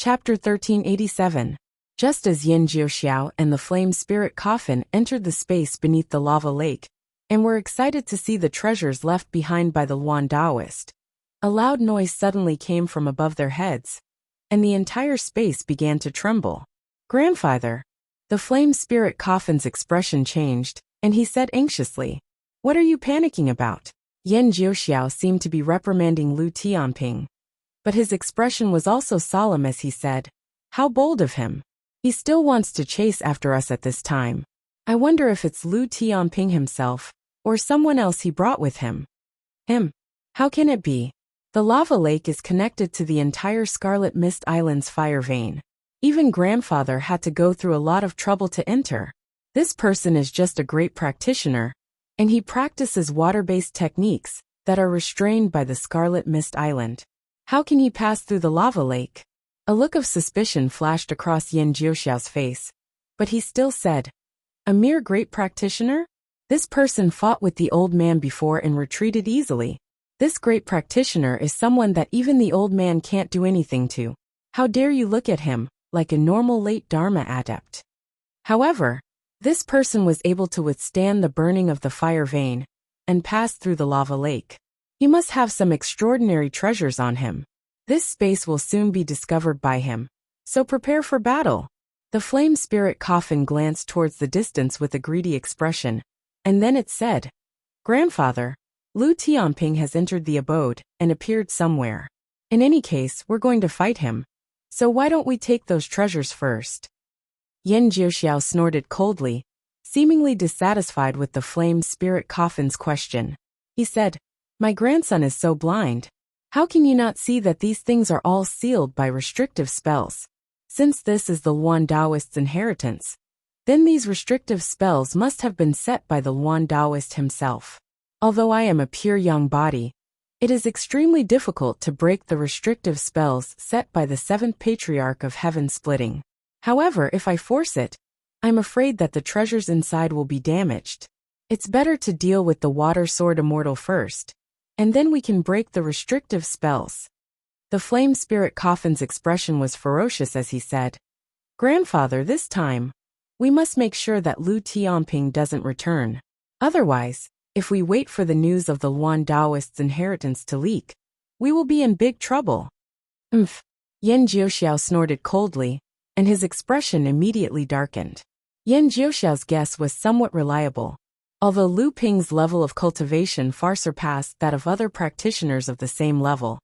Chapter 1387. Just as Yin Jiuxiao and the flame spirit coffin entered the space beneath the lava lake, and were excited to see the treasures left behind by the Luan Taoist, a loud noise suddenly came from above their heads, and the entire space began to tremble. "Grandfather!" The flame spirit coffin's expression changed, and he said anxiously, "What are you panicking about?" Yin Jiuxiao seemed to be reprimanding Lu Tianping, but his expression was also solemn as he said, "How bold of him. He still wants to chase after us at this time. I wonder if it's Lu Tianping himself, or someone else he brought with him." "Him? How can it be? The lava lake is connected to the entire Scarlet Mist Island's fire vein. Even grandfather had to go through a lot of trouble to enter. This person is just a great practitioner, and he practices water-based techniques that are restrained by the Scarlet Mist Island. How can he pass through the lava lake?" A look of suspicion flashed across Yin Jiuxiao's face, but he still said, "A mere great practitioner? This person fought with the old man before and retreated easily. This great practitioner is someone that even the old man can't do anything to. How dare you look at him like a normal late Dharma adept?" However, this person was able to withstand the burning of the fire vein and pass through the lava lake. He must have some extraordinary treasures on him. This space will soon be discovered by him, so prepare for battle. The flame spirit coffin glanced towards the distance with a greedy expression, and then it said, "Grandfather, Lu Tianping has entered the abode and appeared somewhere. In any case, we're going to fight him, so why don't we take those treasures first?" Yin Jiuxiao snorted coldly, seemingly dissatisfied with the flame spirit coffin's question. He said, "My grandson is so blind. How can you not see that these things are all sealed by restrictive spells? Since this is the Luan Taoist's inheritance, then these restrictive spells must have been set by the Luan Taoist himself. Although I am a pure young body, it is extremely difficult to break the restrictive spells set by the seventh patriarch of heaven splitting. However, if I force it, I'm afraid that the treasures inside will be damaged. It's better to deal with the water sword immortal first, and then we can break the restrictive spells." The flame spirit coffin's expression was ferocious as he said, "Grandfather, this time, we must make sure that Lu Tianping doesn't return. Otherwise, if we wait for the news of the Luan Taoist's inheritance to leak, we will be in big trouble." "Umph." Yin Jiuxiao snorted coldly, and his expression immediately darkened. Yin Jiuxiao's guess was somewhat reliable. Although Lu Ping's level of cultivation far surpassed that of other practitioners of the same level,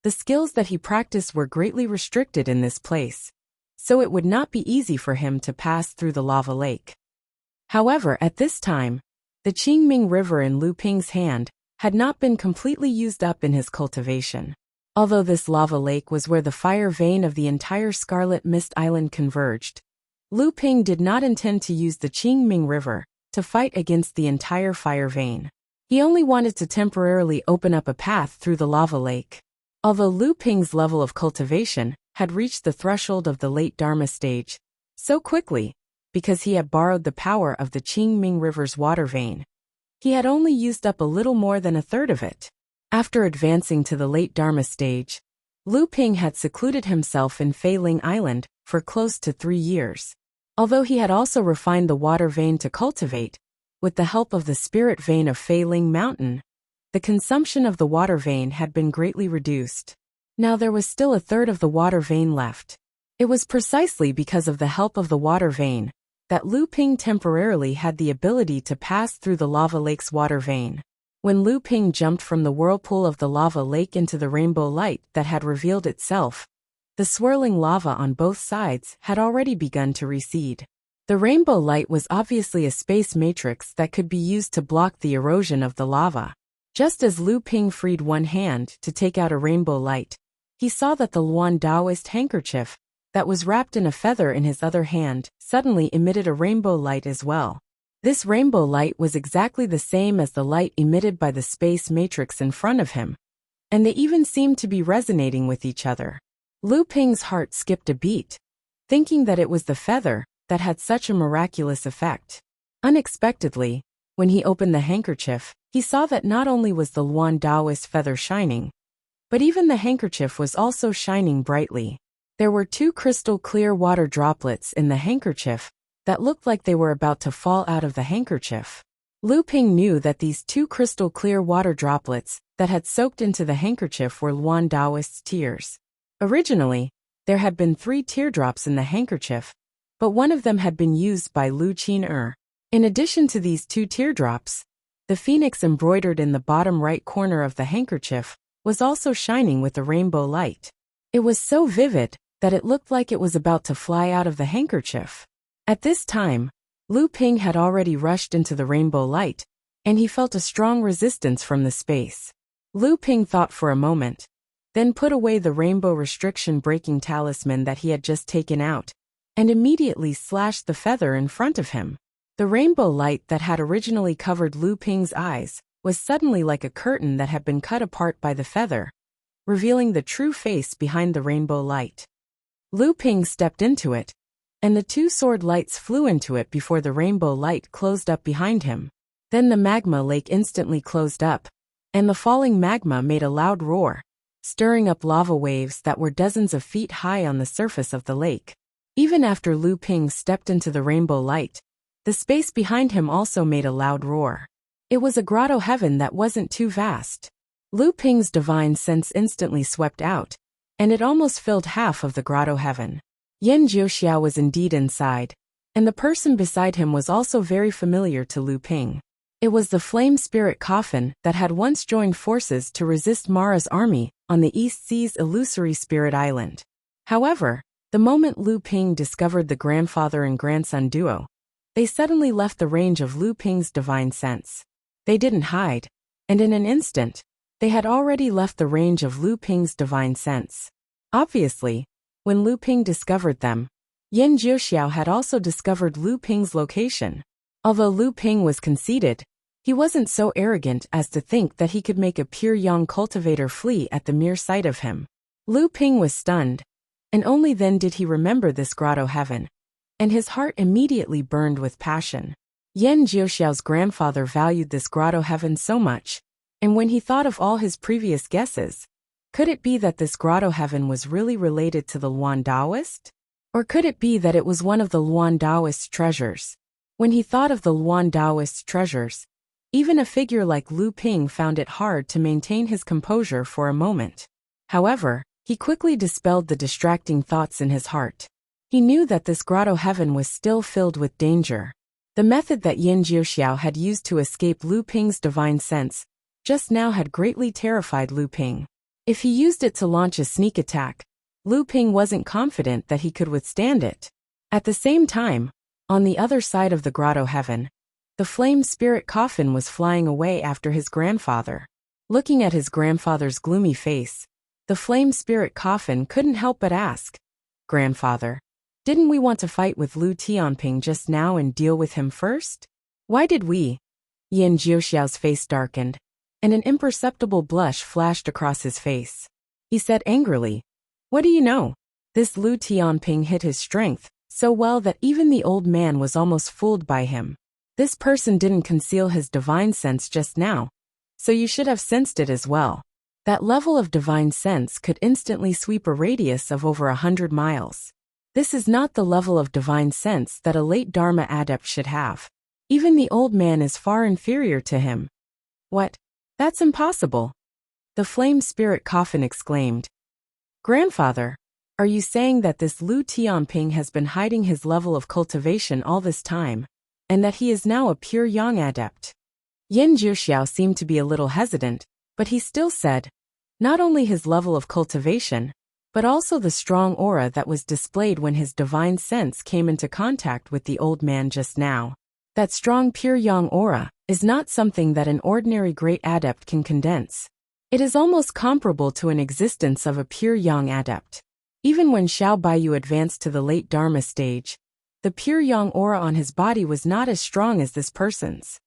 the skills that he practiced were greatly restricted in this place, so it would not be easy for him to pass through the lava lake. However, at this time, the Qingming River in Lu Ping's hand had not been completely used up in his cultivation. Although this lava lake was where the fire vein of the entire Scarlet Mist Island converged, Lu Ping did not intend to use the Qingming River to fight against the entire fire vein. He only wanted to temporarily open up a path through the lava lake. Although Lu Ping's level of cultivation had reached the threshold of the late Dharma stage so quickly, because he had borrowed the power of the Qingming River's water vein, he had only used up a little more than a third of it. After advancing to the late Dharma stage, Lu Ping had secluded himself in Fei Ling Island for close to 3 years. Although he had also refined the water vein to cultivate, with the help of the spirit vein of Fei Ling Mountain, the consumption of the water vein had been greatly reduced. Now there was still a third of the water vein left. It was precisely because of the help of the water vein that Lu Ping temporarily had the ability to pass through the lava lake's water vein. When Lu Ping jumped from the whirlpool of the lava lake into the rainbow light that had revealed itself, the swirling lava on both sides had already begun to recede. The rainbow light was obviously a space matrix that could be used to block the erosion of the lava. Just as Lu Ping freed one hand to take out a rainbow light, he saw that the Luan Taoist handkerchief that was wrapped in a feather in his other hand suddenly emitted a rainbow light as well. This rainbow light was exactly the same as the light emitted by the space matrix in front of him, and they even seemed to be resonating with each other. Lu Ping's heart skipped a beat, thinking that it was the feather that had such a miraculous effect. Unexpectedly, when he opened the handkerchief, he saw that not only was the Luan Taoist feather shining, but even the handkerchief was also shining brightly. There were two crystal-clear water droplets in the handkerchief that looked like they were about to fall out of the handkerchief. Lu Ping knew that these two crystal-clear water droplets that had soaked into the handkerchief were Luan Daoist's tears. Originally, there had been 3 teardrops in the handkerchief, but one of them had been used by Lu Qin. In addition to these 2 teardrops, the phoenix embroidered in the bottom right corner of the handkerchief was also shining with a rainbow light. It was so vivid that it looked like it was about to fly out of the handkerchief. At this time, Lu Ping had already rushed into the rainbow light, and he felt a strong resistance from the space. Lu Ping thought for a moment, then put away the rainbow restriction-breaking talisman that he had just taken out, and immediately slashed the feather in front of him. The rainbow light that had originally covered Lu Ping's eyes was suddenly like a curtain that had been cut apart by the feather, revealing the true face behind the rainbow light. Lu Ping stepped into it, and the 2 sword lights flew into it before the rainbow light closed up behind him. Then the magma lake instantly closed up, and the falling magma made a loud roar, stirring up lava waves that were dozens of feet high on the surface of the lake. Even after Lu Ping stepped into the rainbow light, the space behind him also made a loud roar. It was a grotto heaven that wasn't too vast. Lu Ping's divine sense instantly swept out, and it almost filled half of the grotto heaven. Yan Jiuxiao was indeed inside, and the person beside him was also very familiar to Lu Ping. It was the flame spirit coffin that had once joined forces to resist Mara's army on the East Sea's illusory spirit island. However, the moment Lu Ping discovered the grandfather and grandson duo, they suddenly left the range of Lu Ping's divine sense. They didn't hide, and in an instant, they had already left the range of Lu Ping's divine sense. Obviously, when Lu Ping discovered them, Yan Jiuxiao had also discovered Lu Ping's location. Although Lu Ping was conceited, he wasn't so arrogant as to think that he could make a pure young cultivator flee at the mere sight of him. Lu Ping was stunned, and only then did he remember this grotto heaven, and his heart immediately burned with passion. Yan Jiuxiao's grandfather valued this grotto heaven so much, and when he thought of all his previous guesses, could it be that this grotto heaven was really related to the Luan Daoist? Or could it be that it was one of the Luan Daoist's treasures? When he thought of the Luan Daoist's treasures, even a figure like Lu Ping found it hard to maintain his composure for a moment. However, he quickly dispelled the distracting thoughts in his heart. He knew that this grotto heaven was still filled with danger. The method that Yan Jiuxiao had used to escape Lu Ping's divine sense just now had greatly terrified Lu Ping. If he used it to launch a sneak attack, Lu Ping wasn't confident that he could withstand it. At the same time, on the other side of the grotto heaven, the flame spirit coffin was flying away after his grandfather. Looking at his grandfather's gloomy face, the flame spirit coffin couldn't help but ask, "Grandfather, didn't we want to fight with Lu Tianping just now and deal with him first? Why did we?" Yan Jiuxiao's face darkened, and an imperceptible blush flashed across his face. He said angrily, "What do you know?" This Lu Tianping hid his strength so well that even the old man was almost fooled by him. This person didn't conceal his divine sense just now, so you should have sensed it as well. That level of divine sense could instantly sweep a radius of over 100 miles. This is not the level of divine sense that a late Dharma adept should have. Even the old man is far inferior to him. "What? That's impossible!" the flame spirit coffin exclaimed. "Grandfather, are you saying that this Lu Tianping has been hiding his level of cultivation all this time, and that he is now a pure yang adept?" Yan Jiuxiao seemed to be a little hesitant, but he still said, "Not only his level of cultivation, but also the strong aura that was displayed when his divine sense came into contact with the old man just now. That strong pure yang aura is not something that an ordinary great adept can condense. It is almost comparable to an existence of a pure yang adept. Even when Xiao Baiyu advanced to the late Dharma stage, the pure yang aura on his body was not as strong as this person's."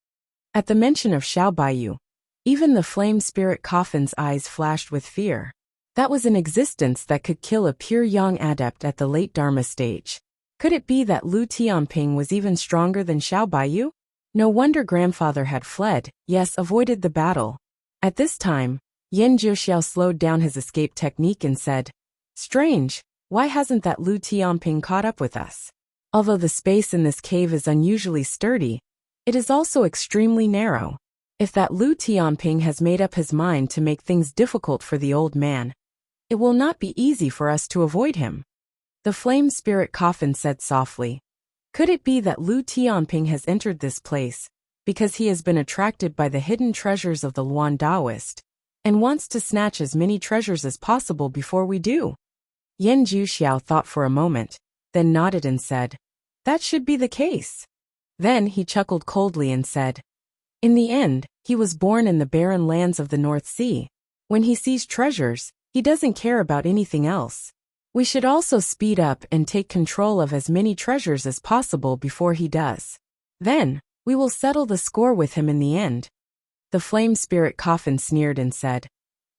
At the mention of Xiao Baiyu, even the flame spirit coffin's eyes flashed with fear. That was an existence that could kill a pure yang adept at the late Dharma stage. Could it be that Lu Tianping was even stronger than Xiao Baiyu? No wonder grandfather had fled, yes, avoided the battle. At this time, Yan Jiuxiao slowed down his escape technique and said, "Strange, Why hasn't that Lu Tianping caught up with us? Although the space in this cave is unusually sturdy, it is also extremely narrow. If that Lu Tianping has made up his mind to make things difficult for the old man, it will not be easy for us to avoid him. The flame spirit coffin said softly. Could it be that Lu Tianping has entered this place because he has been attracted by the hidden treasures of the Luan Taoist and wants to snatch as many treasures as possible before we do? Yan Jiuxiao thought for a moment, then nodded and said, that should be the case. Then he chuckled coldly and said, in the end, he was born in the barren lands of the North Sea. When he sees treasures, he doesn't care about anything else. We should also speed up and take control of as many treasures as possible before he does. Then, we will settle the score with him in the end. The flame spirit coffin sneered and said,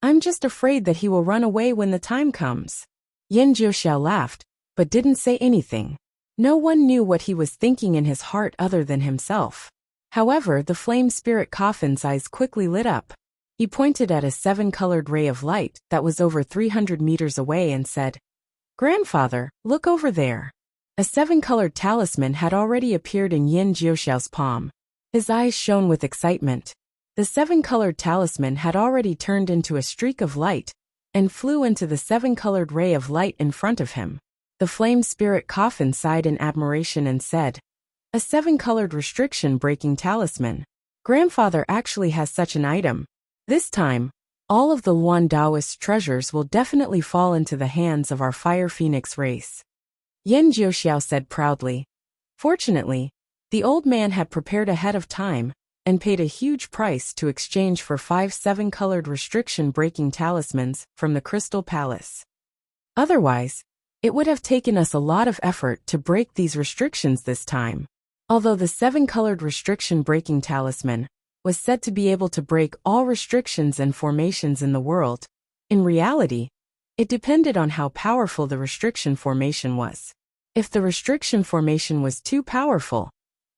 I'm just afraid that he will run away when the time comes. Yan Jiuxiao laughed, but didn't say anything. No one knew what he was thinking in his heart other than himself. However, the flame spirit coffin's eyes quickly lit up. He pointed at a 7-colored ray of light that was over 300 meters away and said, Grandfather, look over there. A 7-colored talisman had already appeared in Yan Jiuxiao's palm. His eyes shone with excitement. The 7-colored talisman had already turned into a streak of light and flew into the 7-colored ray of light in front of him. The flame spirit coffin sighed in admiration and said, a 7-colored restriction-breaking talisman. Grandfather actually has such an item. This time, all of the Luan Taoist treasures will definitely fall into the hands of our Fire Phoenix race. Yan Jiuxiao said proudly. Fortunately, the old man had prepared ahead of time and paid a huge price to exchange for 5 7-colored restriction-breaking talismans from the Crystal Palace. Otherwise, it would have taken us a lot of effort to break these restrictions this time. Although the 7-colored restriction-breaking talisman was said to be able to break all restrictions and formations in the world, in reality, it depended on how powerful the restriction formation was. If the restriction formation was too powerful,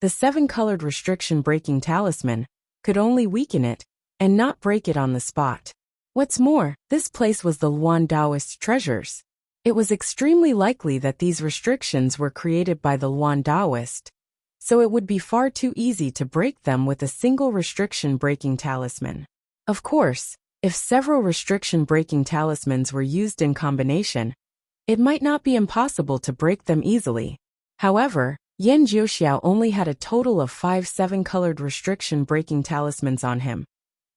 the 7-colored restriction-breaking talisman could only weaken it and not break it on the spot. What's more, this place was the Luan Taoist treasures. It was extremely likely that these restrictions were created by the Luan Taoist, so it would be far too easy to break them with a single restriction-breaking talisman. Of course, if several restriction-breaking talismans were used in combination, it might not be impossible to break them easily. However, Yan Jiuxiao only had a total of 5 7-colored restriction-breaking talismans on him,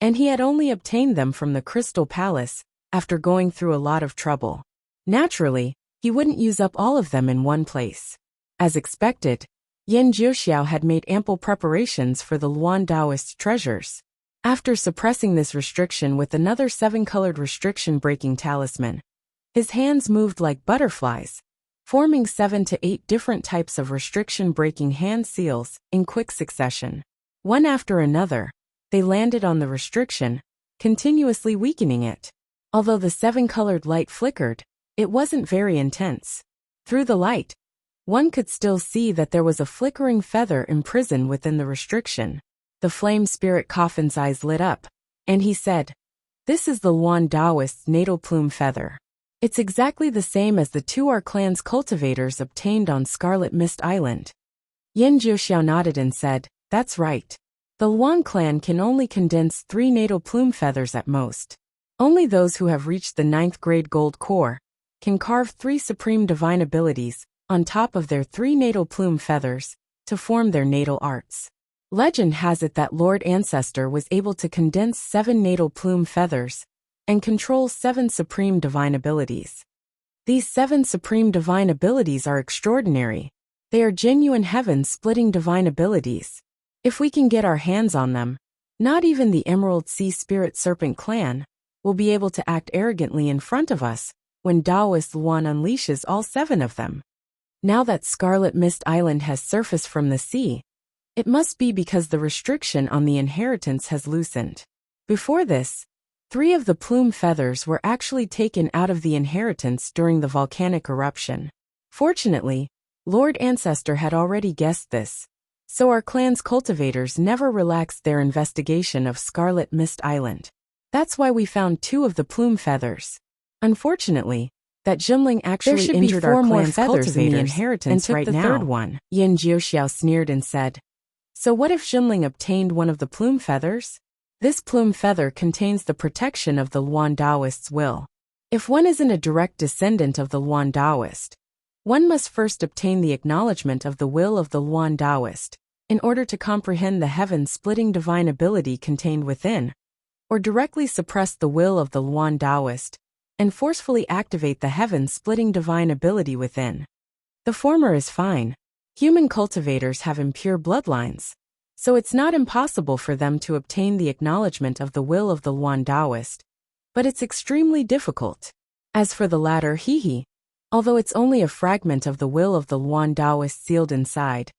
and he had only obtained them from the Crystal Palace after going through a lot of trouble. Naturally, he wouldn't use up all of them in one place. As expected, Yan Jiuxiao had made ample preparations for the Luan Taoist treasures. After suppressing this restriction with another 7-colored restriction-breaking talisman, his hands moved like butterflies, forming 7 to 8 different types of restriction-breaking hand seals in quick succession. One after another, they landed on the restriction, continuously weakening it. Although the 7-colored light flickered, it wasn't very intense. Through the light, one could still see that there was a flickering feather imprisoned within the restriction. The flame spirit coffin's eyes lit up, and he said, this is the Luan Taoist's natal plume feather. It's exactly the same as the 2 clan's cultivators obtained on Scarlet Mist Island. Yan Jiuxiao nodded and said, that's right. The Luan clan can only condense 3 natal plume feathers at most. Only those who have reached the 9th grade gold core can carve 3 supreme divine abilities on top of their 3 natal plume feathers to form their natal arts. Legend has it that Lord Ancestor was able to condense 7 natal plume feathers and control 7 supreme divine abilities. These 7 supreme divine abilities are extraordinary. They are genuine heaven-splitting divine abilities. If we can get our hands on them, not even the Emerald Sea Spirit Serpent clan will be able to act arrogantly in front of us when Taoist Luan unleashes all 7 of them. Now that Scarlet Mist Island has surfaced from the sea, it must be because the restriction on the inheritance has loosened. Before this, 3 of the plume feathers were actually taken out of the inheritance during the volcanic eruption. Fortunately, Lord Ancestor had already guessed this, so our clan's cultivators never relaxed their investigation of Scarlet Mist Island. That's why we found 2 of the plume feathers. Unfortunately, that Jimling actually injured our clan's cultivators and took the third one. Yan Jiuxiao sneered and said, "So what if Jimling obtained one of the plume feathers? This plume feather contains the protection of the Luan Taoist's will. If one isn't a direct descendant of the Luan Taoist, one must first obtain the acknowledgement of the will of the Luan Taoist in order to comprehend the heaven-splitting divine ability contained within, or directly suppress the will of the Luan Taoist and forcefully activate the heaven-splitting divine ability within. The former is fine. Human cultivators have impure bloodlines, so it's not impossible for them to obtain the acknowledgement of the will of the Luan Taoist, but it's extremely difficult. As for the latter, although it's only a fragment of the will of the Luan Taoist sealed inside,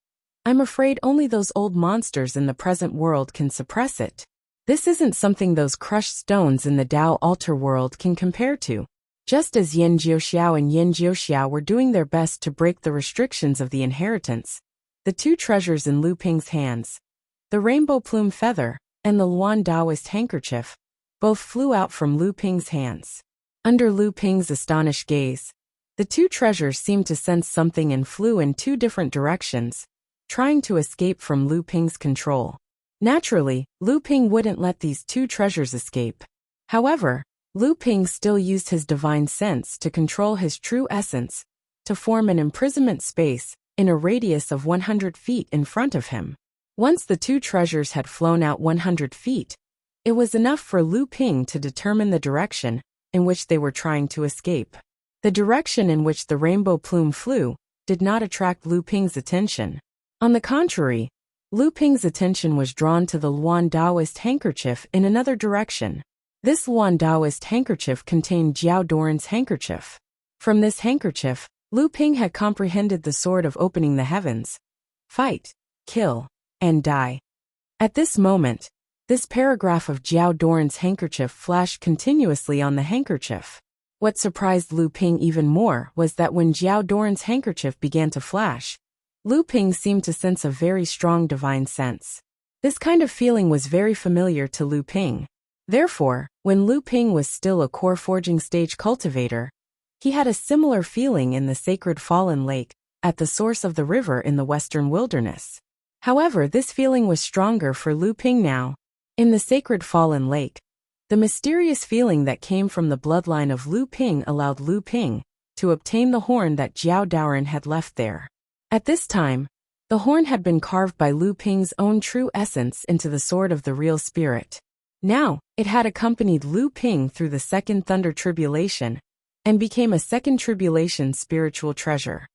I'm afraid only those old monsters in the present world can suppress it. This isn't something those crushed stones in the Tao altar world can compare to." Just as Yan Jiuxiao and Yan Jiuxiao were doing their best to break the restrictions of the inheritance, the two treasures in Lu Ping's hands, the rainbow plume feather and the Luan Taoist handkerchief, both flew out from Lu Ping's hands. Under Lu Ping's astonished gaze, the two treasures seemed to sense something and flew in two different directions, trying to escape from Lu Ping's control. Naturally, Lu Ping wouldn't let these two treasures escape. However, Lu Ping still used his divine sense to control his true essence, to form an imprisonment space in a radius of 100 feet in front of him. Once the two treasures had flown out 100 feet, it was enough for Lu Ping to determine the direction in which they were trying to escape. The direction in which the rainbow plume flew did not attract Lu Ping's attention. On the contrary, Lu Ping's attention was drawn to the Luan Taoist handkerchief in another direction. This Luan Taoist handkerchief contained Jiao Doran's handkerchief. From this handkerchief, Lu Ping had comprehended the sword of opening the heavens: fight, kill, and die. At this moment, this paragraph of Jiao Doran's handkerchief flashed continuously on the handkerchief. What surprised Lu Ping even more was that when Jiao Doran's handkerchief began to flash, Lu Ping seemed to sense a very strong divine sense. This kind of feeling was very familiar to Lu Ping. Therefore, when Lu Ping was still a core forging stage cultivator, he had a similar feeling in the sacred fallen lake, at the source of the river in the western wilderness. However, this feeling was stronger for Lu Ping now. In the sacred fallen lake, the mysterious feeling that came from the bloodline of Lu Ping allowed Lu Ping to obtain the horn that Jiao Doran had left there. At this time, the horn had been carved by Lu Ping's own true essence into the sword of the real spirit. Now, it had accompanied Lu Ping through the second thunder tribulation and became a second tribulation spiritual treasure.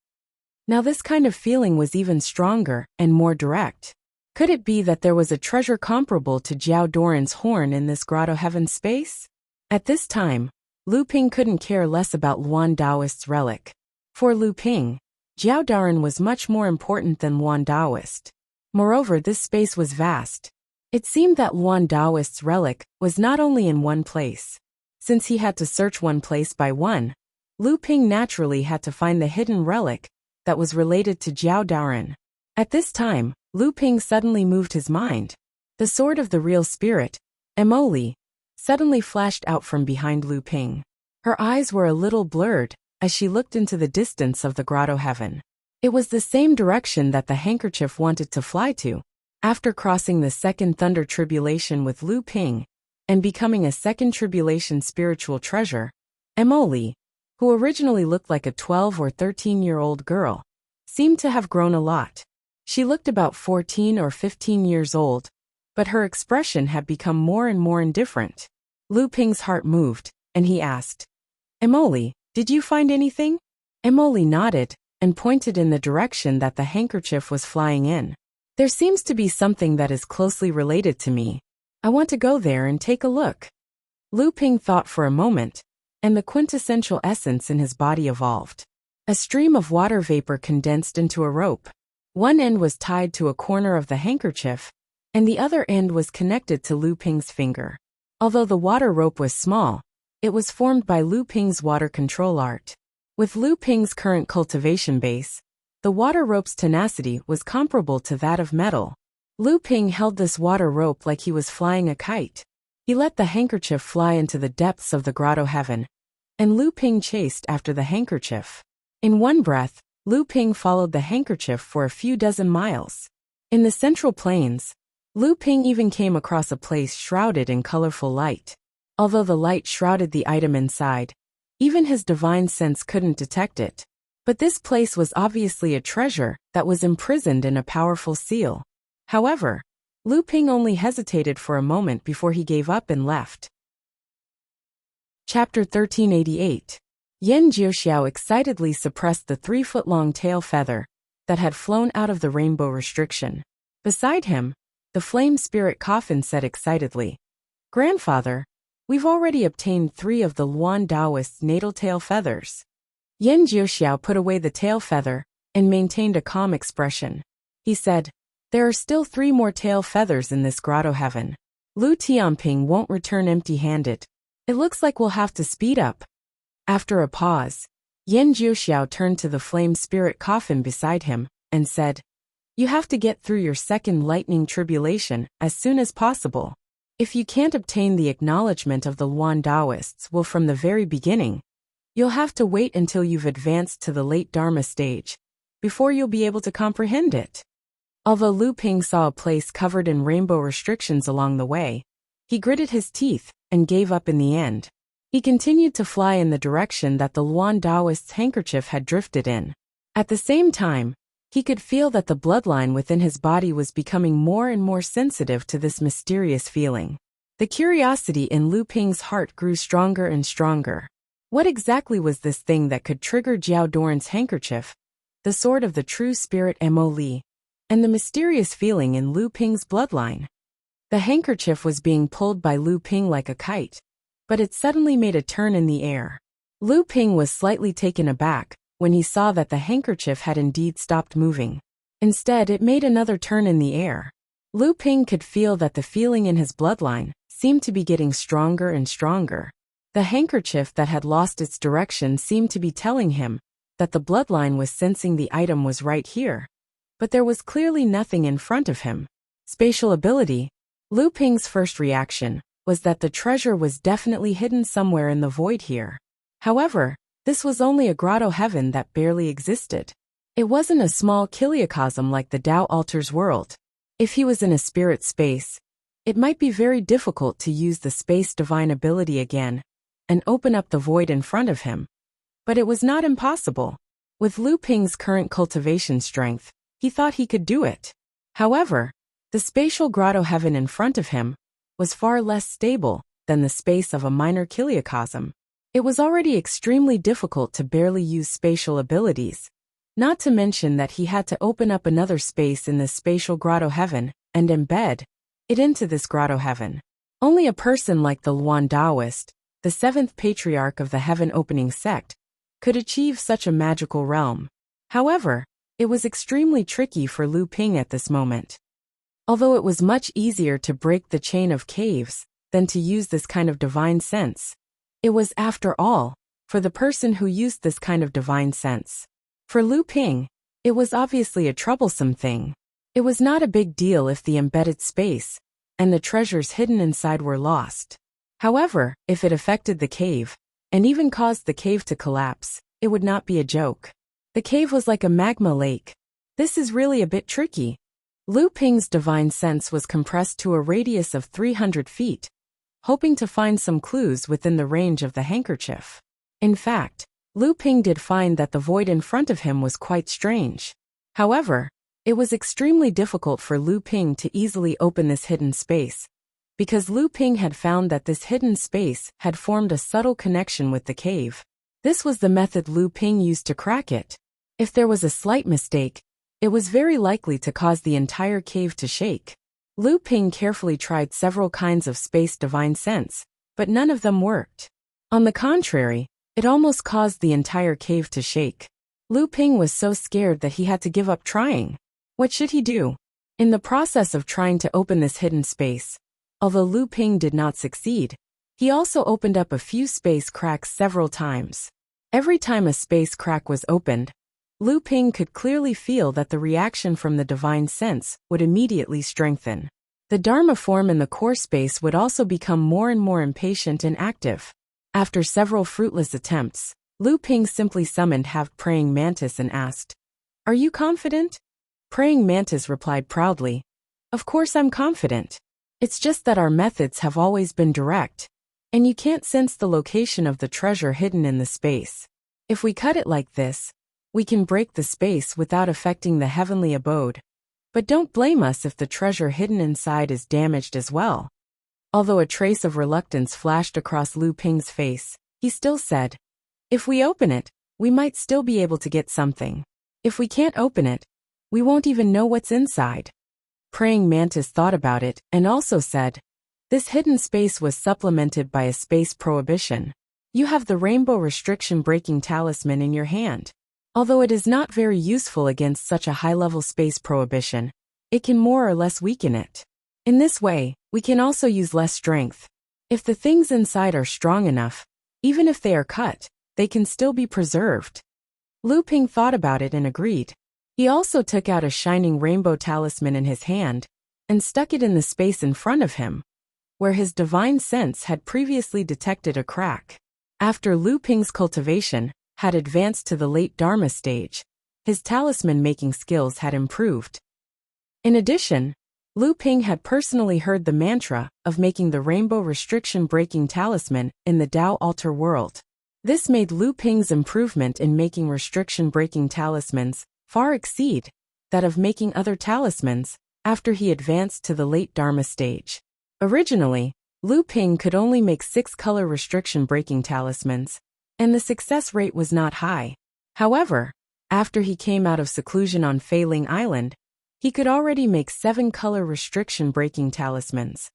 Now this kind of feeling was even stronger and more direct. Could it be that there was a treasure comparable to Jiao Doran's horn in this grotto heaven space? At this time, Lu Ping couldn't care less about Luan Taoist's relic. For Lu Ping, Jiao Doran was much more important than Luan Taoist. Moreover, this space was vast. It seemed that Luan Taoist's relic was not only in one place. Since he had to search one place by one, Lu Ping naturally had to find the hidden relic that was related to Jiao Doran. At this time, Lu Ping suddenly moved his mind. The sword of the real spirit, Emoli, suddenly flashed out from behind Lu Ping. Her eyes were a little blurred as she looked into the distance of the grotto heaven. It was the same direction that the handkerchief wanted to fly to. After crossing the second thunder tribulation with Lu Ping and becoming a second tribulation spiritual treasure, Emoli, who originally looked like a 12 or 13-year-old girl, seemed to have grown a lot. She looked about 14 or 15 years old, but her expression had become more and more indifferent. Lu Ping's heart moved, and he asked, "Emoli, did you find anything?" Emoli nodded and pointed in the direction that the handkerchief was flying in. "There seems to be something that is closely related to me. I want to go there and take a look." Lu Ping thought for a moment, and the quintessential essence in his body evolved. A stream of water vapor condensed into a rope. One end was tied to a corner of the handkerchief, and the other end was connected to Lu Ping's finger. Although the water rope was small, it was formed by Lu Ping's water control art. With Lu Ping's current cultivation base, the water rope's tenacity was comparable to that of metal. Lu Ping held this water rope like he was flying a kite. He let the handkerchief fly into the depths of the grotto heaven, and Lu Ping chased after the handkerchief. In one breath, Lu Ping followed the handkerchief for a few dozen miles. In the Central Plains, Lu Ping even came across a place shrouded in colorful light. Although the light shrouded the item inside, even his divine sense couldn't detect it. But this place was obviously a treasure that was imprisoned in a powerful seal. However, Lu Ping only hesitated for a moment before he gave up and left. Chapter 1388. Yan Jiuxiao excitedly suppressed the 3-foot-long tail feather that had flown out of the rainbow restriction. Beside him, the flame spirit coffin said excitedly, "Grandfather, we've already obtained 3 of the Luan Taoist's natal tail feathers." Yan Jiuxiao put away the tail feather and maintained a calm expression. He said, "There are still 3 more tail feathers in this grotto heaven. Lu Tianping won't return empty-handed. It looks like we'll have to speed up." After a pause, Yan Jiuxiao turned to the flame spirit coffin beside him and said, "You have to get through your second lightning tribulation as soon as possible. If you can't obtain the acknowledgement of the Luan Taoists from the very beginning, you'll have to wait until you've advanced to the late Dharma stage before you'll be able to comprehend it." Although Lu Ping saw a place covered in rainbow restrictions along the way, he gritted his teeth and gave up in the end. He continued to fly in the direction that the Luan Taoist's handkerchief had drifted in. At the same time, he could feel that the bloodline within his body was becoming more and more sensitive to this mysterious feeling. The curiosity in Lu Ping's heart grew stronger and stronger. What exactly was this thing that could trigger Jiao Doran's handkerchief, the sword of the true spirit Mo Li, and the mysterious feeling in Lu Ping's bloodline? The handkerchief was being pulled by Lu Ping like a kite, but it suddenly made a turn in the air. Lu Ping was slightly taken aback when he saw that the handkerchief had indeed stopped moving. Instead, it made another turn in the air. Lu Ping could feel that the feeling in his bloodline seemed to be getting stronger and stronger. The handkerchief that had lost its direction seemed to be telling him that the bloodline was sensing the item was right here, but there was clearly nothing in front of him. Spatial ability. Lu Ping's first reaction was that the treasure was definitely hidden somewhere in the void here. However, this was only a grotto heaven that barely existed. It wasn't a small kiliocosm like the Tao Altar's world. If he was in a spirit space, it might be very difficult to use the space divine ability again and open up the void in front of him. But it was not impossible. With Lu Ping's current cultivation strength, he thought he could do it. However, the spatial grotto heaven in front of him was far less stable than the space of a minor kiliocosm. It was already extremely difficult to barely use spatial abilities, not to mention that he had to open up another space in this spatial grotto heaven and embed it into this grotto heaven. Only a person like the Luan Taoist, the 7th patriarch of the heaven-opening sect, could achieve such a magical realm. However, it was extremely tricky for Lu Ping at this moment. Although it was much easier to break the chain of caves than to use this kind of divine sense, it was, after all, for the person who used this kind of divine sense. For Lu Ping, it was obviously a troublesome thing. It was not a big deal if the embedded space and the treasures hidden inside were lost. However, if it affected the cave, and even caused the cave to collapse, it would not be a joke. The cave was like a magma lake. This is really a bit tricky. Lu Ping's divine sense was compressed to a radius of 300 feet, hoping to find some clues within the range of the handkerchief. In fact, Lu Ping did find that the void in front of him was quite strange. However, it was extremely difficult for Lu Ping to easily open this hidden space, because Lu Ping had found that this hidden space had formed a subtle connection with the cave. This was the method Lu Ping used to crack it. If there was a slight mistake, it was very likely to cause the entire cave to shake. Lu Ping carefully tried several kinds of space divine sense, but none of them worked. On the contrary, it almost caused the entire cave to shake. Lu Ping was so scared that he had to give up trying. What should he do? In the process of trying to open this hidden space, although Lu Ping did not succeed, he also opened up a few space cracks several times. Every time a space crack was opened, Lu Ping could clearly feel that the reaction from the divine sense would immediately strengthen. The Dharma form in the core space would also become more and more impatient and active. After several fruitless attempts, Lu Ping simply summoned Half-Praying Mantis and asked, "Are you confident?" Praying Mantis replied proudly, "Of course I'm confident. It's just that our methods have always been direct, and you can't sense the location of the treasure hidden in the space. If we cut it like this, we can break the space without affecting the heavenly abode. But don't blame us if the treasure hidden inside is damaged as well." Although a trace of reluctance flashed across Lu Ping's face, he still said, "If we open it, we might still be able to get something. If we can't open it, we won't even know what's inside." Praying Mantis thought about it and also said, "This hidden space was supplemented by a space prohibition. You have the rainbow restriction-breaking talisman in your hand. Although it is not very useful against such a high-level space prohibition, it can more or less weaken it. In this way, we can also use less strength. If the things inside are strong enough, even if they are cut, they can still be preserved." Lu Ping thought about it and agreed. He also took out a shining rainbow talisman in his hand and stuck it in the space in front of him, where his divine sense had previously detected a crack. After Lu Ping's cultivation had advanced to the late Dharma stage, his talisman-making skills had improved. In addition, Lu Ping had personally heard the mantra of making the rainbow restriction-breaking talisman in the Tao Altar world. This made Lu Ping's improvement in making restriction-breaking talismans far exceed that of making other talismans after he advanced to the late Dharma stage. Originally, Lu Ping could only make 6-color restriction-breaking talismans, and the success rate was not high. However, after he came out of seclusion on Failing Island, he could already make 7-color restriction-breaking talismans,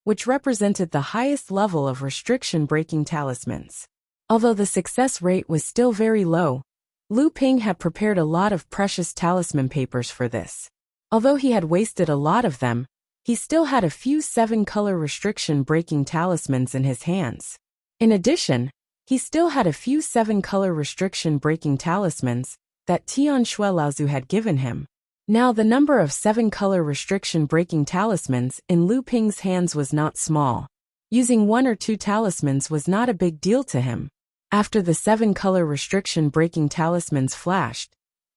which represented the highest level of restriction-breaking talismans. Although the success rate was still very low, Lu Ping had prepared a lot of precious talisman papers for this. Although he had wasted a lot of them, he still had a few 7-color restriction-breaking talismans in his hands. In addition, he still had a few 7-color restriction-breaking talismans that Tian Shui Laozu had given him. Now the number of 7-color restriction-breaking talismans in Lu Ping's hands was not small. Using 1 or 2 talismans was not a big deal to him. After the 7-color restriction-breaking talismans flashed,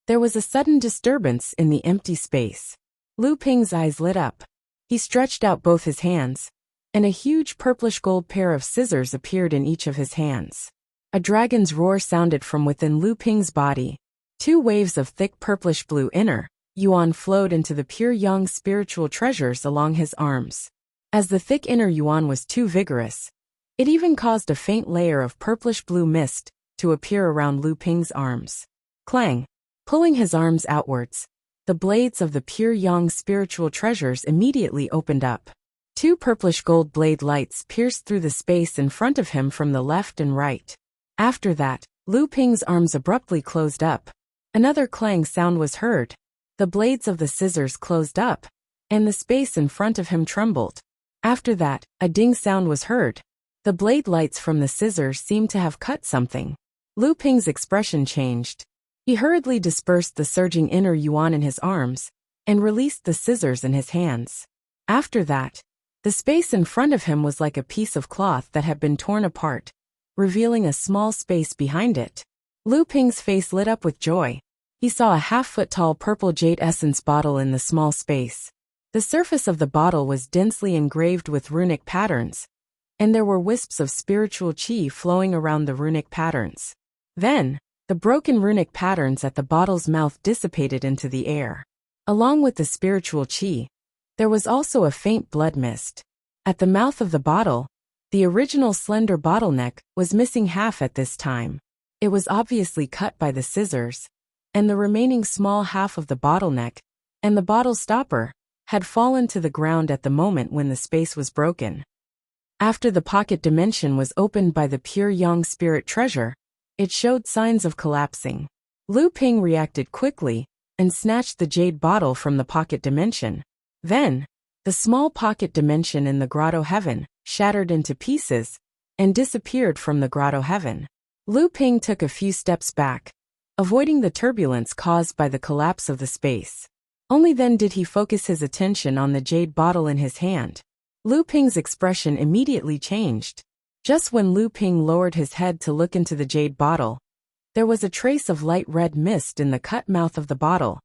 there was a sudden disturbance in the empty space. Lu Ping's eyes lit up. He stretched out both his hands, and a huge purplish-gold pair of scissors appeared in each of his hands. A dragon's roar sounded from within Lu Ping's body. 2 waves of thick purplish-blue inner yuan flowed into the pure yang spiritual treasures along his arms. As the thick inner yuan was too vigorous, it even caused a faint layer of purplish-blue mist to appear around Lu Ping's arms. Clang! Pulling his arms outwards, the blades of the pure yang spiritual treasures immediately opened up. 2 purplish-gold blade lights pierced through the space in front of him from the left and right. After that, Lu Ping's arms abruptly closed up. Another clang sound was heard. The blades of the scissors closed up, and the space in front of him trembled. After that, a ding sound was heard. The blade lights from the scissors seemed to have cut something. Lu Ping's expression changed. He hurriedly dispersed the surging inner yuan in his arms, and released the scissors in his hands. After that, the space in front of him was like a piece of cloth that had been torn apart, revealing a small space behind it. Lu Ping's face lit up with joy. He saw a half-foot-tall purple jade essence bottle in the small space. The surface of the bottle was densely engraved with runic patterns, and there were wisps of spiritual qi flowing around the runic patterns. Then, the broken runic patterns at the bottle's mouth dissipated into the air. Along with the spiritual qi, there was also a faint blood mist. At the mouth of the bottle, the original slender bottleneck was missing half at this time. It was obviously cut by the scissors, and the remaining small half of the bottleneck and the bottle stopper had fallen to the ground at the moment when the space was broken. After the pocket dimension was opened by the pure yang spirit treasure, it showed signs of collapsing. Lu Ping reacted quickly and snatched the jade bottle from the pocket dimension. Then, the small pocket dimension in the grotto heaven shattered into pieces and disappeared from the grotto heaven. Lu Ping took a few steps back, avoiding the turbulence caused by the collapse of the space. Only then did he focus his attention on the jade bottle in his hand. Lu Ping's expression immediately changed. Just when Lu Ping lowered his head to look into the jade bottle, there was a trace of light red mist in the cut mouth of the bottle,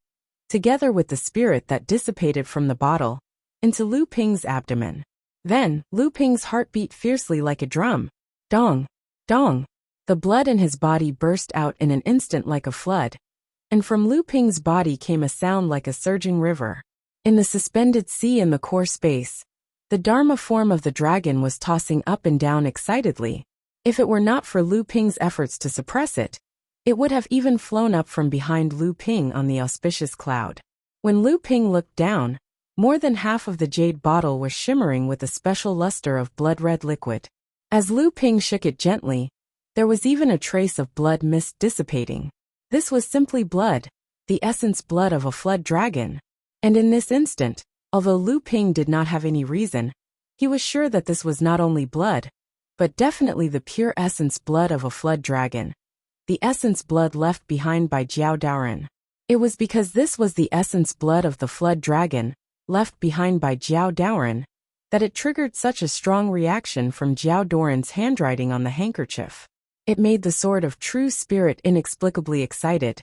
together with the spirit that dissipated from the bottle into Lu Ping's abdomen. Then, Lu Ping's heart beat fiercely like a drum. Dong! Dong! The blood in his body burst out in an instant like a flood, and from Lu Ping's body came a sound like a surging river. In the suspended sea in the core space, the Dharma form of the dragon was tossing up and down excitedly. If it were not for Lu Ping's efforts to suppress it, it would have even flown up from behind Lu Ping on the auspicious cloud. When Lu Ping looked down, more than half of the jade bottle was shimmering with a special luster of blood-red liquid. As Lu Ping shook it gently, there was even a trace of blood mist dissipating. This was simply blood, the essence blood of a flood dragon. And in this instant, although Lu Ping did not have any reason, he was sure that this was not only blood, but definitely the pure essence blood of a flood dragon. The essence blood left behind by Jiao Daoren. It was because this was the essence blood of the flood dragon, left behind by Jiao Daoren, that it triggered such a strong reaction from Jiao Daoren's handwriting on the handkerchief. It made the sword of true spirit inexplicably excited,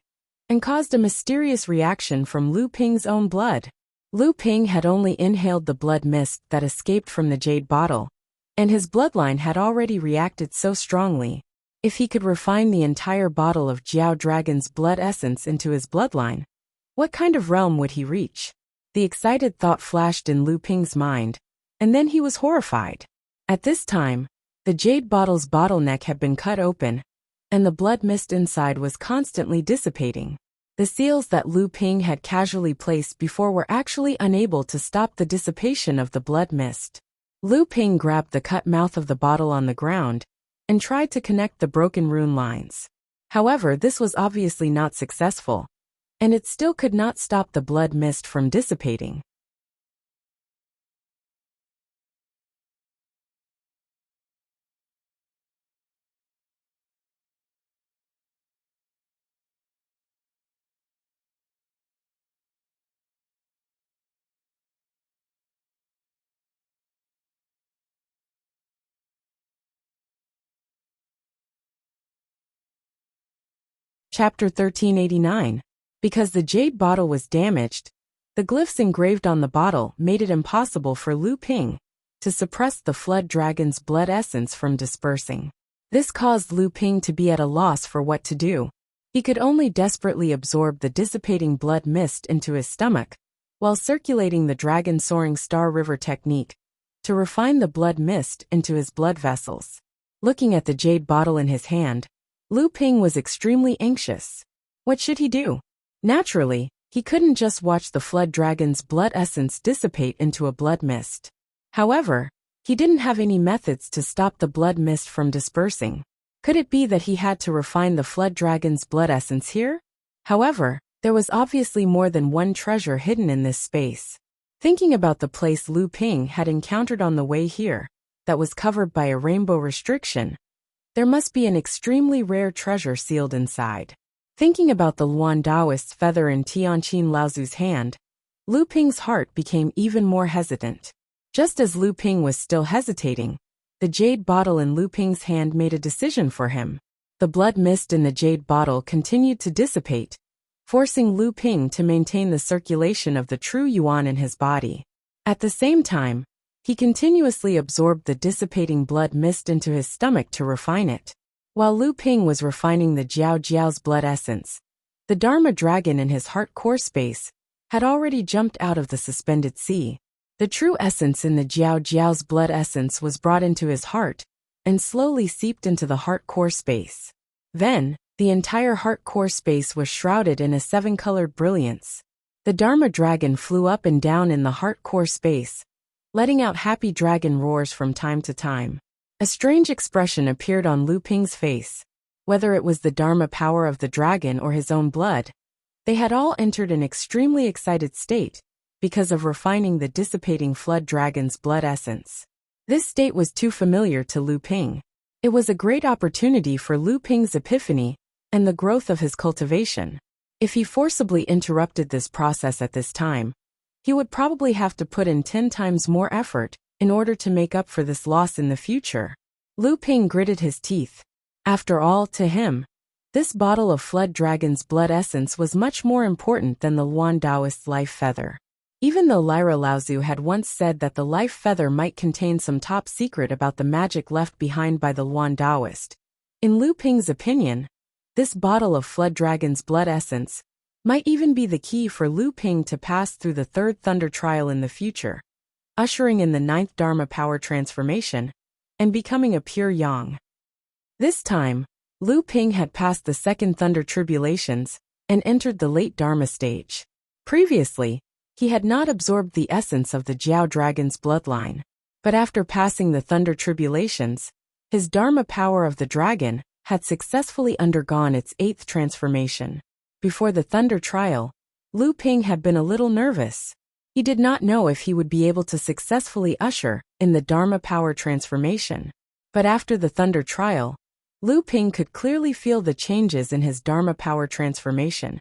and caused a mysterious reaction from Lu Ping's own blood. Lu Ping had only inhaled the blood mist that escaped from the jade bottle, and his bloodline had already reacted so strongly. If he could refine the entire bottle of Jiao Dragon's blood essence into his bloodline, what kind of realm would he reach? The excited thought flashed in Lu Ping's mind, and then he was horrified. At this time, the jade bottle's bottleneck had been cut open, and the blood mist inside was constantly dissipating. The seals that Lu Ping had casually placed before were actually unable to stop the dissipation of the blood mist. Lu Ping grabbed the cut mouth of the bottle on the ground and tried to connect the broken rune lines. However, this was obviously not successful, and it still could not stop the blood mist from dissipating. Chapter 1389. Because the jade bottle was damaged, the glyphs engraved on the bottle made it impossible for Lu Ping to suppress the flood dragon's blood essence from dispersing. This caused Lu Ping to be at a loss for what to do. He could only desperately absorb the dissipating blood mist into his stomach, while circulating the dragon soaring star river technique to refine the blood mist into his blood vessels. Looking at the jade bottle in his hand, Lu Ping was extremely anxious. What should he do? Naturally, he couldn't just watch the flood dragon's blood essence dissipate into a blood mist. However, he didn't have any methods to stop the blood mist from dispersing. Could it be that he had to refine the flood dragon's blood essence here? However, there was obviously more than one treasure hidden in this space. Thinking about the place Lu Ping had encountered on the way here, that was covered by a rainbow restriction, there must be an extremely rare treasure sealed inside. Thinking about the Luan Daoist's feather in Tianqin Laozu's hand, Lu Ping's heart became even more hesitant. Just as Lu Ping was still hesitating, the jade bottle in Lu Ping's hand made a decision for him. The blood mist in the jade bottle continued to dissipate, forcing Lu Ping to maintain the circulation of the true yuan in his body. At the same time, he continuously absorbed the dissipating blood mist into his stomach to refine it. While Lu Ping was refining the Jiao Jiao's blood essence, the Dharma dragon in his heart core space had already jumped out of the suspended sea. The true essence in the Jiao Jiao's blood essence was brought into his heart and slowly seeped into the heart core space. Then, the entire heart core space was shrouded in a seven-colored brilliance. The Dharma dragon flew up and down in the heart core space, letting out happy dragon roars from time to time. A strange expression appeared on Lu Ping's face. Whether it was the Dharma power of the dragon or his own blood, they had all entered an extremely excited state because of refining the dissipating flood dragon's blood essence. This state was too familiar to Lu Ping. It was a great opportunity for Lu Ping's epiphany and the growth of his cultivation. If he forcibly interrupted this process at this time, he would probably have to put in 10 times more effort in order to make up for this loss in the future. Lu Ping gritted his teeth. After all, to him, this bottle of Flood Dragon's blood essence was much more important than the Luan Taoist's life feather. Even though Lyra Laozu had once said that the life feather might contain some top secret about the magic left behind by the Luan Taoist, in Lu Ping's opinion, this bottle of Flood Dragon's blood essence might even be the key for Lu Ping to pass through the third Thunder Trial in the future, ushering in the ninth Dharma power transformation, and becoming a pure Yang. This time, Lu Ping had passed the second Thunder Tribulations and entered the late Dharma stage. Previously, he had not absorbed the essence of the Jiao Dragon's bloodline, but after passing the Thunder Tribulations, his Dharma power of the dragon had successfully undergone its eighth transformation. Before the Thunder Trial, Lu Ping had been a little nervous. He did not know if he would be able to successfully usher in the Dharma power transformation. But after the Thunder Trial, Lu Ping could clearly feel the changes in his Dharma power transformation.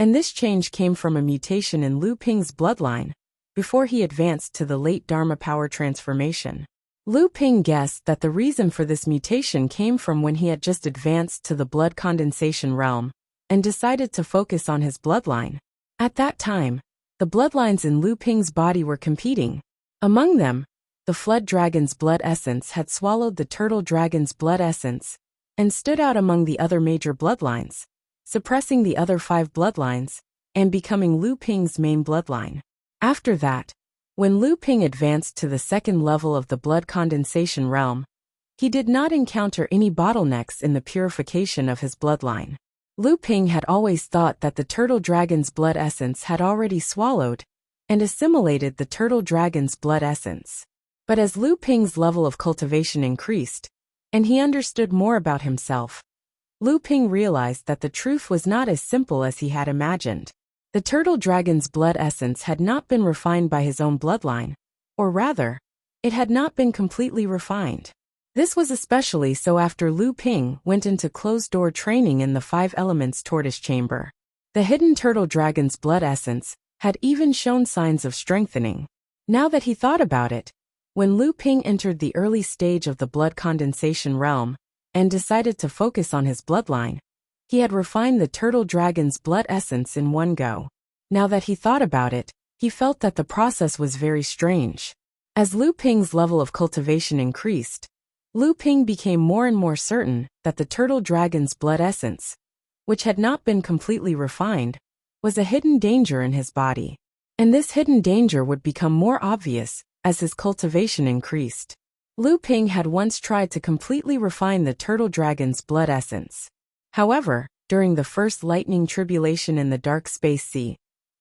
And this change came from a mutation in Lu Ping's bloodline before he advanced to the late Dharma power transformation. Lu Ping guessed that the reason for this mutation came from when he had just advanced to the blood condensation realm and decided to focus on his bloodline. At that time, the bloodlines in Lu Ping's body were competing. Among them, the Flood Dragon's blood essence had swallowed the Turtle Dragon's blood essence and stood out among the other major bloodlines, suppressing the other 5 bloodlines and becoming Lu Ping's main bloodline. After that, when Lu Ping advanced to the second level of the blood condensation realm, he did not encounter any bottlenecks in the purification of his bloodline. Lu Ping had always thought that the Turtle Dragon's blood essence had already swallowed and assimilated the Turtle Dragon's blood essence. But as Lu Ping's level of cultivation increased, and he understood more about himself, Lu Ping realized that the truth was not as simple as he had imagined. The Turtle Dragon's blood essence had not been refined by his own bloodline, or rather, it had not been completely refined. This was especially so after Lu Ping went into closed-door training in the 5 Elements Tortoise Chamber. The hidden Turtle Dragon's blood essence had even shown signs of strengthening. Now that he thought about it, when Lu Ping entered the early stage of the blood condensation realm and decided to focus on his bloodline, he had refined the Turtle Dragon's blood essence in one go. Now that he thought about it, he felt that the process was very strange. As Lu Ping's level of cultivation increased, Lu Ping became more and more certain that the Turtle Dragon's blood essence, which had not been completely refined, was a hidden danger in his body. And this hidden danger would become more obvious as his cultivation increased. Lu Ping had once tried to completely refine the Turtle Dragon's blood essence. However, during the first lightning tribulation in the Dark Space Sea,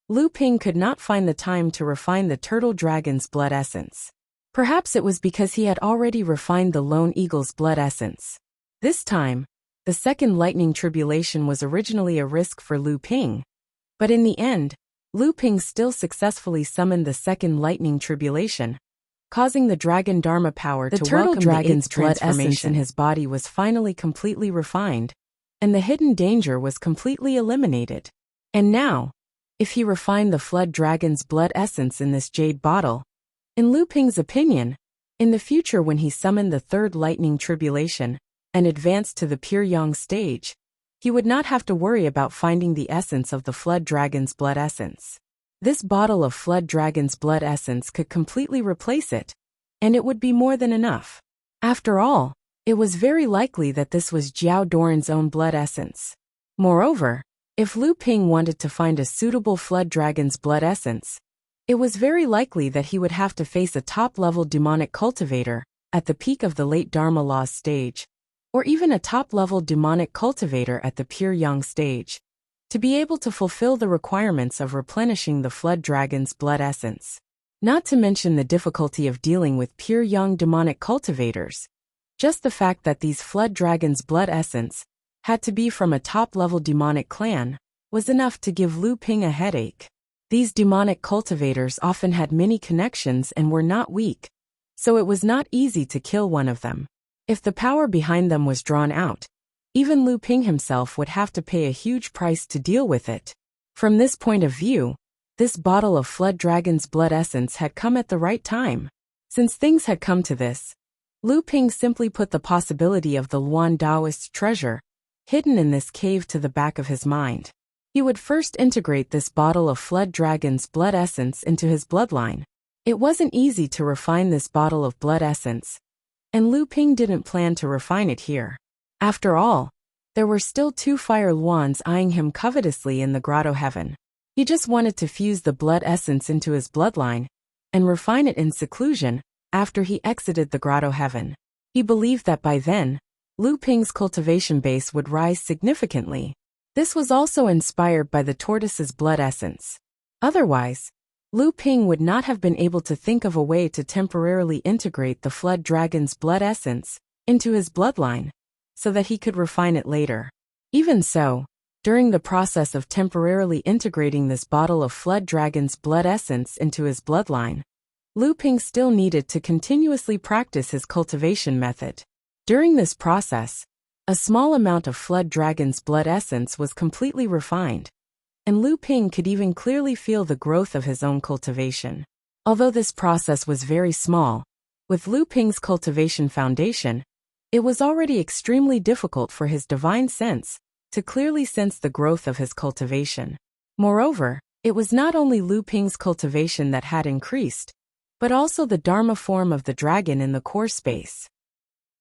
Lu Ping could not find the time to refine the Turtle Dragon's blood essence. Perhaps it was because he had already refined the Lone Eagle's blood essence. This time, the second lightning tribulation was originally a risk for Lu Ping, but in the end, Lu Ping still successfully summoned the second lightning tribulation, causing the Dragon Dharma power to welcome the Dragon's blood essence in his body was finally completely refined, and the hidden danger was completely eliminated. And now, if he refined the Flood Dragon's blood essence in this jade bottle, in Lu Ping's opinion, in the future when he summoned the third lightning tribulation and advanced to the pure Yang stage, he would not have to worry about finding the essence of the Flood Dragon's blood essence. This bottle of Flood Dragon's blood essence could completely replace it, and it would be more than enough. After all, it was very likely that this was Jiao Doran's own blood essence. Moreover, if Lu Ping wanted to find a suitable Flood Dragon's blood essence, it was very likely that he would have to face a top-level demonic cultivator at the peak of the late Dharma Law's stage, or even a top-level demonic cultivator at the pure Yang stage, to be able to fulfill the requirements of replenishing the Flood Dragon's blood essence. Not to mention the difficulty of dealing with pure Yang demonic cultivators. Just the fact that these Flood Dragon's blood essence had to be from a top-level demonic clan was enough to give Lu Ping a headache. These demonic cultivators often had many connections and were not weak, so it was not easy to kill one of them. If the power behind them was drawn out, even Lu Ping himself would have to pay a huge price to deal with it. From this point of view, this bottle of Flood Dragon's blood essence had come at the right time. Since things had come to this, Lu Ping simply put the possibility of the Luan Daoist's treasure, hidden in this cave, to the back of his mind. He would first integrate this bottle of Flood Dragon's blood essence into his bloodline. It wasn't easy to refine this bottle of blood essence, and Lu Ping didn't plan to refine it here. After all, there were still 2 fire Luans eyeing him covetously in the grotto heaven. He just wanted to fuse the blood essence into his bloodline and refine it in seclusion after he exited the grotto heaven. He believed that by then, Lu Ping's cultivation base would rise significantly. This was also inspired by the tortoise's blood essence. Otherwise, Lu Ping would not have been able to think of a way to temporarily integrate the Flood Dragon's blood essence into his bloodline, so that he could refine it later. Even so, during the process of temporarily integrating this bottle of Flood Dragon's blood essence into his bloodline, Lu Ping still needed to continuously practice his cultivation method. During this process, a small amount of Flood Dragon's blood essence was completely refined, and Lu Ping could even clearly feel the growth of his own cultivation. Although this process was very small, with Lu Ping's cultivation foundation, it was already extremely difficult for his divine sense to clearly sense the growth of his cultivation. Moreover, it was not only Lu Ping's cultivation that had increased, but also the Dharma form of the dragon in the core space.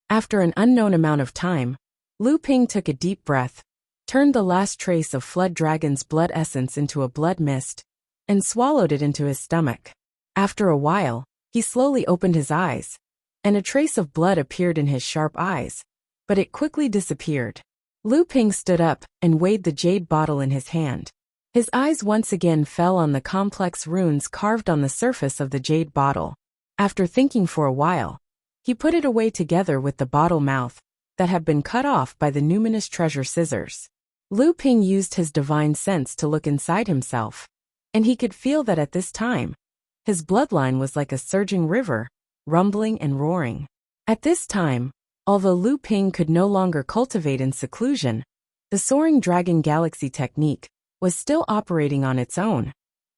After an unknown amount of time, Lu Ping took a deep breath, turned the last trace of Flood Dragon's blood essence into a blood mist, and swallowed it into his stomach. After a while, he slowly opened his eyes, and a trace of blood appeared in his sharp eyes, but it quickly disappeared. Lu Ping stood up and weighed the jade bottle in his hand. His eyes once again fell on the complex runes carved on the surface of the jade bottle. After thinking for a while, he put it away together with the bottle mouth that had been cut off by the numinous treasure scissors. Lu Ping used his divine sense to look inside himself, and he could feel that at this time, his bloodline was like a surging river, rumbling and roaring. At this time, although Lu Ping could no longer cultivate in seclusion, the Soaring Dragon Galaxy technique was still operating on its own,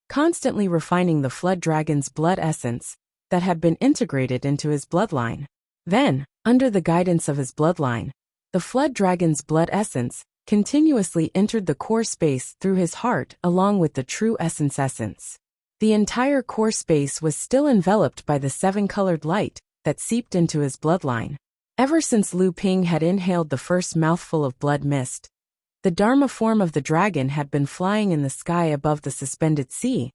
constantly refining the Flood Dragon's blood essence that had been integrated into his bloodline. Then, under the guidance of his bloodline, the Flood Dragon's blood essence continuously entered the core space through his heart along with the true essence. The entire core space was still enveloped by the 7-colored light that seeped into his bloodline. Ever since Lu Ping had inhaled the first mouthful of blood mist, the Dharma form of the dragon had been flying in the sky above the suspended sea,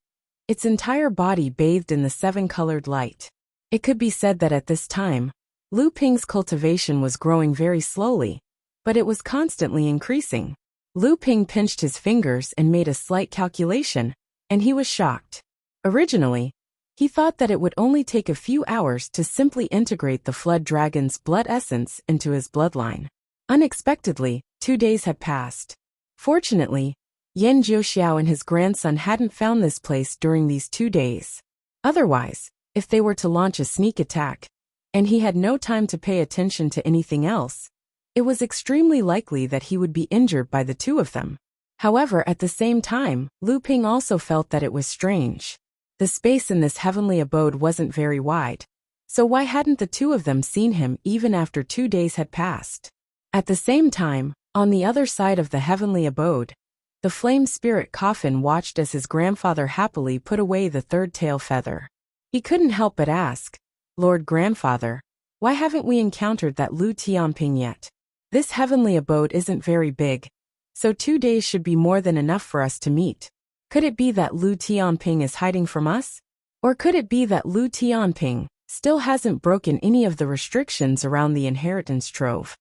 its entire body bathed in the 7-colored light. It could be said that at this time, Lu Ping's cultivation was growing very slowly, but it was constantly increasing. Lu Ping pinched his fingers and made a slight calculation, and he was shocked. Originally, he thought that it would only take a few hours to simply integrate the Flood Dragon's blood essence into his bloodline. Unexpectedly, 2 days had passed. Fortunately, Yan Jiuxiao and his grandson hadn't found this place during these 2 days. Otherwise, if they were to launch a sneak attack, and he had no time to pay attention to anything else, it was extremely likely that he would be injured by the 2 of them. However, at the same time, Lu Ping also felt that it was strange. The space in this heavenly abode wasn't very wide, so why hadn't the 2 of them seen him even after 2 days had passed? At the same time, on the other side of the heavenly abode, the flame spirit coffin watched as his grandfather happily put away the 3rd tail feather. He couldn't help but ask, "Lord Grandfather, why haven't we encountered that Lu Tianping yet? This heavenly abode isn't very big, so 2 days should be more than enough for us to meet. Could it be that Lu Tianping is hiding from us? Or could it be that Lu Tianping still hasn't broken any of the restrictions around the inheritance trove?"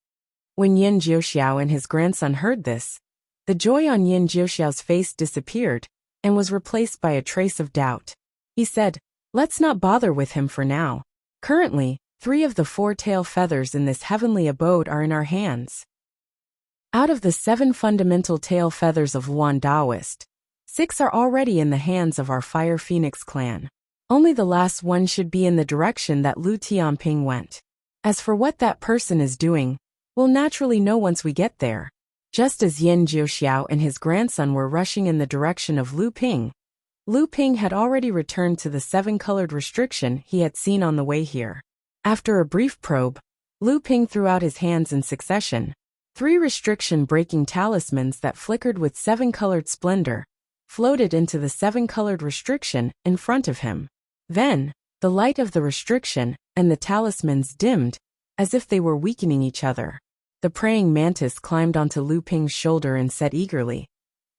When Yan Jiuxiao and his grandson heard this, the joy on Yan Jiuxiao's face disappeared and was replaced by a trace of doubt. He said, "Let's not bother with him for now. Currently, 3 of the 4 tail feathers in this heavenly abode are in our hands. Out of the 7 fundamental tail feathers of Luan Daoist, 6 are already in the hands of our Fire Phoenix clan. Only the last one should be in the direction that Lu Tianping went. As for what that person is doing, we'll naturally know once we get there." Just as Yan Jiuxiao and his grandson were rushing in the direction of Lu Ping had already returned to the 7-colored restriction he had seen on the way here. After a brief probe, Lu Ping threw out his hands in succession. 3 restriction-breaking talismans that flickered with 7-colored splendor floated into the 7-colored restriction in front of him. Then, the light of the restriction and the talismans dimmed, as if they were weakening each other. The praying mantis climbed onto Lu Ping's shoulder and said eagerly,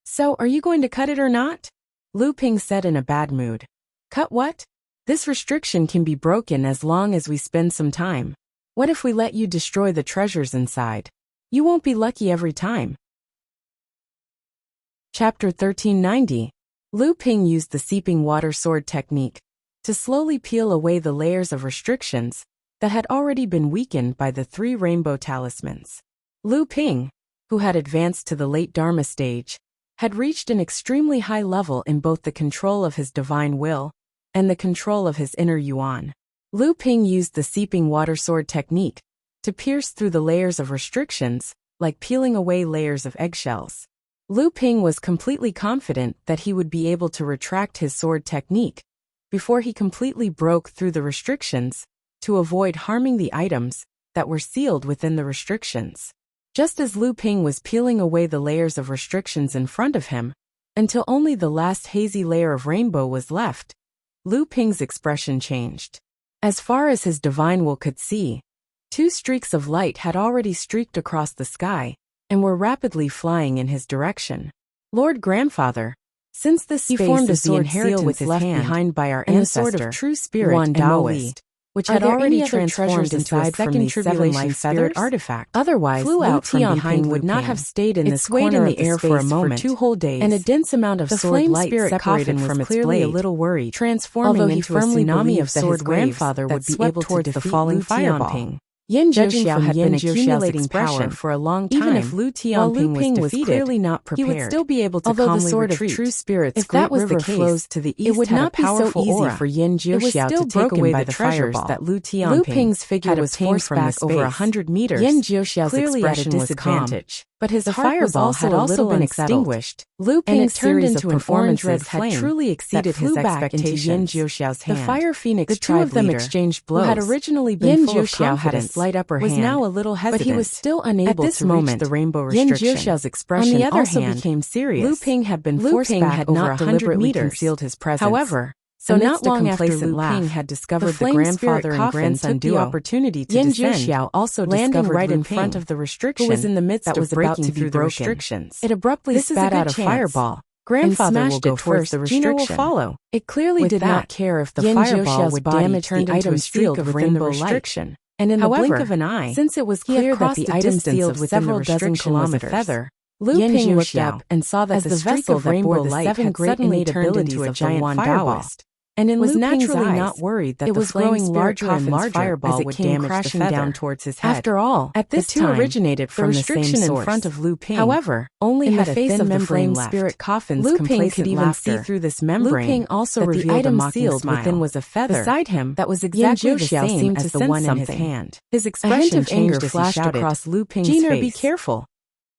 "So, are you going to cut it or not?" Lu Ping said in a bad mood. "Cut what? This restriction can be broken as long as we spend some time. What if we let you destroy the treasures inside? You won't be lucky every time." Chapter 1390. Lu Ping used the seeping water sword technique to slowly peel away the layers of restrictions that had already been weakened by the 3 rainbow talismans. Lu Ping, who had advanced to the late Dharma stage, had reached an extremely high level in both the control of his divine will and the control of his inner yuan. Lu Ping used the seeping water sword technique to pierce through the layers of restrictions, like peeling away layers of eggshells. Lu Ping was completely confident that he would be able to retract his sword technique before he completely broke through the restrictions to avoid harming the items that were sealed within the restrictions. Just as Lu Ping was peeling away the layers of restrictions in front of him, until only the last hazy layer of rainbow was left, Lu Ping's expression changed. As far as his divine will could see, 2 streaks of light had already streaked across the sky and were rapidly flying in his direction. "Lord Grandfather, since this space formed a is the sword inheritance seal with his left hand behind by our and the ancestor, sword of true spirit Yuan and Taoist, which Are had there already any other transformed treasures into a inside second second tribulation tribulation feathered feathers? artifact, Otherwise, flew Lu out from Tianping behind would Lu not Ping. have stayed in It this swayed in corner the of the air for a space moment, 2 whole days, and a dense amount of the sword flame light spirit separated coffin was from its clearly a blade, little worried, transforming although he into a firmly tsunami believed of that sword his waves grandfather that would be swept able to towards the defeat falling Lu fireball. Tianping. Yan Judging Jiuxiao from had Yan been Jiuxiao's accumulating expression power for a long time. even if Lu While Lu Tianping Ping was was defeated, clearly not he would prepared. still be able to Although the calmly sword retreat. of true spirit's If that great was river the case, flows to the east, it would had not a be so powerful easy aura. for Yan It was Jiuxiao still to take broken away by the the treasures fireball. that Lu Lu Tianping Ping's figure had was obtained forced from the back over space. 100 meters. Yan Jiuxiao's Clearly at a expression was calm, disadvantage, but his the heart was fireball also had a also little been unsettled. extinguished. Lu and Ping's it turned series into of an orange-red performances had flame truly exceeded that flew his back into expectations. Yan Jiuxiao's The hand. Fire Phoenix The 2 of them leader, exchanged who blows. had originally been Yan full of Jiuxiao had a confidence, slight upper was hand, now a little hesitant. but he was still unable At this to moment, reach the rainbow Yan restriction. Jiuxiao's expression On the other also hand, became serious. Lu Ping had been Lu forced Ping back had over not 100 deliberately meters. concealed his presence. However, So amidst not a long after complacent Lu laugh, Ping had the discovered the flame grandfather spirit and coffin grandson took the duo, opportunity to Yan descend, Jiuxiao also landing discovered right Lu in front Ping, of the restriction who was in the midst that of was about breaking to be through the broken. restrictions. It abruptly This is a spat good out a chance. fireball. Grandfather and will smashed go it towards first, the Gina will restriction. follow. It clearly With did that, not care if the Yan fireball Jiuxiao's would body damage turned the into a item streak sealed of within the rainbow light. restriction. And in the However, blink of an eye, since it was he had clear that crossed the the item distance sealed of within the several dozen restriction was a kilometers. feather, Lu Yan Ping looked Jiuxiao up and saw that as the the streak vessel of that rainbow bore the light 7 had great suddenly innate turned abilities into a of the giant Yuan fireball. Taoist, And in was Lu Ping's naturally eyes, not worried that it the was flame growing spirit larger and coffin's larger fireball as it would came damage the crashing feather. down towards his head. After all, At this the two time, originated the from the same restriction in source. front of Lu Ping, However, only in had the a face thin of the membrane flame left. spirit coffin's Lu Ping could complacent even laughter. see through this Lu membrane Ping also that the revealed item a mocking sealed smile. within was a feather. Beside him, that was Yan exactly the Jiuxiao same seemed as to the sense one in his something. hand. A His hint expression of anger changed as he flashed shouted, across Lu Ping's "Gina, face. be careful."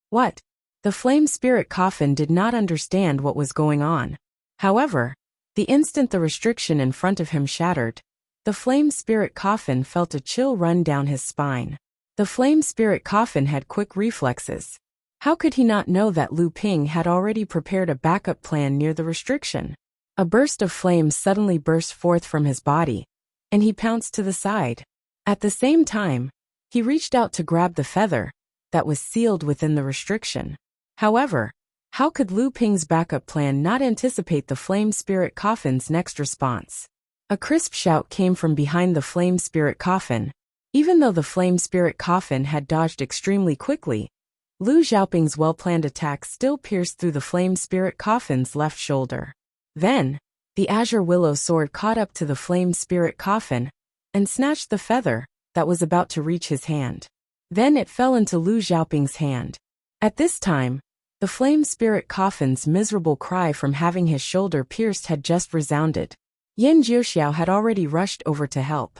What? The flame spirit coffin did not understand what was going on. However, the instant the restriction in front of him shattered, the flame spirit coffin felt a chill run down his spine. The flame spirit coffin had quick reflexes. How could he not know that Lu Ping had already prepared a backup plan near the restriction? A burst of flame suddenly burst forth from his body, and he pounced to the side. At the same time, he reached out to grab the feather that was sealed within the restriction. However, how could Lu Ping's backup plan not anticipate the flame spirit coffin's next response? A crisp shout came from behind the flame spirit coffin. Even though the flame spirit coffin had dodged extremely quickly, Lu Xiaoping's well-planned attack still pierced through the flame spirit coffin's left shoulder. Then, the azure willow sword caught up to the flame spirit coffin and snatched the feather that was about to reach his hand. Then it fell into Lu Xiaoping's hand. At this time, the flame spirit coffin's miserable cry from having his shoulder pierced had just resounded. Yan Jiuxiao had already rushed over to help.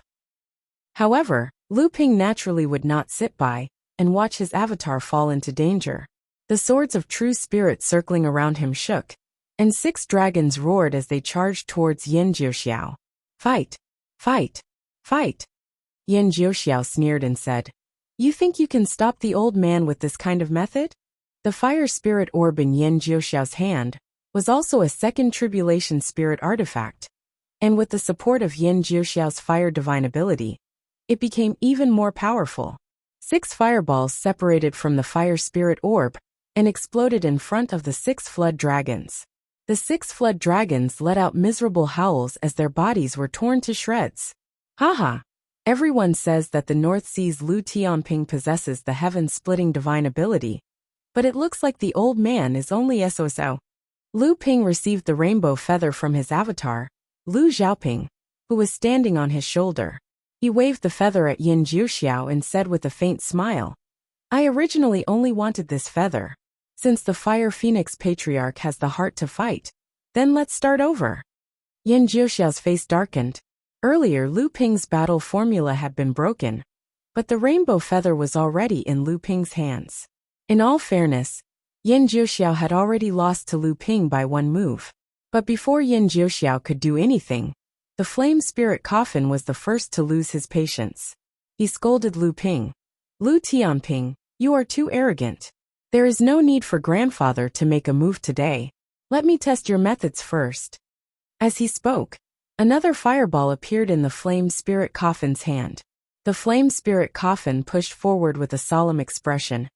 However, Lu Ping naturally would not sit by and watch his avatar fall into danger. The swords of true spirit circling around him shook, and 6 dragons roared as they charged towards Yan Jiuxiao. Fight! Fight! Fight! Yan Jiuxiao sneered and said. You think you can stop the old man with this kind of method? The fire spirit orb in Yan Jiuxiao's hand was also a second tribulation spirit artifact, and with the support of Yan Jiuxiao's fire divine ability, it became even more powerful. 6 fireballs separated from the fire spirit orb and exploded in front of the 6 flood dragons. The 6 flood dragons let out miserable howls as their bodies were torn to shreds. Haha! Everyone says that the North Sea's Lu Tianping possesses the heaven-splitting divine ability, but it looks like the old man is only so-so. Lu Ping received the rainbow feather from his avatar, Lu Xiaoping, who was standing on his shoulder. He waved the feather at Yan Jiuxiao and said with a faint smile, I originally only wanted this feather. Since the Fire Phoenix Patriarch has the heart to fight, then let's start over. Yan Jiuxiao's face darkened. Earlier Lu Ping's battle formula had been broken, but the rainbow feather was already in Lu Ping's hands. In all fairness, Yan Jiuxiao had already lost to Lu Ping by 1 move. But before Yan Jiuxiao could do anything, the flame spirit coffin was the first to lose his patience. He scolded Lu Ping. Lu Tianping, you are too arrogant. There is no need for grandfather to make a move today. Let me test your methods first. As he spoke, another fireball appeared in the flame spirit coffin's hand. The flame spirit coffin pushed forward with a solemn expression,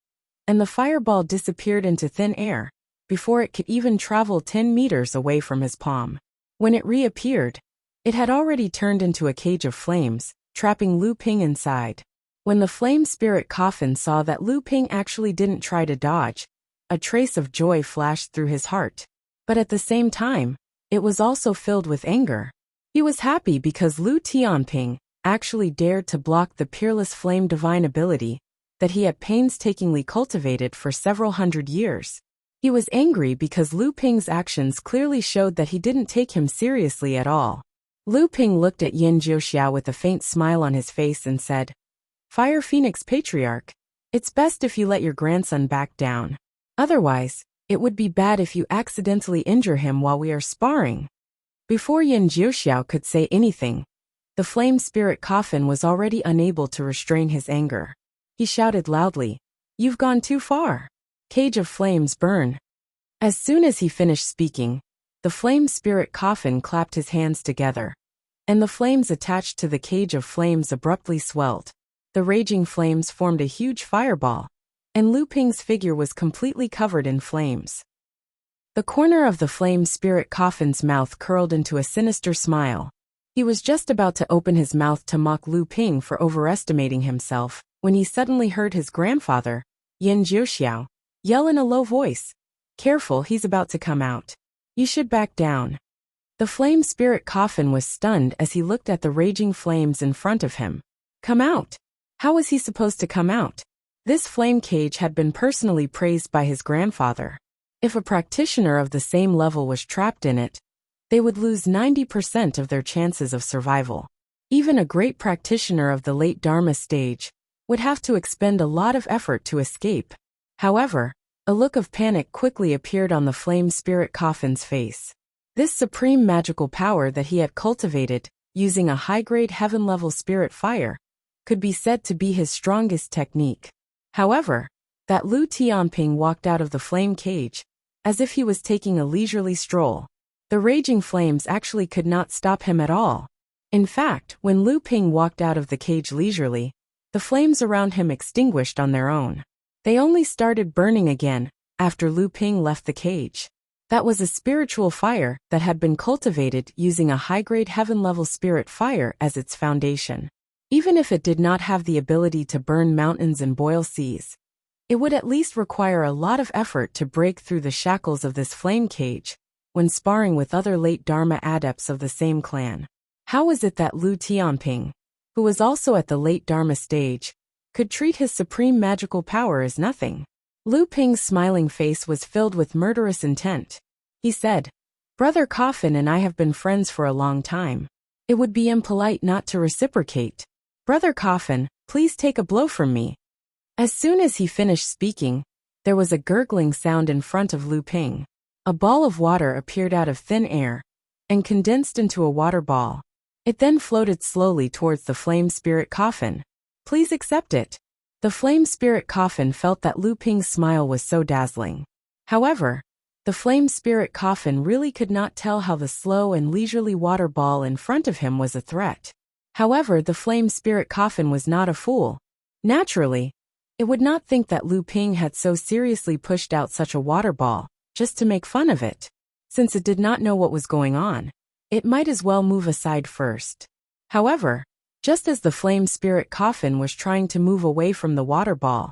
and the fireball disappeared into thin air, before it could even travel 10 meters away from his palm. When it reappeared, it had already turned into a cage of flames, trapping Lu Ping inside. When the flame spirit coffin saw that Lu Ping actually didn't try to dodge, a trace of joy flashed through his heart. But at the same time, it was also filled with anger. He was happy because Lu Tianping actually dared to block the peerless flame divine ability that he had painstakingly cultivated for several hundred years. He was angry because Lu Ping's actions clearly showed that he didn't take him seriously at all. Lu Ping looked at Yan Jiuxiao with a faint smile on his face and said, Fire Phoenix Patriarch, it's best if you let your grandson back down. Otherwise, it would be bad if you accidentally injure him while we are sparring. Before Yan Jiuxiao could say anything, the flame spirit coffin was already unable to restrain his anger. He shouted loudly, You've gone too far. Cage of flames burn. As soon as he finished speaking, the flame spirit coffin clapped his hands together, and the flames attached to the cage of flames abruptly swelled. The raging flames formed a huge fireball, and Lu Ping's figure was completely covered in flames. The corner of the flame spirit coffin's mouth curled into a sinister smile. He was just about to open his mouth to mock Lu Ping for overestimating himself, when he suddenly heard his grandfather, Yan Jiuxiao, yell in a low voice, Careful, he's about to come out. You should back down. The flame spirit coffin was stunned as he looked at the raging flames in front of him. Come out? How was he supposed to come out? This flame cage had been personally praised by his grandfather. If a practitioner of the same level was trapped in it, they would lose 90% of their chances of survival. Even a great practitioner of the late Dharma stage would have to expend a lot of effort to escape. However, a look of panic quickly appeared on the flame spirit coffin's face. This supreme magical power that he had cultivated, using a high-grade heaven-level spirit fire, could be said to be his strongest technique. However, that Lu Tianping walked out of the flame cage, as if he was taking a leisurely stroll. The raging flames actually could not stop him at all. In fact, when Lu Ping walked out of the cage leisurely, the flames around him extinguished on their own. They only started burning again after Lu Ping left the cage. That was a spiritual fire that had been cultivated using a high-grade heaven-level spirit fire as its foundation. Even if it did not have the ability to burn mountains and boil seas, it would at least require a lot of effort to break through the shackles of this flame cage when sparring with other late Dharma adepts of the same clan. How was it that Lu Tianping, who was also at the late Dharma stage, could treat his supreme magical power as nothing? Lu Ping's smiling face was filled with murderous intent. He said, Brother Coffin and I have been friends for a long time. It would be impolite not to reciprocate. Brother Coffin, please take a blow from me. As soon as he finished speaking, there was a gurgling sound in front of Lu Ping. A ball of water appeared out of thin air and condensed into a water ball. It then floated slowly towards the flame spirit coffin. Please accept it. The flame spirit coffin felt that Lu Ping's smile was so dazzling. However, the flame spirit coffin really could not tell how the slow and leisurely water ball in front of him was a threat. However, the flame spirit coffin was not a fool. Naturally, it would not think that Lu Ping had so seriously pushed out such a water ball, just to make fun of it. Since it did not know what was going on, it might as well move aside first. However, just as the flame spirit coffin was trying to move away from the water ball,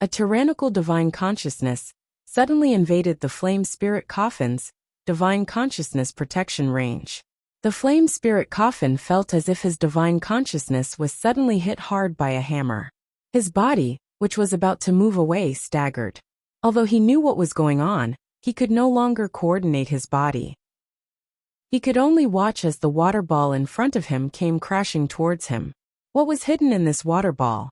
a tyrannical divine consciousness suddenly invaded the flame spirit coffin's divine consciousness protection range. The flame spirit coffin felt as if his divine consciousness was suddenly hit hard by a hammer. His body, which was about to move away, staggered. Although he knew what was going on, he could no longer coordinate his body. He could only watch as the water ball in front of him came crashing towards him. What was hidden in this water ball?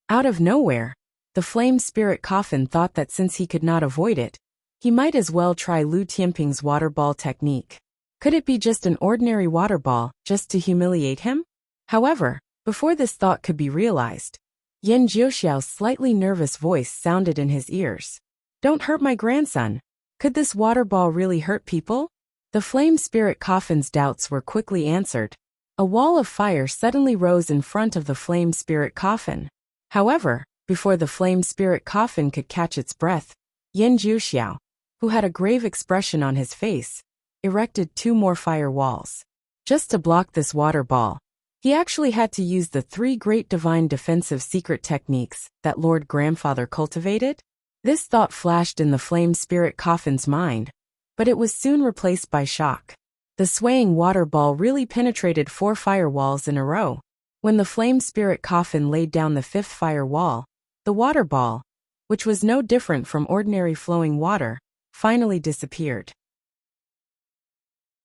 Out of nowhere, the flame spirit coffin thought that since he could not avoid it, he might as well try Lu Tianping's water ball technique. Could it be just an ordinary water ball, just to humiliate him? However, before this thought could be realized, Yan Jiuxiao's slightly nervous voice sounded in his ears. Don't hurt my grandson. Could this water ball really hurt people? The flame spirit coffin's doubts were quickly answered. A wall of fire suddenly rose in front of the flame spirit coffin. However, before the flame spirit coffin could catch its breath, Yan Jiuxiao, who had a grave expression on his face, erected 2 more fire walls. Just to block this water ball, he actually had to use the 3 great divine defensive secret techniques that Lord Grandfather cultivated. This thought flashed in the flame spirit coffin's mind, but it was soon replaced by shock. The swaying water ball really penetrated 4 fire walls in a row. When the flame spirit coffin laid down the 5th fire wall, the water ball, which was no different from ordinary flowing water, finally disappeared.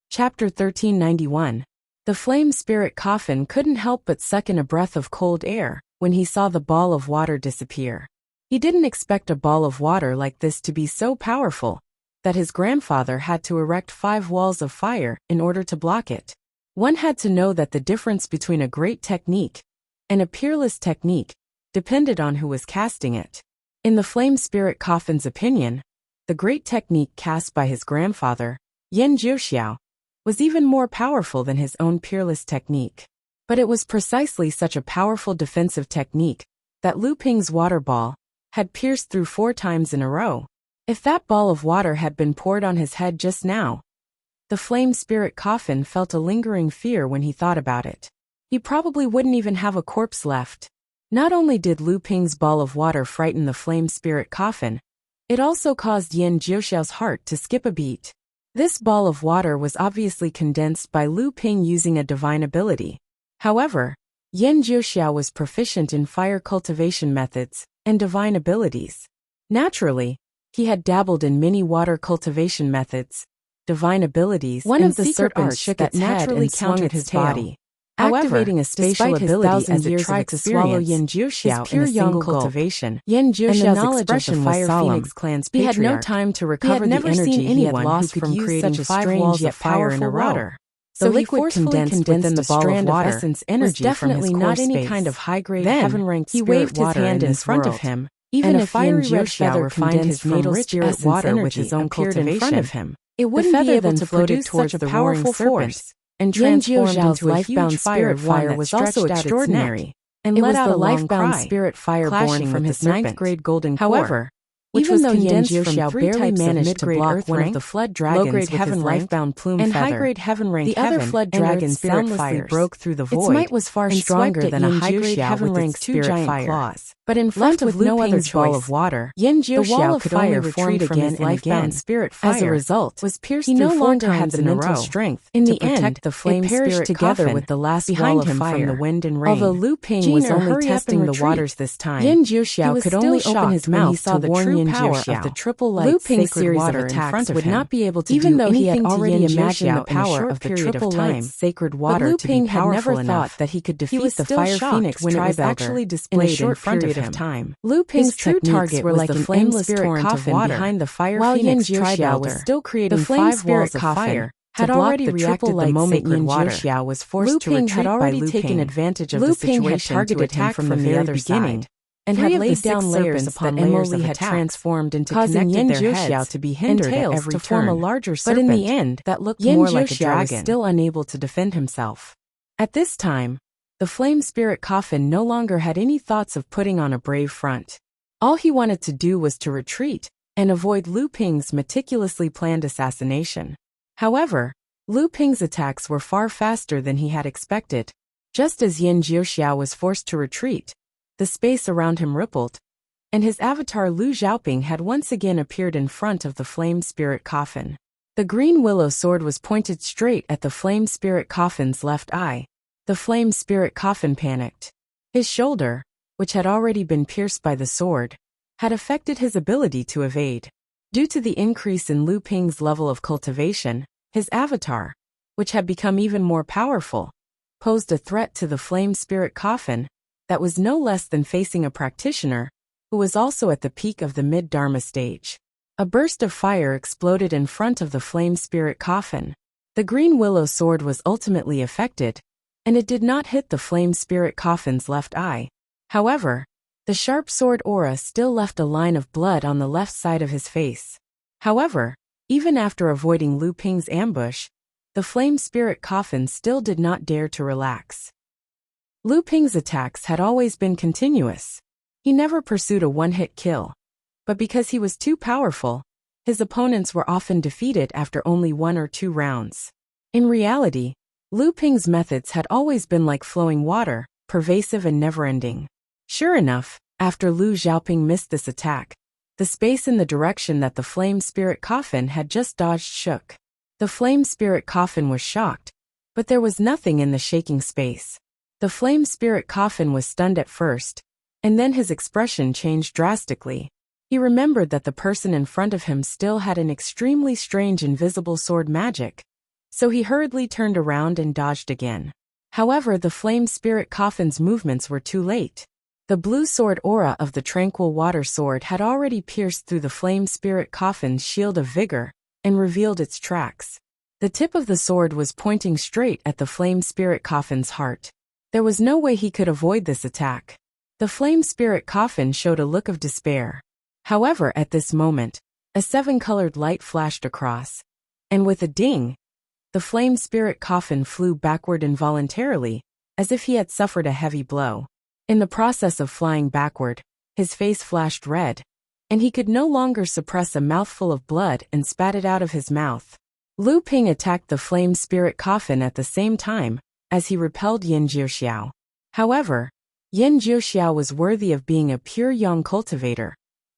Chapter 1391. The flame spirit coffin couldn't help but suck in a breath of cold air when he saw the ball of water disappear. He didn't expect a ball of water like this to be so powerful that his grandfather had to erect 5 walls of fire in order to block it. One had to know that the difference between a great technique and a peerless technique depended on who was casting it. In the flame spirit coffin's opinion, the great technique cast by his grandfather, Yan Jiuxiao, was even more powerful than his own peerless technique. But it was precisely such a powerful defensive technique that Lu Ping's water ball had pierced through 4 times in a row. If that ball of water had been poured on his head just now, the flame spirit coffin felt a lingering fear when he thought about it. He probably wouldn't even have a corpse left. Not only did Lu Ping's ball of water frighten the flame spirit coffin, it also caused Yan Jiuxiao's heart to skip a beat. This ball of water was obviously condensed by Lu Ping using a divine ability. However, Yan Jiuxiao was proficient in fire cultivation methods and divine abilities. Naturally, he had dabbled in many water cultivation methods, divine abilities, one and of the secret serpents arts shook that its head naturally and swung countered its his tail. body. However, Activating a spatial despite his ability as it 1,000 years tried of to swallow experience, Yan Jiuxiao his pure in a young single gulp. cultivation, Yan and the Jiuxiao's knowledge of the expression Fire was solemn. Phoenix clan's He had no patriarch. time to He recover had the never energy seen he anyone had who lost could from use creating such a 5 strange walls yet of fire in a powerful row. water. The So he liquid forcefully condensed condensed within the a ball of strand of water essence was energy definitely from his not core any space. kind of high-grade Then, heaven-ranked he spirit waved his water hand in this front world. of him. Even And if a fiery Yan red Jiuxiao feather refined condensed his from natal rich spirit essence water with energy his own appeared in front cultivation, of him. it wouldn't feather be able then to floated produce towards such a the powerful roaring force, serpent, and Yan transformed Jiuxiao's into a huge life-bound fire spirit one fire that was stretched also out its extraordinary, neck, and it let was out the a long life-bound cry, spirit fire born clashing from with his the serpent. 9th-grade golden core. However, Which even was though Yan condensed from Jiuxiao 3 barely types of managed to mid-grade block earth one of rank, the flood dragons low-grade with heaven his rank, life-bound plume and feather, high-grade heaven rank the other heaven flood and earth dragons spirit soundlessly fires broke through the its void might was far and stronger swiped at than a Yan high-grade Jiuxiao heaven with rank its 2 spirit giant fire. claws. But in Left front with of no Lu other Ping's ball choice, of water, Yan the wall Jiuxiao of could fire only retreat retreat from again his and life-bound again. spirit As a fire result, was pierced he through no 4 longer had times the in a mental row. strength In to the protect end, the flame it perished spirit together coffin with the last behind wall of him fire. from the wind and rain. Although Lu Ping Gina, was only hurry up testing and the retreat. waters this time, Yan he Jiuxiao was could still only shocked open his when he mouth saw to the warn true Yan power of Jiuxiao. the triple Lu light Ping's sacred series water of in attacks front of would him. not be able to Even do though he had anything to already Yan imagined the Jiuxiao in a power short of the period of triple time. light sacred But water Lu to Ping be had never powerful thought enough that he could he defeat was the still Fire shocked Phoenix when it was tribe elder actually in a displayed in short front period of of him. time. Lu Ping's His true techniques target were was like the an flameless endless torrent torrent of of water behind the Fire while Yan Phoenix tribe Jiuxiao elder. was still The creating flame 5 spirit walls of coffin fire had already reacted the moment Yin Jiuxiao was forced to retreat by Lu Ping. Taken advantage of the situation had targeted him from the very beginning, and had laid down layers upon layers of attacks, transformed into causing Yin Jiuxiao to be hindered at every turn. Form a larger serpent, but in the end, that looked more like a dragon, was still unable to defend himself. At this time, the flame spirit coffin no longer had any thoughts of putting on a brave front. All he wanted to do was to retreat and avoid Lu Ping's meticulously planned assassination. However, Lu Ping's attacks were far faster than he had expected. Just as Yin Jiuxiao was forced to retreat, the space around him rippled, and his avatar Lu Xiaoping had once again appeared in front of the flame spirit coffin. The green willow sword was pointed straight at the flame spirit coffin's left eye. The flame spirit coffin panicked. His shoulder, which had already been pierced by the sword, had affected his ability to evade. Due to the increase in Lu Ping's level of cultivation, his avatar, which had become even more powerful, posed a threat to the flame spirit coffin that was no less than facing a practitioner who was also at the peak of the mid-Dharma stage. A burst of fire exploded in front of the flame spirit coffin. The green willow sword was ultimately affected, and it did not hit the flame spirit coffin's left eye. However, the sharp sword aura still left a line of blood on the left side of his face. However, even after avoiding Lu Ping's ambush, the flame spirit coffin still did not dare to relax. Lu Ping's attacks had always been continuous. He never pursued a one-hit kill. But because he was too powerful, his opponents were often defeated after only 1 or 2 rounds. In reality, Lu Ping's methods had always been like flowing water, pervasive and never-ending. Sure enough, after Lu Xiaoping missed this attack, the space in the direction that the flame spirit coffin had just dodged shook. The flame spirit coffin was shocked, but there was nothing in the shaking space. The flame spirit coffin was stunned at first, and then his expression changed drastically. He remembered that the person in front of him still had an extremely strange invisible sword magic, so he hurriedly turned around and dodged again. However, the flame spirit coffin's movements were too late. The blue sword aura of the tranquil water sword had already pierced through the flame spirit coffin's shield of vigor and revealed its tracks. The tip of the sword was pointing straight at the flame spirit coffin's heart. There was no way he could avoid this attack. The flame spirit coffin showed a look of despair. However, at this moment, a 7-colored light flashed across, and with a ding, the flame spirit coffin flew backward involuntarily, as if he had suffered a heavy blow. In the process of flying backward, his face flashed red, and he could no longer suppress a mouthful of blood and spat it out of his mouth. Lu Ping attacked the flame spirit coffin at the same time, as he repelled Yin Jiuxiao. However, Yin Jiuxiao was worthy of being a pure young cultivator,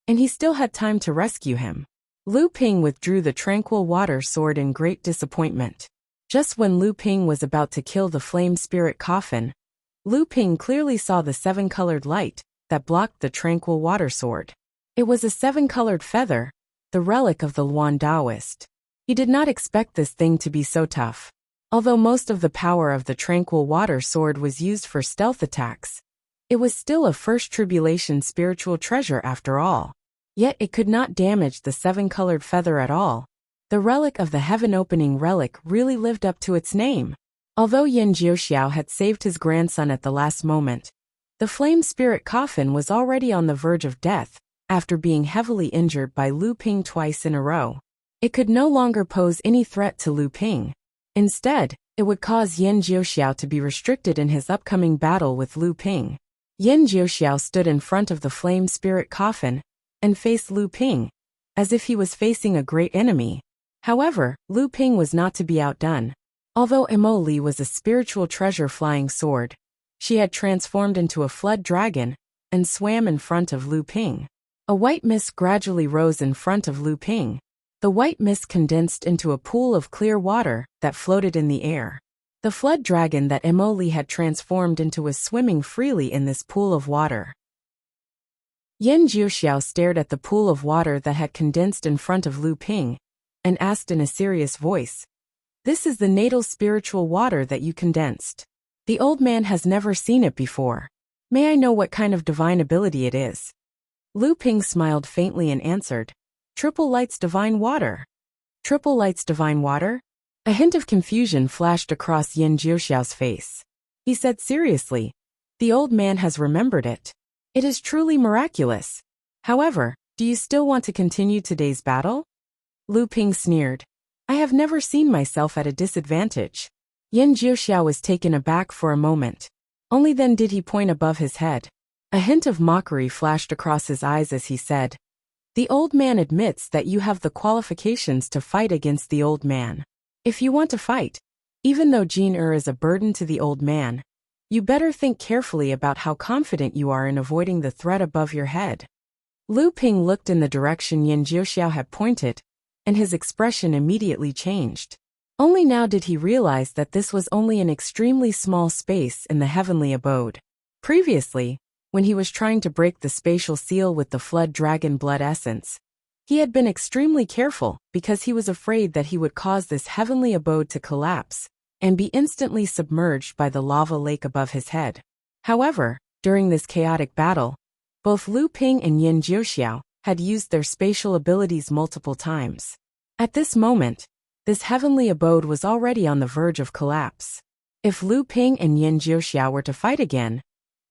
and he still had time to rescue him. Lu Ping withdrew the tranquil water sword in great disappointment. Just when Lu Ping was about to kill the flame spirit coffin, Lu Ping clearly saw the 7-colored light that blocked the tranquil water sword. It was a 7-colored feather, the relic of the Luan Taoist. He did not expect this thing to be so tough. Although most of the power of the tranquil water sword was used for stealth attacks, it was still a first tribulation spiritual treasure after all. Yet it could not damage the 7-colored feather at all. The relic of the heaven-opening relic really lived up to its name. Although Yin Jiuxiao had saved his grandson at the last moment, the flame spirit coffin was already on the verge of death after being heavily injured by Lu Ping twice in a row. It could no longer pose any threat to Lu Ping. Instead, it would cause Yin Jiuxiao to be restricted in his upcoming battle with Lu Ping. Yin Jiuxiao stood in front of the flame spirit coffin and faced Lu Ping, as if he was facing a great enemy. However, Lu Ping was not to be outdone. Although Emoli was a spiritual treasure flying sword, she had transformed into a flood dragon and swam in front of Lu Ping. A white mist gradually rose in front of Lu Ping. The white mist condensed into a pool of clear water that floated in the air. The flood dragon that Emoli had transformed into was swimming freely in this pool of water. Yin Jiuxiao stared at the pool of water that had condensed in front of Lu Ping and asked in a serious voice, "This is the natal spiritual water that you condensed. The old man has never seen it before. May I know what kind of divine ability it is?" Lu Ping smiled faintly and answered, "Triple Light's divine water." "Triple Light's divine water? A hint of confusion flashed across Yin Jiuxiao's face. He said seriously, "The old man has remembered it. It is truly miraculous. However, do you still want to continue today's battle?" Lu Ping sneered. "I have never seen myself at a disadvantage." Yin Jiuxiao was taken aback for a moment. Only then did he point above his head. A hint of mockery flashed across his eyes as he said, "The old man admits that you have the qualifications to fight against the old man. If you want to fight, even though Jin is a burden to the old man, you better think carefully about how confident you are in avoiding the threat above your head." Lu Ping looked in the direction Yin Jiuxiao had pointed, and his expression immediately changed. Only now did he realize that this was only an extremely small space in the heavenly abode. Previously, when he was trying to break the spatial seal with the flood dragon blood essence, he had been extremely careful because he was afraid that he would cause this heavenly abode to collapse and be instantly submerged by the lava lake above his head. However, during this chaotic battle, both Lu Ping and Yin Jiuxiao had used their spatial abilities multiple times. At this moment, this heavenly abode was already on the verge of collapse. If Lu Ping and Yin Jiuxiao were to fight again,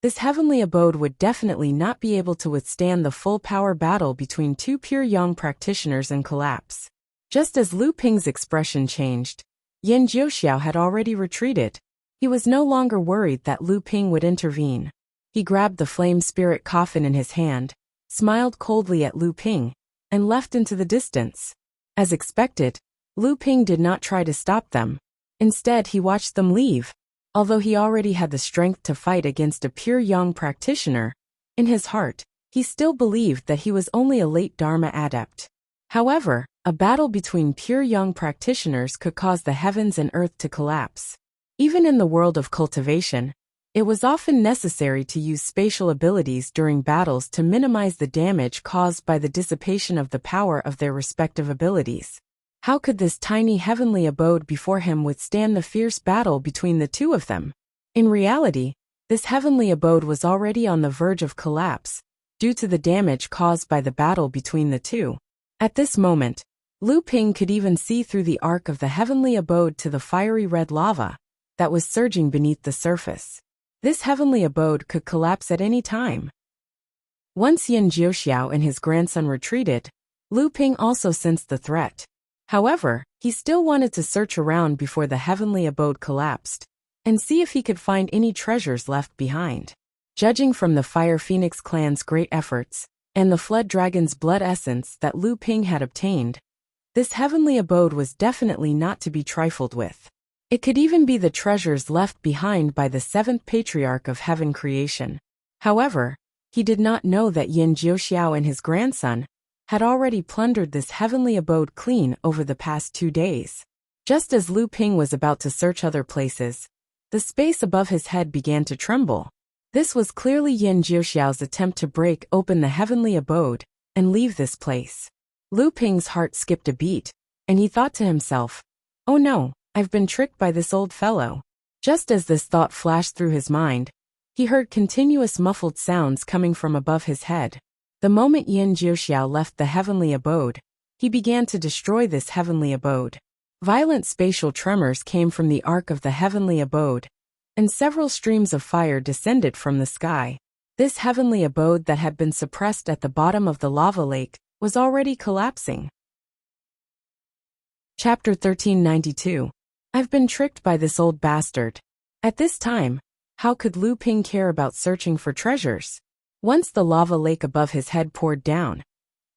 this heavenly abode would definitely not be able to withstand the full power battle between two pure yang practitioners and collapse. Just as Lu Ping's expression changed, Yin Jiuxiao had already retreated. He was no longer worried that Lu Ping would intervene. He grabbed the flame spirit coffin in his hand, smiled coldly at Lu Ping, and left into the distance. As expected, Lu Ping did not try to stop them. Instead, he watched them leave. Although he already had the strength to fight against a pure yang practitioner, in his heart, he still believed that he was only a late Dharma adept. However, a battle between pure yang practitioners could cause the heavens and earth to collapse. Even in the world of cultivation, it was often necessary to use spatial abilities during battles to minimize the damage caused by the dissipation of the power of their respective abilities. How could this tiny heavenly abode before him withstand the fierce battle between the two of them? In reality, this heavenly abode was already on the verge of collapse, due to the damage caused by the battle between the two. At this moment, Lu Ping could even see through the arc of the heavenly abode to the fiery red lava that was surging beneath the surface. This heavenly abode could collapse at any time. Once Yin Jiuxiao and his grandson retreated, Lu Ping also sensed the threat. However, he still wanted to search around before the heavenly abode collapsed, and see if he could find any treasures left behind. Judging from the Fire Phoenix clan's great efforts, and the Flood Dragon's blood essence that Lu Ping had obtained, this heavenly abode was definitely not to be trifled with. It could even be the treasures left behind by the seventh patriarch of heaven creation. However, he did not know that Yin Jiuxiao and his grandson had already plundered this heavenly abode clean over the past 2 days. Just as Lu Ping was about to search other places, the space above his head began to tremble. This was clearly Yin Jiuxiao's attempt to break open the heavenly abode and leave this place. Lu Ping's heart skipped a beat, and he thought to himself, "Oh no, I've been tricked by this old fellow." Just as this thought flashed through his mind, he heard continuous muffled sounds coming from above his head. The moment Yin Jiuxiao left the heavenly abode, he began to destroy this heavenly abode. Violent spatial tremors came from the arc of the heavenly abode, and several streams of fire descended from the sky. This heavenly abode that had been suppressed at the bottom of the lava lake was already collapsing. Chapter 1392. I've been tricked by this old bastard. At this time, how could Lu Ping care about searching for treasures? Once the lava lake above his head poured down,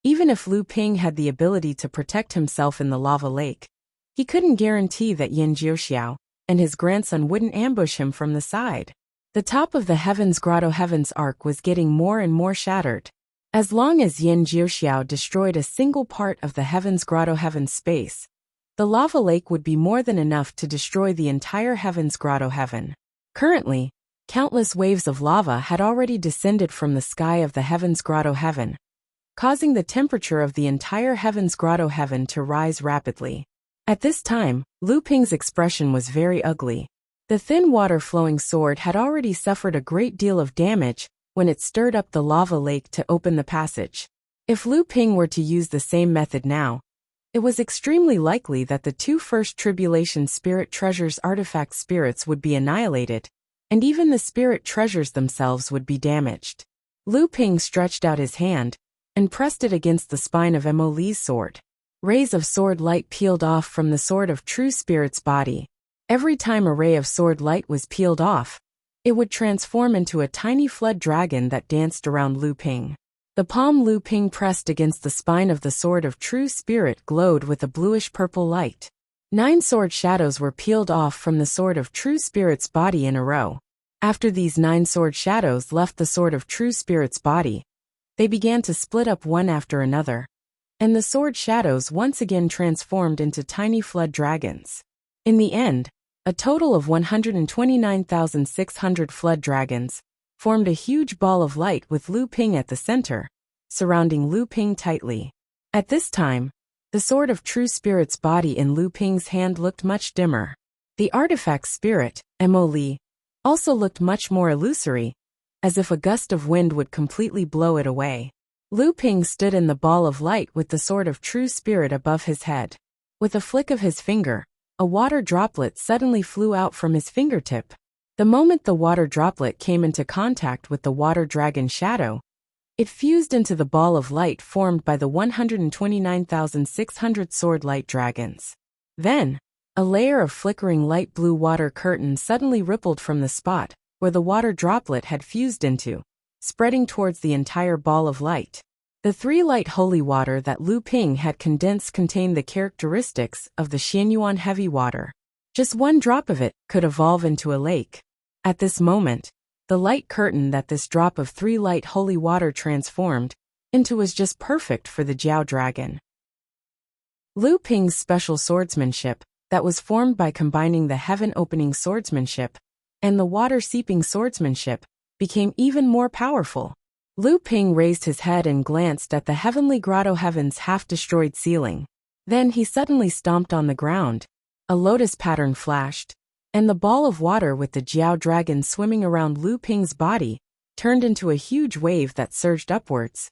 even if Lu Ping had the ability to protect himself in the lava lake, he couldn't guarantee that Yin Jiuxiao and his grandson wouldn't ambush him from the side. The top of the Heaven's Grotto Heaven's arc was getting more and more shattered. As long as Yin Jiuxiao destroyed a single part of the Heaven's Grotto Heaven's space, the lava lake would be more than enough to destroy the entire Heaven's Grotto Heaven. Currently, countless waves of lava had already descended from the sky of the Heaven's Grotto Heaven, causing the temperature of the entire Heaven's Grotto Heaven to rise rapidly. At this time, Lu Ping's expression was very ugly. The thin water-flowing sword had already suffered a great deal of damage when it stirred up the lava lake to open the passage. If Lu Ping were to use the same method now, It was extremely likely that the two first Tribulation Spirit Treasures artifact spirits would be annihilated, and even the spirit treasures themselves would be damaged. Lu Ping stretched out his hand and pressed it against the spine of Mo Li's sword. Rays of sword light peeled off from the sword of True Spirit's body. Every time a ray of sword light was peeled off, it would transform into a tiny flood dragon that danced around Lu Ping. The palm Lu Ping pressed against the spine of the sword of True Spirit glowed with a bluish-purple light. 9 sword shadows were peeled off from the sword of True Spirit's body in a row. After these 9 sword shadows left the sword of True Spirit's body, they began to split up one after another, and the sword shadows once again transformed into tiny flood dragons. In the end, a total of 129,600 flood dragons formed a huge ball of light with Lu Ping at the center, surrounding Lu Ping tightly. At this time, the sword of True Spirit's body in Lu Ping's hand looked much dimmer. The artifact spirit, Mo Li, also looked much more illusory, as if a gust of wind would completely blow it away. Lu Ping stood in the ball of light with the sword of True Spirit above his head. With a flick of his finger, a water droplet suddenly flew out from his fingertip. The moment the water droplet came into contact with the water dragon shadow, it fused into the ball of light formed by the 129,600 sword light dragons. Then, a layer of flickering light blue water curtain suddenly rippled from the spot where the water droplet had fused into, spreading towards the entire ball of light. The 3 light holy water that Lu Ping had condensed contained the characteristics of the Xianyuan heavy water. Just one drop of it could evolve into a lake. At this moment, the light curtain that this drop of 3 light holy water transformed into was just perfect for the Jiao dragon. Lu Ping's special swordsmanship, that was formed by combining the heaven-opening swordsmanship and the water-seeping swordsmanship, became even more powerful. Lu Ping raised his head and glanced at the heavenly grotto heaven's half-destroyed ceiling. Then he suddenly stomped on the ground. A lotus pattern flashed, and the ball of water with the Jiao dragon swimming around Lu Ping's body turned into a huge wave that surged upwards,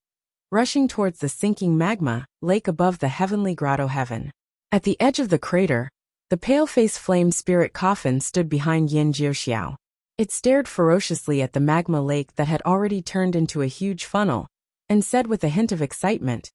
rushing towards the sinking magma lake above the heavenly grotto heaven. At the edge of the crater, the pale-faced flame spirit coffin stood behind Yin Jiuxiao. It stared ferociously at the magma lake that had already turned into a huge funnel, and said with a hint of excitement,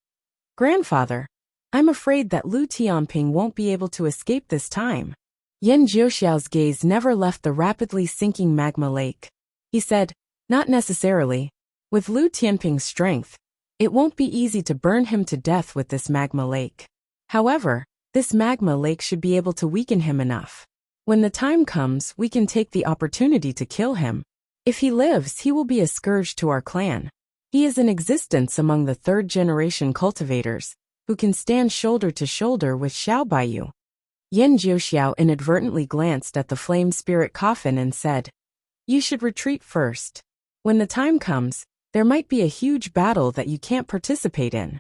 "Grandfather, I'm afraid that Lu Tianping won't be able to escape this time." Yin Jiuxiao's gaze never left the rapidly sinking magma lake. He said, "Not necessarily. With Lu Tianping's strength, it won't be easy to burn him to death with this magma lake. However, this magma lake should be able to weaken him enough. When the time comes, we can take the opportunity to kill him. If he lives, he will be a scourge to our clan. He is in existence among the 3rd-generation cultivators, who can stand shoulder to shoulder with Xiao Baiyu." Yin Jiuxiao inadvertently glanced at the flame spirit coffin and said, "You should retreat first. When the time comes, there might be a huge battle that you can't participate in."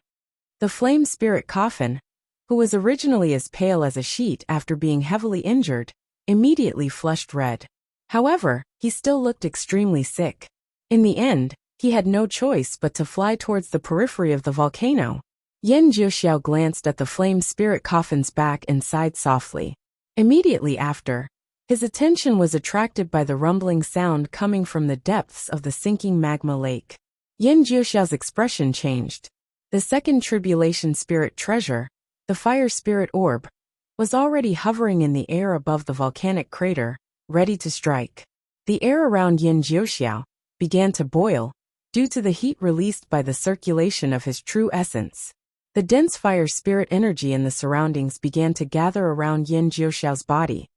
The flame spirit coffin, who was originally as pale as a sheet after being heavily injured, immediately flushed red. However, he still looked extremely sick. In the end, he had no choice but to fly towards the periphery of the volcano. Yin Jiuxiao glanced at the flame spirit coffin's back and sighed softly. Immediately after, his attention was attracted by the rumbling sound coming from the depths of the sinking magma lake. Yin Jiuxiao's expression changed. The 2nd Tribulation Spirit Treasure, the Fire Spirit Orb, was already hovering in the air above the volcanic crater, ready to strike. The air around Yin Jiuxiao began to boil, due to the heat released by the circulation of his true essence. The dense fire spirit energy in the surroundings began to gather around Yin Jiuxiao's body,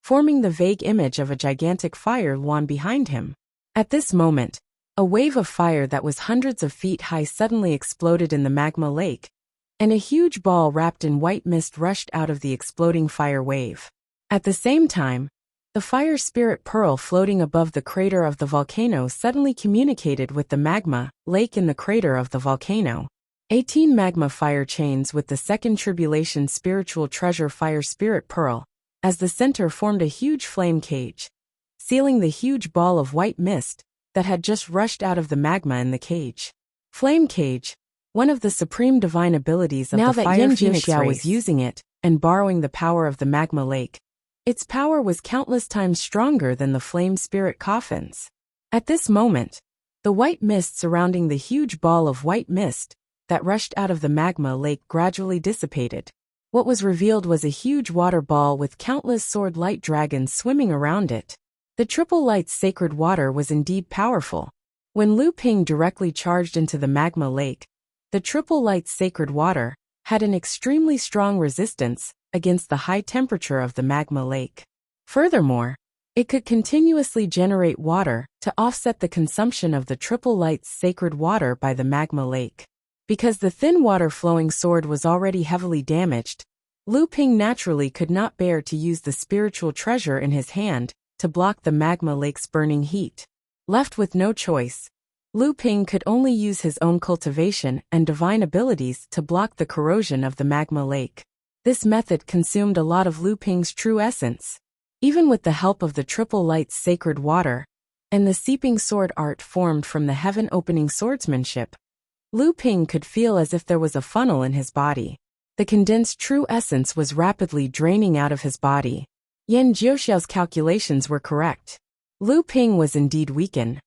forming the vague image of a gigantic fire luan behind him. At this moment, a wave of fire that was hundreds of feet high suddenly exploded in the magma lake, and a huge ball wrapped in white mist rushed out of the exploding fire wave. At the same time, the fire spirit pearl floating above the crater of the volcano suddenly communicated with the magma lake in the crater of the volcano. 18 magma fire chains with the 2nd Tribulation Spiritual Treasure Fire Spirit Pearl, as the center formed a huge flame cage, sealing the huge ball of white mist that had just rushed out of the magma in the cage. Flame cage, one of the supreme divine abilities of the Fire Phoenix race. Was using it and borrowing the power of the magma lake. Its power was countless times stronger than the flame spirit coffins. At this moment, the white mist surrounding the huge ball of white mist that rushed out of the magma lake gradually dissipated. What was revealed was a huge water ball with countless sword light dragons swimming around it. The triple light's sacred water was indeed powerful. When Lu Ping directly charged into the magma lake, the triple light's sacred water had an extremely strong resistance against the high temperature of the magma lake. Furthermore, it could continuously generate water to offset the consumption of the triple light's sacred water by the magma lake. Because the thin water-flowing sword was already heavily damaged, Lu Ping naturally could not bear to use the spiritual treasure in his hand to block the magma lake's burning heat. Left with no choice, Lu Ping could only use his own cultivation and divine abilities to block the corrosion of the magma lake. This method consumed a lot of Lu Ping's true essence. Even with the help of the triple light's sacred water and the seeping sword art formed from the heaven-opening swordsmanship, Lu Ping could feel as if there was a funnel in his body. The condensed true essence was rapidly draining out of his body. Yan Jiuxiao's calculations were correct. Lu Ping was indeed weakened,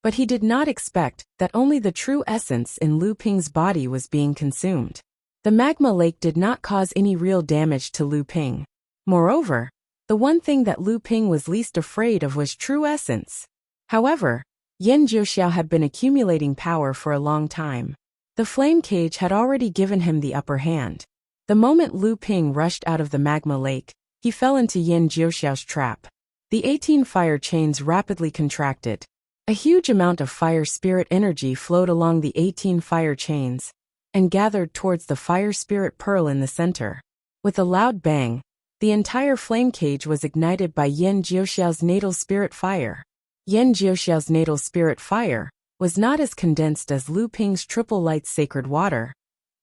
but he did not expect that only the true essence in Lu Ping's body was being consumed. The magma lake did not cause any real damage to Lu Ping. Moreover, the one thing that Lu Ping was least afraid of was true essence. However, Yan Jiuxiao had been accumulating power for a long time. The flame cage had already given him the upper hand. The moment Lu Ping rushed out of the magma lake, he fell into Yan Jiuxiao's trap. The 18 fire chains rapidly contracted. A huge amount of fire spirit energy flowed along the 18 fire chains and gathered towards the fire spirit pearl in the center. With a loud bang, the entire flame cage was ignited by Yan Jiuxiao's natal spirit fire. Yan Jiuxiao's natal spirit fire was not as condensed as Lu Ping's triple light's sacred water,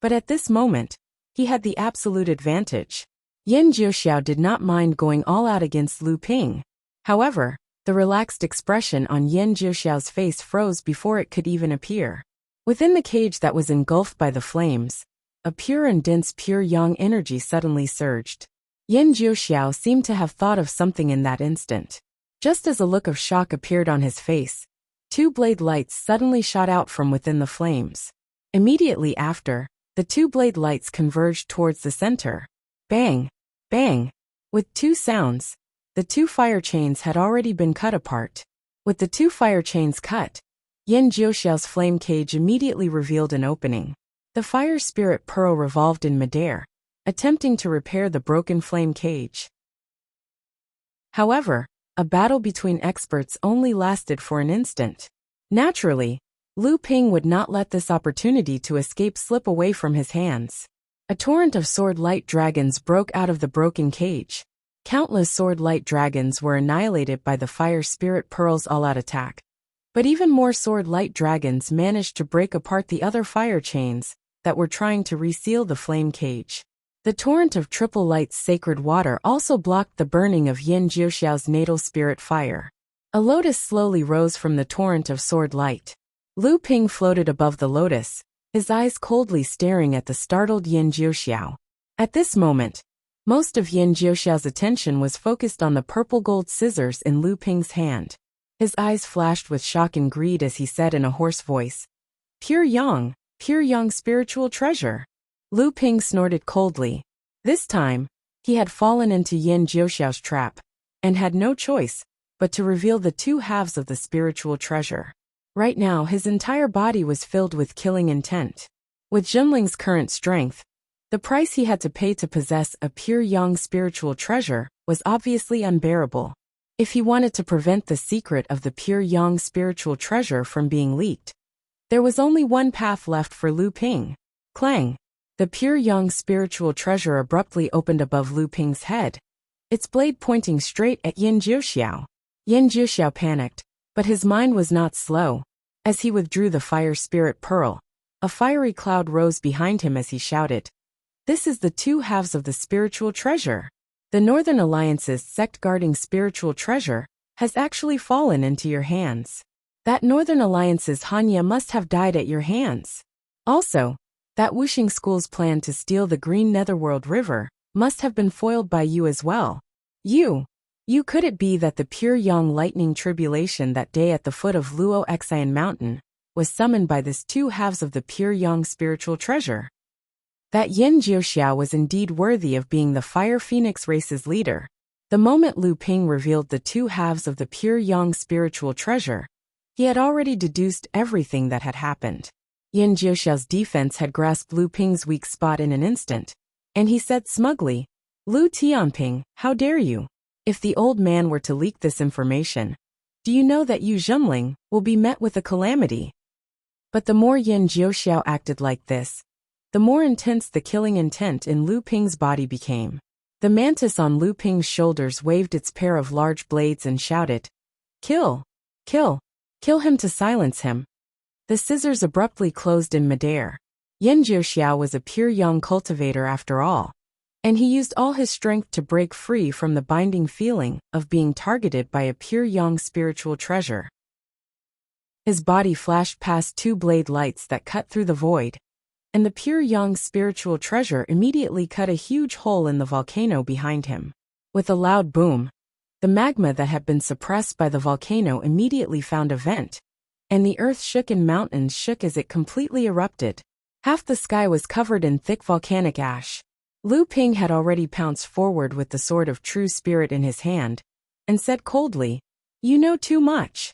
but at this moment, he had the absolute advantage. Yan Jiuxiao did not mind going all out against Lu Ping. However, the relaxed expression on Yan Jiuxiao's face froze before it could even appear. Within the cage that was engulfed by the flames, a pure and dense pure yang energy suddenly surged. Yan Jiuxiao seemed to have thought of something in that instant. Just as a look of shock appeared on his face, two blade lights suddenly shot out from within the flames. Immediately after, the two blade lights converged towards the center. Bang! Bang! With two sounds, the two fire chains had already been cut apart. With the two fire chains cut, Yan Jiuxiao's flame cage immediately revealed an opening. The fire spirit pearl revolved in midair, attempting to repair the broken flame cage. However, a battle between experts only lasted for an instant. Naturally, Lu Ping would not let this opportunity to escape slip away from his hands. A torrent of sword light dragons broke out of the broken cage. Countless sword light dragons were annihilated by the fire spirit pearl's all-out attack. But even more sword light dragons managed to break apart the other fire chains that were trying to reseal the flame cage. The torrent of triple light's sacred water also blocked the burning of Yan Jiuxiao's natal spirit fire. A lotus slowly rose from the torrent of sword light. Lu Ping floated above the lotus, his eyes coldly staring at the startled Yan Jiuxiao. At this moment, most of Yan Jiuxiao's attention was focused on the purple gold scissors in Lu Ping's hand. His eyes flashed with shock and greed as he said in a hoarse voice, pure yang spiritual treasure." Lu Ping snorted coldly. This time, he had fallen into Yan Jiuxiao's trap, and had no choice but to reveal the two halves of the spiritual treasure. Right now his entire body was filled with killing intent. With Zhenling's current strength, the price he had to pay to possess a pure yang spiritual treasure was obviously unbearable. If he wanted to prevent the secret of the pure yang spiritual treasure from being leaked, there was only one path left for Lu Ping. Clang! The pure yang spiritual treasure abruptly opened above Lu Ping's head, its blade pointing straight at Yan Jiuxiao. Yan Jiuxiao panicked, but his mind was not slow. As he withdrew the fire spirit pearl, a fiery cloud rose behind him as he shouted, "This is the two halves of the spiritual treasure. The Northern Alliance's sect-guarding spiritual treasure has actually fallen into your hands. That Northern Alliance's Hanya must have died at your hands. Also, That Wuxia school's plan to steal the Green Netherworld River must have been foiled by you as well. You could it be that the pure yang lightning tribulation that day at the foot of Luo Xian Mountain was summoned by this two halves of the pure yang spiritual treasure? That Yin Jiuxiao was indeed worthy of being the Fire Phoenix race's leader. The moment Lu Ping revealed the two halves of the pure yang spiritual treasure, he had already deduced everything that had happened. Yin Jiuxiao's defense had grasped Lu Ping's weak spot in an instant, and he said smugly, "Lu Tianping, how dare you? If the old man were to leak this information, do you know that Yu Zhenling will be met with a calamity?" But the more Yin Jiuxiao acted like this, the more intense the killing intent in Lu Ping's body became. The mantis on Lu Ping's shoulders waved its pair of large blades and shouted, "Kill! Kill! Kill him to silence him." The scissors abruptly closed in midair. Yin Jiuxiao was a pure yang cultivator after all, and he used all his strength to break free from the binding feeling of being targeted by a pure yang spiritual treasure. His body flashed past two blade lights that cut through the void, and the pure yang spiritual treasure immediately cut a huge hole in the volcano behind him. With a loud boom, the magma that had been suppressed by the volcano immediately found a vent, and the earth shook and mountains shook as it completely erupted. Half the sky was covered in thick volcanic ash. Lu Ping had already pounced forward with the sword of true spirit in his hand, and said coldly, "You know too much."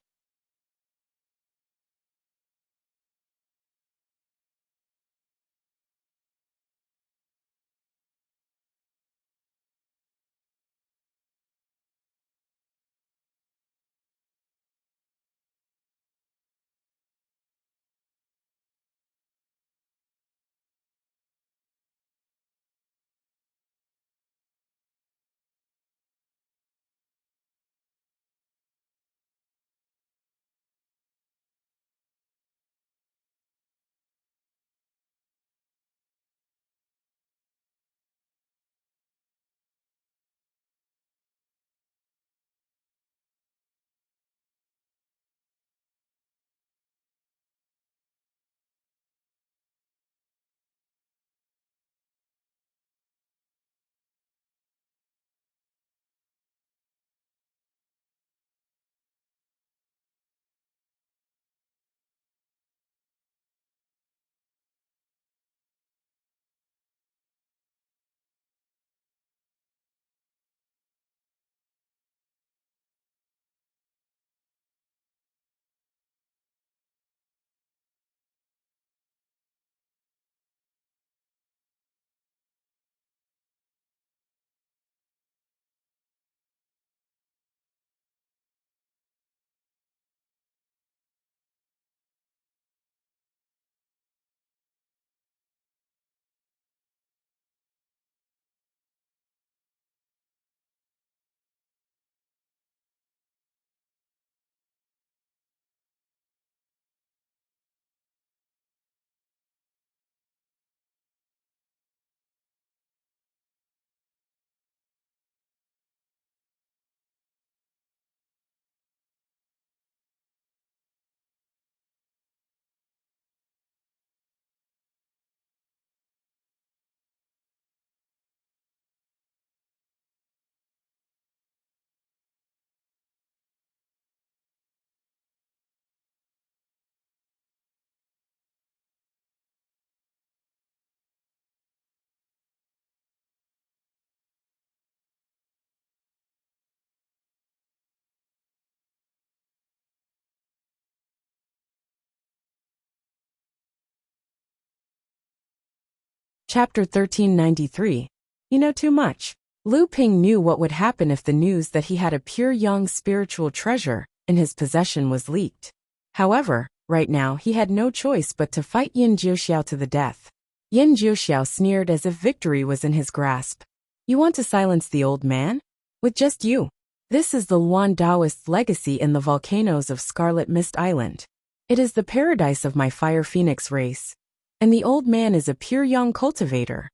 Chapter 1393. You know too much. Lu Ping knew what would happen if the news that he had a pure yang spiritual treasure in his possession was leaked. However, right now he had no choice but to fight Yin Jiuxiao to the death. Yin Jiuxiao sneered as if victory was in his grasp. "You want to silence the old man? With just you. This is the Luan Taoist's legacy in the volcanoes of Scarlet Mist Island. It is the paradise of my Fire Phoenix race. And the old man is a pure yang cultivator."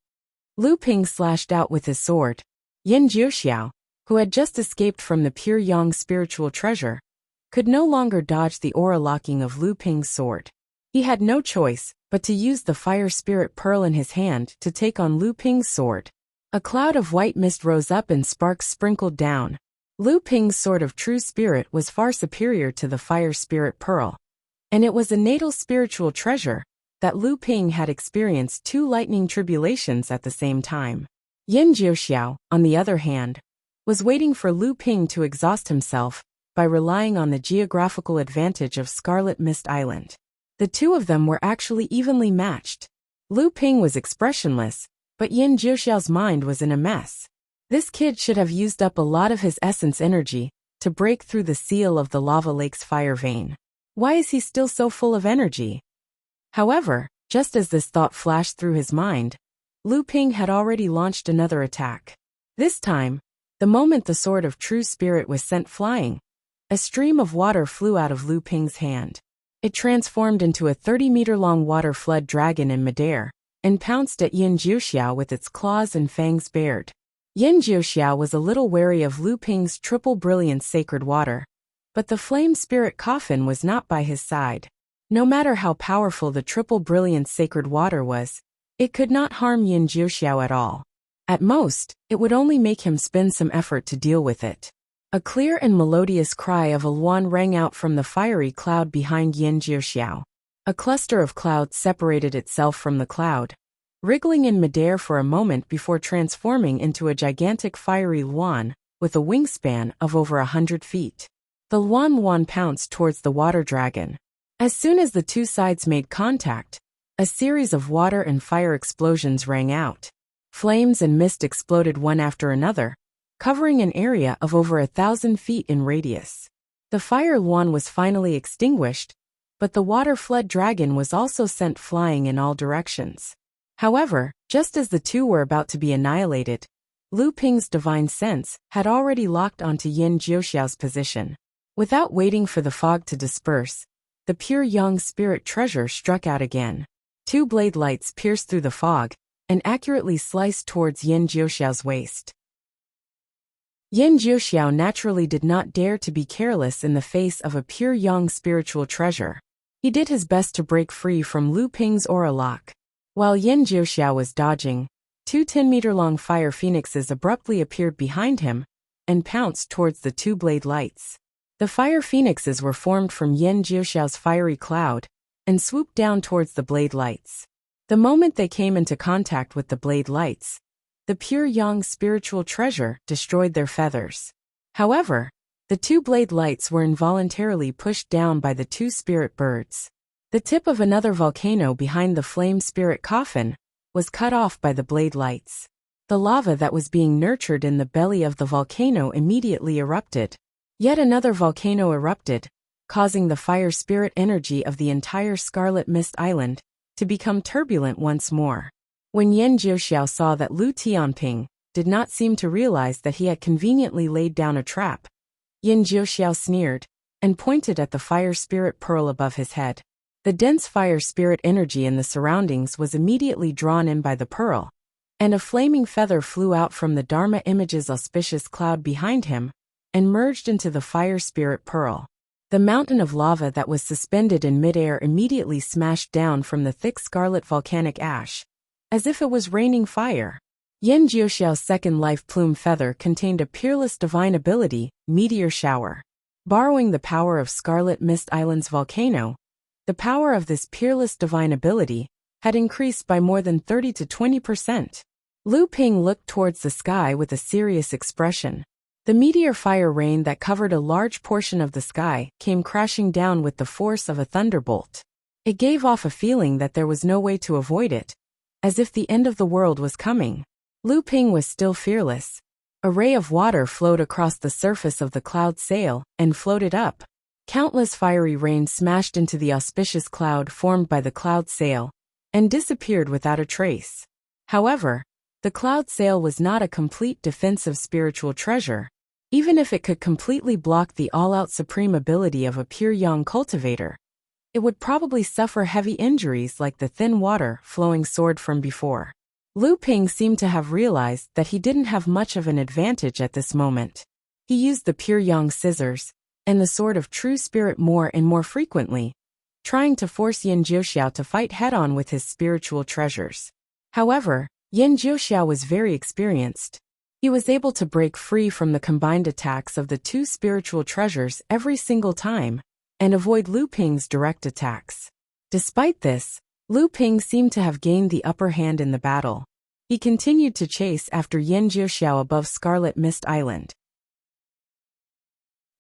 Lu Ping slashed out with his sword. Yin Jiuxiao, who had just escaped from the pure yang spiritual treasure, could no longer dodge the aura locking of Lu Ping's sword. He had no choice but to use the fire spirit pearl in his hand to take on Lu Ping's sword. A cloud of white mist rose up and sparks sprinkled down. Lu Ping's sword of true spirit was far superior to the fire spirit pearl. And it was a natal spiritual treasure that Lu Ping had experienced 2 lightning tribulations at the same time. Yin Jiuxiao, on the other hand, was waiting for Lu Ping to exhaust himself by relying on the geographical advantage of Scarlet Mist Island. The two of them were actually evenly matched. Lu Ping was expressionless, but Yin Jiuxiao's mind was in a mess. This kid should have used up a lot of his essence energy to break through the seal of the lava lake's fire vein. Why is he still so full of energy? However, just as this thought flashed through his mind, Lu Ping had already launched another attack. This time, the moment the sword of true spirit was sent flying, a stream of water flew out of Lu Ping's hand. It transformed into a 30-meter-long water flood dragon in midair, and pounced at Yin Jiuxiao with its claws and fangs bared. Yin Jiuxiao was a little wary of Lu Ping's triple brilliance sacred water, but the flame spirit coffin was not by his side. No matter how powerful the triple brilliance sacred water was, it could not harm Yin Jiuxiao at all. At most, it would only make him spend some effort to deal with it. A clear and melodious cry of a luan rang out from the fiery cloud behind Yin Jiuxiao. A cluster of clouds separated itself from the cloud, wriggling in midair for a moment before transforming into a gigantic fiery luan with a wingspan of over 100 feet. The luan pounced towards the water dragon. As soon as the two sides made contact, a series of water and fire explosions rang out. Flames and mist exploded one after another, covering an area of over 1,000 feet in radius. The fire luan was finally extinguished, but the water flood dragon was also sent flying in all directions. However, just as the two were about to be annihilated, Lu Ping's divine sense had already locked onto Yin Jiuxiao's position. Without waiting for the fog to disperse, the pure yang spirit treasure struck out again. 2 blade lights pierced through the fog and accurately sliced towards Yin Jiuxiao's waist. Yin Jiuxiao naturally did not dare to be careless in the face of a pure yang spiritual treasure. He did his best to break free from Lu Ping's aura lock. While Yin Jiuxiao was dodging, 2 10-meter-long fire phoenixes abruptly appeared behind him and pounced towards the 2 blade lights. The fire phoenixes were formed from Yin Jiuxiao's fiery cloud and swooped down towards the blade lights. The moment they came into contact with the blade lights, the pure yang spiritual treasure destroyed their feathers. However, the 2 blade lights were involuntarily pushed down by the 2 spirit birds. The tip of another volcano behind the flame spirit coffin was cut off by the blade lights. The lava that was being nurtured in the belly of the volcano immediately erupted. Yet another volcano erupted, causing the fire spirit energy of the entire Scarlet Mist Island to become turbulent once more. When Yin Jiuxiao saw that Lu Tianping did not seem to realize that he had conveniently laid down a trap, Yin Jiuxiao sneered and pointed at the fire spirit pearl above his head. The dense fire spirit energy in the surroundings was immediately drawn in by the pearl, and a flaming feather flew out from the Dharma image's auspicious cloud behind him and merged into the fire spirit pearl. The mountain of lava that was suspended in midair immediately smashed down from the thick scarlet volcanic ash, as if it was raining fire. Yin Jiuxiao's second life plume feather contained a peerless divine ability, Meteor Shower. Borrowing the power of Scarlet Mist Island's volcano, the power of this peerless divine ability had increased by more than 30 to 20%. Lu Ping looked towards the sky with a serious expression. The meteor fire rain that covered a large portion of the sky came crashing down with the force of a thunderbolt. It gave off a feeling that there was no way to avoid it, as if the end of the world was coming. Lu Ping was still fearless. A ray of water flowed across the surface of the cloud sail and floated up. Countless fiery rain smashed into the auspicious cloud formed by the cloud sail and disappeared without a trace. However, the cloud sail was not a complete defensive spiritual treasure. Even if it could completely block the all-out supreme ability of a pure yang cultivator, it would probably suffer heavy injuries like the thin water flowing sword from before. Lu Ping seemed to have realized that he didn't have much of an advantage at this moment. He used the pure yang scissors and the sword of true spirit more and more frequently, trying to force Yin Jiuxiao to fight head-on with his spiritual treasures. However, Yin Jiuxiao was very experienced. He was able to break free from the combined attacks of the two spiritual treasures every single time, and avoid Lu Ping's direct attacks. Despite this, Lu Ping seemed to have gained the upper hand in the battle. He continued to chase after Yin Jiuxiao above Scarlet Mist Island.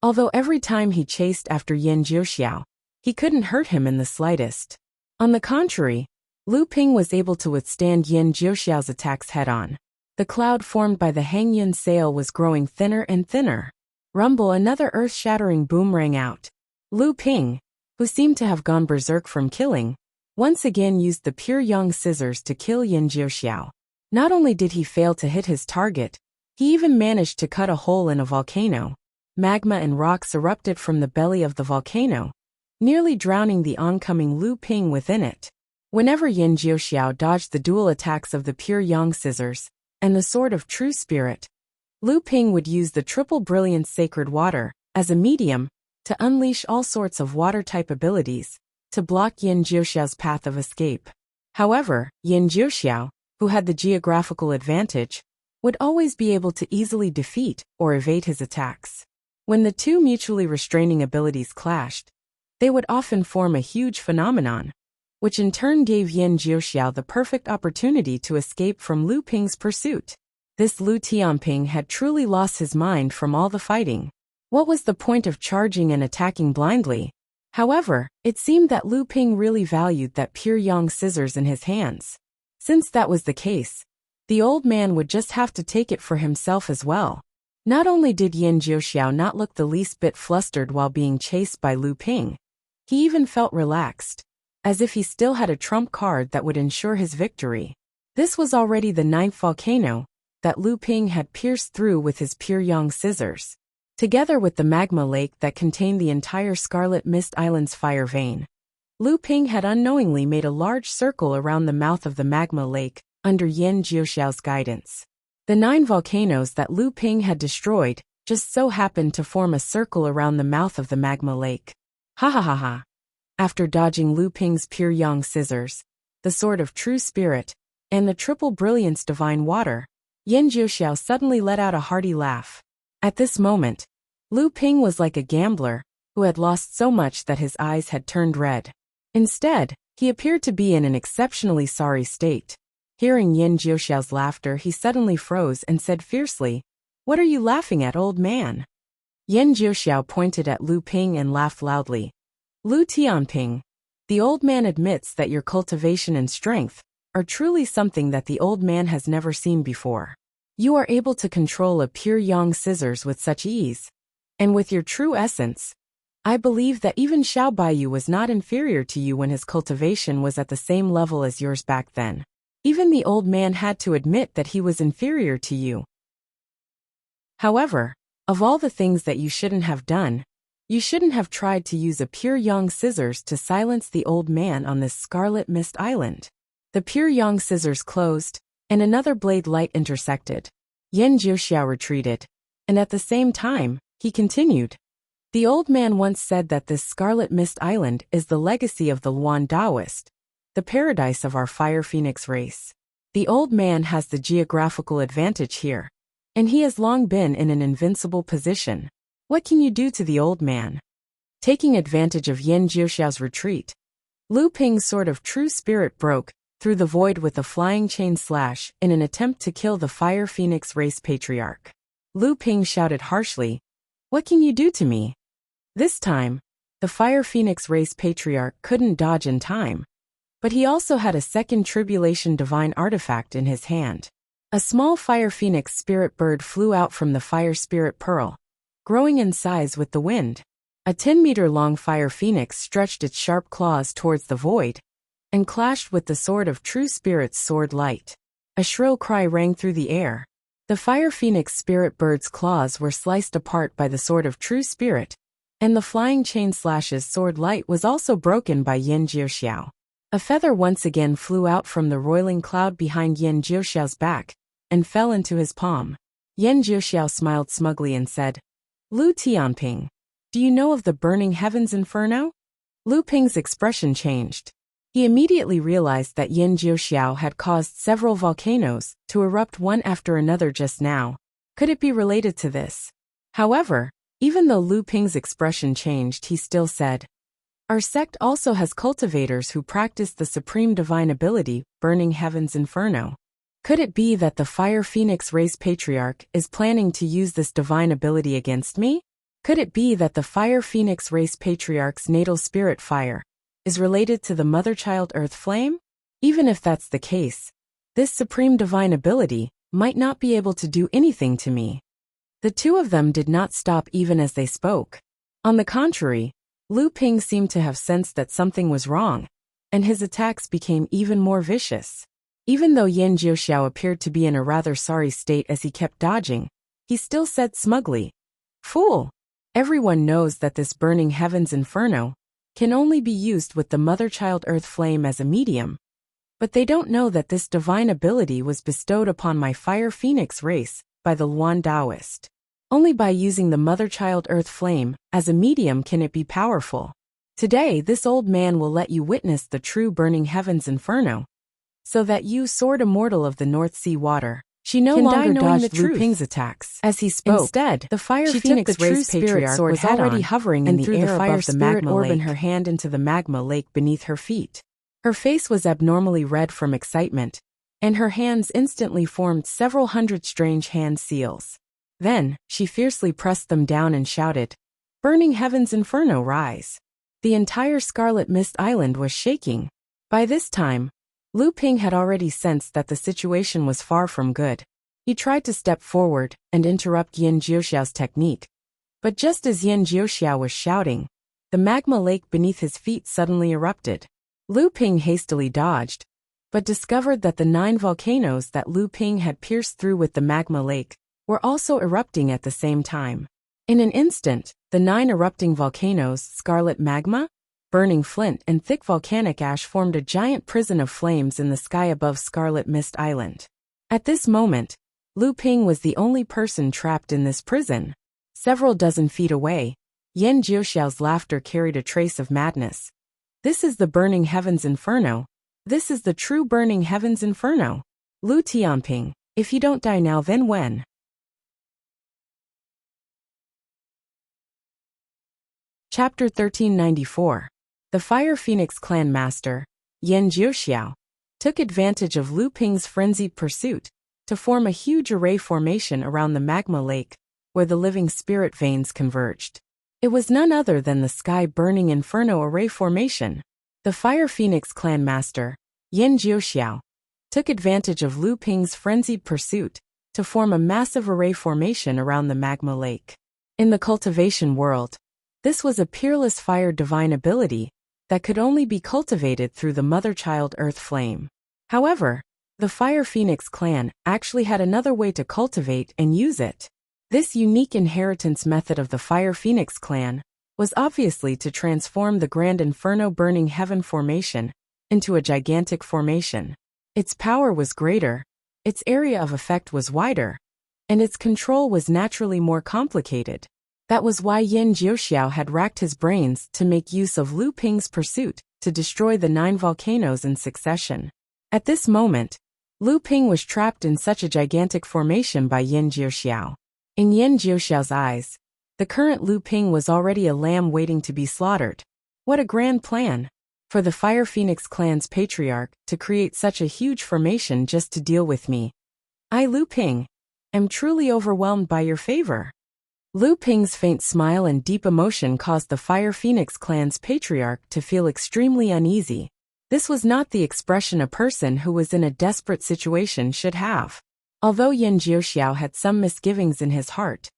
Although every time he chased after Yin Jiuxiao, he couldn't hurt him in the slightest. On the contrary, Lu Ping was able to withstand Yin Jiuxiao's attacks head-on. The cloud formed by the Hangyan sail was growing thinner and thinner. Rumble, another earth-shattering boom rang out. Lu Ping, who seemed to have gone berserk from killing, once again used the pure yang scissors to kill Yin Jiuxiao. Not only did he fail to hit his target, he even managed to cut a hole in a volcano. Magma and rocks erupted from the belly of the volcano, nearly drowning the oncoming Lu Ping within it. Whenever Yin Jiuxiao dodged the dual attacks of the pure yang scissors and the sword of true spirit, Lu Ping would use the triple brilliance sacred water as a medium to unleash all sorts of water-type abilities to block Yin Jiuxiao's path of escape. However, Yin Jiuxiao, who had the geographical advantage, would always be able to easily defeat or evade his attacks. When the two mutually restraining abilities clashed, they would often form a huge phenomenon, which in turn gave Yin Jiuxiao the perfect opportunity to escape from Lu Ping's pursuit. This Lu Tianping had truly lost his mind from all the fighting. What was the point of charging and attacking blindly? However, it seemed that Lu Ping really valued that pure yang scissors in his hands. Since that was the case, the old man would just have to take it for himself as well. Not only did Yin Jiuxiao not look the least bit flustered while being chased by Lu Ping, he even felt relaxed, as if he still had a trump card that would ensure his victory. This was already the 9th volcano that Lu Ping had pierced through with his pure yang scissors. Together with the magma lake that contained the entire Scarlet Mist Island's fire vein, Lu Ping had unknowingly made a large circle around the mouth of the magma lake under Yin Jiuxiao's guidance. The 9 volcanoes that Lu Ping had destroyed just so happened to form a circle around the mouth of the magma lake. Ha ha ha ha. After dodging Lu Ping's pure yang scissors, the sword of true spirit, and the triple brilliance divine water, Yin Jiuxiao suddenly let out a hearty laugh. At this moment, Lu Ping was like a gambler who had lost so much that his eyes had turned red. Instead, he appeared to be in an exceptionally sorry state. Hearing Yin Jiuxiao's laughter, he suddenly froze and said fiercely, "What are you laughing at, old man?" Yin Jiuxiao pointed at Lu Ping and laughed loudly. "Lu Tianping, the old man admits that your cultivation and strength are truly something that the old man has never seen before. You are able to control a pure yang scissors with such ease. And with your true essence, I believe that even Xiao Baiyu was not inferior to you when his cultivation was at the same level as yours back then. Even the old man had to admit that he was inferior to you. However, of all the things that you shouldn't have done, you shouldn't have tried to use a pure yang scissors to silence the old man on this Scarlet Mist Island." The pure yang scissors closed, and another blade light intersected. Yin Jiuxiao retreated, and at the same time, he continued. "The old man once said that this Scarlet Mist Island is the legacy of the Luan Taoist, the paradise of our Fire Phoenix race. The old man has the geographical advantage here, and he has long been in an invincible position. What can you do to the old man?" Taking advantage of Yin Jiuxiao's retreat, Lu Ping's sword of true spirit broke through the void with a flying chain slash in an attempt to kill the Fire Phoenix race patriarch. Lu Ping shouted harshly, "What can you do to me?" This time, the Fire Phoenix race patriarch couldn't dodge in time, but he also had a second Tribulation Divine artifact in his hand. A small Fire Phoenix spirit bird flew out from the Fire Spirit Pearl, growing in size with the wind. A 10-meter-long Fire Phoenix stretched its sharp claws towards the void and clashed with the sword of true spirit's sword light. A shrill cry rang through the air. The Fire Phoenix spirit bird's claws were sliced apart by the sword of true spirit, and the flying chain slash's sword light was also broken by Yin Jiuxiao. A feather once again flew out from the roiling cloud behind Yin Jiuxiao's back and fell into his palm. Yin Jiuxiao smiled smugly and said, "Lu Tianping, do you know of the Burning Heavens Inferno?" Lu Ping's expression changed. He immediately realized that Yin Jiuxiao had caused several volcanoes to erupt one after another just now. Could it be related to this? However, even though Lu Ping's expression changed, he still said, "Our sect also has cultivators who practice the supreme divine ability, Burning Heaven's Inferno. Could it be that the Fire Phoenix Race Patriarch is planning to use this divine ability against me? Could it be that the Fire Phoenix Race Patriarch's natal spirit fire is related to the Mother-Child Earth Flame? Even if that's the case, this supreme divine ability might not be able to do anything to me." The two of them did not stop even as they spoke. On the contrary, Lu Ping seemed to have sensed that something was wrong, and his attacks became even more vicious. Even though Yin Jiuxiao appeared to be in a rather sorry state as he kept dodging, he still said smugly, "Fool! Everyone knows that this Burning Heaven's Inferno can only be used with the Mother-Child Earth Flame as a medium. But they don't know that this divine ability was bestowed upon my Fire Phoenix race by the Luan Taoist. Only by using the Mother-Child Earth Flame as a medium can it be powerful. Today this old man will let you witness the true Burning Heaven's Inferno, so that you, sword immortal of the North Sea water, she no longer dodged Lu Ping's attacks." As he spoke, instead, the Fire Phoenix Race Patriarch was already hovering in the air above the magma orb in her hand into the magma lake beneath her feet. Her face was abnormally red from excitement, and her hands instantly formed several hundred strange hand seals. Then, she fiercely pressed them down and shouted, "Burning Heaven's Inferno, rise!" The entire Scarlet Mist Island was shaking. By this time, Lu Ping had already sensed that the situation was far from good. He tried to step forward and interrupt Yin Jiuxiao's technique. But just as Yin Jiuxiao was shouting, the magma lake beneath his feet suddenly erupted. Lu Ping hastily dodged, but discovered that the 9 volcanoes that Lu Ping had pierced through with the magma lake were also erupting at the same time. In an instant, the 9 erupting volcanoes, scarlet magma, burning flint and thick volcanic ash formed a giant prison of flames in the sky above Scarlet Mist Island. At this moment, Lu Ping was the only person trapped in this prison. Several dozen feet away, Yin Jiuxiao's laughter carried a trace of madness. "This is the Burning Heaven's Inferno. This is the true Burning Heaven's Inferno. Lu Tianping, if you don't die now, then when?" Chapter 1394. The Fire Phoenix Clan Master, Yin Jiuxiao, took advantage of Lu Ping's frenzied pursuit to form a huge array formation around the magma lake, where the living spirit veins converged. It was none other than the sky-burning inferno array formation. The Fire Phoenix Clan Master, Yin Jiuxiao, took advantage of Lu Ping's frenzied pursuit to form a massive array formation around the magma lake. In the cultivation world, this was a peerless fire divine ability that could only be cultivated through the Mother-Child Earth Flame. However, the Fire Phoenix clan actually had another way to cultivate and use it. This unique inheritance method of the Fire Phoenix clan was obviously to transform the Grand Inferno Burning Heaven formation into a gigantic formation. Its power was greater, its area of effect was wider, and its control was naturally more complicated. That was why Yin Jiuxiao had racked his brains to make use of Lu Ping's pursuit to destroy the 9 volcanoes in succession. At this moment, Lu Ping was trapped in such a gigantic formation by Yin Jiuxiao. In Yin Jiuxiao's eyes, the current Lu Ping was already a lamb waiting to be slaughtered. What a grand plan for the Fire Phoenix clan's patriarch to create such a huge formation just to deal with me. I, Lu Ping, am truly overwhelmed by your favor. Lu Ping's faint smile and deep emotion caused the Fire Phoenix clan's patriarch to feel extremely uneasy. This was not the expression a person who was in a desperate situation should have. Although Yin Jiuxiao had some misgivings in his heart,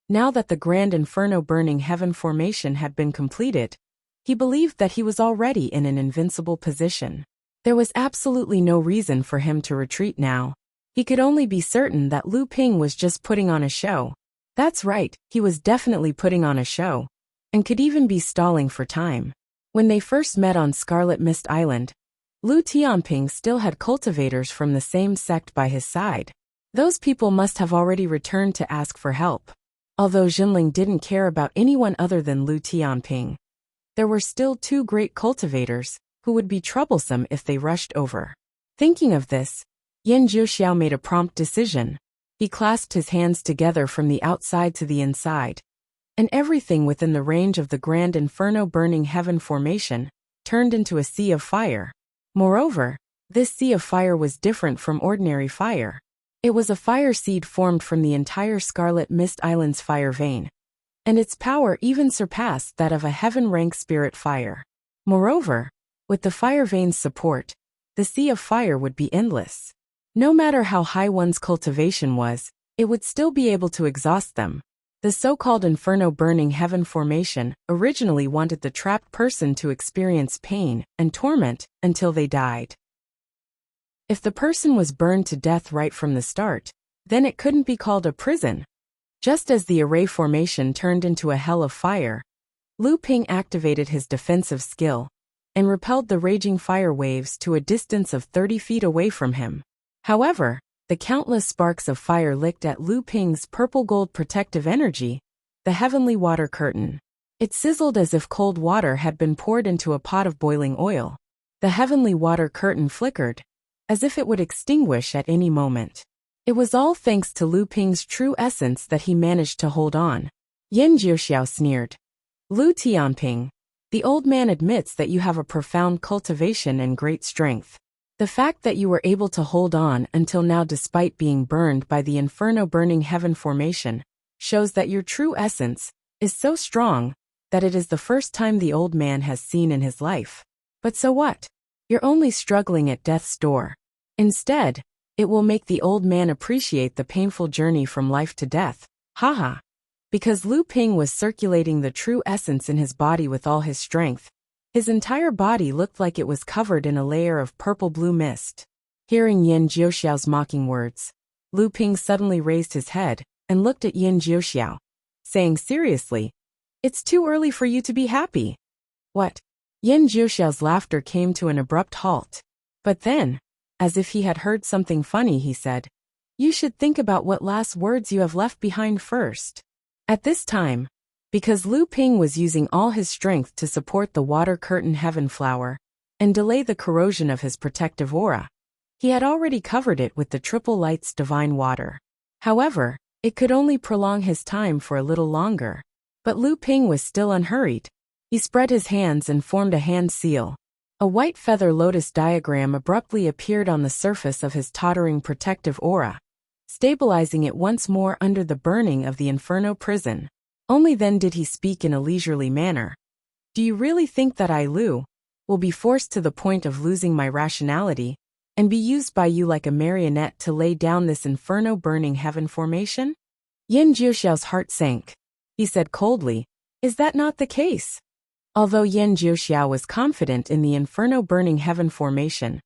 now that the Grand Inferno Burning Heaven formation had been completed, he believed that he was already in an invincible position. There was absolutely no reason for him to retreat now. He could only be certain that Lu Ping was just putting on a show. That's right, he was definitely putting on a show, and could even be stalling for time. When they first met on Scarlet Mist Island, Lu Tianping still had cultivators from the same sect by his side. Those people must have already returned to ask for help. Although Jinling didn't care about anyone other than Lu Tianping, there were still 2 great cultivators, who would be troublesome if they rushed over. Thinking of this, Yan Jiuxiao made a prompt decision. He clasped his hands together from the outside to the inside, and everything within the range of the Grand Inferno Burning Heaven formation turned into a sea of fire. Moreover, this sea of fire was different from ordinary fire. It was a fire seed formed from the entire Scarlet Mist Island's fire vein, and its power even surpassed that of a heaven-rank spirit fire. Moreover, with the fire vein's support, the sea of fire would be endless. No matter how high one's cultivation was, it would still be able to exhaust them. The so-called Inferno Burning Heaven formation originally wanted the trapped person to experience pain and torment until they died. If the person was burned to death right from the start, then it couldn't be called a prison. Just as the array formation turned into a hell of fire, Lu Ping activated his defensive skill and repelled the raging fire waves to a distance of 30 feet away from him. However, the countless sparks of fire licked at Lu Ping's purple-gold protective energy, the heavenly water curtain. It sizzled as if cold water had been poured into a pot of boiling oil. The heavenly water curtain flickered, as if it would extinguish at any moment. It was all thanks to Lu Ping's true essence that he managed to hold on. Yan Jiuxiao sneered. Lu Tianping, the old man admits that you have a profound cultivation and great strength. The fact that you were able to hold on until now despite being burned by the Inferno Burning Heaven formation shows that your true essence is so strong that it is the first time the old man has seen in his life. But so what? You're only struggling at death's door. Instead, it will make the old man appreciate the painful journey from life to death. Haha. Because Lu Ping was circulating the true essence in his body with all his strength, his entire body looked like it was covered in a layer of purple-blue mist. Hearing Yan Jiuxiao's mocking words, Lu Ping suddenly raised his head and looked at Yan Jiuxiao, saying seriously, "It's too early for you to be happy." What? Yan Jiuxiao's laughter came to an abrupt halt. But then, as if he had heard something funny, he said, "You should think about what last words you have left behind first." At this time, because Lu Ping was using all his strength to support the water curtain heaven flower and delay the corrosion of his protective aura, he had already covered it with the triple light's divine water. However, it could only prolong his time for a little longer. But Lu Ping was still unhurried. He spread his hands and formed a hand seal. A white feather lotus diagram abruptly appeared on the surface of his tottering protective aura, stabilizing it once more under the burning of the Inferno prison. Only then did he speak in a leisurely manner. "Do you really think that I, Lu, will be forced to the point of losing my rationality and be used by you like a marionette to lay down this Inferno Burning Heaven formation?" Yan Jiuxiao's heart sank. He said coldly, "Is that not the case?" Although Yan Jiuxiao was confident in the Inferno Burning Heaven formation,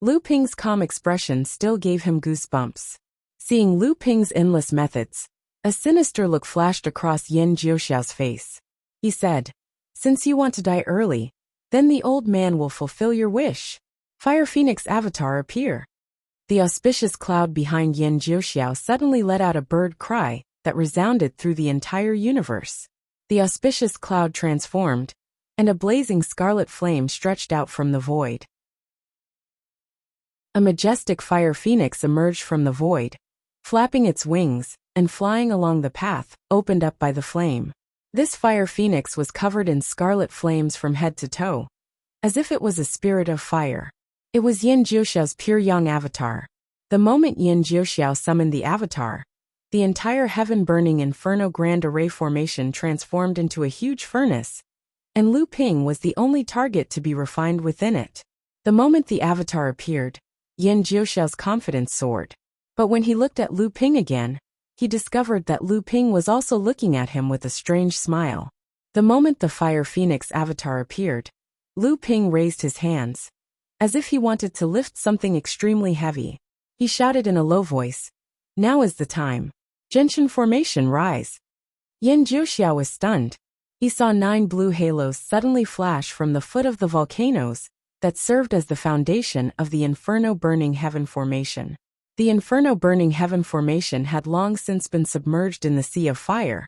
Lu Ping's calm expression still gave him goosebumps. Seeing Lu Ping's endless methods, a sinister look flashed across Yan Jiuxiao's face. He said, "Since you want to die early, then the old man will fulfill your wish." Fire Phoenix Avatar appear. The auspicious cloud behind Yan Jiuxiao suddenly let out a bird cry that resounded through the entire universe. The auspicious cloud transformed, and a blazing scarlet flame stretched out from the void. A majestic fire phoenix emerged from the void, flapping its wings and flying along the path opened up by the flame. This fire phoenix was covered in scarlet flames from head to toe, as if it was a spirit of fire. It was Yan Jiuxiao's pure young avatar. The moment Yan Jiuxiao summoned the avatar, the entire heaven-burning Inferno Grand Array formation transformed into a huge furnace, and Lu Ping was the only target to be refined within it. The moment the avatar appeared, Yan Jiuxiao's confidence soared. But when he looked at Lu Ping again, he discovered that Lu Ping was also looking at him with a strange smile. The moment the Fire Phoenix avatar appeared, Lu Ping raised his hands, as if he wanted to lift something extremely heavy. He shouted in a low voice, "Now is the time. Genshin formation, rise." Yan Jiuxiao was stunned. He saw 9 blue halos suddenly flash from the foot of the volcanoes that served as the foundation of the Inferno Burning Heaven formation. The Inferno Burning Heaven formation had long since been submerged in the sea of fire,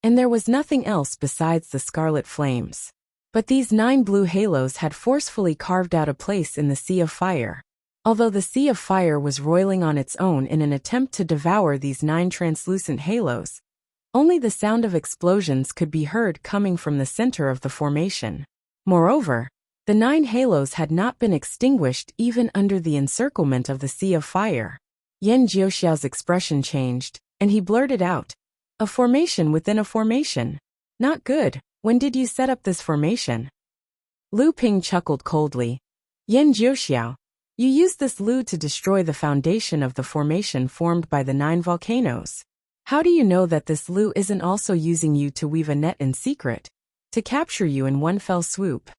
and there was nothing else besides the scarlet flames. But these 9 blue halos had forcefully carved out a place in the sea of fire. Although the sea of fire was roiling on its own in an attempt to devour these 9 translucent halos, only the sound of explosions could be heard coming from the center of the formation. Moreover, the 9 halos had not been extinguished even under the encirclement of the sea of fire. Yan Jiuxiao's expression changed, and he blurted out, "A formation within a formation. Not good. When did you set up this formation?" Lu Ping chuckled coldly. "Yan Jiuxiao, you used this Lu to destroy the foundation of the formation formed by the 9 volcanoes. How do you know that this Lu isn't also using you to weave a net in secret, to capture you in one fell swoop?"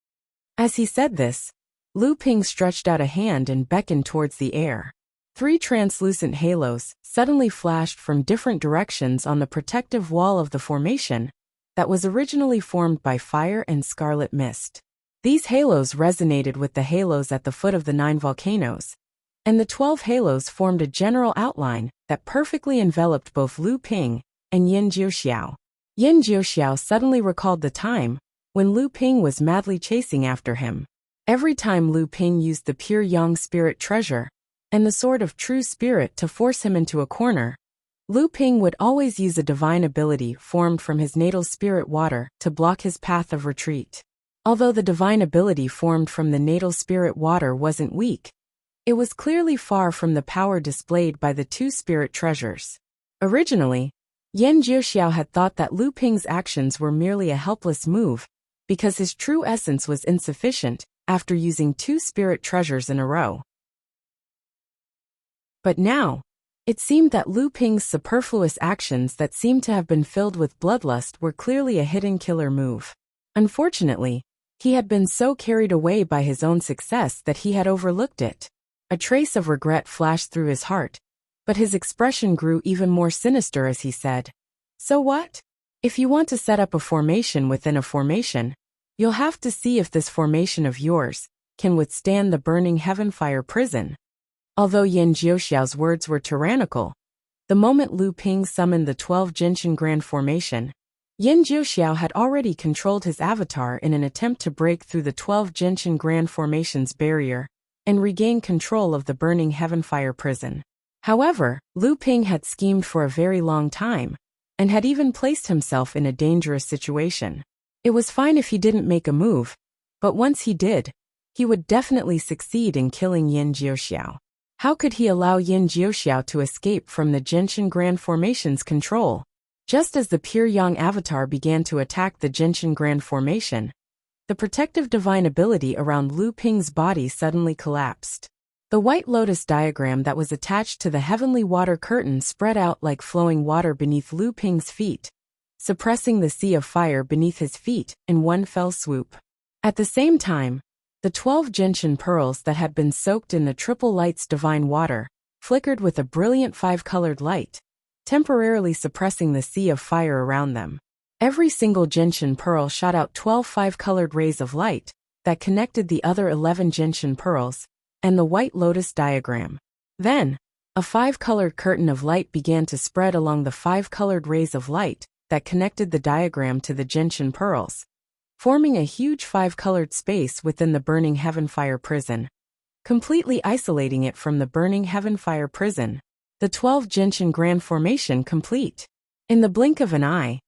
As he said this, Lu Ping stretched out a hand and beckoned towards the air. 3 translucent halos suddenly flashed from different directions on the protective wall of the formation that was originally formed by fire and scarlet mist. These halos resonated with the halos at the foot of the 9 volcanoes, and the 12 halos formed a general outline that perfectly enveloped both Lu Ping and Yan Jiuxiao. Yan Jiuxiao suddenly recalled the time when Lu Ping was madly chasing after him. Every time Lu Ping used the pure yang spirit treasure and the sword of true spirit to force him into a corner, Lu Ping would always use a divine ability formed from his natal spirit water to block his path of retreat. Although the divine ability formed from the natal spirit water wasn't weak, it was clearly far from the power displayed by the 2 spirit treasures. Originally, Yan Jiuxiao had thought that Lu Ping's actions were merely a helpless move because his true essence was insufficient after using 2 spirit treasures in a row. But now, it seemed that Lu Ping's superfluous actions that seemed to have been filled with bloodlust were clearly a hidden killer move. Unfortunately, he had been so carried away by his own success that he had overlooked it. A trace of regret flashed through his heart, but his expression grew even more sinister as he said, "So what? If you want to set up a formation within a formation, you'll have to see if this formation of yours can withstand the burning heaven-fire prison." Although Yan Jiuxiao's words were tyrannical, the moment Lu Ping summoned the 12 Genshin Grand Formation, Yan Jiuxiao had already controlled his avatar in an attempt to break through the 12 Genshin Grand Formation's barrier and regain control of the burning heaven-fire prison. However, Lu Ping had schemed for a very long time, and had even placed himself in a dangerous situation. It was fine if he didn't make a move, but once he did, he would definitely succeed in killing Yan Jiuxiao. How could he allow Yan Jiuxiao to escape from the Genshin Grand Formation's control? Just as the pure yang avatar began to attack the Genshin Grand Formation, the protective divine ability around Lu Ping's body suddenly collapsed. The white lotus diagram that was attached to the heavenly water curtain spread out like flowing water beneath Lu Ping's feet, suppressing the sea of fire beneath his feet in one fell swoop. At the same time, the 12 Genshin pearls that had been soaked in the triple light's divine water flickered with a brilliant 5-colored light, temporarily suppressing the sea of fire around them. Every single Genshin pearl shot out 12 5-colored rays of light that connected the other 11 Genshin pearls and the white lotus diagram. Then, a 5-colored curtain of light began to spread along the 5-colored rays of light that connected the diagram to the Genshin pearls, forming a huge 5-colored space within the burning heaven-fire prison, completely isolating it from the burning heaven-fire prison. The 12 Genshin Grand Formation complete. In the blink of an eye,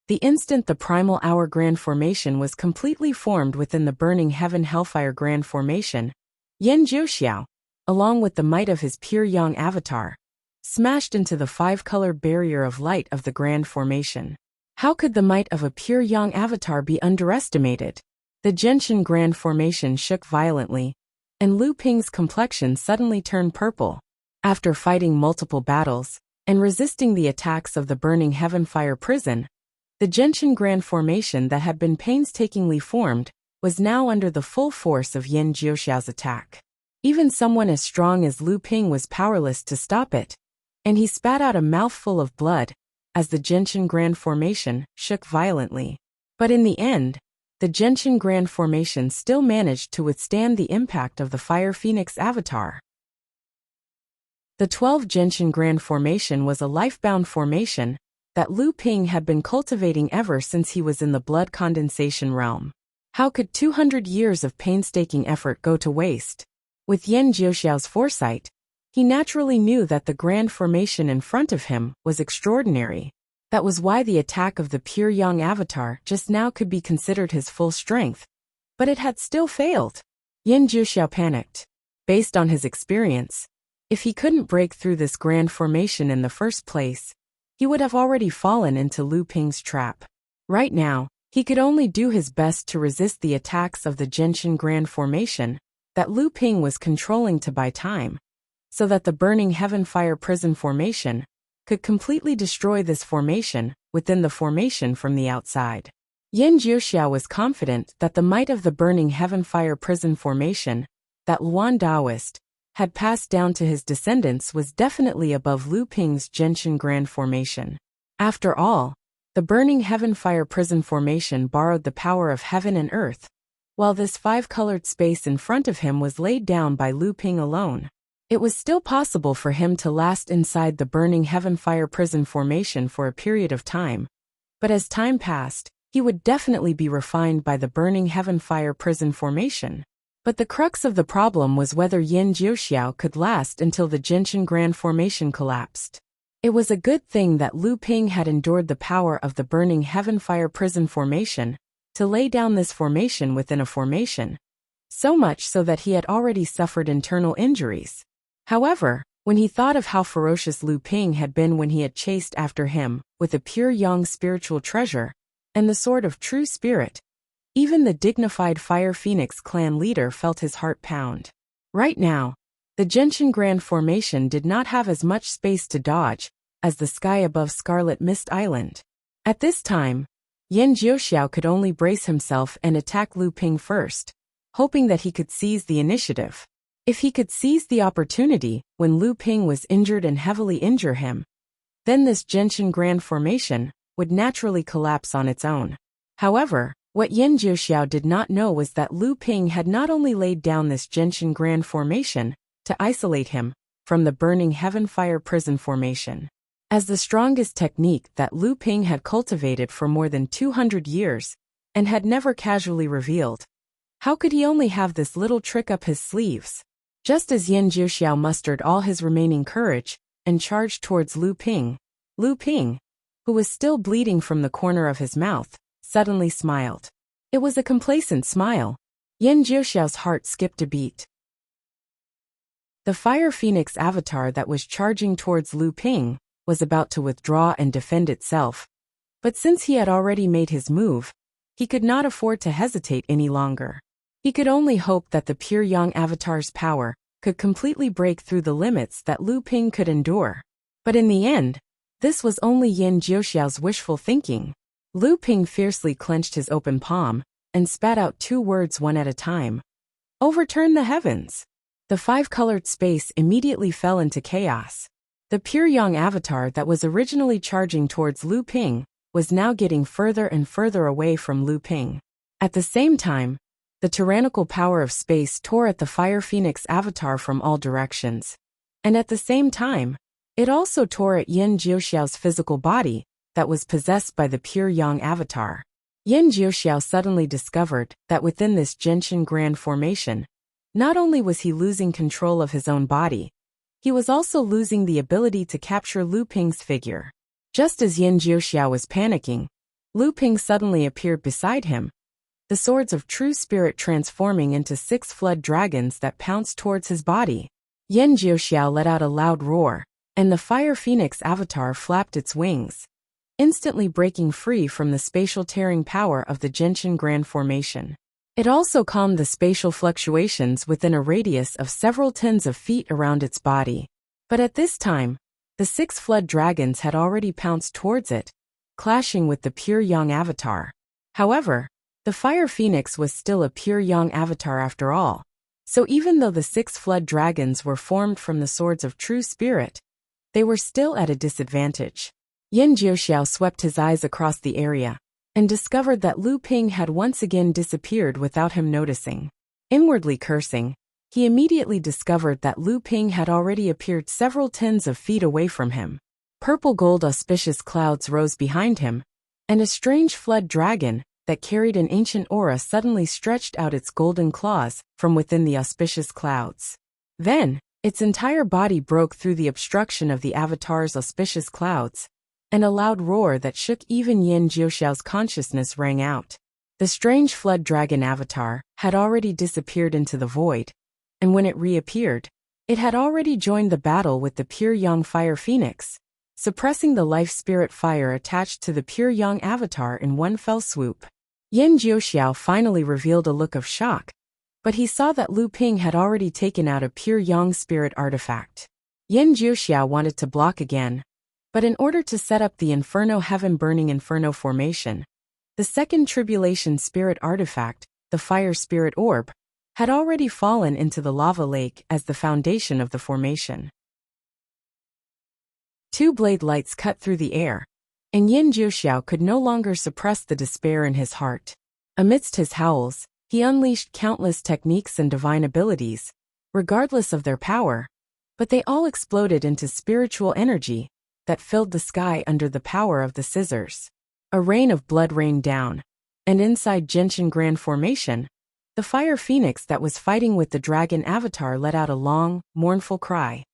the instant the Primal Hour Grand Formation was completely formed within the burning Heaven Hellfire Grand Formation, Yan Jiuxiao, along with the might of his pure yang avatar, smashed into the 5-colored barrier of light of the Grand Formation. How could the might of a pure yang avatar be underestimated? The Genshin Grand Formation shook violently, and Lu Ping's complexion suddenly turned purple. After fighting multiple battles and resisting the attacks of the burning heaven-fire prison, the Genshin Grand Formation that had been painstakingly formed was now under the full force of Yan Jiuxiao's attack. Even someone as strong as Lu Ping was powerless to stop it, and he spat out a mouthful of blood as the Genshin Grand Formation shook violently. But in the end, the Genshin Grand Formation still managed to withstand the impact of the Fire Phoenix avatar. The 12 Genshin Grand Formation was a life-bound formation that Lu Ping had been cultivating ever since he was in the blood condensation realm. How could 200 years of painstaking effort go to waste? With Yan Jiuxiao's foresight, he naturally knew that the grand formation in front of him was extraordinary. That was why the attack of the pure young avatar just now could be considered his full strength. But it had still failed. Yan Jiuxiao panicked. Based on his experience, if he couldn't break through this grand formation in the first place, he would have already fallen into Lu Ping's trap. Right now, he could only do his best to resist the attacks of the Genshin Grand Formation that Lu Ping was controlling to buy time, so that the Burning Heaven Fire Prison Formation could completely destroy this formation within the formation from the outside. Yan Jiuxiao was confident that the might of the Burning Heaven Fire Prison Formation that Luan Daoist had passed down to his descendants was definitely above Lu Ping's Genshin Grand Formation. After all, the Burning Heaven Fire Prison Formation borrowed the power of heaven and earth, while this five-colored space in front of him was laid down by Lu Ping alone. It was still possible for him to last inside the Burning Heaven Fire Prison Formation for a period of time, but as time passed, he would definitely be refined by the Burning Heaven Fire Prison Formation. But the crux of the problem was whether Yan Jiuxiao could last until the Genshin Grand Formation collapsed. It was a good thing that Lu Ping had endured the power of the Burning Heaven Fire Prison Formation to lay down this formation within a formation, so much so that he had already suffered internal injuries. However, when he thought of how ferocious Lu Ping had been when he had chased after him with a pure young spiritual treasure and the sword of true spirit, even the dignified Fire Phoenix clan leader felt his heart pound. Right now, the Genshin Grand Formation did not have as much space to dodge as the sky above Scarlet Mist Island. At this time, Yan Jiuxiao could only brace himself and attack Lu Ping first, hoping that he could seize the initiative. If he could seize the opportunity when Lu Ping was injured and heavily injure him, then this Genshin Grand Formation would naturally collapse on its own. However, what Yan Jiuxiao did not know was that Lu Ping had not only laid down this Genshin Grand Formation to isolate him from the Burning Heaven Fire Prison Formation as the strongest technique that Lu Ping had cultivated for more than 200 years and had never casually revealed. How could he only have this little trick up his sleeves? Just as Yan Jiuxiao mustered all his remaining courage and charged towards Lu Ping, who was still bleeding from the corner of his mouth, suddenly smiled. It was a complacent smile. Yan Jiuxiao's heart skipped a beat. The Fire Phoenix avatar that was charging towards Lu Ping was about to withdraw and defend itself, but since he had already made his move, he could not afford to hesitate any longer. He could only hope that the pure young avatar's power could completely break through the limits that Lu Ping could endure. But in the end, this was only Yan Jiuxiao's wishful thinking. Lu Ping fiercely clenched his open palm and spat out two words one at a time. Overturn the heavens. The five-colored space immediately fell into chaos. The pure young avatar that was originally charging towards Lu Ping was now getting further and further away from Lu Ping. At the same time, the tyrannical power of space tore at the Fire Phoenix avatar from all directions. And at the same time, it also tore at Yan Jiuxiao's physical body that was possessed by the pure young avatar. Yan Jiuxiao suddenly discovered that within this Genshin Grand Formation, not only was he losing control of his own body, he was also losing the ability to capture Lu Ping's figure. Just as Yan Jiuxiao was panicking, Lu Ping suddenly appeared beside him, the swords of true spirit transforming into 6 flood dragons that pounced towards his body. Yan Jiuxiao let out a loud roar, and the Fire Phoenix avatar flapped its wings, instantly breaking free from the spatial tearing power of the Genshin Grand Formation. It also calmed the spatial fluctuations within a radius of several tens of feet around its body. But at this time, the 6 flood dragons had already pounced towards it, clashing with the pure young avatar. However, the Fire Phoenix was still a pure young avatar after all, so even though the 6 flood dragons were formed from the swords of true spirit, they were still at a disadvantage. Yan Jiuxiao swept his eyes across the area and discovered that Lu Ping had once again disappeared without him noticing. Inwardly cursing, he immediately discovered that Lu Ping had already appeared several tens of feet away from him. Purple-gold auspicious clouds rose behind him, and a strange flood dragon that carried an ancient aura suddenly stretched out its golden claws from within the auspicious clouds. Then, its entire body broke through the obstruction of the avatar's auspicious clouds, and a loud roar that shook even Yin Jiuxiao's consciousness rang out. The strange flood dragon avatar had already disappeared into the void, and when it reappeared, it had already joined the battle with the pure yang fire phoenix, suppressing the life spirit fire attached to the pure yang avatar in one fell swoop. Yin Jiuxiao finally revealed a look of shock, but he saw that Lu Ping had already taken out a pure yang spirit artifact. Yin Jiuxiao wanted to block again, but in order to set up the Inferno Heaven-burning Inferno formation, the second Tribulation Spirit artifact, the Fire Spirit Orb, had already fallen into the lava lake as the foundation of the formation. Two blade lights cut through the air, and Yin Jiuxiao could no longer suppress the despair in his heart. Amidst his howls, he unleashed countless techniques and divine abilities, regardless of their power, but they all exploded into spiritual energy that filled the sky under the power of the scissors. A rain of blood rained down, and inside Genshin Grand Formation, the fire phoenix that was fighting with the dragon avatar let out a long, mournful cry.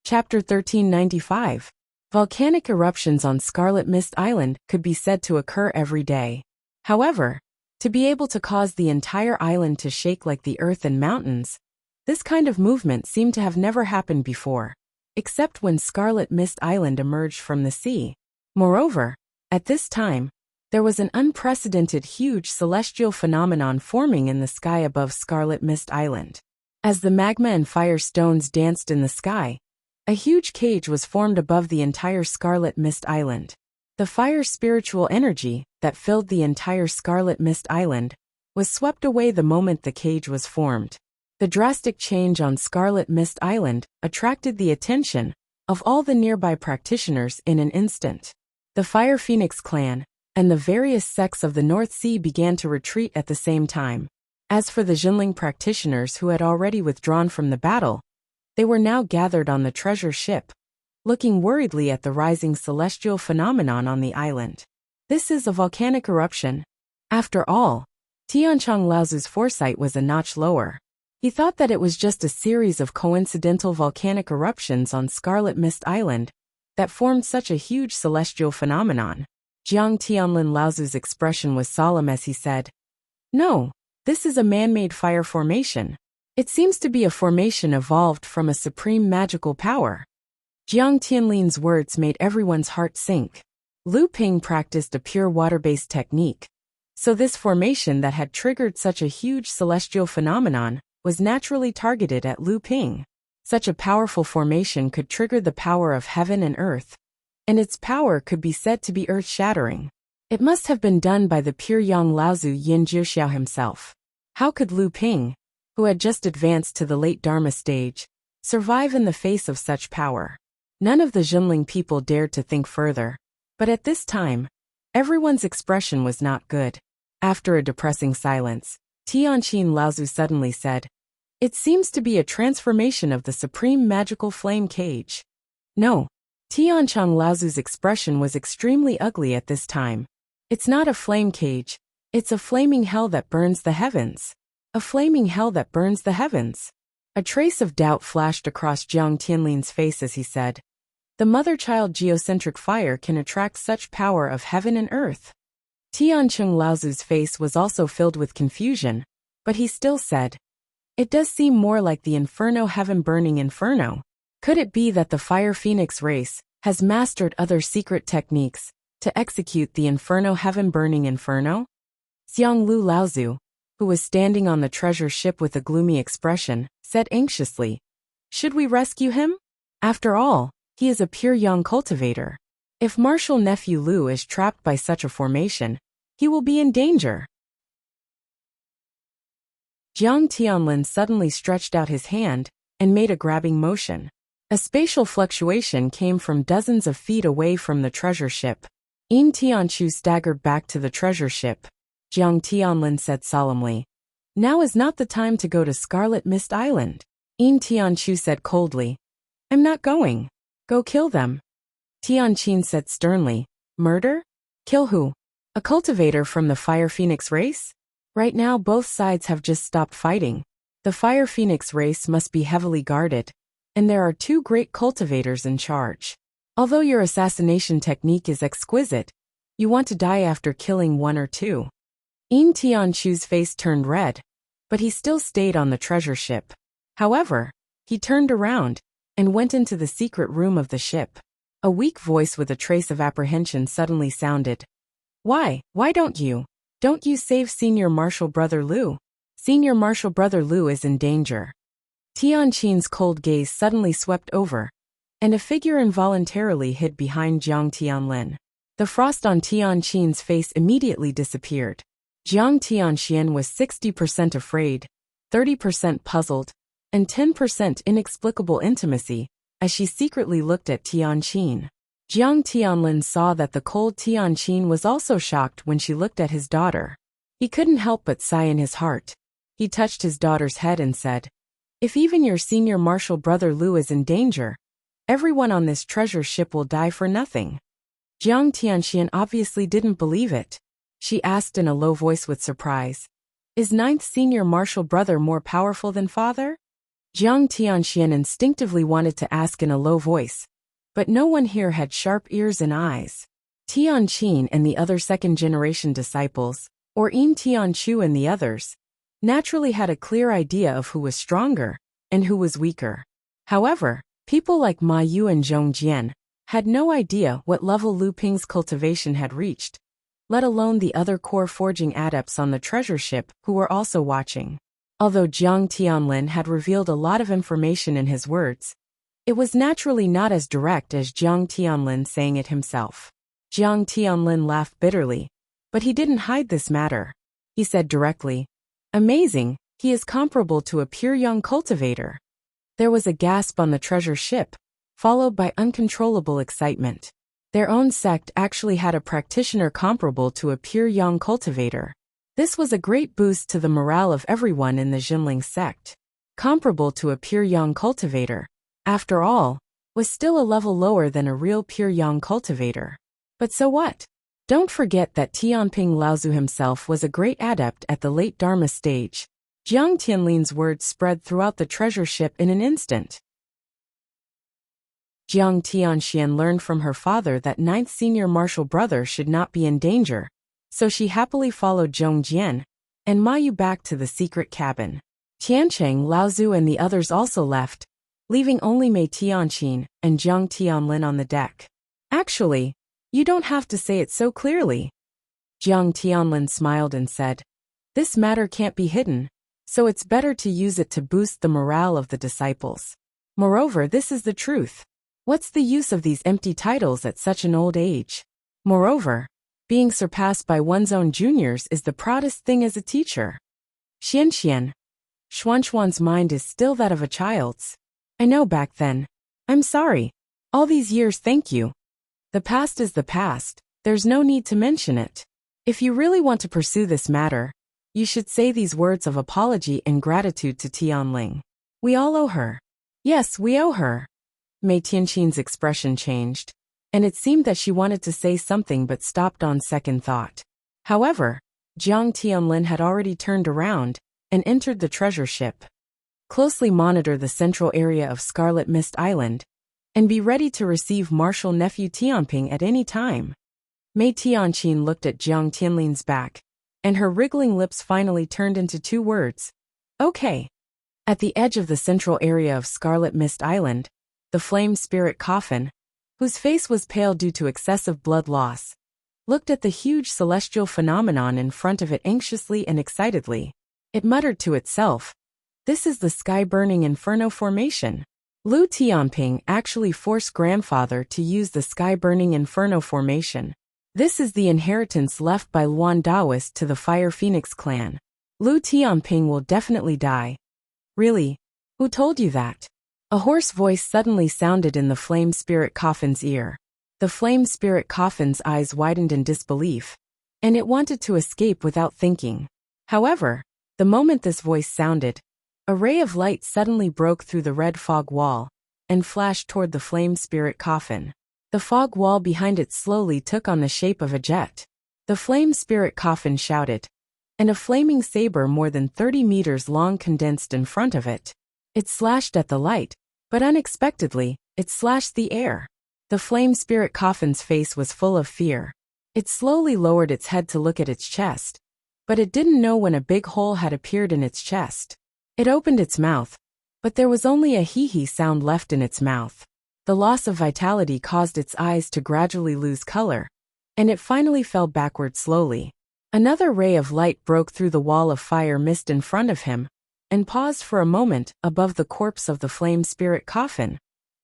Chapter 1395. Volcanic eruptions on Scarlet Mist Island could be said to occur every day. However, to be able to cause the entire island to shake like the earth and mountains, this kind of movement seemed to have never happened before, except when Scarlet Mist Island emerged from the sea. Moreover, at this time, there was an unprecedented huge celestial phenomenon forming in the sky above Scarlet Mist Island. As the magma and fire stones danced in the sky, a huge cage was formed above the entire Scarlet Mist Island. The fire spiritual energy that filled the entire Scarlet Mist Island was swept away the moment the cage was formed. The drastic change on Scarlet Mist Island attracted the attention of all the nearby practitioners in an instant. The Fire Phoenix clan and the various sects of the North Sea began to retreat at the same time. As for the Jinling practitioners who had already withdrawn from the battle, They were now gathered on the treasure ship, looking worriedly at the rising celestial phenomenon on the island. This is a volcanic eruption. After all, Tianchong Laozu's foresight was a notch lower. He thought that it was just a series of coincidental volcanic eruptions on Scarlet Mist Island that formed such a huge celestial phenomenon. Jiang Tianlin Laozu's expression was solemn as he said, "No, this is a man-made fire formation. It seems to be a formation evolved from a supreme magical power." Jiang Tianlin's words made everyone's heart sink. Lu Ping practiced a pure water-based technique, so this formation that had triggered such a huge celestial phenomenon was naturally targeted at Lu Ping. Such a powerful formation could trigger the power of heaven and earth, and its power could be said to be earth-shattering. It must have been done by the pure young Laozu Yin Jiuxiao himself. How could Lu Ping, who had just advanced to the late Dharma stage, survive in the face of such power? None of the Jinling people dared to think further, but at this time, everyone's expression was not good. After a depressing silence, Tianqin Laozu suddenly said, "It seems to be a transformation of the supreme magical flame cage." No. Tianchong Laozu's expression was extremely ugly at this time. "It's not a flame cage. It's a flaming hell that burns the heavens. A flaming hell that burns the heavens." A trace of doubt flashed across Jiang Tianlin's face as he said, "The mother-child geocentric fire can attract such power of heaven and earth." Tianchong Laozu's face was also filled with confusion, but he still said, "It does seem more like the Inferno heaven-burning inferno. Could it be that the Fire Phoenix race has mastered other secret techniques to execute the Inferno heaven-burning inferno?" Xiang Lu Laozu, who was standing on the treasure ship with a gloomy expression, said anxiously, "Should we rescue him? After all, he is a pure young cultivator. If Marshal Nephew Lu is trapped by such a formation, he will be in danger." Jiang Tianlin suddenly stretched out his hand and made a grabbing motion. A spatial fluctuation came from dozens of feet away from the treasure ship. Yin Tianchu staggered back to the treasure ship. Jiang Tianlin said solemnly, "Now is not the time to go to Scarlet Mist Island." Yin Tianchu said coldly, "I'm not going. Go kill them." Tianqin said sternly, "Murder? Kill who? A cultivator from the Fire Phoenix race? Right now both sides have just stopped fighting. The Fire Phoenix race must be heavily guarded, and there are two great cultivators in charge. Although your assassination technique is exquisite, you want to die after killing one or two." Yin Tianchu's face turned red, but he still stayed on the treasure ship. However, he turned around and went into the secret room of the ship. A weak voice with a trace of apprehension suddenly sounded. Why don't you save Senior Marshal Brother Lu? Senior Marshal Brother Lu is in danger." Tianqin's cold gaze suddenly swept over, and a figure involuntarily hid behind Jiang Tianlin. The frost on Tianqin's face immediately disappeared. Jiang Tianxian was 60% afraid, 30% puzzled, and 10% inexplicable intimacy, as she secretly looked at Tianqin. Jiang Tianlin saw that the cold Tianqin was also shocked when she looked at his daughter. He couldn't help but sigh in his heart. He touched his daughter's head and said, "If even your Senior Marshal Brother Lu is in danger, everyone on this treasure ship will die for nothing." Jiang Tianxian obviously didn't believe it. She asked in a low voice with surprise, "Is ninth Senior Marshal Brother more powerful than father?" Jiang Tianxian instinctively wanted to ask in a low voice, but no one here had sharp ears and eyes. Tianqin and the other second-generation disciples, or Yin Tianchu and the others, naturally had a clear idea of who was stronger and who was weaker. However, people like Ma Yu and Zhong Jian had no idea what level Lu Ping's cultivation had reached, let alone the other core forging adepts on the treasure ship who were also watching. Although Jiang Tianlin had revealed a lot of information in his words, it was naturally not as direct as Jiang Tianlin saying it himself. Jiang Tianlin laughed bitterly, but he didn't hide this matter. He said directly, "Amazing, he is comparable to a pure young cultivator." There was a gasp on the treasure ship, followed by uncontrollable excitement. Their own sect actually had a practitioner comparable to a pure young cultivator. This was a great boost to the morale of everyone in the Jinling sect. comparable to a pure yang cultivator, after all, was still a level lower than a real pure yang cultivator. But so what? Don't forget that Tianping Laozu himself was a great adept at the late Dharma stage. Jiang Tianlin's words spread throughout the treasure ship in an instant. Jiang Tianxian learned from her father that ninth senior martial brother should not be in danger, so she happily followed Zhong Jian and Mayu back to the secret cabin. Tiancheng, Laozu and the others also left, leaving only Mei Tianqin and Jiang Tianlin on the deck. Actually, you don't have to say it so clearly. Jiang Tianlin smiled and said, this matter can't be hidden, so it's better to use it to boost the morale of the disciples. Moreover, this is the truth. What's the use of these empty titles at such an old age? Moreover, being surpassed by one's own juniors is the proudest thing as a teacher. Xianxian, Xuanxuan's mind is still that of a child's. I know back then. I'm sorry. All these years, thank you. The past is the past, there's no need to mention it. If you really want to pursue this matter, you should say these words of apology and gratitude to Tianling. We all owe her. Yes, we owe her. Mei Tianqin's expression changed, and it seemed that she wanted to say something but stopped on second thought. However, Jiang Tianlin had already turned around and entered the treasure ship. Closely monitor the central area of Scarlet Mist Island, and be ready to receive Marshal Nephew Tianping at any time. Mei Tianqin looked at Jiang Tianlin's back, and her wriggling lips finally turned into two words. Okay. At the edge of the central area of Scarlet Mist Island, the flame spirit coffin, whose face was pale due to excessive blood loss, looked at the huge celestial phenomenon in front of it anxiously and excitedly. It muttered to itself, this is the sky-burning inferno formation. Lu Tianping actually forced grandfather to use the sky-burning inferno formation. This is the inheritance left by Luan Daoist to the Fire Phoenix clan. Lu Tianping will definitely die. Really? Who told you that? A hoarse voice suddenly sounded in the flame spirit coffin's ear. The flame spirit coffin's eyes widened in disbelief, and it wanted to escape without thinking. However, the moment this voice sounded, a ray of light suddenly broke through the red fog wall and flashed toward the flame spirit coffin. The fog wall behind it slowly took on the shape of a jet. The flame spirit coffin shouted, and a flaming saber more than 30 meters long condensed in front of it. It slashed at the light, but unexpectedly, it slashed the air. The flame spirit coffin's face was full of fear. It slowly lowered its head to look at its chest, but it didn't know when a big hole had appeared in its chest. It opened its mouth, but there was only a hee-hee sound left in its mouth. The loss of vitality caused its eyes to gradually lose color, and it finally fell backward slowly. Another ray of light broke through the wall of fire mist in front of him, and paused for a moment above the corpse of the flame spirit coffin,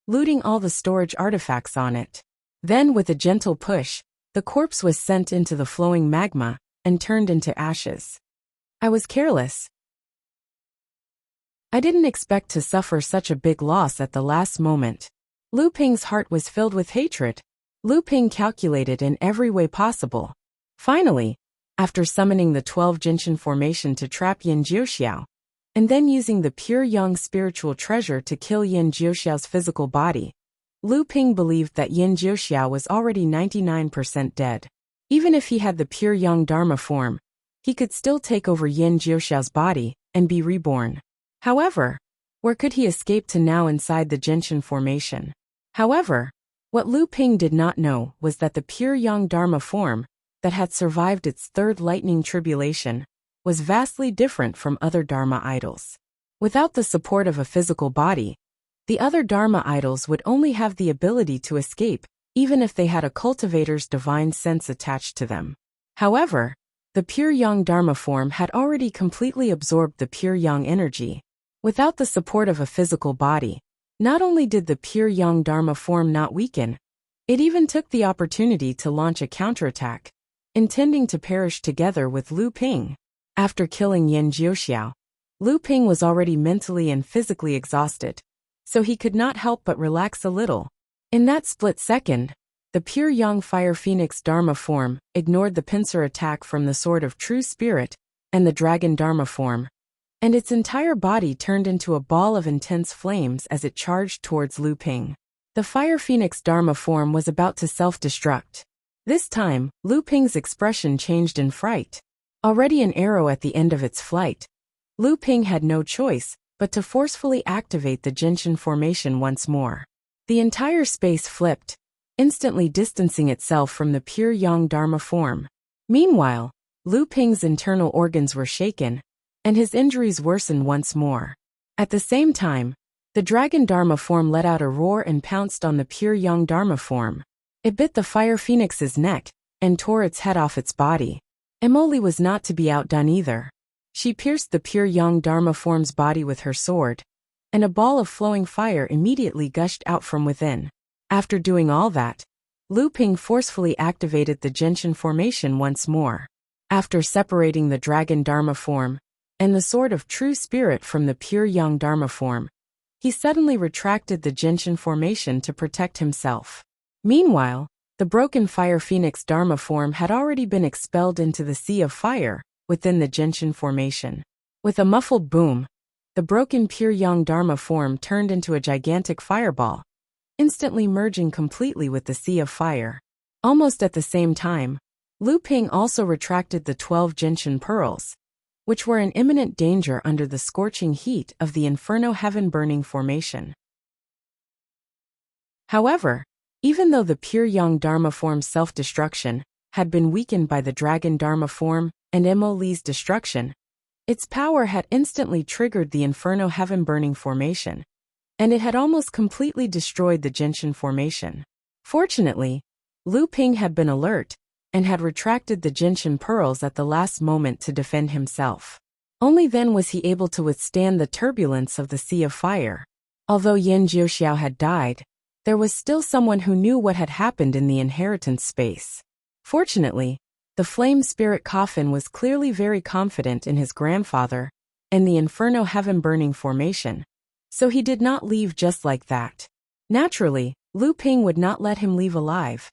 looting all the storage artifacts on it. Then with a gentle push, the corpse was sent into the flowing magma and turned into ashes. I was careless. I didn't expect to suffer such a big loss at the last moment. Lu Ping's heart was filled with hatred. Lu Ping calculated in every way possible. Finally, after summoning the 12 Jinshin formation to trap Yin Jiuxiao, and then using the pure yang spiritual treasure to kill Yin Jiuxiao's physical body, Lu Ping believed that Yin Jiuxiao was already 99% dead. Even if he had the pure yang dharma form, he could still take over Yin Jiuxiao's body and be reborn. However, where could he escape to now inside the Jinshin formation? However, what Lu Ping did not know was that the pure yang dharma form, that had survived its third lightning tribulation, was vastly different from other dharma idols. Without the support of a physical body, the other dharma idols would only have the ability to escape, even if they had a cultivator's divine sense attached to them. However, the pure yang dharma form had already completely absorbed the pure yang energy. Without the support of a physical body, not only did the pure yang dharma form not weaken, it even took the opportunity to launch a counterattack, intending to perish together with Lu Ping. After killing Yin Jiuxiao, Lu Ping was already mentally and physically exhausted, so he could not help but relax a little. In that split second, the pure yang fire phoenix dharma form ignored the pincer attack from the sword of true spirit and the dragon dharma form, and its entire body turned into a ball of intense flames as it charged towards Lu Ping. The Fire Phoenix Dharma form was about to self-destruct. This time, Lu Ping's expression changed in fright. Already an arrow at the end of its flight, Lu Ping had no choice but to forcefully activate the Genshin formation once more. The entire space flipped, instantly distancing itself from the pure Yang Dharma form. Meanwhile, Lu Ping's internal organs were shaken, and his injuries worsened once more. At the same time, the Dragon Dharma form let out a roar and pounced on the pure Yang Dharma form. It bit the Fire Phoenix's neck and tore its head off its body. Emily was not to be outdone either. She pierced the pure Yang Dharma form's body with her sword, and a ball of flowing fire immediately gushed out from within. After doing all that, Lu Ping forcefully activated the Genshin formation once more. After separating the Dragon Dharma form and the Sword of True Spirit from the pure Yang Dharma form, he suddenly retracted the Genshin formation to protect himself. Meanwhile, the broken Fire Phoenix Dharma form had already been expelled into the Sea of Fire within the Genshin formation. With a muffled boom, the broken pure Yang Dharma form turned into a gigantic fireball, instantly merging completely with the Sea of Fire. Almost at the same time, Lu Ping also retracted the 12 Genshin pearls, which were in imminent danger under the scorching heat of the Inferno Heaven Burning formation. However, even though the pure Yang Dharma form's self-destruction had been weakened by the Dragon Dharma form and Emily's destruction, its power had instantly triggered the Inferno Heaven Burning formation, and it had almost completely destroyed the Genshin formation. Fortunately, Lu Ping had been alert and had retracted the Genshin pearls at the last moment to defend himself. Only then was he able to withstand the turbulence of the Sea of Fire. Although Yan Jiuxiao had died, there was still someone who knew what had happened in the inheritance space. Fortunately, the Flame Spirit Coffin was clearly very confident in his grandfather and the Inferno Heaven Burning formation, so he did not leave just like that. Naturally, Lu Ping would not let him leave alive.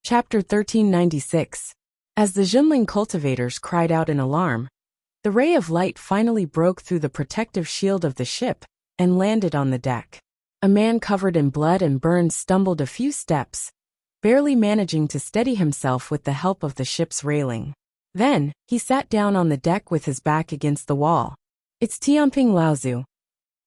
Chapter 1396. As the Junling cultivators cried out in alarm, the ray of light finally broke through the protective shield of the ship and landed on the deck. A man covered in blood and burns stumbled a few steps, barely managing to steady himself with the help of the ship's railing. Then, he sat down on the deck with his back against the wall. "It's Tianping Laozu,"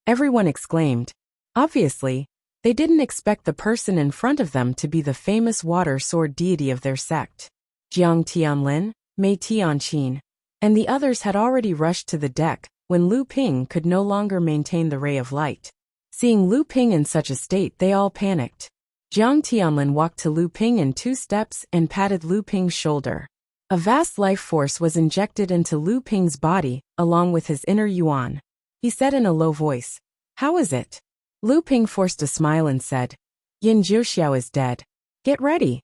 everyone exclaimed. Obviously, they didn't expect the person in front of them to be the famous water sword deity of their sect. Jiang Tianlin, Mei Tianqin, and the others had already rushed to the deck when Lu Ping could no longer maintain the ray of light. Seeing Lu Ping in such a state, they all panicked. Jiang Tianlin walked to Lu Ping in 2 steps and patted Lu Ping's shoulder. A vast life force was injected into Lu Ping's body, along with his inner yuan. He said in a low voice, "How is it?" Lu Ping forced a smile and said, "Yin Jiuxiao is dead. Get ready.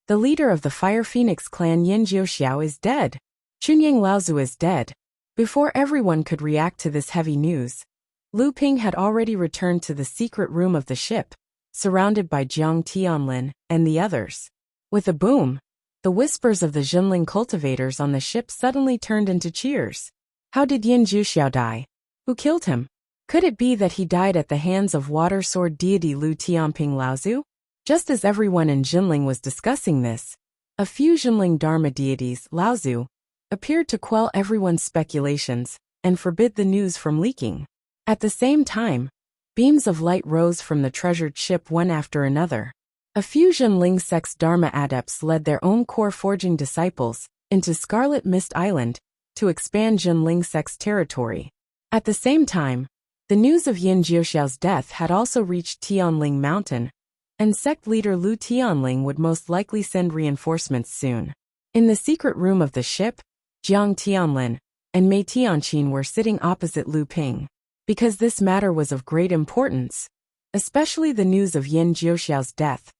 The leader of the Fire Phoenix clan, Yin Jiuxiao, is dead. Chunying Laozu is dead." Before everyone could react to this heavy news, Lu Ping had already returned to the secret room of the ship, surrounded by Jiang Tianlin and the others. With a boom, the whispers of the Jinling cultivators on the ship suddenly turned into cheers. How did Yin Jiuxiao die? Who killed him? Could it be that he died at the hands of water sword deity Lu Tianping Laozu? Just as everyone in Jinling was discussing this, a few Jinling Dharma deities, Laozu, appeared to quell everyone's speculations and forbid the news from leaking. At the same time, beams of light rose from the treasured ship one after another. A few Jinling sect's Dharma adepts led their own core forging disciples into Scarlet Mist Island to expand Jinling sect's territory. At the same time, the news of Yin Jiuxiao's death had also reached Tianling Mountain, and sect leader Lu Tianling would most likely send reinforcements soon. In the secret room of the ship, Jiang Tianlin and Mei Tianqin were sitting opposite Lu Ping. Because this matter was of great importance, especially the news of Yin Jiuxiao's death,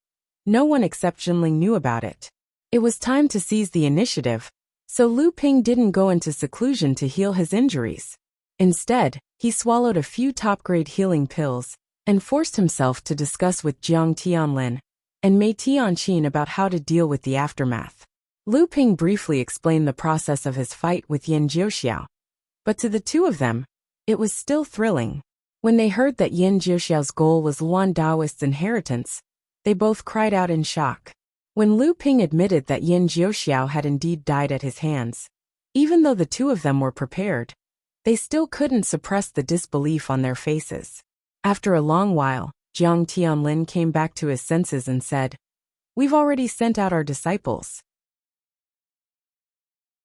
no one except Jinling knew about it. It was time to seize the initiative, so Lu Ping didn't go into seclusion to heal his injuries. Instead, he swallowed a few top-grade healing pills and forced himself to discuss with Jiang Tianlin and Mei Tianqin about how to deal with the aftermath. Lu Ping briefly explained the process of his fight with Yin Jiuxiao, but to the two of them, it was still thrilling. When they heard that Yin Jiuxiao's goal was Luan Daoist's inheritance, they both cried out in shock. When Lu Ping admitted that Yin Jiuxiao had indeed died at his hands, even though the two of them were prepared, they still couldn't suppress the disbelief on their faces. After a long while, Jiang Tianlin came back to his senses and said, "We've already sent out our disciples.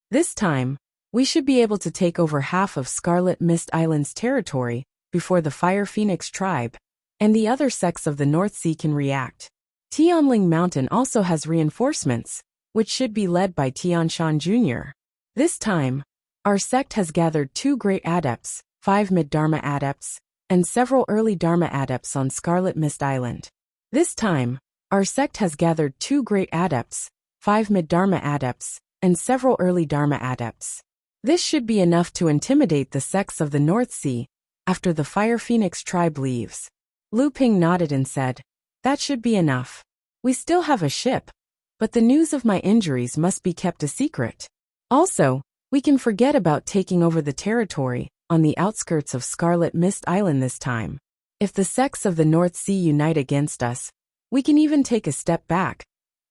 This time, we should be able to take over half of Scarlet Mist Island's territory before the Fire Phoenix tribe and the other sects of the North Sea can react. Tianling Mountain also has reinforcements, which should be led by Tianshan Jr. This time, our sect has gathered 2 great adepts, 5 mid-Dharma adepts, and several early Dharma adepts on Scarlet Mist Island. This time, our sect has gathered 2 great adepts, 5 mid-Dharma adepts, and several early Dharma adepts. This should be enough to intimidate the sects of the North Sea after the Fire Phoenix tribe leaves." Lu Ping nodded and said, "That should be enough. We still have a ship, but the news of my injuries must be kept a secret. Also, we can forget about taking over the territory on the outskirts of Scarlet Mist Island this time. If the sects of the North Sea unite against us, we can even take a step back,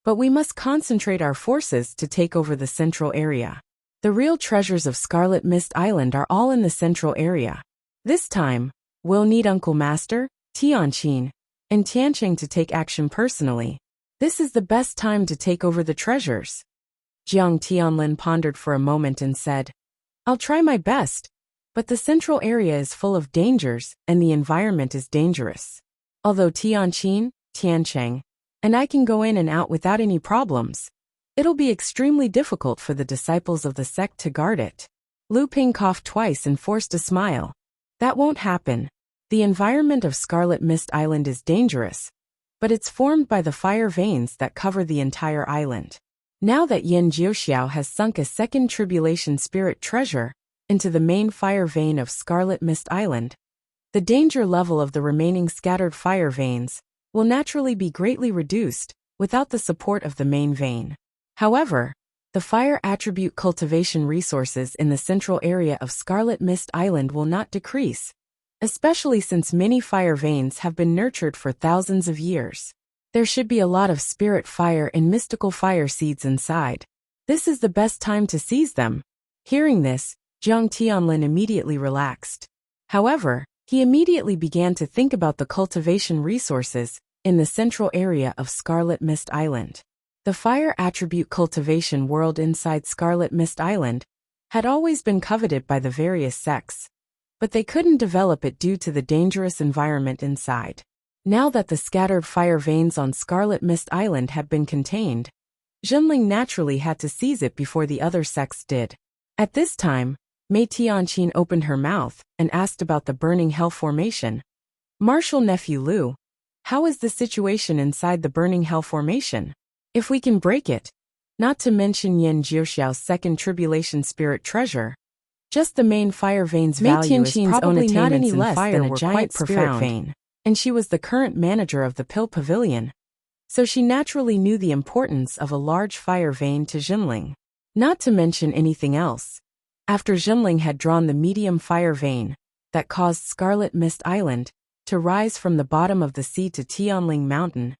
but we must concentrate our forces to take over the central area. The real treasures of Scarlet Mist Island are all in the central area. This time, we'll need Uncle Master, Tianqin, and Tiancheng to take action personally. This is the best time to take over the treasures." Jiang Tianlin pondered for a moment and said, "I'll try my best, but the central area is full of dangers and the environment is dangerous. Although Tianqin, Tiancheng, and I can go in and out without any problems, it'll be extremely difficult for the disciples of the sect to guard it." Lu Ping coughed twice and forced a smile. "That won't happen. The environment of Scarlet Mist Island is dangerous, but it's formed by the fire veins that cover the entire island. Now that Yin Jiuxiao has sunk a second tribulation spirit treasure into the main fire vein of Scarlet Mist Island, the danger level of the remaining scattered fire veins will naturally be greatly reduced without the support of the main vein. However, the fire attribute cultivation resources in the central area of Scarlet Mist Island will not decrease, especially since many fire veins have been nurtured for thousands of years. There should be a lot of spirit fire and mystical fire seeds inside. This is the best time to seize them. Hearing this, Jiang Tianlin immediately relaxed. However, he immediately began to think about the cultivation resources in the central area of Scarlet Mist Island. The fire attribute cultivation world inside Scarlet Mist Island had always been coveted by the various sects, but they couldn't develop it due to the dangerous environment inside. Now that the scattered fire veins on Scarlet Mist Island had been contained, Jinling naturally had to seize it before the other sects did. At this time, Mei Tianqin opened her mouth and asked about the Burning Hell Formation. Martial Nephew Lu, how is the situation inside the Burning Hell Formation? If we can break it, not to mention Yan Jiuxiao's second tribulation spirit treasure, just the main fire veins value is probably not any less than a giant spirit vein, and she was the current manager of the Pill Pavilion, so she naturally knew the importance of a large fire vein to Jinling. Not to mention anything else. After Jinling had drawn the medium fire vein that caused Scarlet Mist Island to rise from the bottom of the sea to Tianling Mountain,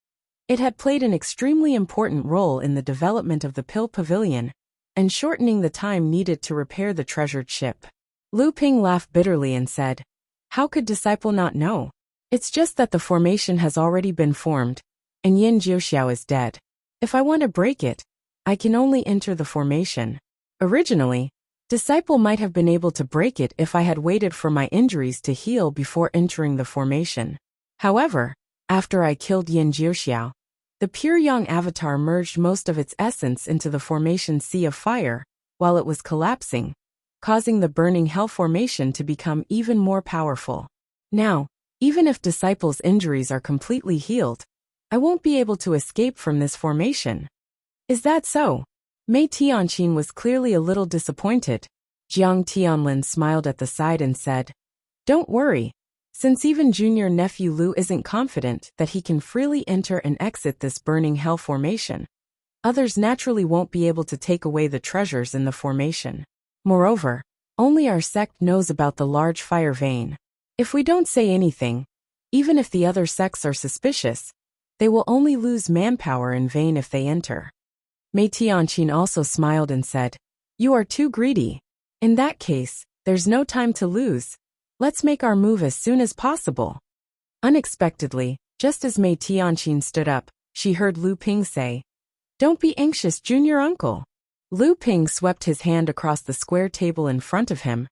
it had played an extremely important role in the development of the Pill Pavilion and shortening the time needed to repair the treasured ship. Lu Ping laughed bitterly and said, "How could Disciple not know? It's just that the formation has already been formed, and Yan Jiuxiao is dead. If I want to break it, I can only enter the formation. Originally, Disciple might have been able to break it if I had waited for my injuries to heal before entering the formation. However, after I killed Yan Jiuxiao, the pure Yang avatar merged most of its essence into the formation Sea of Fire while it was collapsing, causing the Burning Hell Formation to become even more powerful. Now, even if Disciple's injuries are completely healed, I won't be able to escape from this formation." "Is that so?" Mei Tianqin was clearly a little disappointed. Jiang Tianlin smiled at the side and said, "Don't worry. Since even junior nephew Lu isn't confident that he can freely enter and exit this Burning Hell Formation, others naturally won't be able to take away the treasures in the formation. Moreover, only our sect knows about the large fire vein. If we don't say anything, even if the other sects are suspicious, they will only lose manpower in vain if they enter." Mei Tianqin also smiled and said, "You are too greedy. In that case, there's no time to lose. Let's make our move as soon as possible." Unexpectedly, just as Mei Tianqin stood up, she heard Lu Ping say, "Don't be anxious, junior uncle." Lu Ping swept his hand across the square table in front of him,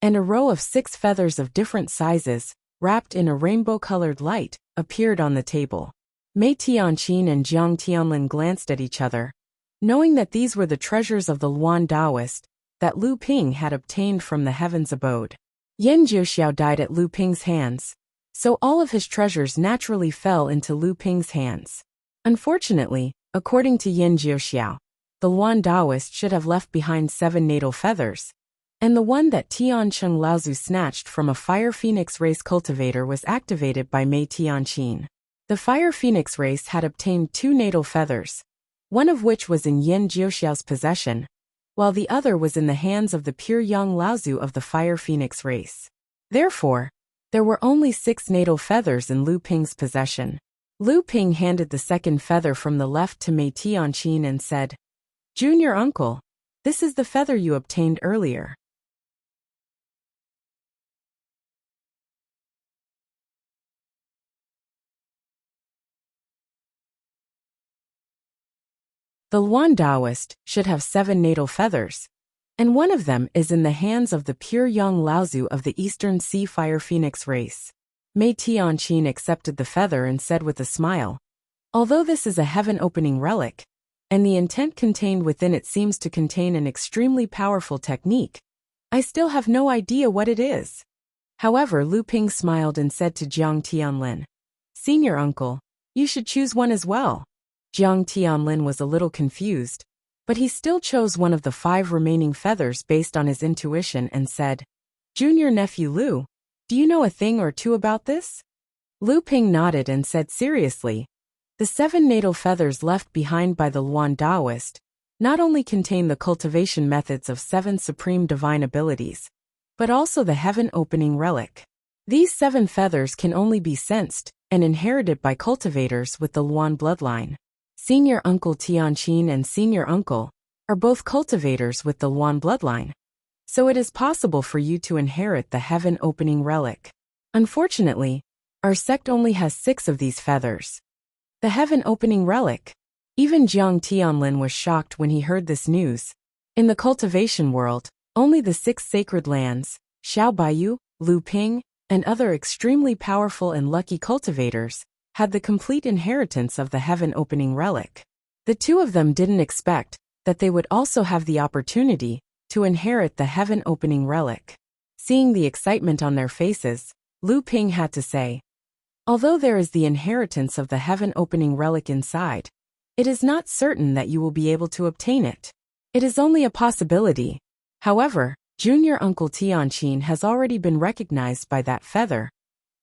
and a row of 6 feathers of different sizes, wrapped in a rainbow-colored light, appeared on the table. Mei Tianqin and Jiang Tianlin glanced at each other, knowing that these were the treasures of the Luan Taoist that Lu Ping had obtained from the Heaven's Abode. Yan Jiuxiao died at Lu Ping's hands, so all of his treasures naturally fell into Lu Ping's hands. Unfortunately, according to Yan Jiuxiao, the Luan Taoist should have left behind 7 natal feathers, and the one that Tiancheng Laozu snatched from a Fire Phoenix race cultivator was activated by Mei Tianqin. The Fire Phoenix race had obtained 2 natal feathers, one of which was in Yan Jiuxiao's possession, while the other was in the hands of the pure Yang Laozu of the Fire Phoenix race. Therefore, there were only 6 natal feathers in Lu Ping's possession. Lu Ping handed the second feather from the left to Mei Tianqin and said, "Junior uncle, this is the feather you obtained earlier." The Luan Taoist should have 7 natal feathers, and one of them is in the hands of the pure Yang Laozu of the Eastern Sea Fire Phoenix race. Mei Tianqin accepted the feather and said with a smile, "Although this is a heaven-opening relic, and the intent contained within it seems to contain an extremely powerful technique, I still have no idea what it is." However, Lu Ping smiled and said to Jiang Tianlin, "Senior uncle, you should choose one as well." Jiang Tianlin was a little confused, but he still chose one of the 5 remaining feathers based on his intuition and said, "Junior nephew Lu, do you know a thing or two about this?" Lu Ping nodded and said seriously, "The 7 natal feathers left behind by the Luan Taoist not only contain the cultivation methods of 7 supreme divine abilities, but also the heaven-opening relic. These 7 feathers can only be sensed and inherited by cultivators with the Luan bloodline. Senior Uncle Tianqin and Senior Uncle, are both cultivators with the Luan bloodline, so it is possible for you to inherit the heaven-opening relic. Unfortunately, our sect only has 6 of these feathers. The heaven-opening relic. Even Jiang Tianlin was shocked when he heard this news. In the cultivation world, only the 6 sacred lands, Xiao Baiyu, Lu Ping, and other extremely powerful and lucky cultivators, had the complete inheritance of the heaven-opening relic. The 2 of them didn't expect that they would also have the opportunity to inherit the heaven-opening relic. Seeing the excitement on their faces, Lu Ping had to say, "Although there is the inheritance of the heaven-opening relic inside, it is not certain that you will be able to obtain it. It is only a possibility. However, Junior Uncle Tianqin has already been recognized by that feather,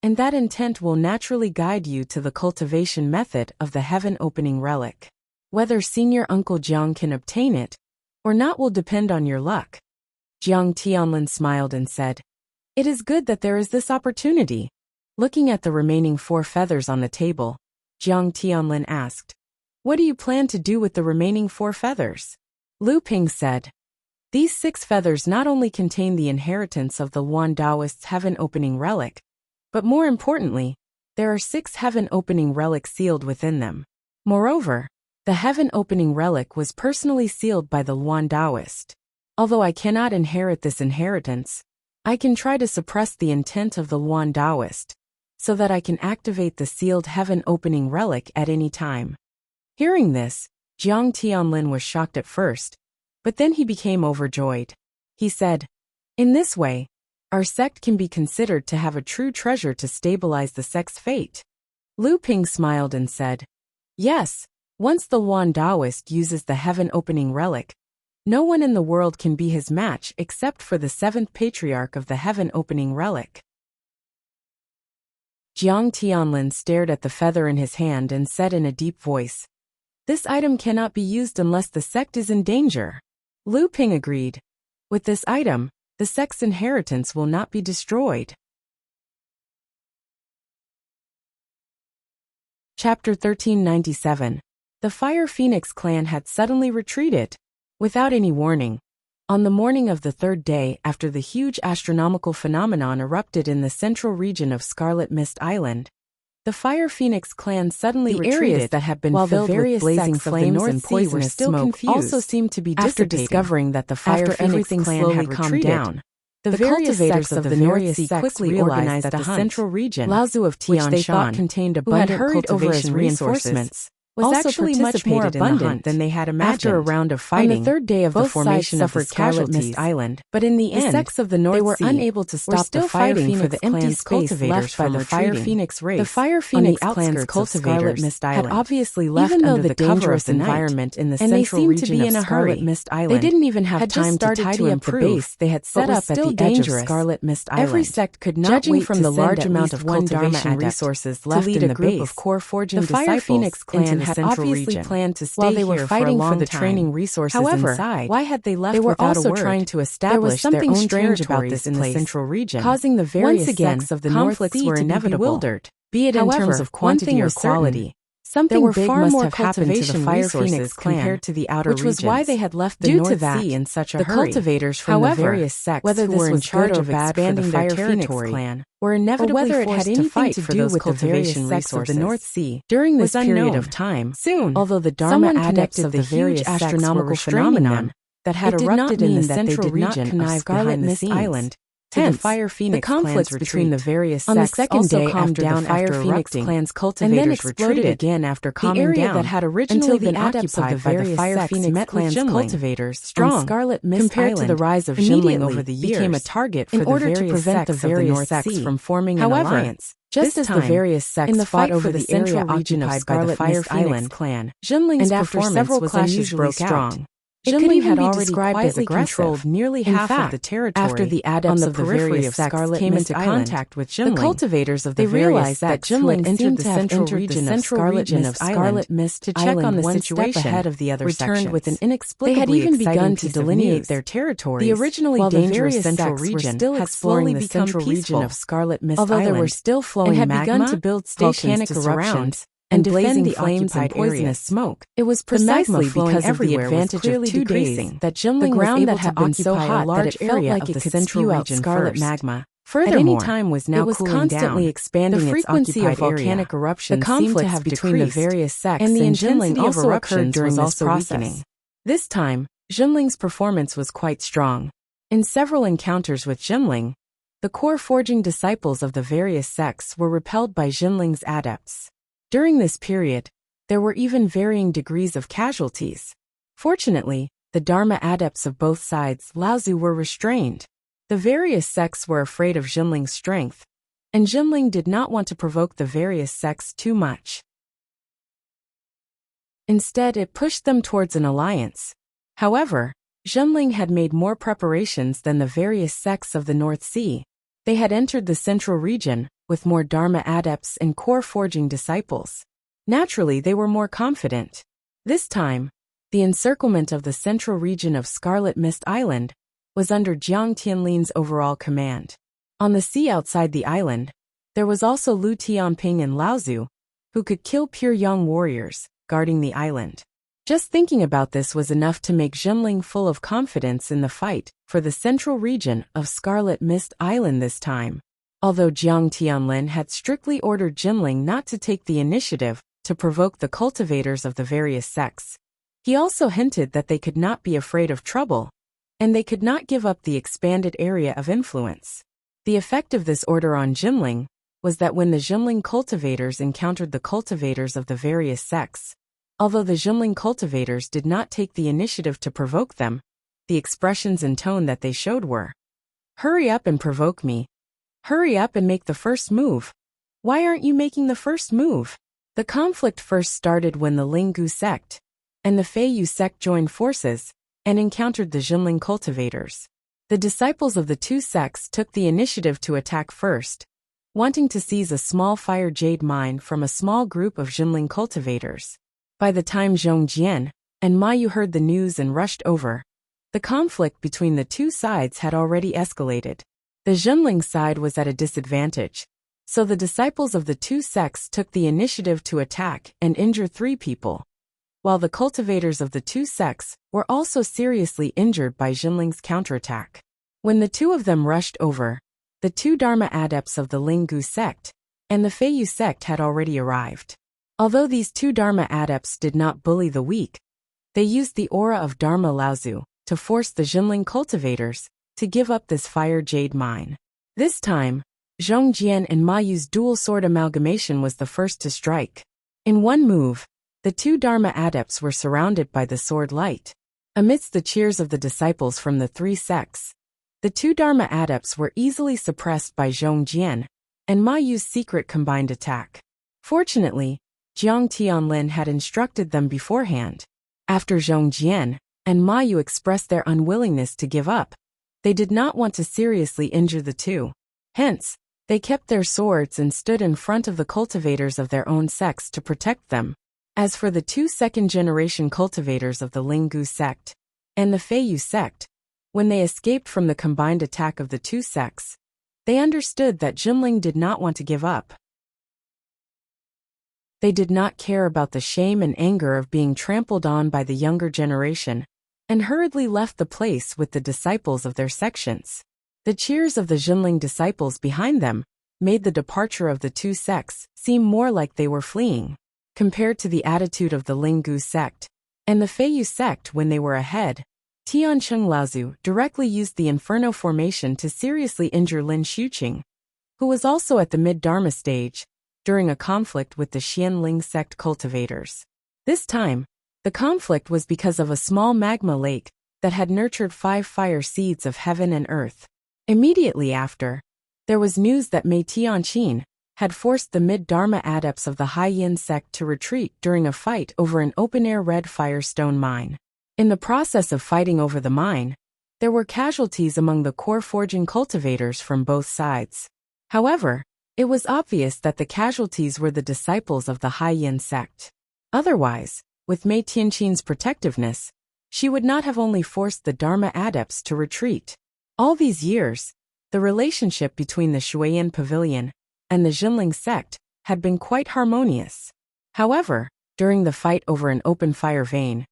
and that intent will naturally guide you to the cultivation method of the heaven-opening relic. Whether Senior Uncle Jiang can obtain it or not will depend on your luck." Jiang Tianlin smiled and said, "It is good that there is this opportunity." Looking at the remaining 4 feathers on the table, Jiang Tianlin asked, "What do you plan to do with the remaining 4 feathers?" Lu Ping said, "These 6 feathers not only contain the inheritance of the Luan Taoist's heaven-opening relic, but more importantly, there are 6 heaven-opening relics sealed within them. Moreover, the heaven-opening relic was personally sealed by the Luan Taoist. Although I cannot inherit this inheritance, I can try to suppress the intent of the Luan Taoist, so that I can activate the sealed heaven-opening relic at any time." Hearing this, Jiang Tianlin was shocked at first, but then he became overjoyed. He said, "In this way, our sect can be considered to have a true treasure to stabilize the sect's fate." Lu Ping smiled and said, "Yes, once the Luan Taoist uses the heaven-opening relic, no one in the world can be his match except for the 7th patriarch of the heaven-opening relic." Jiang Tianlin stared at the feather in his hand and said in a deep voice, "This item cannot be used unless the sect is in danger." Lu Ping agreed. With this item, the sect's inheritance will not be destroyed. Chapter 1397. The Fire Phoenix clan had suddenly retreated, without any warning. On the morning of the 3rd day after the huge astronomical phenomenon erupted in the central region of Scarlet Mist Island, the Fire Phoenix clan suddenly retreated, areas that had been filled with blazing flames and poisonous smoke also seemed to be dissipating. After discovering that the Fire Phoenix clan slowly had calmed down, the cultivators of the North Sea quickly organized that the central region, Laozu of Tianshan, which they thought contained abundant cultivation reinforcements, was actually much more abundant than they had imagined. After a round of fighting, on the 3rd day of the formation of the Scarlet Mist Island, but in the end, the sects of the North Sea were unable to stop the fighting for the empty space left by the Fire Phoenix race. The Fire Phoenix clan's cultivators had obviously left under the dangerous environment in the central region of Scarlet Mist Island. They didn't even have time to tidy up the base they had set up at the edge of Scarlet Mist Island. Every sect could not wait from the large amount of cultivation resources left in the base. Of core forging the Fire Phoenix clan had obviously planned to stay while they were fighting for the training resources inside. Why had they left without a word? They were also trying to establish their own strange about this in the central region, causing the various sects of the North Sea to be bewildered, be it in terms of quantity or quality. Something big must have happened to the Fire Phoenix clan compared to the outer regions, which was why they had left the North Sea in such a hurry. The cultivators from the various sects whether who were in charge of expanding their territory clan were inevitably forced to fight for those cultivation resources of the North Sea during this period of time. Soon, although the Dharma adepts of the various astronomical phenomenon that had erupted in the central region of Scarlet Mist Island, hence, the Fire Phoenix the conflicts between the various sects on the second day after the Fire Phoenix clan's cultivators retreated again after calming down that had originally been occupied by the Fire Phoenix clan's cultivators strong Scarlet Mist compared to the rise of Jinling over the years became a target for the various sects of the North Sea from forming an alliance. Just as the various sects fought over the central region occupied by the Fire Phoenix clan, Jinling's performance was unusually strong. Jinling had already quietly controlled nearly half of the territory. After the adepts of the various sects came into contact with Jinling, the cultivators of the various sects Jinling entered the central region of Scarlet Mist to check on the situation ahead of the other sections. Returned with an inexplicably they had even begun to delineate their territories. The originally dangerous central region had slowly become peaceful of Scarlet Mist Island, although there were still flowing magma, had begun to build volcanic eruptions, and blazing defend the flames and poisonous areas. smoke. It was The magma precisely flowing because of the everywhere was advantage clearly of 2 days decreasing. that Jinling The ground was able that to had been occupy so a hot that large it felt area like of it the could central spew out region scarlet first. magma. Furthermore, At any time was now it was cooling constantly down. expanding The its frequency of occupied volcanic area. eruptions The conflict seemed to have between the decreased, various sects and the in intensity Jinling of also eruptions occurred during was this also process. weakening. This time, Jinling's performance was quite strong. In several encounters with Jinling, the core forging disciples of the various sects were repelled by Jinling's adepts. During this period, there were even varying degrees of casualties. Fortunately, the Dharma adepts of both sides, Laozu, were restrained. The various sects were afraid of Jinling's strength, and Jinling did not want to provoke the various sects too much. Instead, it pushed them towards an alliance. However, Jinling had made more preparations than the various sects of the North Sea. They had entered the central region, with more Dharma adepts and core forging disciples. Naturally, they were more confident. This time, the encirclement of the central region of Scarlet Mist Island was under Jiang Tianlin's overall command. On the sea outside the island, there was also Lu Tianping and Laozu, who could kill pure young warriors, guarding the island. Just thinking about this was enough to make Jinling full of confidence in the fight for the central region of Scarlet Mist Island this time. Although Jiang Tianlin had strictly ordered Jinling not to take the initiative to provoke the cultivators of the various sects, he also hinted that they could not be afraid of trouble, and they could not give up the expanded area of influence. The effect of this order on Jinling was that when the Jinling cultivators encountered the cultivators of the various sects, although the Jinling cultivators did not take the initiative to provoke them, the expressions and tone that they showed were, "Hurry up and provoke me. Hurry up and make the first move. Why aren't you making the first move?" The conflict first started when the Linggu sect and the Feiyu sect joined forces and encountered the Jinling cultivators. The disciples of the two sects took the initiative to attack first, wanting to seize a small fire jade mine from a small group of Jinling cultivators. By the time Zhongjian and Mayu heard the news and rushed over, the conflict between the two sides had already escalated. The Jinling side was at a disadvantage, so the disciples of the two sects took the initiative to attack and injure 3 people, while the cultivators of the two sects were also seriously injured by Jinling's counterattack. When the two of them rushed over, the 2 Dharma adepts of the Linggu sect and the Feiyu sect had already arrived. Although these 2 Dharma adepts did not bully the weak, they used the aura of Dharma Laozu to force the Jinling cultivators to give up this fire jade mine. This time, Zhongjian and Mayu's dual sword amalgamation was the first to strike. In one move, the 2 Dharma adepts were surrounded by the sword light. Amidst the cheers of the disciples from the 3 sects, the 2 Dharma adepts were easily suppressed by Zhongjian and Mayu's secret combined attack. Fortunately, Jiang Tianlin had instructed them beforehand. After Zhongjian and Mayu expressed their unwillingness to give up, they did not want to seriously injure the 2. Hence, they kept their swords and stood in front of the cultivators of their own sects to protect them. As for the 2 second-generation cultivators of the Linggu sect and the Feiyu sect, when they escaped from the combined attack of the 2 sects, they understood that Jinling did not want to give up. They did not care about the shame and anger of being trampled on by the younger generation, and hurriedly left the place with the disciples of their sections. The cheers of the Jinling disciples behind them made the departure of the 2 sects seem more like they were fleeing, compared to the attitude of the Linggu sect and the Feiyu sect when they were ahead. Tiancheng Laozu directly used the Inferno formation to seriously injure Lin Xuqing, who was also at the mid-Dharma stage, during a conflict with the Xianling sect cultivators. This time, the conflict was because of a small magma lake that had nurtured 5 fire seeds of heaven and earth. Immediately after, there was news that Mei Tianqin had forced the mid-Dharma adepts of the Haiyan sect to retreat during a fight over an open-air red firestone mine. In the process of fighting over the mine, there were casualties among the core forging cultivators from both sides. However, it was obvious that the casualties were the disciples of the Haiyan sect. Otherwise, with Mei Tianqin's protectiveness, she would not have only forced the Dharma adepts to retreat. All these years, the relationship between the Shuiyan Pavilion and the Jinling sect had been quite harmonious. However, during the fight over an open fire vein,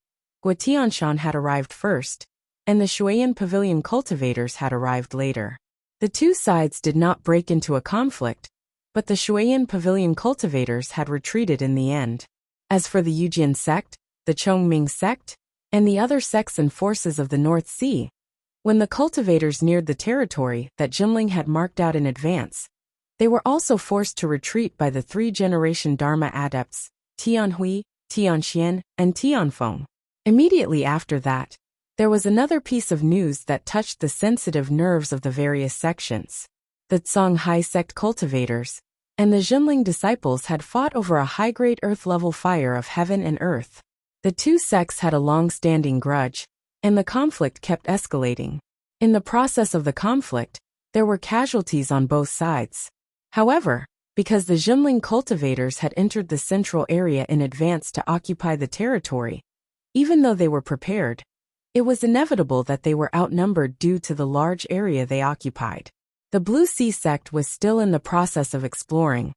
Guotianshan had arrived first, and the Shuiyan Pavilion cultivators had arrived later. The two sides did not break into a conflict, but the Shuiyan Pavilion cultivators had retreated in the end. As for the Yujian sect, the Chongming sect, and the other sects and forces of the North Sea, when the cultivators neared the territory that Jinling had marked out in advance, they were also forced to retreat by the three-generation Dharma adepts, Tianhui, Tianxian, and Tianfeng. Immediately after that, there was another piece of news that touched the sensitive nerves of the various sections. The Songhai sect cultivators and the Jinling disciples had fought over a high-grade earth-level fire of heaven and earth. The two sects had a long-standing grudge, and the conflict kept escalating. In the process of the conflict, there were casualties on both sides. However, because the Jinling cultivators had entered the central area in advance to occupy the territory, even though they were prepared, it was inevitable that they were outnumbered due to the large area they occupied. The Blue Sea sect was still in the process of exploring,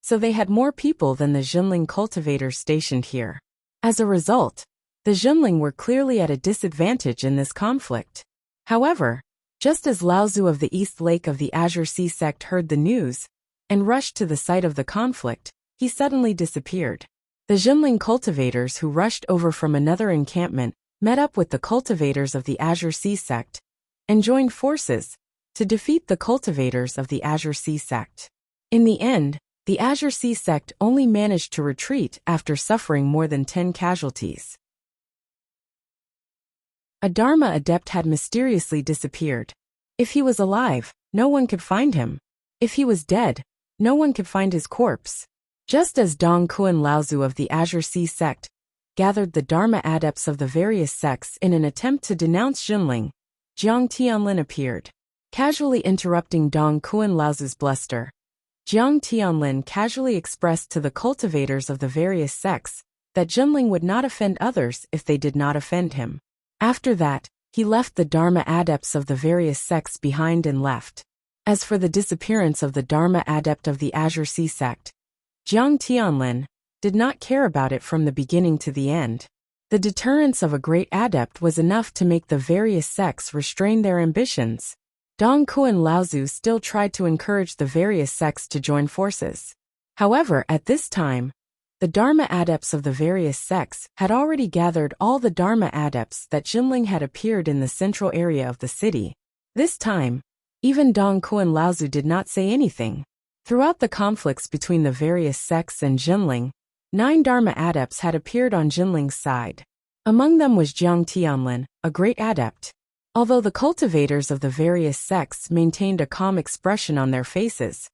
so they had more people than the Jinling cultivators stationed here. As a result, the Jinling were clearly at a disadvantage in this conflict. However, just as Laozu of the East Lake of the Azure Sea sect heard the news and rushed to the site of the conflict, he suddenly disappeared. The Jinling cultivators who rushed over from another encampment met up with the cultivators of the Azure Sea sect and joined forces to defeat the cultivators of the Azure Sea sect. In the end, the Azure Sea sect only managed to retreat after suffering more than 10 casualties. A Dharma adept had mysteriously disappeared. If he was alive, no one could find him. If he was dead, no one could find his corpse. Just as Dong Kuan Laozu of the Azure Sea sect gathered the Dharma adepts of the various sects in an attempt to denounce Jinling, Jiang Tianlin appeared. Casually interrupting Dong Kuan Laozu's bluster, Jiang Tianlin casually expressed to the cultivators of the various sects that Jinling would not offend others if they did not offend him. After that, he left the Dharma adepts of the various sects behind and left. As for the disappearance of the Dharma adept of the Azure Sea sect, Jiang Tianlin did not care about it from the beginning to the end. The deterrence of a great adept was enough to make the various sects restrain their ambitions. Dong Kuan Laozu still tried to encourage the various sects to join forces. However, at this time, the Dharma adepts of the various sects had already gathered all the Dharma adepts that Jinling had appeared in the central area of the city. This time, even Dong Kuan Laozu did not say anything. Throughout the conflicts between the various sects and Jinling, 9 Dharma adepts had appeared on Jinling's side. Among them was Jiang Tianlin, a great adept. Although the cultivators of the various sects maintained a calm expression on their faces,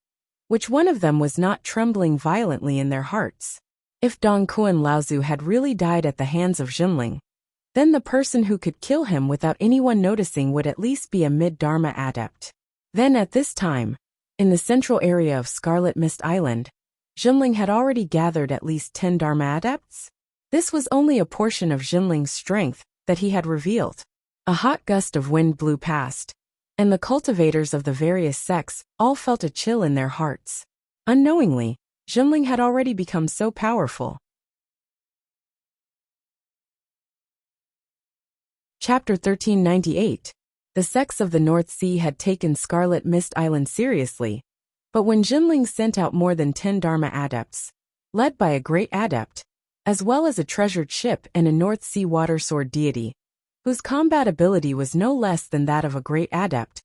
which one of them was not trembling violently in their hearts. If Dong Kuan Laozu had really died at the hands of Jinling, then the person who could kill him without anyone noticing would at least be a mid-Dharma adept. Then at this time, in the central area of Scarlet Mist Island, Jinling had already gathered at least 10 Dharma adepts. This was only a portion of Jinling's strength that he had revealed. A hot gust of wind blew past, and the cultivators of the various sects all felt a chill in their hearts. Unknowingly, Jinling had already become so powerful. Chapter 1398. The sects of the North Sea had taken Scarlet Mist Island seriously, but when Jinling sent out more than 10 Dharma adepts, led by a great adept, as well as a treasured ship and a North Sea water sword deity, whose combat ability was no less than that of a great adept,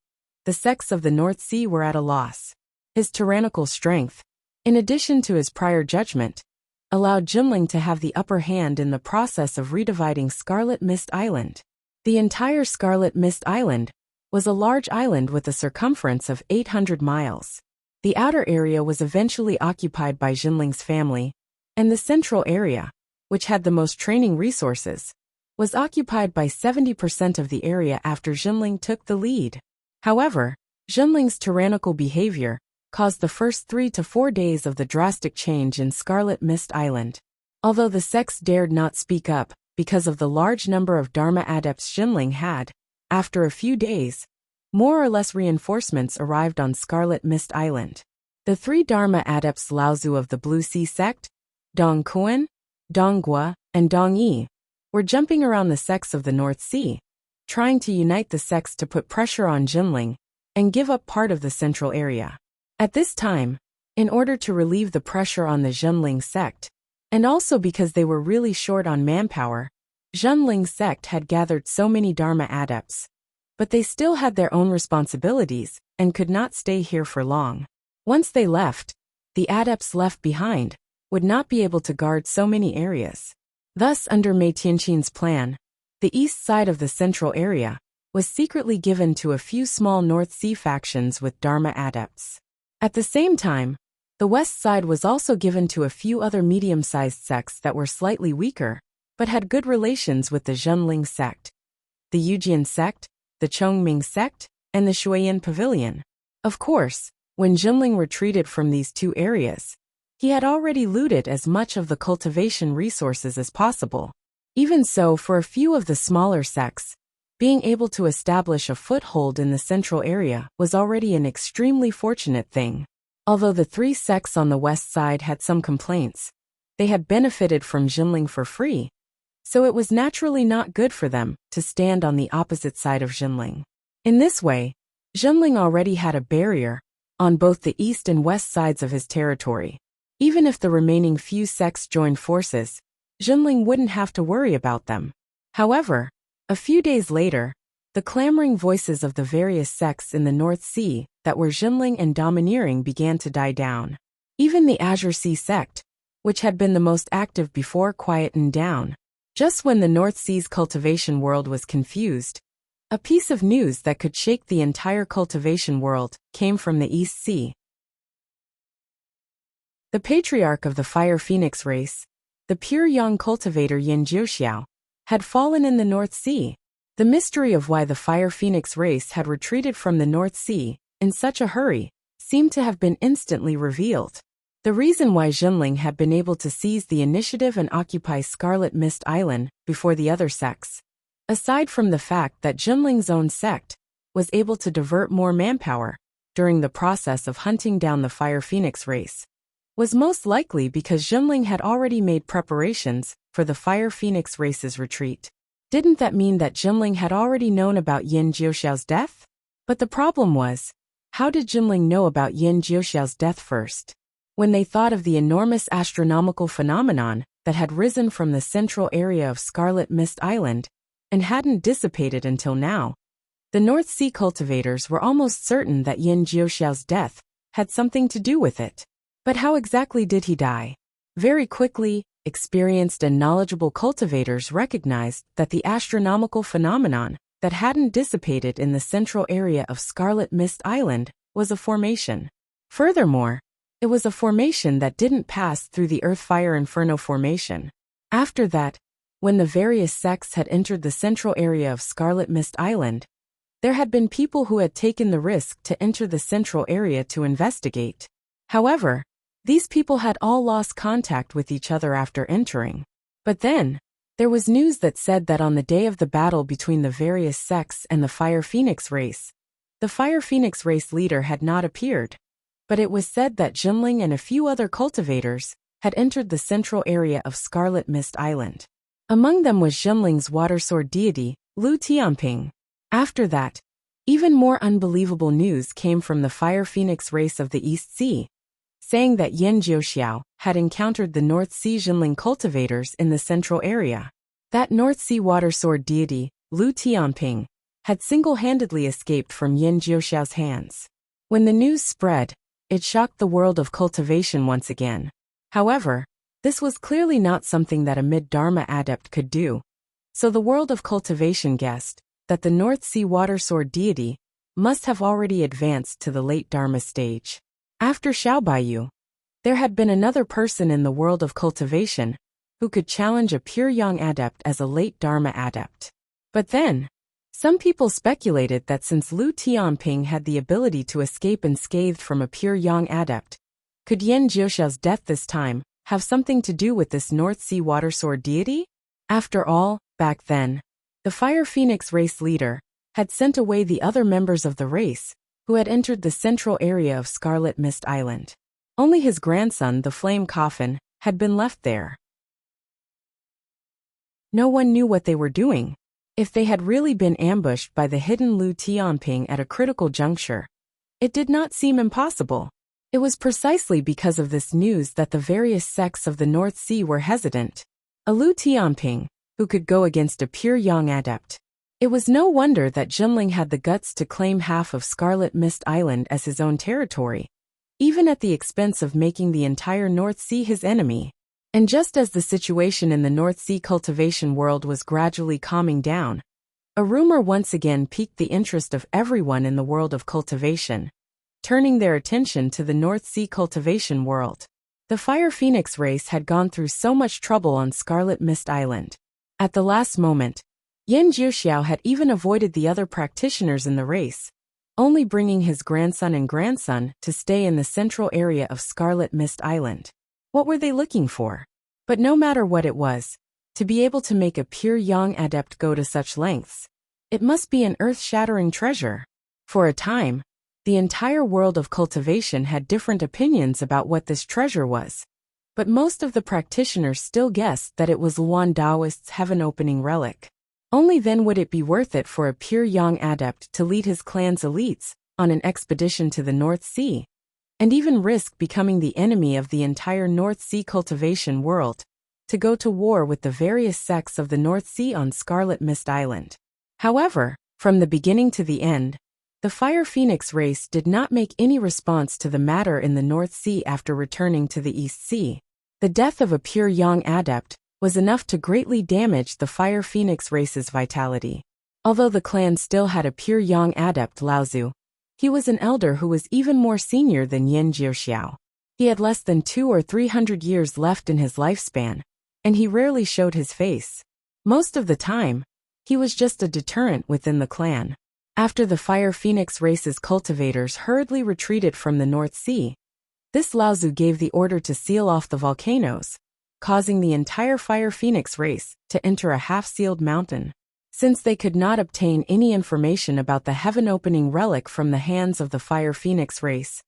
the sects of the North Sea were at a loss. His tyrannical strength, in addition to his prior judgment, allowed Jinling to have the upper hand in the process of redividing Scarlet Mist Island. The entire Scarlet Mist Island was a large island with a circumference of 800 miles. The outer area was eventually occupied by Jinling's family, and the central area, which had the most training resources, was occupied by 70% of the area after Jinling took the lead. However, Jinling's tyrannical behavior caused the first 3 to 4 days of the drastic change in Scarlet Mist Island. Although the sects dared not speak up because of the large number of Dharma adepts Jinling had, after a few days, more or less reinforcements arrived on Scarlet Mist Island. The 3 Dharma adepts Laozu of the Blue Sea sect, Dong Kuan, Dong Gua, and Dong Yi, were jumping around the sects of the North Sea, trying to unite the sects to put pressure on Jinling and give up part of the central area. At this time, in order to relieve the pressure on the Jinling sect, and also because they were really short on manpower, Jinling sect had gathered so many Dharma adepts. But they still had their own responsibilities and could not stay here for long. Once they left, the adepts left behind would not be able to guard so many areas. Thus, under Mei Tianqin's plan, the east side of the central area was secretly given to a few small North Sea factions with Dharma adepts. At the same time, the west side was also given to a few other medium-sized sects that were slightly weaker, but had good relations with the Jinling sect, the Yujian sect, the Chongming sect, and the Shuiyan Pavilion. Of course, when Jinling retreated from these two areas, he had already looted as much of the cultivation resources as possible. Even so, for a few of the smaller sects, being able to establish a foothold in the central area was already an extremely fortunate thing. Although the three sects on the west side had some complaints, they had benefited from Jinling for free, so it was naturally not good for them to stand on the opposite side of Jinling. In this way, Jinling already had a barrier on both the east and west sides of his territory. Even if the remaining few sects joined forces, Jinling wouldn't have to worry about them. However, a few days later, the clamoring voices of the various sects in the North Sea that were Jinling and domineering began to die down. Even the Azure Sea sect, which had been the most active before, quietened down. Just when the North Sea's cultivation world was confused, a piece of news that could shake the entire cultivation world came from the East Sea. The patriarch of the Fire Phoenix race, the pure young cultivator Yin Jiuxiao, had fallen in the North Sea. The mystery of why the Fire Phoenix race had retreated from the North Sea in such a hurry seemed to have been instantly revealed. The reason why Jinling had been able to seize the initiative and occupy Scarlet Mist Island before the other sects, aside from the fact that Jinling's own sect was able to divert more manpower during the process of hunting down the Fire Phoenix race, was most likely because Jinling had already made preparations for the Fire Phoenix race's retreat. Didn't that mean that Jinling had already known about Yin Jiuxiao's death? But the problem was, how did Jinling know about Yin Jiuxiao's death first? When they thought of the enormous astronomical phenomenon that had risen from the central area of Scarlet Mist Island and hadn't dissipated until now, the North Sea cultivators were almost certain that Yin Jiuxiao's death had something to do with it. But how exactly did he die? Very quickly, experienced and knowledgeable cultivators recognized that the astronomical phenomenon that hadn't dissipated in the central area of Scarlet Mist Island was a formation. Furthermore, it was a formation that didn't pass through the Earth-Fire Inferno formation. After that, when the various sects had entered the central area of Scarlet Mist Island, there had been people who had taken the risk to enter the central area to investigate. However, these people had all lost contact with each other after entering. But then, there was news that said that on the day of the battle between the various sects and the Fire Phoenix race, the Fire Phoenix race leader had not appeared. But it was said that Jinling and a few other cultivators had entered the central area of Scarlet Mist Island. Among them was Jinling's water sword deity, Lu Tianping. After that, even more unbelievable news came from the Fire Phoenix race of the East Sea, saying that Yin Jiuxiao had encountered the North Sea Jinling cultivators in the central area. That North Sea water sword deity, Lu Tianping, had single-handedly escaped from Yin Jiuxiao's hands. When the news spread, it shocked the world of cultivation once again. However, this was clearly not something that a mid-Dharma adept could do, so the world of cultivation guessed that the North Sea water sword deity must have already advanced to the late Dharma stage. After Xiaobayu, there had been another person in the world of cultivation who could challenge a pure young adept as a late Dharma adept. But then, some people speculated that since Lu Tianping had the ability to escape unscathed from a pure young adept, could Yin Jiuxiao's death this time have something to do with this North Sea water sword deity? After all, back then, the Fire Phoenix race leader had sent away the other members of the race who had entered the central area of Scarlet Mist Island. Only his grandson, the Flame Coffin, had been left there. No one knew what they were doing. If they had really been ambushed by the hidden Lu Tianping at a critical juncture, it did not seem impossible. It was precisely because of this news that the various sects of the North Sea were hesitant. A Lu Tianping, who could go against a pure Yang adept. It was no wonder that Jinling had the guts to claim half of Scarlet Mist Island as his own territory, even at the expense of making the entire North Sea his enemy. And just as the situation in the North Sea cultivation world was gradually calming down, a rumor once again piqued the interest of everyone in the world of cultivation, turning their attention to the North Sea cultivation world. The Fire Phoenix race had gone through so much trouble on Scarlet Mist Island. At the last moment, Yan Jiuxiao had even avoided the other practitioners in the race, only bringing his grandson and grandson to stay in the central area of Scarlet Mist Island. What were they looking for? But no matter what it was, to be able to make a pure Yang adept go to such lengths, it must be an earth-shattering treasure. For a time, the entire world of cultivation had different opinions about what this treasure was, but most of the practitioners still guessed that it was Luan Daoist's heaven-opening relic. Only then would it be worth it for a pure Yang adept to lead his clan's elites on an expedition to the North Sea, and even risk becoming the enemy of the entire North Sea cultivation world, to go to war with the various sects of the North Sea on Scarlet Mist Island. However, from the beginning to the end, the Fire Phoenix race did not make any response to the matter in the North Sea after returning to the East Sea. The death of a pure Yang adept was enough to greatly damage the Fire Phoenix race's vitality. Although the clan still had a pure Yang adept Laozu, he was an elder who was even more senior than Yan Jiuxiao. He had less than 200 or 300 years left in his lifespan, and he rarely showed his face. Most of the time, he was just a deterrent within the clan. After the Fire Phoenix race's cultivators hurriedly retreated from the North Sea, this Laozu gave the order to seal off the volcanoes, causing the entire Fire Phoenix race to enter a half-sealed mountain. Since they could not obtain any information about the heaven-opening relic from the hands of the Fire Phoenix race,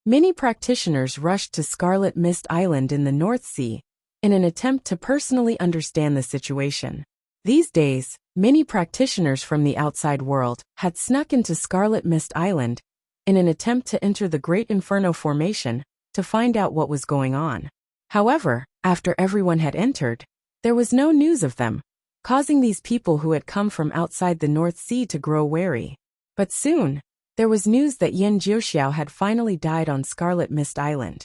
many practitioners rushed to Scarlet Mist Island in the North Sea in an attempt to personally understand the situation. These days, many practitioners from the outside world had snuck into Scarlet Mist Island in an attempt to enter the Great Inferno Formation to find out what was going on. However, after everyone had entered, there was no news of them, causing these people who had come from outside the North Sea to grow wary. But soon, there was news that Yan Jiuxiao had finally died on Scarlet Mist Island.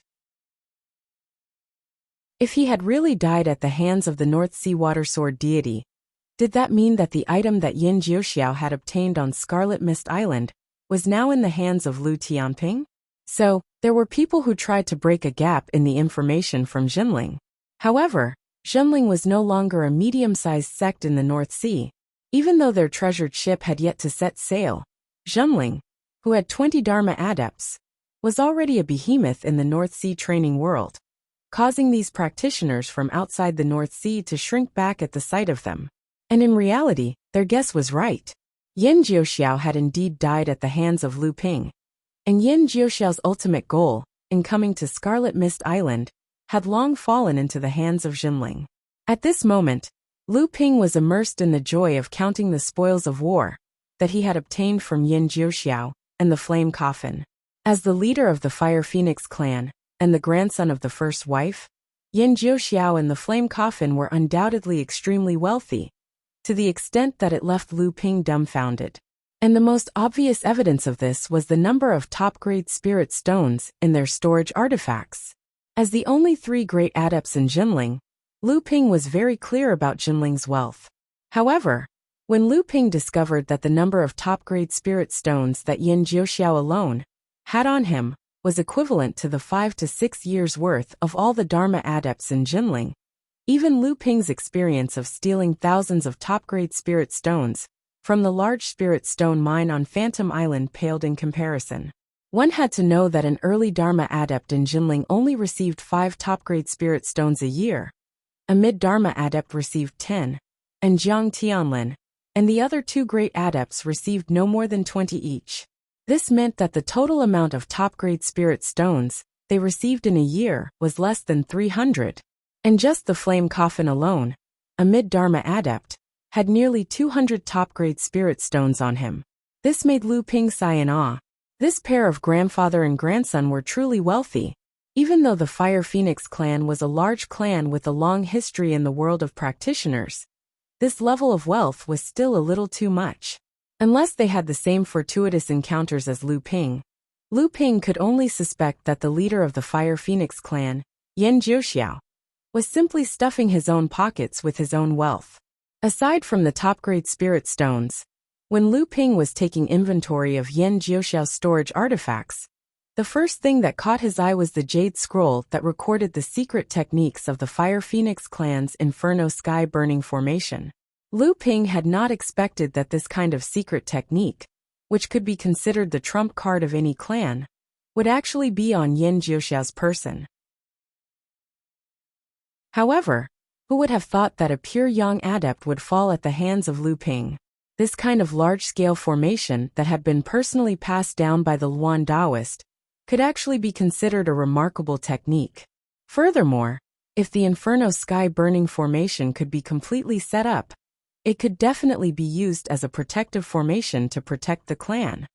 If he had really died at the hands of the North Sea Water Sword deity, did that mean that the item that Yan Jiuxiao had obtained on Scarlet Mist Island was now in the hands of Lu Tianping? So, there were people who tried to break a gap in the information from Jinling. However, Jinling was no longer a medium-sized sect in the North Sea. Even though their treasured ship had yet to set sail, Jinling, who had 20 Dharma adepts, was already a behemoth in the North Sea training world, causing these practitioners from outside the North Sea to shrink back at the sight of them. And in reality, their guess was right. Yan Jiuxiao had indeed died at the hands of Lu Ping, and Yan Jiuxiao's ultimate goal, in coming to Scarlet Mist Island, had long fallen into the hands of Jinling. At this moment, Lu Ping was immersed in the joy of counting the spoils of war that he had obtained from Yan Jiuxiao and the Flame Coffin. As the leader of the Fire Phoenix clan and the grandson of the first wife, Yan Jiuxiao and the Flame Coffin were undoubtedly extremely wealthy, to the extent that it left Lu Ping dumbfounded. And the most obvious evidence of this was the number of top-grade spirit stones in their storage artifacts. As the only 3 great adepts in Jinling, Lu Ping was very clear about Jinling's wealth. However, when Lu Ping discovered that the number of top-grade spirit stones that Yan Jiuxiao alone had on him was equivalent to the 5 to 6 years' worth of all the Dharma adepts in Jinling, even Lu Ping's experience of stealing thousands of top-grade spirit stones from the large spirit stone mine on Phantom Island paled in comparison. One had to know that an early Dharma adept in Jinling only received 5 top-grade spirit stones a year. A mid-Dharma adept received 10, and Jiang Tianlin and the other 2 great adepts received no more than 20 each. This meant that the total amount of top-grade spirit stones they received in a year was less than 300. And just the flame coffin alone, a mid-Dharma adept, had nearly 200 top-grade spirit stones on him. This made Lu Ping sigh in awe. This pair of grandfather and grandson were truly wealthy. Even though the Fire Phoenix clan was a large clan with a long history in the world of practitioners, this level of wealth was still a little too much. Unless they had the same fortuitous encounters as Lu Ping could only suspect that the leader of the Fire Phoenix clan, Yan Jiuxiao, was simply stuffing his own pockets with his own wealth. Aside from the top-grade spirit stones, when Lu Ping was taking inventory of Yan Jiuxiao's storage artifacts, the first thing that caught his eye was the jade scroll that recorded the secret techniques of the Fire Phoenix clan's Inferno Sky Burning formation. Lu Ping had not expected that this kind of secret technique, which could be considered the trump card of any clan, would actually be on Yan Jiuxiao's person. However, who would have thought that a pure young adept would fall at the hands of Lu Ping? This kind of large-scale formation that had been personally passed down by the Luan Taoist could actually be considered a remarkable technique. Furthermore, if the Inferno Sky Burning formation could be completely set up, it could definitely be used as a protective formation to protect the clan.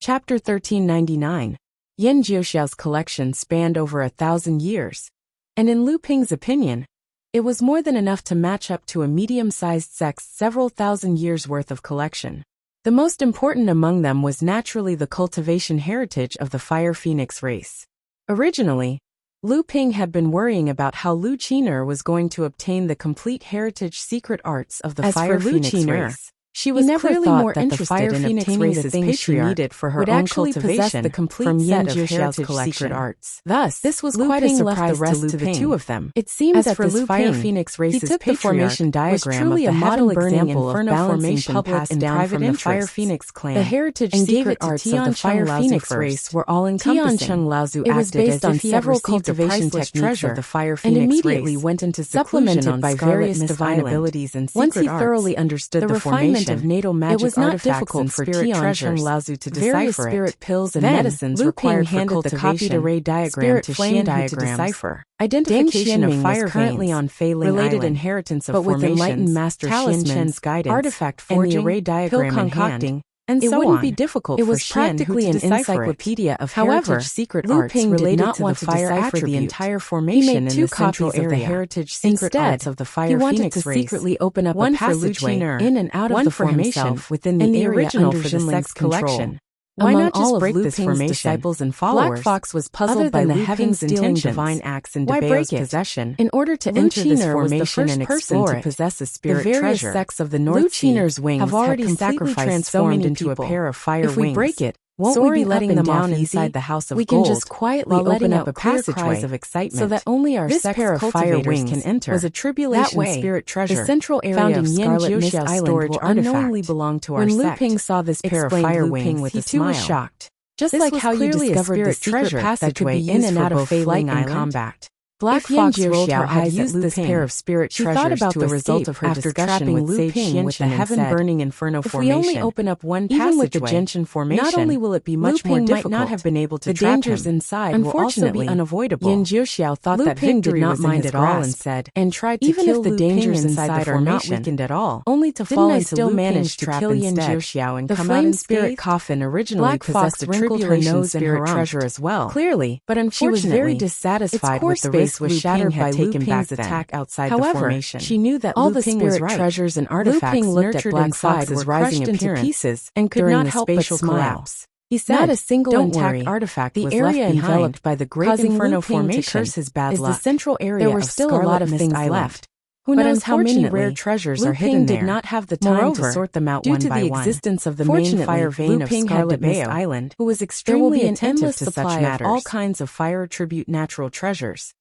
Chapter 1399. Yan Jiuxiao's collection spanned over 1,000 years, and in Lu Ping's opinion, it was more than enough to match up to a medium-sized sect's several thousand years' worth of collection. The most important among them was naturally the cultivation heritage of the Fire Phoenix race. Originally, Lu Ping had been worrying about how Lu Qiner was going to obtain the complete heritage secret arts of the Fire Phoenix race. She was clearly more interested in obtaining the things she needed for her own cultivation the complete from Yan Jiuxiao's secret arts. Thus, this was quite a surprise to the two of them. It seemed that this Fire Phoenix race's formation diagram was truly a model example of balancing public and private interests. Fire Phoenix clan, the heritage and secret arts of the Fire Phoenix race were all-encompassing. It was based on several cultivation techniques of the Fire Phoenix and immediately went into supplemented by various divine abilities and secret arts. Once he thoroughly understood the formation of natal magic it was not artifacts difficult and for spirit Tian treasures. Laozu to Various decipher spirit it. pills and Then, medicines Lu required Ping for handed the copied cultivation, array diagram spirit to flame Xian to diagrams. decipher. Identification of Xianming fire was currently veins, on Fei Ling related Island, inheritance of but with formations, enlightened master talismans, Xian's guidance, artifact and forging, the array diagram pill in concocting, hand, and it so wouldn't on. be difficult It for was Xian practically to an decipher it. encyclopedia of However, heritage secret Lu arts Ping did related not to want the to fire decipher the attribute. entire He formation made in two the central copies of the area. heritage secret Instead, arts of the fire he wanted phoenix to race, secretly open up one a for Lu passageway Qiner, in and out of one the for formation himself within and the the area original under for Jinling's Jinling's collection. control. Why Among not just all of break Lu this Ping's formation? disciples and followers, Black Fox was puzzled other by than the Lu Lu Ping's Ping's intentions. divine axe in Why DeBao's break it? possession. In order to Lu enter this Qiner was the formation first and person explore to it, possess a the spirit various treasure. sects of the Lu North Sea Qiner's wings have already had completely sacrificed so transformed many into a people. pair of fire If we wings. break it, won't Soaring we be letting up and them down off inside easy? the house of We gold, can just quietly while letting open out up a clear passageway cries of excitement, so that only our this sex pair of fire cultivators wings can enter. was a tribulation That way, spirit treasure. the central area found of in Scarlet Yin Mist Jiuxiao's Island storage will unknowingly artifact. belong to our When Lu sect. Ping saw this pair of Explained fire Lu wings, Ping with he a too was smile. shocked. Just This like was how you clearly a discovered the spirit secret treasure that passageway could be in used and for out of both Fei flight Ling and Island. combat. Black If Yin Fox rolled Jiuxiao her had eyes at used Lu this Ping. pair of spirit She treasures thought about to the escape result of her after discussion trapping with Lu Sage Ping with the Xianchen and said, heaven-burning inferno if formation. we only open up one Even with the passageway, Genshin formation, not only will it be much Lu more Ping difficult, might not have been able to the trap dangers him. inside will also be Unfortunately, unavoidable. Yin Jiuxiao thought Lu that Ping victory did not was in mind his at all and grasp, said, and tried to even kill if the Lu Ping dangers inside inside the are not formation, weakened at all, only to didn't fall I into still Lu manage Ping's to trap kill Yin instead. Jiuxiao and The come out flame unscathed? spirit coffin originally Black possessed Fox a wrinkled her tribulation nose in spirit her treasure rumped. as well. Clearly, but She was very unfortunately, dissatisfied its core with the space risk was Lu shattered Ping by had Lu taken Ping's back then. attack outside However, the formation. she knew that all Lu the Ping was spirit right. treasures and Lu artifacts Ping looked at nurtured Black inside Fox's were rising crushed into appearance pieces and could during not the help but spatial smile. collapse. He said, Not a single "Don't intact worry. artifact The was area left behind, enveloped by the Great causing Inferno Lu Ping formation to curse his bad is the luck. central area There were of still a Scarlet lot of Mist things Island. left. Who But knows how many unfortunately, rare treasures Lu are hidden Ping there. did not have the time Moreover, to sort them out due one to by the one. existence of the main Fortunately, fire vein Lu of Ping had Scarlet Mist DeBao, Island, who was there will extremely be an attentive endless to such supply of matters. all kinds of fire attribute natural treasures,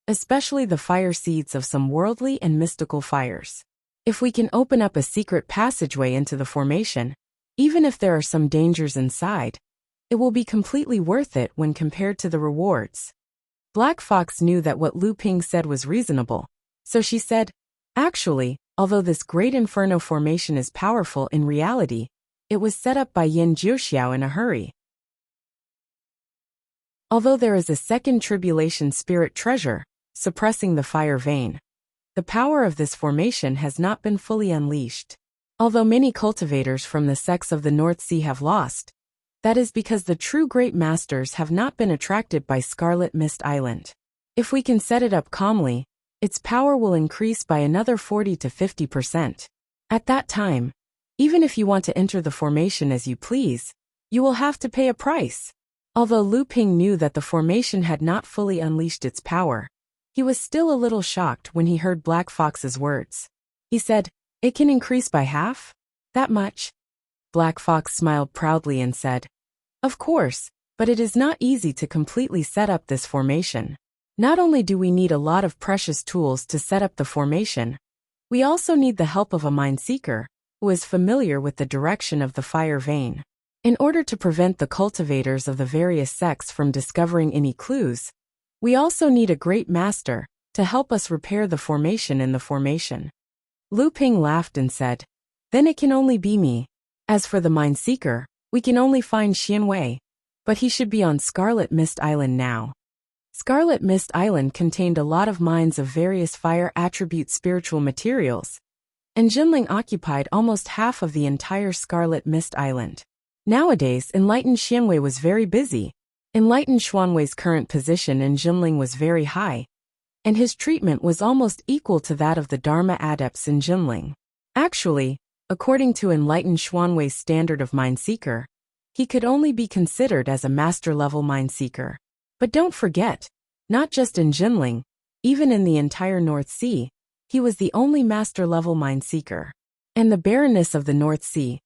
especially the fire seeds of some worldly and mystical fires. If we can open up a secret passageway into the formation, even if there are some dangers inside, it will be completely worth it when compared to the rewards. Black Fox knew that what Lu Ping said was reasonable, so she said, actually, although this great inferno formation is powerful in reality, it was set up by Yin Jiuxiao in a hurry. Although there is a second tribulation spirit treasure, suppressing the fire vein, the power of this formation has not been fully unleashed. Although many cultivators from the sects of the North Sea have lost, that is because the true great masters have not been attracted by Scarlet Mist Island. If we can set it up calmly, its power will increase by another 40 to 50%. At that time, even if you want to enter the formation as you please, you will have to pay a price. Although Lu Ping knew that the formation had not fully unleashed its power, he was still a little shocked when he heard Black Fox's words. He said, "It can increase by half? That much?" Black Fox smiled proudly and said, "Of course, but it is not easy to completely set up this formation. Not only do we need a lot of precious tools to set up the formation, we also need the help of a mind seeker who is familiar with the direction of the fire vein. In order to prevent the cultivators of the various sects from discovering any clues, we also need a great master to help us repair the formation in the formation." Lu Ping laughed and said, "Then it can only be me. As for the mind seeker, we can only find Xianwei, but he should be on Scarlet Mist Island now." Scarlet Mist Island contained a lot of mines of various fire attribute spiritual materials, and Jinling occupied almost half of the entire Scarlet Mist Island. Nowadays, Enlightened Xianwei was very busy. Enlightened Xuanwei's current position in Jinling was very high, and his treatment was almost equal to that of the Dharma adepts in Jinling. Actually, according to Enlightened Xuanwei's standard of mind seeker, he could only be considered as a master-level mind seeker. But don't forget, not just in Jinling, even in the entire North Sea, he was the only master-level mind seeker. And the Baroness of the North Sea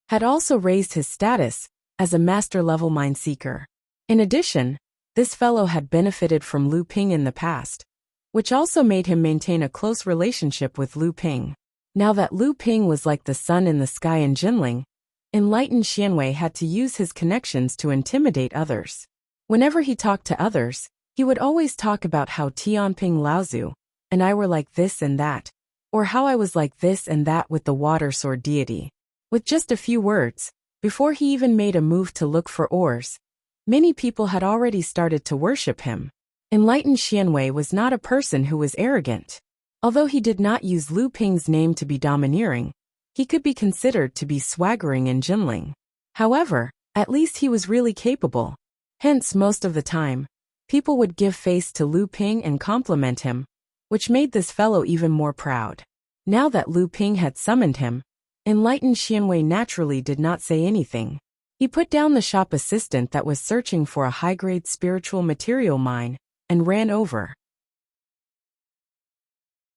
had also raised his status as a master-level mind seeker. In addition, this fellow had benefited from Lu Ping in the past, which also made him maintain a close relationship with Lu Ping. Now that Lu Ping was like the sun in the sky in Jinling, Enlightened Xianwei had to use his connections to intimidate others. Whenever he talked to others, he would always talk about how Tianping Laozu and I were like this and that, or how I was like this and that with the water sword deity. With just a few words, before he even made a move to look for oars, many people had already started to worship him. Enlightened Xianwei was not a person who was arrogant. Although he did not use Lu Ping's name to be domineering, he could be considered to be swaggering and jinling. However, at least he was really capable. Hence, most of the time, people would give face to Lu Ping and compliment him, which made this fellow even more proud. Now that Lu Ping had summoned him, Enlightened Xianwei naturally did not say anything. He put down the shop assistant that was searching for a high-grade spiritual material mine and ran over.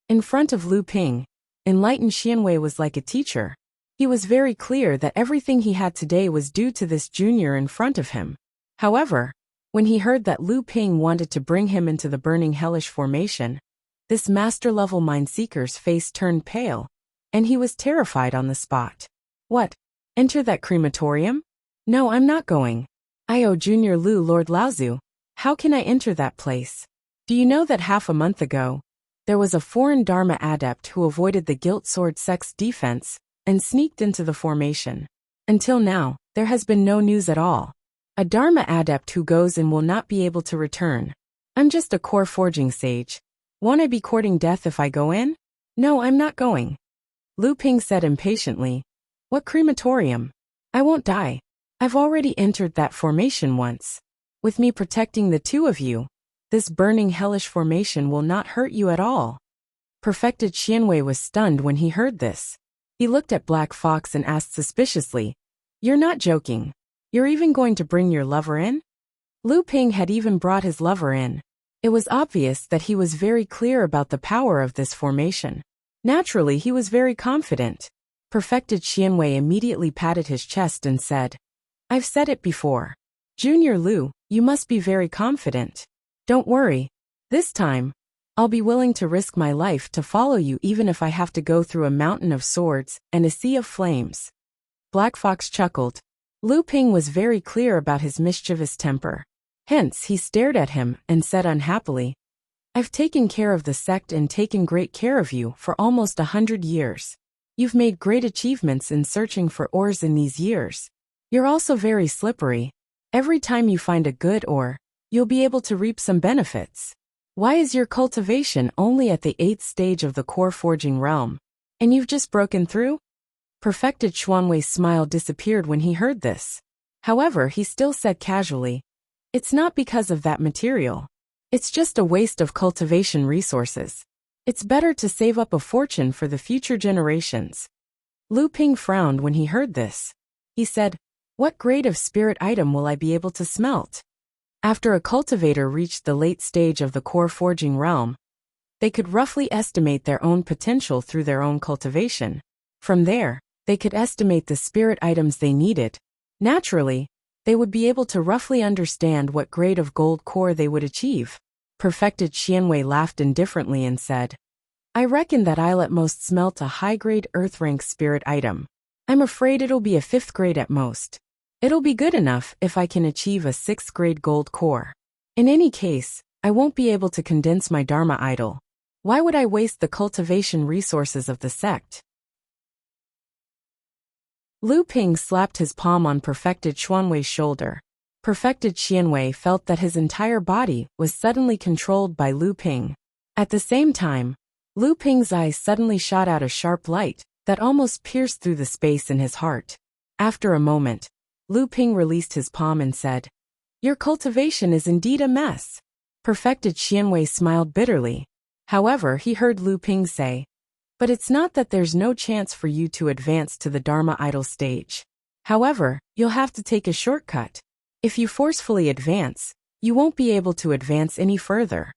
In front of Lu Ping, Enlightened Xianwei was like a teacher. He was very clear that everything he had today was due to this junior in front of him. However, when he heard that Lu Ping wanted to bring him into the burning hellish formation, this master-level mind-seeker's face turned pale, and he was terrified on the spot. What? Enter that crematorium? No, I'm not going. I owe Junior Lu Lord Laozu. How can I enter that place? Do you know that half a month ago, there was a foreign Dharma adept who avoided the Gilt Sword Sect's defense and sneaked into the formation. Until now, there has been no news at all. A Dharma adept who goes and will not be able to return. I'm just a core forging sage. Won't I be courting death if I go in? No, I'm not going. Lu Ping said impatiently. What crematorium? I won't die. I've already entered that formation once. With me protecting the two of you, this burning hellish formation will not hurt you at all. Perfected Xianwei was stunned when he heard this. He looked at Black Fox and asked suspiciously, You're not joking. You're even going to bring your lover in? Lu Ping had even brought his lover in. It was obvious that he was very clear about the power of this formation. Naturally, he was very confident. Perfected Xianwei immediately patted his chest and said, I've said it before. Junior Lu, you must be very confident. Don't worry. This time, I'll be willing to risk my life to follow you even if I have to go through a mountain of swords and a sea of flames. Black Fox chuckled. Lu Ping was very clear about his mischievous temper. Hence, he stared at him and said unhappily, I've taken care of the sect and taken great care of you for almost 100 years. You've made great achievements in searching for ores in these years. You're also very slippery. Every time you find a good ore, you'll be able to reap some benefits. Why is your cultivation only at the 8th stage of the core forging realm? And you've just broken through? Perfected Xuanwei's smile disappeared when he heard this. However, he still said casually, It's not because of that material. It's just a waste of cultivation resources. It's better to save up a fortune for the future generations. Lu Ping frowned when he heard this. He said, What grade of spirit item will I be able to smelt? After a cultivator reached the late stage of the core forging realm, they could roughly estimate their own potential through their own cultivation. From there, they could estimate the spirit items they needed. Naturally, they would be able to roughly understand what grade of gold core they would achieve. Perfected Xianwei laughed indifferently and said, I reckon that I'll at most smelt a high-grade earth-rank spirit item. I'm afraid it'll be a 5th grade at most. It'll be good enough if I can achieve a 6th grade gold core. In any case, I won't be able to condense my Dharma idol. Why would I waste the cultivation resources of the sect? Lu Ping slapped his palm on Perfected Xuanwei's shoulder. Perfected Xianwei felt that his entire body was suddenly controlled by Lu Ping. At the same time, Lu Ping's eyes suddenly shot out a sharp light that almost pierced through the space in his heart. After a moment, Lu Ping released his palm and said, Your cultivation is indeed a mess. Perfected Xianwei smiled bitterly. However, he heard Lu Ping say, But it's not that there's no chance for you to advance to the Dharma idol stage. However, you'll have to take a shortcut. If you forcefully advance, you won't be able to advance any further.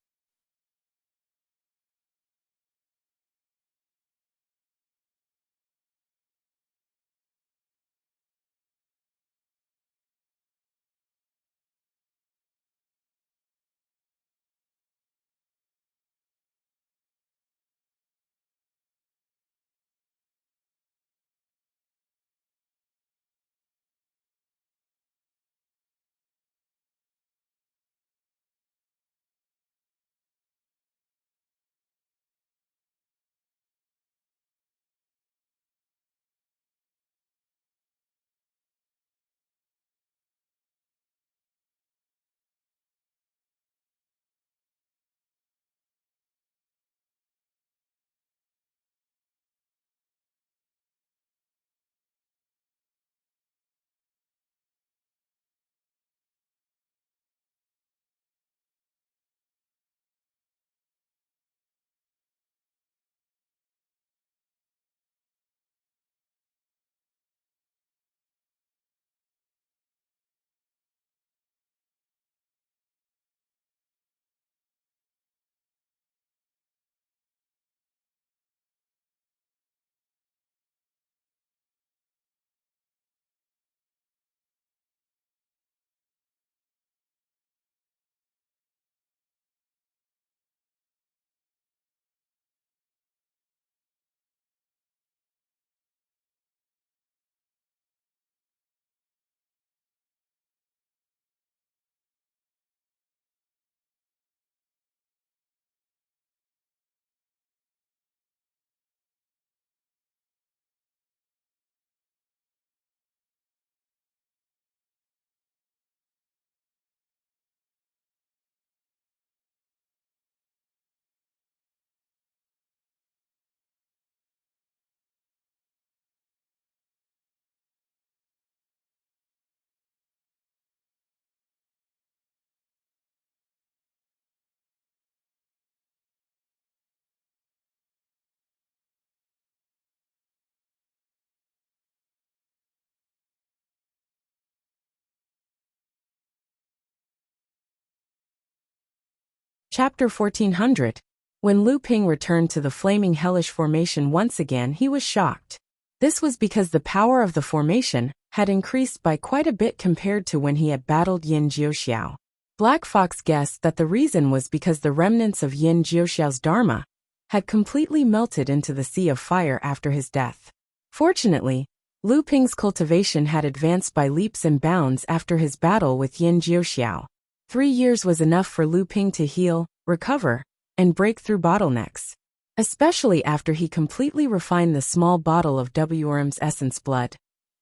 Chapter 1400. When Lu Ping returned to the flaming hellish formation once again, he was shocked. This was because the power of the formation had increased by quite a bit compared to when he had battled Yin Jiuxiao. Black Fox guessed that the reason was because the remnants of Yin Jiuxiao's dharma had completely melted into the sea of fire after his death. Fortunately, Lu Ping's cultivation had advanced by leaps and bounds after his battle with Yin Jiuxiao. 3 years was enough for Lu Ping to heal, recover, and break through bottlenecks. Especially after he completely refined the small bottle of Wurm's essence blood.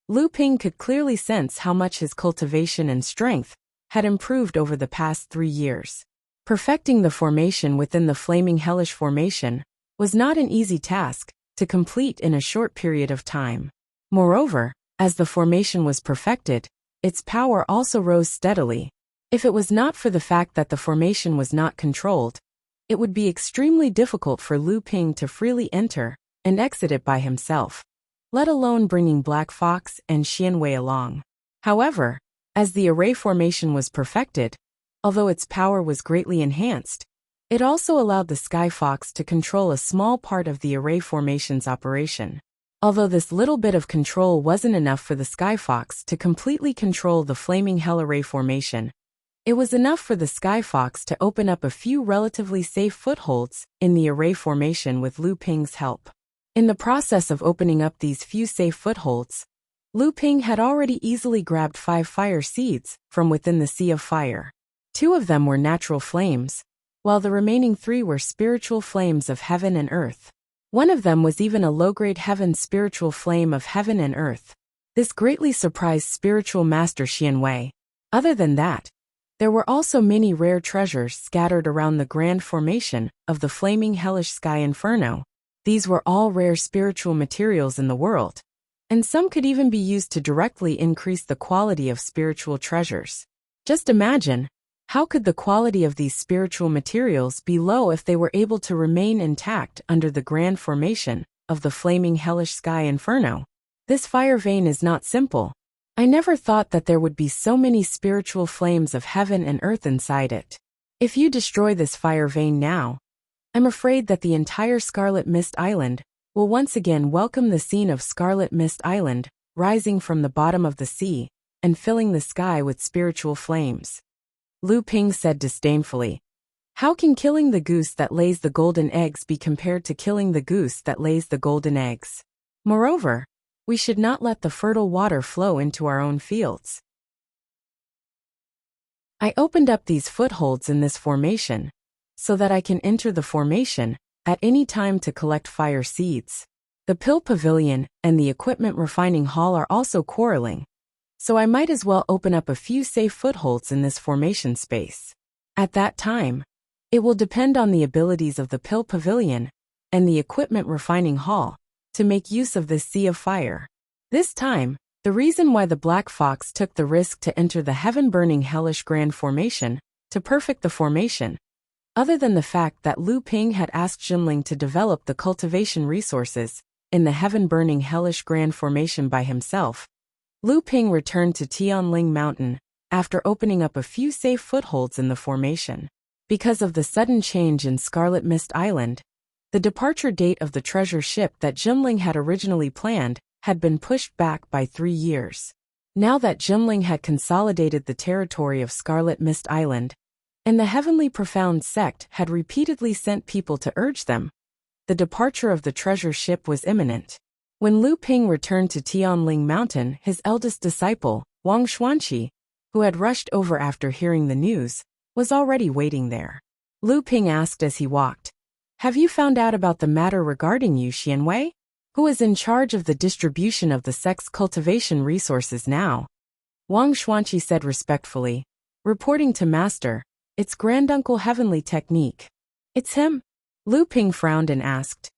Lu Ping could clearly sense how much his cultivation and strength had improved over the past 3 years. Perfecting the formation within the flaming hellish formation was not an easy task to complete in a short period of time. Moreover, as the formation was perfected, its power also rose steadily. If it was not for the fact that the formation was not controlled, it would be extremely difficult for Lu Ping to freely enter and exit it by himself, let alone bringing Black Fox and Xianwei along. However, as the array formation was perfected, although its power was greatly enhanced, it also allowed the Sky Fox to control a small part of the array formation's operation. Although this little bit of control wasn't enough for the Sky Fox to completely control the flaming hell array formation, it was enough for the Sky Fox to open up a few relatively safe footholds in the array formation with Lu Ping's help. In the process of opening up these few safe footholds, Lu Ping had already easily grabbed 5 fire seeds from within the sea of fire. 2 of them were natural flames, while the remaining 3 were spiritual flames of heaven and earth. One of them was even a low-grade heaven spiritual flame of heaven and earth. This greatly surprised spiritual master Xianwei. Other than that, there were also many rare treasures scattered around the grand formation of the flaming hellish sky inferno. These were all rare spiritual materials in the world, and some could even be used to directly increase the quality of spiritual treasures. Just imagine, how could the quality of these spiritual materials be low if they were able to remain intact under the grand formation of the flaming hellish sky inferno? This fire vein is not simple. I never thought that there would be so many spiritual flames of heaven and earth inside it. If you destroy this fire vein now, I'm afraid that the entire Scarlet Mist Island will once again welcome the scene of Scarlet Mist Island rising from the bottom of the sea and filling the sky with spiritual flames. Lu Ping said disdainfully. How can killing the goose that lays the golden eggs be compared to killing the goose that lays the golden eggs? Moreover, we should not let the fertile water flow into our own fields. I opened up these footholds in this formation, so that I can enter the formation at any time to collect fire seeds. The Pill Pavilion and the Equipment Refining Hall are also quarreling, so I might as well open up a few safe footholds in this formation space. At that time, it will depend on the abilities of the Pill Pavilion and the Equipment Refining Hall to make use of this sea of fire. This time, the reason why the Black Fox took the risk to enter the heaven-burning hellish grand formation to perfect the formation, other than the fact that Lu Ping had asked Jinling to develop the cultivation resources in the heaven-burning hellish grand formation by himself, Lu Ping returned to Tianling Mountain after opening up a few safe footholds in the formation. Because of the sudden change in Scarlet Mist Island, the departure date of the treasure ship that Jinling had originally planned had been pushed back by 3 years. Now that Jinling had consolidated the territory of Scarlet Mist Island, and the Heavenly Profound sect had repeatedly sent people to urge them, the departure of the treasure ship was imminent. When Lu Ping returned to Tianling Mountain, his eldest disciple, Wang Xuanqi, who had rushed over after hearing the news, was already waiting there. Lu Ping asked as he walked, "Have you found out about the matter regarding you, Xianwei? Who is in charge of the distribution of the sect's cultivation resources now?" Wang Xuanqi said respectfully, reporting to Master, "It's Granduncle Heavenly Technique." "It's him?" Lu Ping frowned and asked,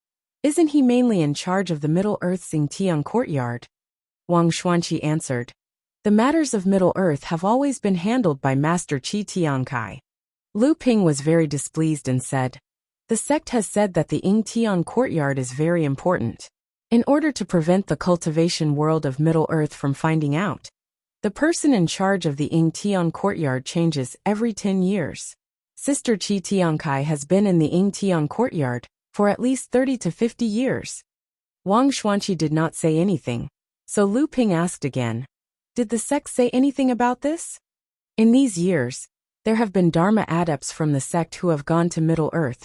"Isn't he mainly in charge of the Middle Earth Xingtian courtyard?" Wang Xuanqi answered, "The matters of Middle Earth have always been handled by Master Qi Tiankai." Lu Ping was very displeased and said, "The sect has said that the Yingtian courtyard is very important. In order to prevent the cultivation world of Middle Earth from finding out, the person in charge of the Yingtian courtyard changes every 10 years. Sister Qi Tiankai has been in the Ying Tian courtyard for at least 30 to 50 years. Wang Xuanqi did not say anything, so Lu Ping asked again. Did the sect say anything about this? In these years, there have been Dharma adepts from the sect who have gone to Middle Earth,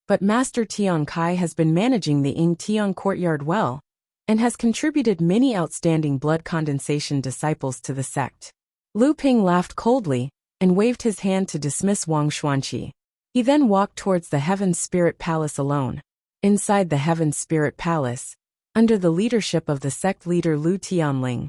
but Master Tian Kai has been managing the Ying Tian courtyard well, and has contributed many outstanding blood condensation disciples to the sect. Lu Ping laughed coldly, and waved his hand to dismiss Wang Xuanqi. He then walked towards the Heaven Spirit Palace alone. Inside the Heaven Spirit Palace, under the leadership of the sect leader Lu Tianling,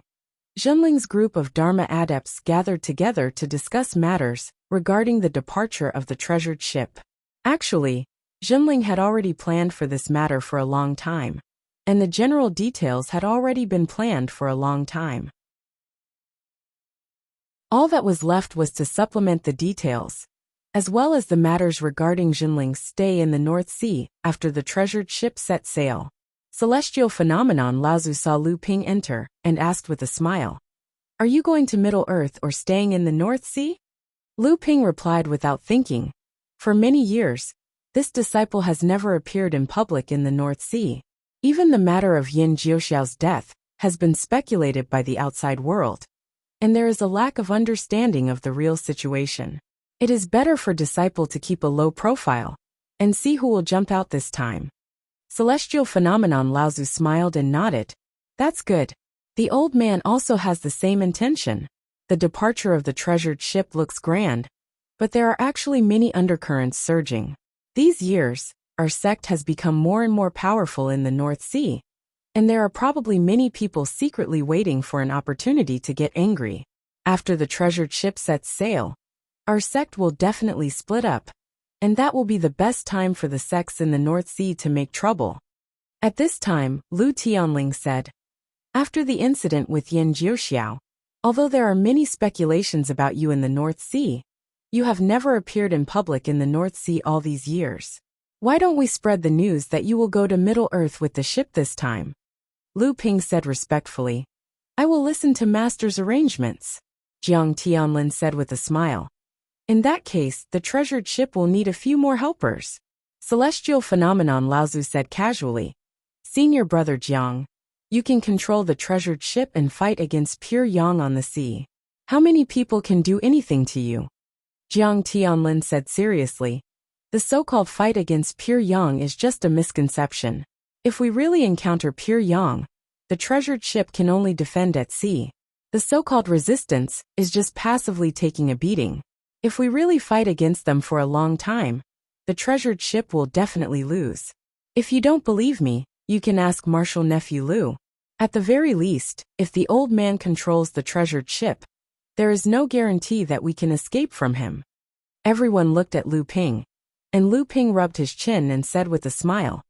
Zhenling's group of Dharma adepts gathered together to discuss matters regarding the departure of the treasured ship. Actually, Zhenling had already planned for this matter for a long time, and the general details had already been planned for a long time. All that was left was to supplement the details, as well as the matters regarding Zhenling's stay in the North Sea after the treasured ship set sail. Celestial Phenomenon Laozu saw Lu Ping enter and asked with a smile, "Are you going to Middle Earth or staying in the North Sea?" Lu Ping replied without thinking. For many years, this disciple has never appeared in public in the North Sea. Even the matter of Yin Jiuxiao's death has been speculated by the outside world, and there is a lack of understanding of the real situation. It is better for disciple to keep a low profile and see who will jump out this time. Celestial Phenomenon Laozu smiled and nodded. That's good. The old man also has the same intention. The departure of the treasured ship looks grand, but there are actually many undercurrents surging. These years, our sect has become more and more powerful in the North Sea, and there are probably many people secretly waiting for an opportunity to get angry. After the treasured ship sets sail, our sect will definitely split up, and that will be the best time for the sects in the North Sea to make trouble. At this time, Lu Tianling said, after the incident with Yin Jiuxiao, although there are many speculations about you in the North Sea, you have never appeared in public in the North Sea all these years. Why don't we spread the news that you will go to Middle Earth with the ship this time? Lu Ping said respectfully, I will listen to Master's arrangements. Jiang Tianlin said with a smile. In that case, the treasured ship will need a few more helpers. Celestial Phenomenon Laozu said casually. Senior brother Jiang, you can control the treasured ship and fight against pure yang on the sea. How many people can do anything to you? Jiang Tianlin said seriously. The so-called fight against pure yang is just a misconception. If we really encounter pure yang, the treasured ship can only defend at sea. The so-called resistance is just passively taking a beating. If we really fight against them for a long time, the treasured ship will definitely lose. If you don't believe me, you can ask Marshal Nephew Lu. At the very least, if the old man controls the treasured ship, there is no guarantee that we can escape from him. Everyone looked at Lu Ping, and Lu Ping rubbed his chin and said with a smile,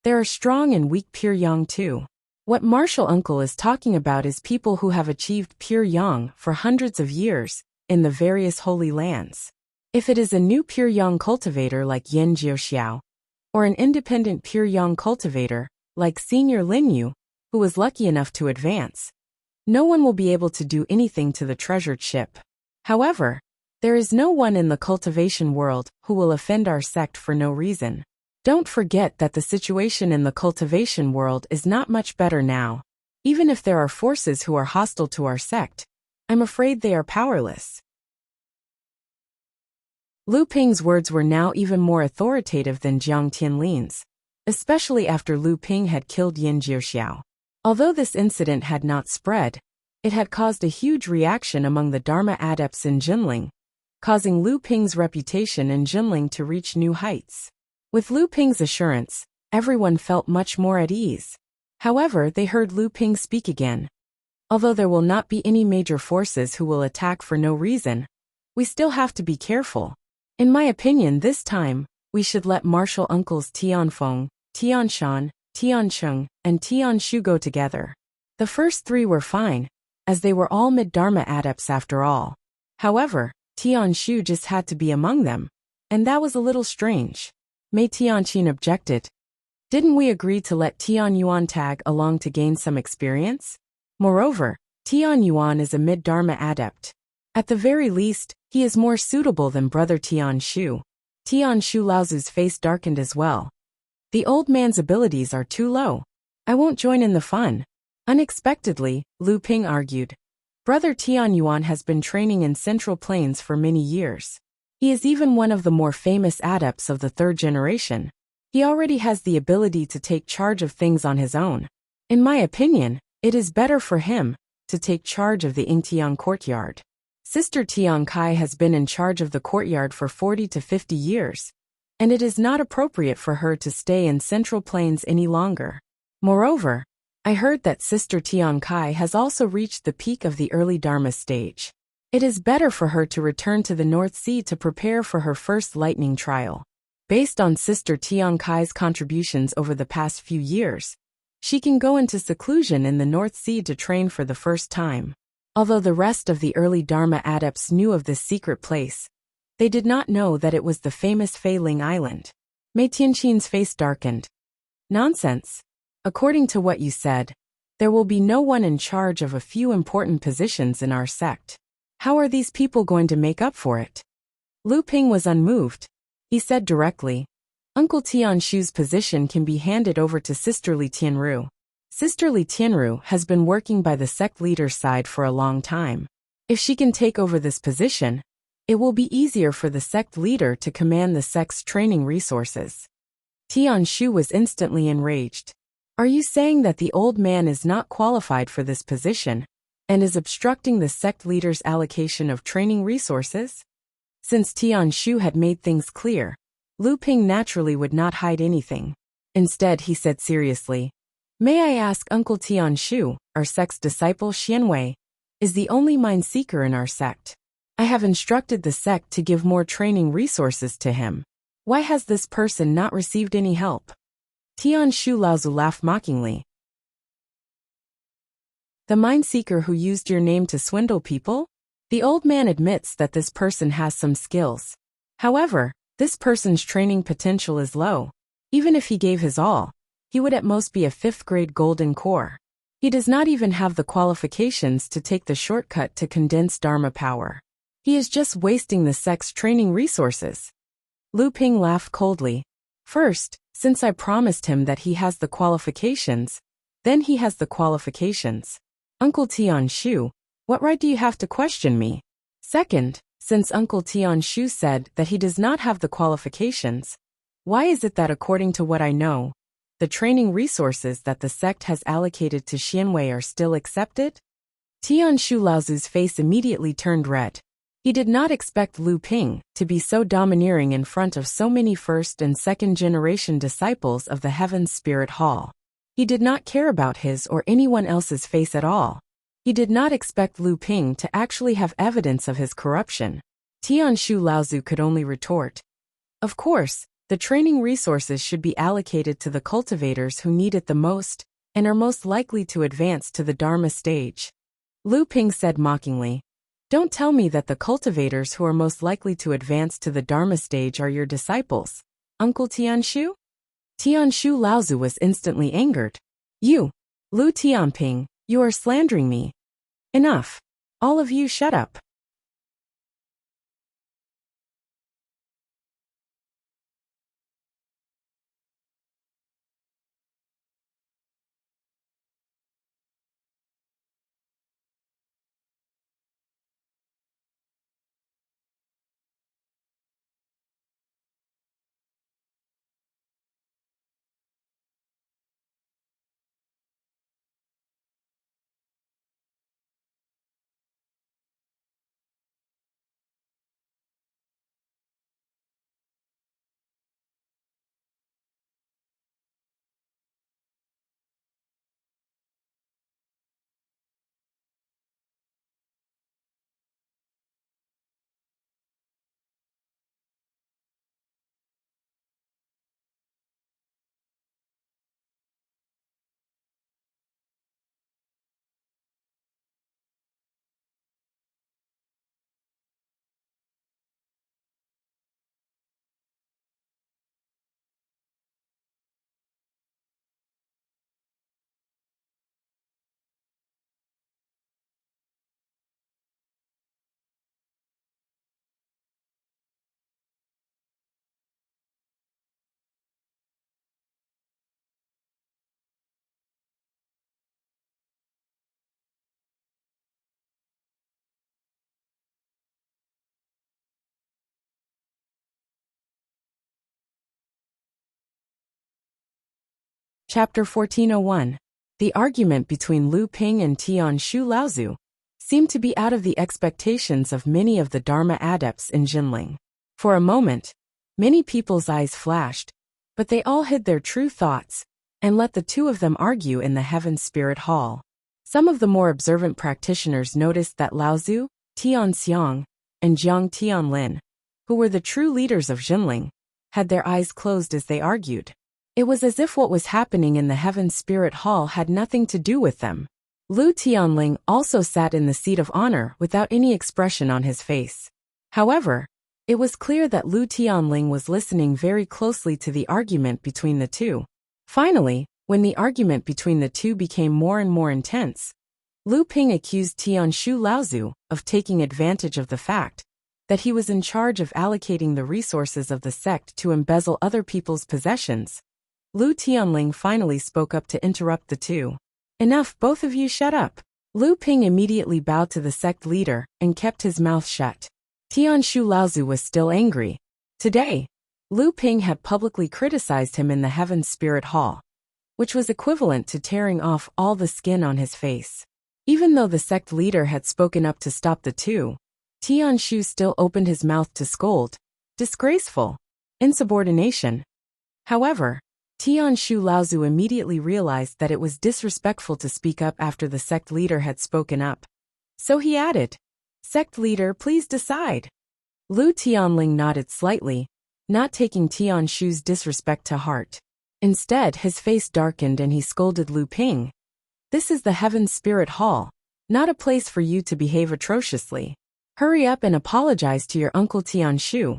there are strong and weak pure yang too. What Marshal Uncle is talking about is people who have achieved pure yang for hundreds of years in the various holy lands. If it is a new pure yang cultivator like Yin Jiuxiao, or an independent pure yang cultivator like Senior Lin Yu, who was lucky enough to advance, no one will be able to do anything to the treasured ship. However, there is no one in the cultivation world who will offend our sect for no reason. Don't forget that the situation in the cultivation world is not much better now. Even if there are forces who are hostile to our sect, I'm afraid they are powerless. Lu Ping's words were now even more authoritative than Jiang Tianlin's, especially after Lu Ping had killed Yin Jiuxiao. Although this incident had not spread, it had caused a huge reaction among the Dharma adepts in Jinling, causing Lu Ping's reputation in Jinling to reach new heights. With Lu Ping's assurance, everyone felt much more at ease. However, they heard Lu Ping speak again. Although there will not be any major forces who will attack for no reason, we still have to be careful. In my opinion, this time, we should let Marshal Uncles Tianfeng, Tianshan, Tiancheng, and Tianshu go together. The first three were fine, as they were all mid-Dharma adepts after all. However, Tianshu just had to be among them, and that was a little strange. Mei Tianqin objected. Didn't we agree to let Tian Yuan tag along to gain some experience? Moreover, Tian Yuan is a mid-Dharma adept. At the very least, he is more suitable than brother Tian Shu. Tian Shu Laozu's face darkened as well. The old man's abilities are too low. I won't join in the fun. Unexpectedly, Lu Ping argued. Brother Tian Yuan has been training in Central Plains for many years. He is even one of the more famous adepts of the third generation. He already has the ability to take charge of things on his own. In my opinion, it is better for him to take charge of the Yingtian courtyard. Sister Tian Kai has been in charge of the courtyard for 40 to 50 years, and it is not appropriate for her to stay in Central Plains any longer. Moreover, I heard that Sister Tian Kai has also reached the peak of the early Dharma stage. It is better for her to return to the North Sea to prepare for her first lightning trial. Based on Sister Tian Kai's contributions over the past few years, she can go into seclusion in the North Sea to train for the first time. Although the rest of the early Dharma adepts knew of this secret place, they did not know that it was the famous Fei Ling Island. Mei Tianqin's face darkened. Nonsense. According to what you said, there will be no one in charge of a few important positions in our sect. How are these people going to make up for it? Lu Ping was unmoved. He said directly, Uncle Tian Shu's position can be handed over to Sister Li Tianru. Sister Li Tianru has been working by the sect leader's side for a long time. If she can take over this position, it will be easier for the sect leader to command the sect's training resources. Tian Shu was instantly enraged. Are you saying that the old man is not qualified for this position and is obstructing the sect leader's allocation of training resources? Since Tian Shu had made things clear, Lu Ping naturally would not hide anything. Instead, he said seriously, May I ask Uncle Tian Shu, our sect's disciple Xianwei, is the only mind seeker in our sect. I have instructed the sect to give more training resources to him. Why has this person not received any help? Tian Shu Laozu laughed mockingly. The mind seeker who used your name to swindle people? The old man admits that this person has some skills. However, this person's training potential is low. Even if he gave his all, he would at most be a 5th grade golden core. He does not even have the qualifications to take the shortcut to condense Dharma power. He is just wasting the sect's training resources. Lu Ping laughed coldly. First, since I promised him that he has the qualifications, then he has the qualifications. Uncle Tian Shu, what right do you have to question me? Second, since Uncle Tian Shu said that he does not have the qualifications, why is it that according to what I know, the training resources that the sect has allocated to Xianwei are still accepted? Tian Shu Laozu's face immediately turned red. He did not expect Lu Ping to be so domineering in front of so many first and second generation disciples of the Heaven's Spirit Hall. He did not care about his or anyone else's face at all. He did not expect Lu Ping to actually have evidence of his corruption. Tian Shu Laozu could only retort. Of course, the training resources should be allocated to the cultivators who need it the most and are most likely to advance to the Dharma stage. Lu Ping said mockingly, Don't tell me that the cultivators who are most likely to advance to the Dharma stage are your disciples, Uncle Tian Shu? Tian Shu Laozu was instantly angered. You, Lu Tianping, you are slandering me. Enough. All of you shut up. Chapter 1401. The argument between Lu Ping and Tian Shu Laozu seemed to be out of the expectations of many of the Dharma adepts in Jinling. For a moment, many people's eyes flashed, but they all hid their true thoughts and let the two of them argue in the Heaven Spirit Hall. Some of the more observant practitioners noticed that Laozu, Tian Xiang, and Jiang Tianlin, who were the true leaders of Jinling, had their eyes closed as they argued. It was as if what was happening in the Heaven Spirit Hall had nothing to do with them. Lu Tianling also sat in the seat of honor without any expression on his face. However, it was clear that Lu Tianling was listening very closely to the argument between the two. Finally, when the argument between the two became more and more intense, Lu Ping accused Tian Shu Laozu of taking advantage of the fact that he was in charge of allocating the resources of the sect to embezzle other people's possessions. Lu Tianling finally spoke up to interrupt the two. "Enough, both of you shut up." Lu Ping immediately bowed to the sect leader and kept his mouth shut. Tian Shu Laozu was still angry. Today, Lu Ping had publicly criticized him in the Heaven Spirit Hall, which was equivalent to tearing off all the skin on his face. Even though the sect leader had spoken up to stop the two, Tian Shu still opened his mouth to scold. Disgraceful. Insubordination. However, Tian Shu Laozu immediately realized that it was disrespectful to speak up after the sect leader had spoken up. So he added, "Sect leader, please decide." Lu Tianling nodded slightly, not taking Tian Shu's disrespect to heart. Instead, his face darkened and he scolded Lu Ping. "This is the Heaven Spirit Hall, not a place for you to behave atrociously. Hurry up and apologize to your uncle Tian Shu."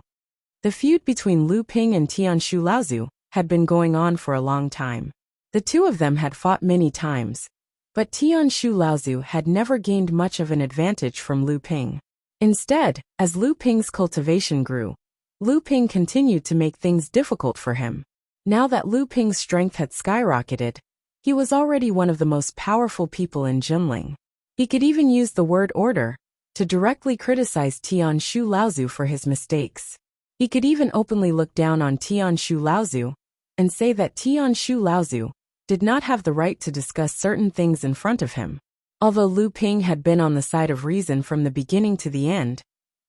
The feud between Lu Ping and Tian Shu Laozu had been going on for a long time. The two of them had fought many times, but Tian Shu Laozu had never gained much of an advantage from Lu Ping. Instead, as Lu Ping's cultivation grew, Lu Ping continued to make things difficult for him. Now that Lu Ping's strength had skyrocketed, he was already one of the most powerful people in Jinling. He could even use the word order to directly criticize Tian Shu Laozu for his mistakes. He could even openly look down on Tian Shu Laozu and say that Tian Shu Laozu did not have the right to discuss certain things in front of him. Although Lu Ping had been on the side of reason from the beginning to the end,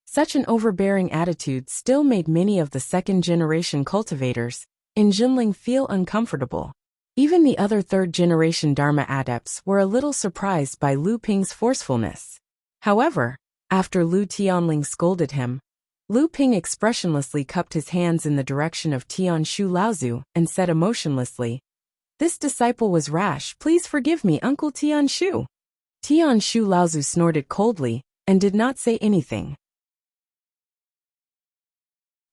such an overbearing attitude still made many of the second-generation cultivators in Jinling feel uncomfortable. Even the other third-generation Dharma adepts were a little surprised by Lu Ping's forcefulness. However, after Lu Tianling scolded him, Lu Ping expressionlessly cupped his hands in the direction of Tian Shu Laozu and said emotionlessly, "This disciple was rash. Please forgive me, Uncle Tian Shu." Tian Shu Laozu snorted coldly and did not say anything.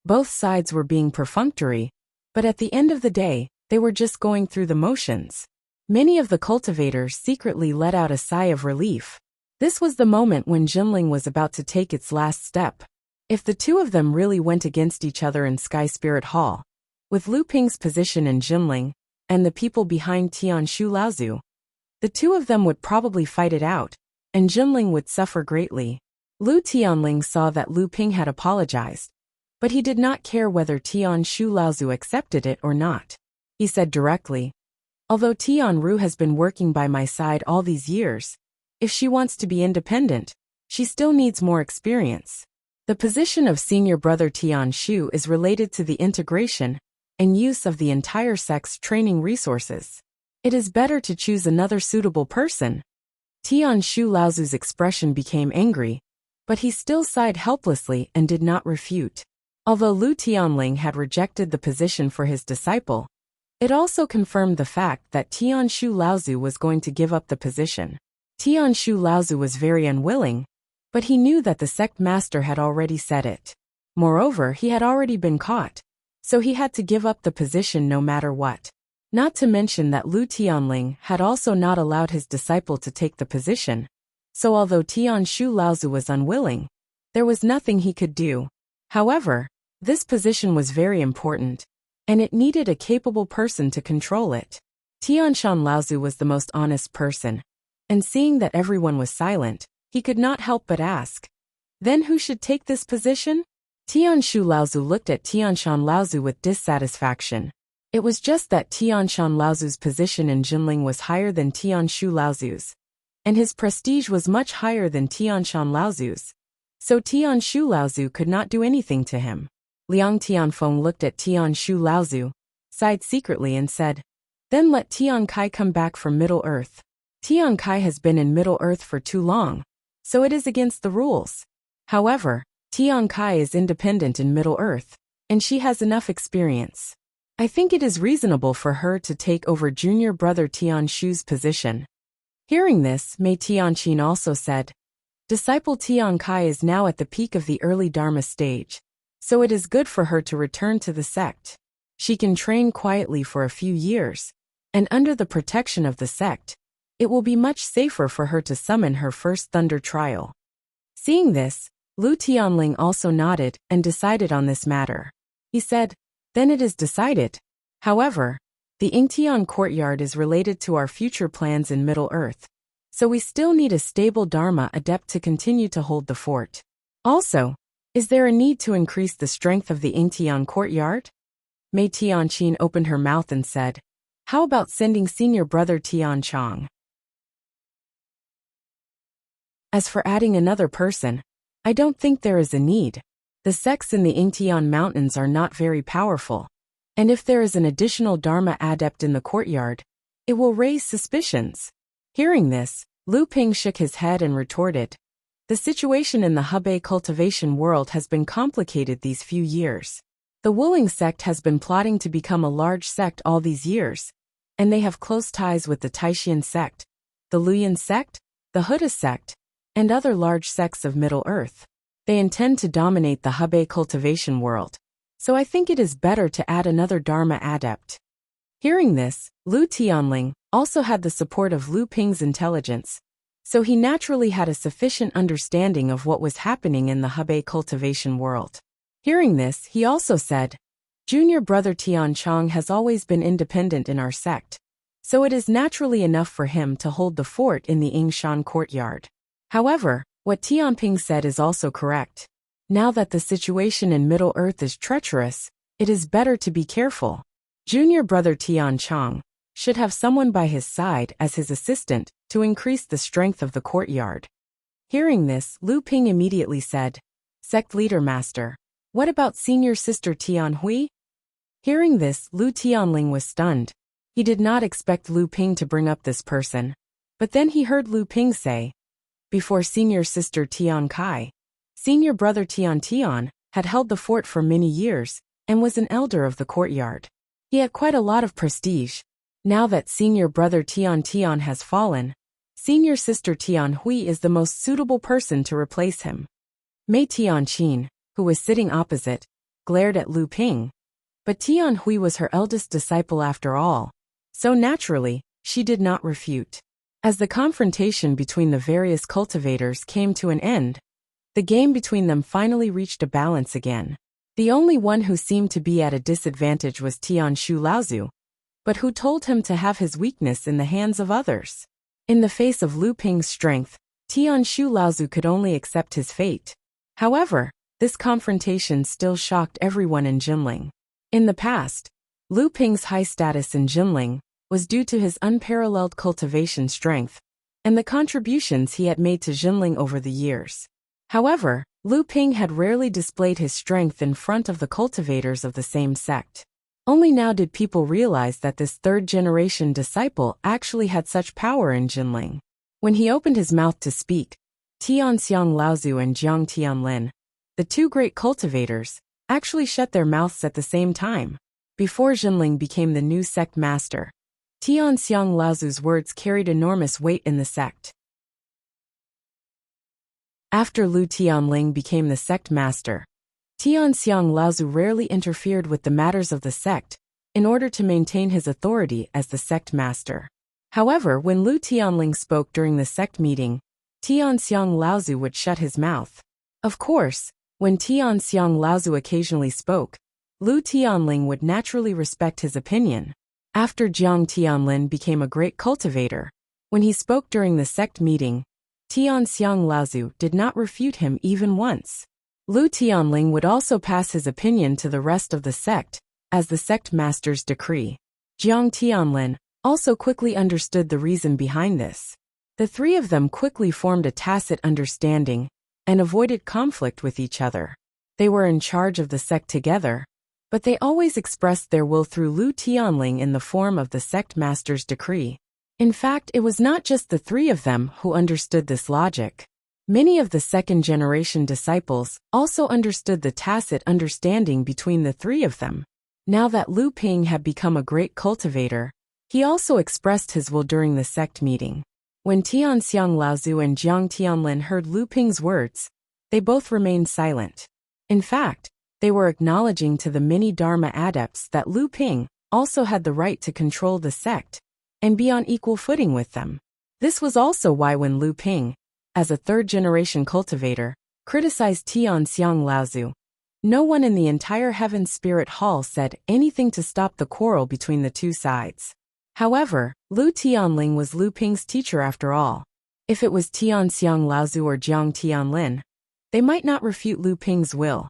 Both sides were being perfunctory, but at the end of the day, they were just going through the motions. Many of the cultivators secretly let out a sigh of relief. This was the moment when Jinling was about to take its last step. If the two of them really went against each other in Sky Spirit Hall, with Lu Ping's position in Jinling and the people behind Tian Shu Laozu, the two of them would probably fight it out, and Jinling would suffer greatly. Lu Tianling saw that Lu Ping had apologized, but he did not care whether Tian Shu Laozu accepted it or not. He said directly, "Although Tian Ru has been working by my side all these years, if she wants to be independent, she still needs more experience. The position of senior brother Tian Shu is related to the integration and use of the entire sect's training resources. It is better to choose another suitable person." Tian Shu Laozu's expression became angry, but he still sighed helplessly and did not refute. Although Lu Tianling had rejected the position for his disciple, it also confirmed the fact that Tian Shu Laozu was going to give up the position. Tian Shu Laozu was very unwilling, but he knew that the sect master had already said it. Moreover, he had already been caught, so he had to give up the position no matter what. Not to mention that Lu Tianling had also not allowed his disciple to take the position, so although Tian Shu Laozu was unwilling, there was nothing he could do. However, this position was very important, and it needed a capable person to control it. Tian Shan Laozu was the most honest person, and seeing that everyone was silent, he could not help but ask, "Then who should take this position?" Tian Shu Laozu looked at Tian Shan Laozu with dissatisfaction. It was just that Tianshan Laozu's position in Jinling was higher than Tianshu Laozu's, and his prestige was much higher than Tianshan Laozu's, so Tianshu Laozu could not do anything to him. Liang Tianfeng looked at Tianshu Laozu, sighed secretly and said, "Then let Tian Kai come back from Middle Earth. Tian Kai has been in Middle Earth for too long, so it is against the rules. However, Tian Kai is independent in Middle Earth, and she has enough experience. I think it is reasonable for her to take over junior brother Tianshu's position." Hearing this, Mei Tianqin also said, "Disciple Tian Kai is now at the peak of the early Dharma stage, so it is good for her to return to the sect. She can train quietly for a few years, and under the protection of the sect, it will be much safer for her to summon her first thunder trial." Seeing this, Lu Tianling also nodded and decided on this matter. He said, "Then it is decided. However, the Yingtian courtyard is related to our future plans in Middle Earth, so we still need a stable Dharma adept to continue to hold the fort. Also, is there a need to increase the strength of the Yingtian courtyard?" Mei Tianqin opened her mouth and said, "How about sending senior brother Tian Chong? As for adding another person, I don't think there is a need. The sects in the Yingtian mountains are not very powerful, and if there is an additional Dharma adept in the courtyard, it will raise suspicions." Hearing this, Lu Ping shook his head and retorted, "The situation in the Hebei cultivation world has been complicated these few years. The Wuling sect has been plotting to become a large sect all these years, and they have close ties with the Taishan sect, the Luyan sect, the Huda sect, and other large sects of Middle Earth. They intend to dominate the Hebei cultivation world, so I think it is better to add another Dharma adept." Hearing this, Lu Tianling also had the support of Lu Ping's intelligence, so he naturally had a sufficient understanding of what was happening in the Hebei cultivation world. Hearing this, he also said, "Junior brother Tian Chong has always been independent in our sect, so it is naturally enough for him to hold the fort in the Yingshan courtyard. However, what Tianping said is also correct. Now that the situation in Middle Earth is treacherous, it is better to be careful. Junior brother Tian Chong should have someone by his side as his assistant to increase the strength of the courtyard." Hearing this, Lu Ping immediately said, "Sect leader master, what about senior sister Tian Hui?" Hearing this, Lu Tianling was stunned. He did not expect Lu Ping to bring up this person, but then he heard Lu Ping say, "Before senior sister Tian Kai, senior brother Tian Tian had held the fort for many years and was an elder of the courtyard. He had quite a lot of prestige. Now that senior brother Tian Tian has fallen, senior sister Tian Hui is the most suitable person to replace him." Mei Tianqin, who was sitting opposite, glared at Lu Ping. But Tian Hui was her eldest disciple after all, so naturally, she did not refute. As the confrontation between the various cultivators came to an end, the game between them finally reached a balance again. The only one who seemed to be at a disadvantage was Tianshu Laozu, but who told him to have his weakness in the hands of others. In the face of Lu Ping's strength, Tianshu Laozu could only accept his fate. However, this confrontation still shocked everyone in Jinling. In the past, Lu Ping's high status in Jinling was due to his unparalleled cultivation strength and the contributions he had made to Jinling over the years. However, Lu Ping had rarely displayed his strength in front of the cultivators of the same sect. Only now did people realize that this third-generation disciple actually had such power in Jinling. When he opened his mouth to speak, Tianxiang Laozu and Jiang Tianlin, the two great cultivators, actually shut their mouths at the same time. Before Jinling became the new sect master, Tianxiang Laozu's words carried enormous weight in the sect. After Lu Tianling became the sect master, Tianxiang Laozu rarely interfered with the matters of the sect in order to maintain his authority as the sect master. However, when Lu Tianling spoke during the sect meeting, Tianxiang Laozu would shut his mouth. Of course, when Tianxiang Laozu occasionally spoke, Lu Tianling would naturally respect his opinion. After Jiang Tianlin became a great cultivator, when he spoke during the sect meeting, Tianxiang Laozu did not refute him even once. Lu Tianling would also pass his opinion to the rest of the sect, as the sect master's decree. Jiang Tianlin also quickly understood the reason behind this. The three of them quickly formed a tacit understanding and avoided conflict with each other. They were in charge of the sect together, but they always expressed their will through Lu Tianling in the form of the sect master's decree. In fact, it was not just the three of them who understood this logic. Many of the second-generation disciples also understood the tacit understanding between the three of them. Now that Lu Ping had become a great cultivator, he also expressed his will during the sect meeting. When Tianxiang Laozu and Jiang Tianlin heard Lu Ping's words, they both remained silent. In fact, they were acknowledging to the many Dharma adepts that Lu Ping also had the right to control the sect and be on equal footing with them. This was also why when Lu Ping, as a third-generation cultivator, criticized Tianxiang Laozu, no one in the entire Heaven Spirit Hall said anything to stop the quarrel between the two sides. However, Lu Tianling was Lu Ping's teacher after all. If it was Tianxiang Laozu or Jiang Tianlin, they might not refute Lu Ping's will.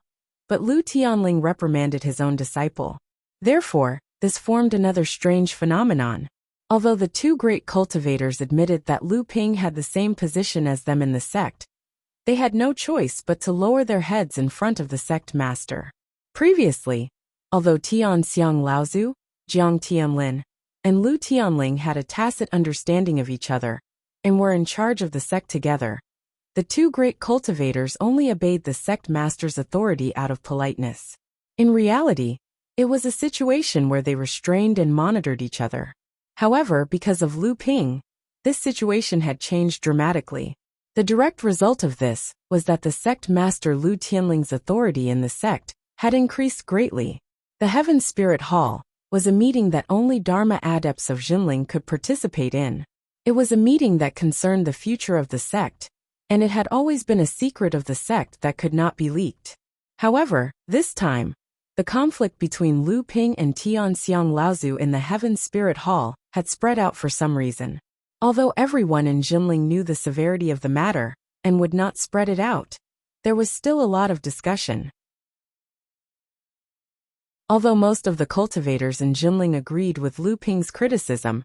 But Lu Tianling reprimanded his own disciple. Therefore, this formed another strange phenomenon. Although the two great cultivators admitted that Lu Ping had the same position as them in the sect, they had no choice but to lower their heads in front of the sect master. Previously, although Tianxiang Laozu, Jiang Tianlin, and Lu Tianling had a tacit understanding of each other and were in charge of the sect together, the two great cultivators only obeyed the sect master's authority out of politeness. In reality, it was a situation where they restrained and monitored each other. However, because of Lu Ping, this situation had changed dramatically. The direct result of this was that the sect master Lu Tianling's authority in the sect had increased greatly. The Heaven Spirit Hall was a meeting that only Dharma adepts of Jinling could participate in. It was a meeting that concerned the future of the sect, and it had always been a secret of the sect that could not be leaked. However, this time, the conflict between Lu Ping and Tianxiang Laozu in the Heaven Spirit Hall had spread out for some reason. Although everyone in Jinling knew the severity of the matter and would not spread it out, there was still a lot of discussion. Although most of the cultivators in Jinling agreed with Lu Ping's criticism,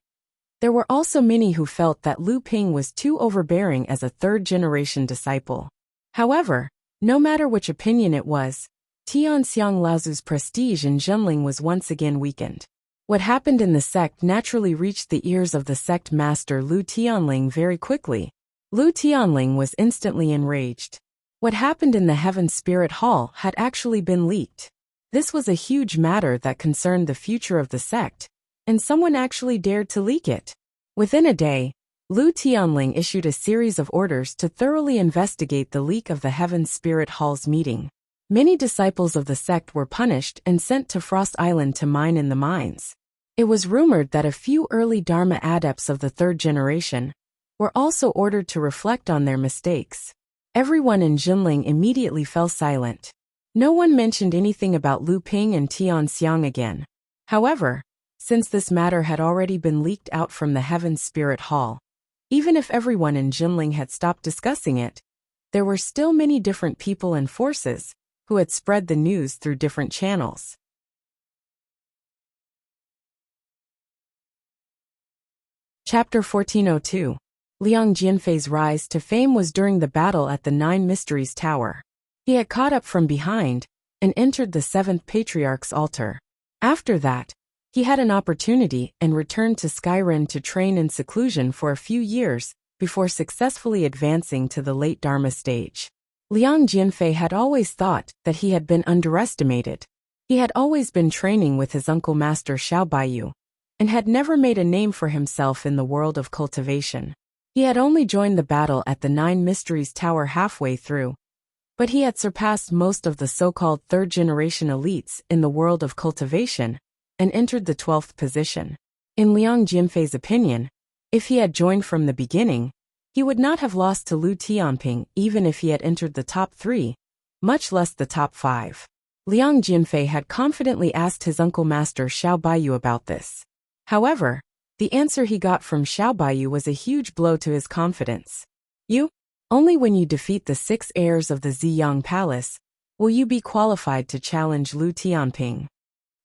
there were also many who felt that Lu Ping was too overbearing as a third-generation disciple. However, no matter which opinion it was, Tianxiang Laozu's prestige in Jinling was once again weakened. What happened in the sect naturally reached the ears of the sect master Lu Tianling very quickly. Lu Tianling was instantly enraged. What happened in the Heaven Spirit Hall had actually been leaked. This was a huge matter that concerned the future of the sect, and someone actually dared to leak it. Within a day, Lu Tianling issued a series of orders to thoroughly investigate the leak of the Heaven Spirit Hall's meeting. Many disciples of the sect were punished and sent to Frost Island to mine in the mines. It was rumored that a few early Dharma adepts of the third generation were also ordered to reflect on their mistakes. Everyone in Jinling immediately fell silent. No one mentioned anything about Lu Ping and Tianxiang again. However, since this matter had already been leaked out from the Heaven Spirit Hall, even if everyone in Jinling had stopped discussing it, there were still many different people and forces who had spread the news through different channels. Chapter 1402. Liang Jianfei's rise to fame was during the battle at the Nine Mysteries Tower. He had caught up from behind and entered the seventh patriarch's altar. After that, he had an opportunity and returned to Skyren to train in seclusion for a few years before successfully advancing to the late Dharma stage. Liang Jianfei had always thought that he had been underestimated. He had always been training with his uncle master Xiao Baiyu, and had never made a name for himself in the world of cultivation. He had only joined the battle at the Nine Mysteries Tower halfway through, but he had surpassed most of the so-called third-generation elites in the world of cultivation and entered the 12th position. In Liang Jianfei's opinion, if he had joined from the beginning, he would not have lost to Lu Tianping even if he had entered the top 3, much less the top 5. Liang Jianfei had confidently asked his uncle master Xiao Baiyu about this. However, the answer he got from Xiao Baiyu was a huge blow to his confidence. Only when you defeat the 6 heirs of the Ziyang Palace will you be qualified to challenge Lu Tianping.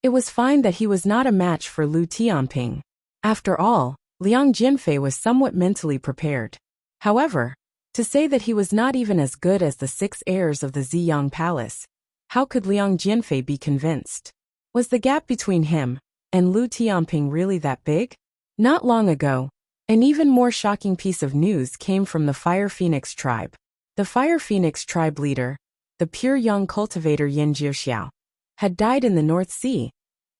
It was fine that he was not a match for Lu Tianping. After all, Liang Jianfei was somewhat mentally prepared. However, to say that he was not even as good as the 6 heirs of the Ziyang Palace, how could Liang Jianfei be convinced? Was the gap between him and Lu Tianping really that big? Not long ago, an even more shocking piece of news came from the Fire Phoenix tribe. The Fire Phoenix tribe leader, the pure young cultivator Yin Jiuxiao, had died in the North Sea,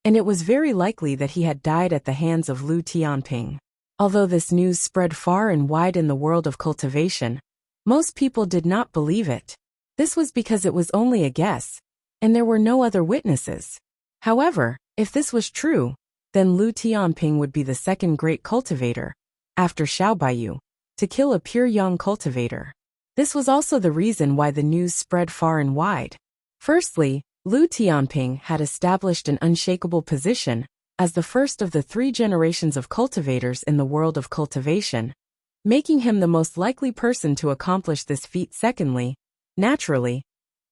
and it was very likely that he had died at the hands of Lu Tianping. Although this news spread far and wide in the world of cultivation, most people did not believe it. This was because it was only a guess, and there were no other witnesses. However, if this was true, then Lu Tianping would be the second great cultivator, after Xiao Baiyu, to kill a pure young cultivator. This was also the reason why the news spread far and wide. Firstly, Lu Tianping had established an unshakable position as the first of the 3 generations of cultivators in the world of cultivation, making him the most likely person to accomplish this feat. Secondly, naturally,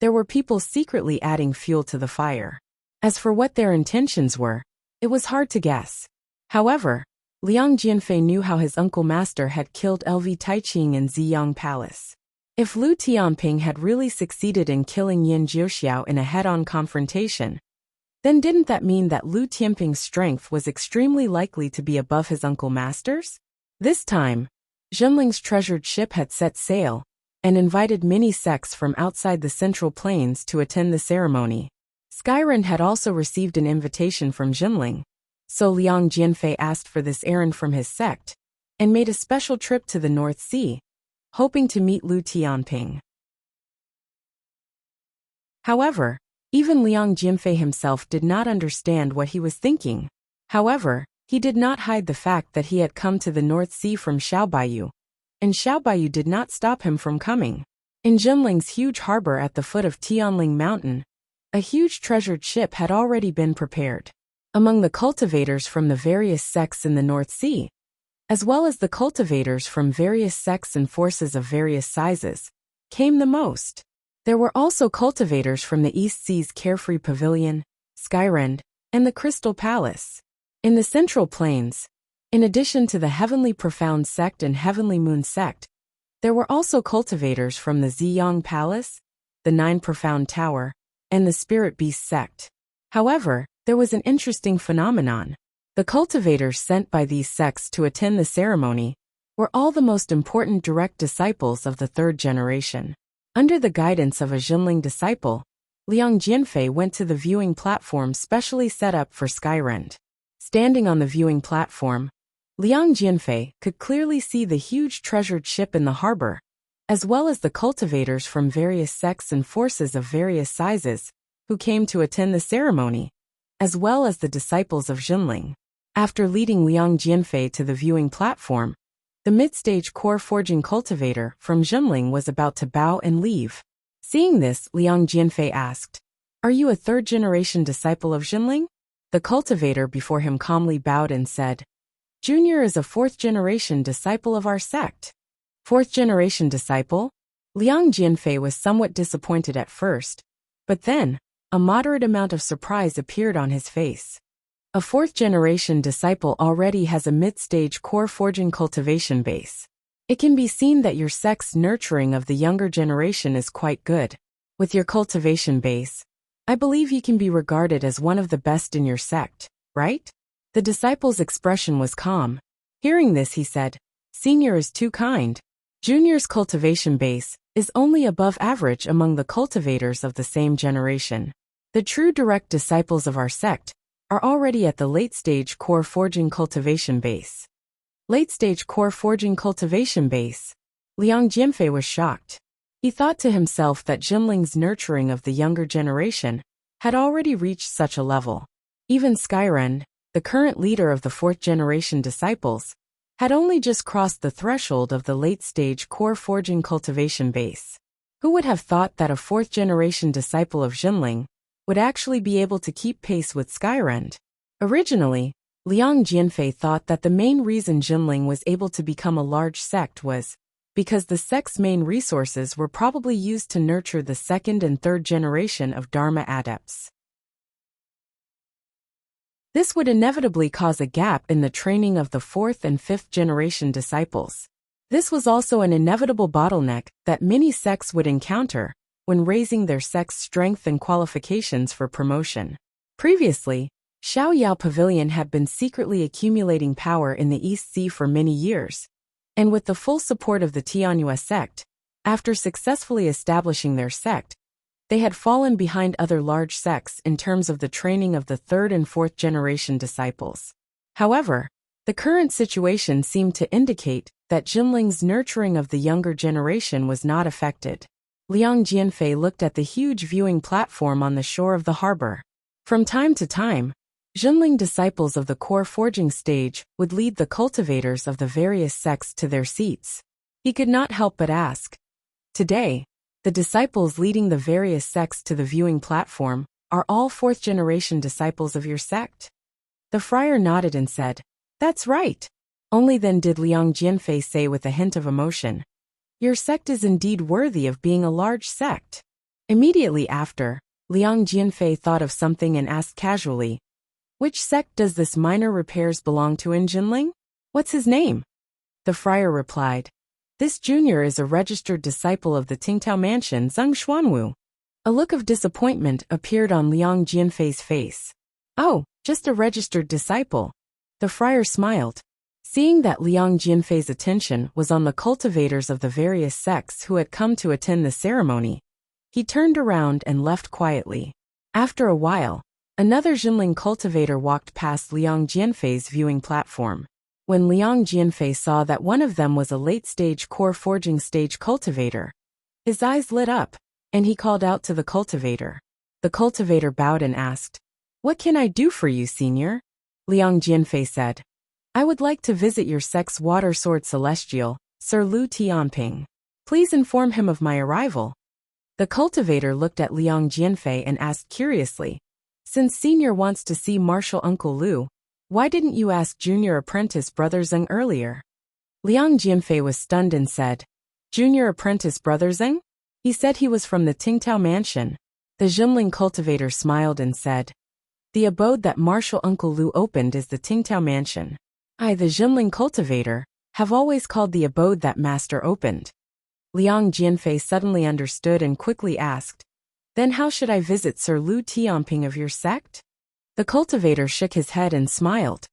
there were people secretly adding fuel to the fire. As for what their intentions were, it was hard to guess. However, Liang Jianfei knew how his uncle master had killed LV Taiqing in Ziyang Palace. If Lu Tianping had really succeeded in killing Yin Jiuxiao in a head-on confrontation, then didn't that mean that Lu Tianping's strength was extremely likely to be above his uncle master's? This time, Zhenling's treasured ship had set sail and invited many sects from outside the Central Plains to attend the ceremony. Skyrend had also received an invitation from Zhenling, so Liang Jianfei asked for this errand from his sect and made a special trip to the North Sea, hoping to meet Lu Tianping. However, even Liang Jianfei himself did not understand what he was thinking. However, he did not hide the fact that he had come to the North Sea from Xiao Baiyu, and Xiao Baiyu did not stop him from coming. In Zhenling's huge harbor at the foot of Tianling Mountain, a huge treasured ship had already been prepared. Among the cultivators from the various sects in the North Sea, as well as the cultivators from various sects and forces of various sizes, came the most. There were also cultivators from the East Sea's Carefree Pavilion, Skyrend, and the Crystal Palace. In the Central Plains, in addition to the Heavenly Profound Sect and Heavenly Moon Sect, there were also cultivators from the Ziyang Palace, the 9 Profound Tower, and the Spirit Beast Sect. However, there was an interesting phenomenon. The cultivators sent by these sects to attend the ceremony were all the most important direct disciples of the 3rd generation. Under the guidance of a Zhenling disciple, Liang Jianfei went to the viewing platform specially set up for Skyrend. Standing on the viewing platform, Liang Jianfei could clearly see the huge treasured ship in the harbor, as well as the cultivators from various sects and forces of various sizes who came to attend the ceremony, as well as the disciples of Zhenling. After leading Liang Jianfei to the viewing platform, the mid-stage core forging cultivator from Zhenling was about to bow and leave. Seeing this, Liang Jianfei asked, "Are you a 3rd-generation disciple of Zhenling?" The cultivator before him calmly bowed and said, "Junior is a 4th-generation disciple of our sect." 4th-generation disciple? Liang Jianfei was somewhat disappointed at first, but then, a moderate amount of surprise appeared on his face. A 4th-generation disciple already has a mid-stage core forging cultivation base. It can be seen that your sect's nurturing of the younger generation is quite good. With your cultivation base, I believe you can be regarded as one of the best in your sect, right? The disciple's expression was calm. Hearing this, he said, "Senior is too kind. Junior's cultivation base is only above average among the cultivators of the same generation. The true direct disciples of our sect are already at the late-stage core forging cultivation base." Late-stage core forging cultivation base? Liang Jianfei was shocked. He thought to himself that Zhenling's nurturing of the younger generation had already reached such a level. Even Skyrend, the current leader of the 4th-generation disciples, had only just crossed the threshold of the late-stage core forging cultivation base. Who would have thought that a 4th-generation disciple of Zhenling would actually be able to keep pace with Skyrend? Originally, Liang Jianfei thought that the main reason Zhenling was able to become a large sect was because the sect's main resources were probably used to nurture the 2nd and 3rd generation of Dharma adepts. This would inevitably cause a gap in the training of the fourth and fifth generation disciples. This was also an inevitable bottleneck that many sects would encounter when raising their sect's strength and qualifications for promotion. Previously, Xiaoyao Pavilion had been secretly accumulating power in the East Sea for many years, and with the full support of the Tianyue sect, after successfully establishing their sect, they had fallen behind other large sects in terms of the training of the third and fourth generation disciples. However, the current situation seemed to indicate that Jinling's nurturing of the younger generation was not affected. Liang Jianfei looked at the huge viewing platform on the shore of the harbor. From time to time, Jinling disciples of the core forging stage would lead the cultivators of the various sects to their seats. He could not help but ask, "Today, the disciples leading the various sects to the viewing platform are all fourth-generation disciples of your sect?" The friar nodded and said, "That's right." Only then did Liang Jianfei say with a hint of emotion, "Your sect is indeed worthy of being a large sect." Immediately after, Liang Jianfei thought of something and asked casually, "Which sect does this minor repairs belong to in Jinling? What's his name?" The friar replied, "This junior is a registered disciple of the Tingtao Mansion Zheng Xuanwu." A look of disappointment appeared on Liang Jianfei's face. "Oh, just a registered disciple." The friar smiled. Seeing that Liang Jianfei's attention was on the cultivators of the various sects who had come to attend the ceremony, he turned around and left quietly. After a while, another Jinling cultivator walked past Liang Jianfei's viewing platform. When Liang Jianfei saw that one of them was a late-stage core forging stage cultivator, his eyes lit up, and he called out to the cultivator. The cultivator bowed and asked, "What can I do for you, senior?" Liang Jianfei said, "I would like to visit your sect's water sword celestial, Sir Lu Tianping. Please inform him of my arrival." The cultivator looked at Liang Jianfei and asked curiously, "Since senior wants to see Martial Uncle Lu, why didn't you ask junior apprentice brother Zheng earlier?" Liang Jianfei was stunned and said, "Junior apprentice brother Zheng? He said he was from the Tingtao Mansion." The Jinling cultivator smiled and said, "The abode that Martial Uncle Lu opened is the Tingtao Mansion. I, the Jinling cultivator, have always called the abode that master opened." Liang Jianfei suddenly understood and quickly asked, "Then how should I visit Sir Lu Tianping of your sect?" The cultivator shook his head and smiled.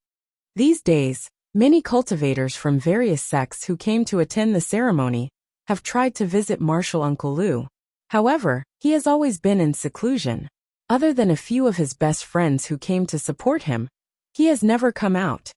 These days, many cultivators from various sects who came to attend the ceremony have tried to visit Martial Uncle Lu. However, he has always been in seclusion. Other than a few of his best friends who came to support him, he has never come out.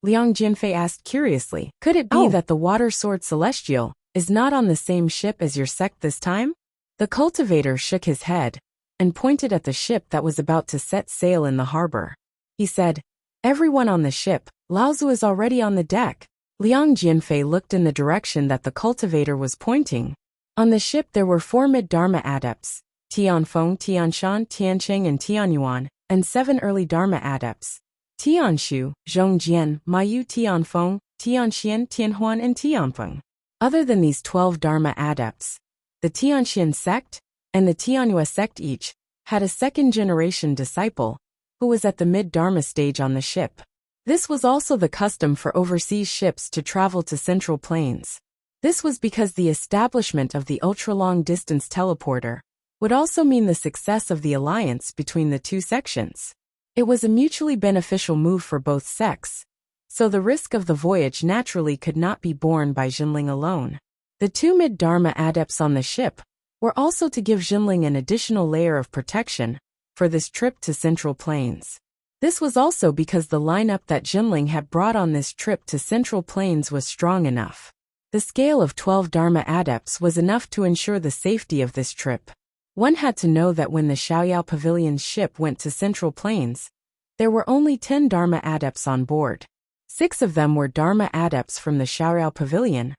Liang Jianfei asked curiously, "Could it be that the water sword celestial is not on the same ship as your sect this time?" The cultivator shook his head and pointed at the ship that was about to set sail in the harbor. He said, "Everyone on the ship, Laozu is already on the deck." Liang Jianfei looked in the direction that the cultivator was pointing. On the ship there were 4 mid-Dharma adepts, Tianfeng, Tianshan, Tianqing and Tianyuan, and 7 early Dharma adepts, Tianshu, Zhongjian, Mayu Tianfeng, Tianxian, Tianhuan and Tianfeng. Other than these 12 Dharma adepts, the Tianxian sect and the Tianyue sect each had a second-generation disciple who was at the mid-Dharma stage on the ship. This was also the custom for overseas ships to travel to Central Plains. This was because the establishment of the ultra-long-distance teleporter would also mean the success of the alliance between the two sections. It was a mutually beneficial move for both sects, so the risk of the voyage naturally could not be borne by Jinling alone. The 2 mid-Dharma adepts on the ship were also to give Jinling an additional layer of protection for this trip to Central Plains. This was also because the lineup that Jinling had brought on this trip to Central Plains was strong enough. The scale of 12 Dharma adepts was enough to ensure the safety of this trip. One had to know that when the Xiaoyao Pavilion's ship went to Central Plains, there were only 10 Dharma adepts on board. 6 of them were Dharma adepts from the Xiaoyao Pavilion,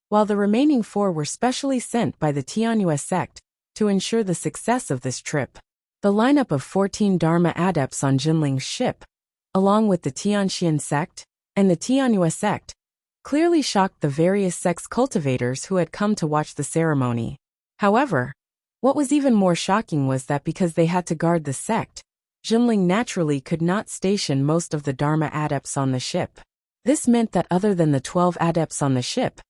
while the remaining 4 were specially sent by the Tianyue sect to ensure the success of this trip. The lineup of 14 Dharma adepts on Jinling's ship, along with the Tianxian sect and the Tianyue sect, clearly shocked the various sects cultivators who had come to watch the ceremony. However, what was even more shocking was that because they had to guard the sect, Jinling naturally could not station most of the Dharma adepts on the ship. This meant that other than the 12 adepts on the ship,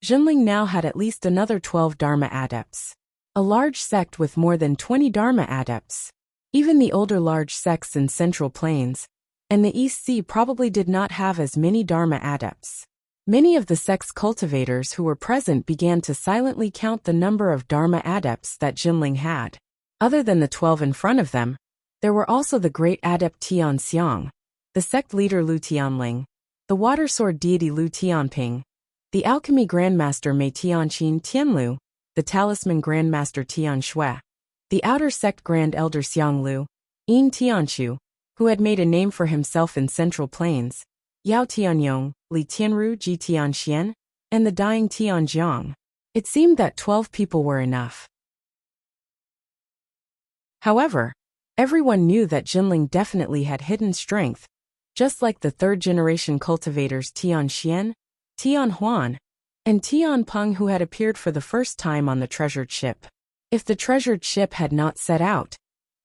Jinling now had at least another 12 Dharma adepts. A large sect with more than 20 Dharma adepts. Even the older large sects in Central Plains and the East Sea probably did not have as many Dharma adepts. Many of the sect's cultivators who were present began to silently count the number of Dharma adepts that Jinling had. Other than the 12 in front of them, there were also the great adept Tian Xiang, the sect leader Lu Tianling, the water sword deity Lu Tianping, the alchemy grandmaster Mei Tianqin Tianlu, the talisman grandmaster Tian Shui, the outer sect grand elder Xiang Lu, Yin Tianchu, who had made a name for himself in Central Plains, Yao Tianyong, Li Tianru Ji Tianxian, and the dying Tianjiang. It seemed that 12 people were enough. However, everyone knew that Jinling definitely had hidden strength, just like the third-generation cultivators Tian Xian, Tian Huan, and Tian Peng who had appeared for the first time on the treasured ship. If the treasured ship had not set out,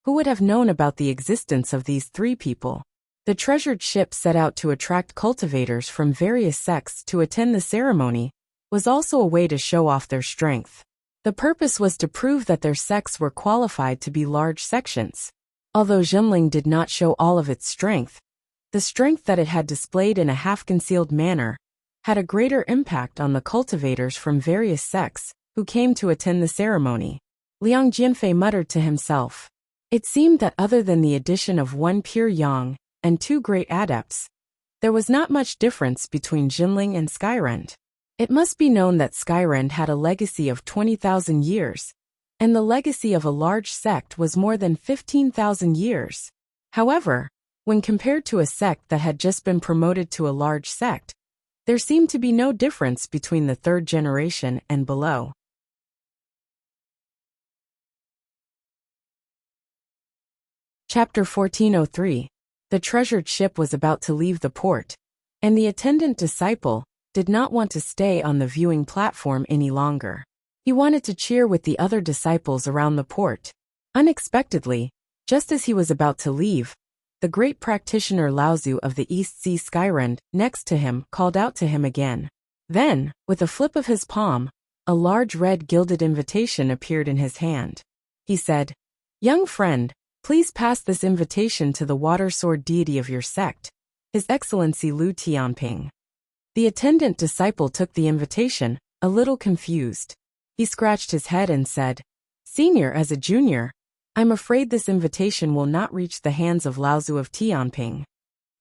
who would have known about the existence of these three people? The treasured ship set out to attract cultivators from various sects to attend the ceremony, was also a way to show off their strength. The purpose was to prove that their sects were qualified to be large sections. Although Jinling did not show all of its strength, the strength that it had displayed in a half-concealed manner had a greater impact on the cultivators from various sects who came to attend the ceremony. Liang Jianfei muttered to himself. It seemed that other than the addition of one pure yang and two great adepts, there was not much difference between Jinling and Skyrend. It must be known that Skyrend had a legacy of 20,000 years, and the legacy of a large sect was more than 15,000 years. However, when compared to a sect that had just been promoted to a large sect, there seemed to be no difference between the third generation and below. Chapter 1403. The treasured ship was about to leave the port, and the attendant disciple did not want to stay on the viewing platform any longer. He wanted to cheer with the other disciples around the port. Unexpectedly, just as he was about to leave, the great practitioner Laozu of the East Sea Skyrend next to him called out to him again. Then, with a flip of his palm, a large red gilded invitation appeared in his hand. He said, "Young friend, please pass this invitation to the water sword deity of your sect, His Excellency Lu Tianping." The attendant disciple took the invitation, a little confused. He scratched his head and said, "Senior as a junior, I'm afraid this invitation will not reach the hands of Laozu of Tianping."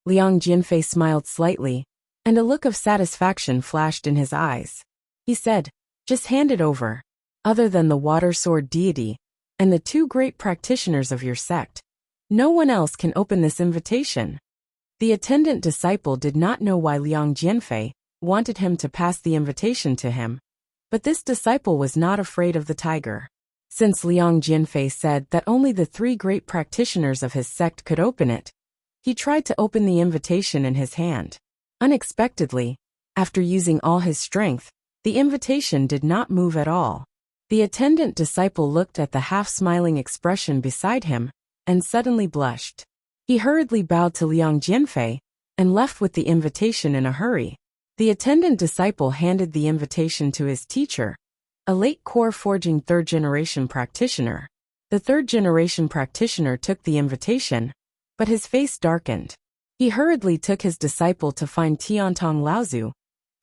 Liang Jianfei smiled slightly, and a look of satisfaction flashed in his eyes. He said, "Just hand it over. Other than the water sword deity and the two great practitioners of your sect, no one else can open this invitation." The attendant disciple did not know why Liang Jianfei wanted him to pass the invitation to him, but this disciple was not afraid of the tiger. Since Liang Jianfei said that only the three great practitioners of his sect could open it, he tried to open the invitation in his hand. Unexpectedly, after using all his strength, the invitation did not move at all. The attendant disciple looked at the half-smiling expression beside him and suddenly blushed. He hurriedly bowed to Liang Jianfei and left with the invitation in a hurry. The attendant disciple handed the invitation to his teacher, a late core forging third-generation practitioner. The third-generation practitioner took the invitation, but his face darkened. He hurriedly took his disciple to find Tiantong Laozu,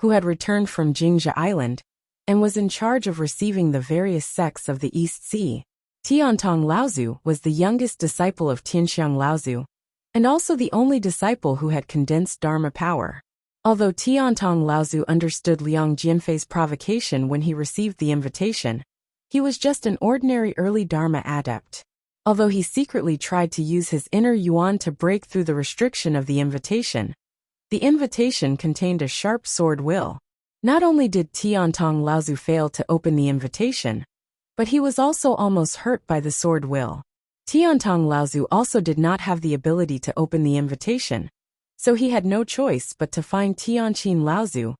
who had returned from Jingzha Island and was in charge of receiving the various sects of the East Sea. Tiantong Laozu was the youngest disciple of Tianxiang Laozu, and also the only disciple who had condensed Dharma power. Although Tiantong Laozu understood Liang Jianfei's provocation when he received the invitation, he was just an ordinary early Dharma adept. Although he secretly tried to use his inner yuan to break through the restriction of the invitation contained a sharp sword will. Not only did Tiantong Laozu fail to open the invitation, but he was also almost hurt by the sword will. Tiantong Laozu also did not have the ability to open the invitation, so he had no choice but to find Tianqin Laozu,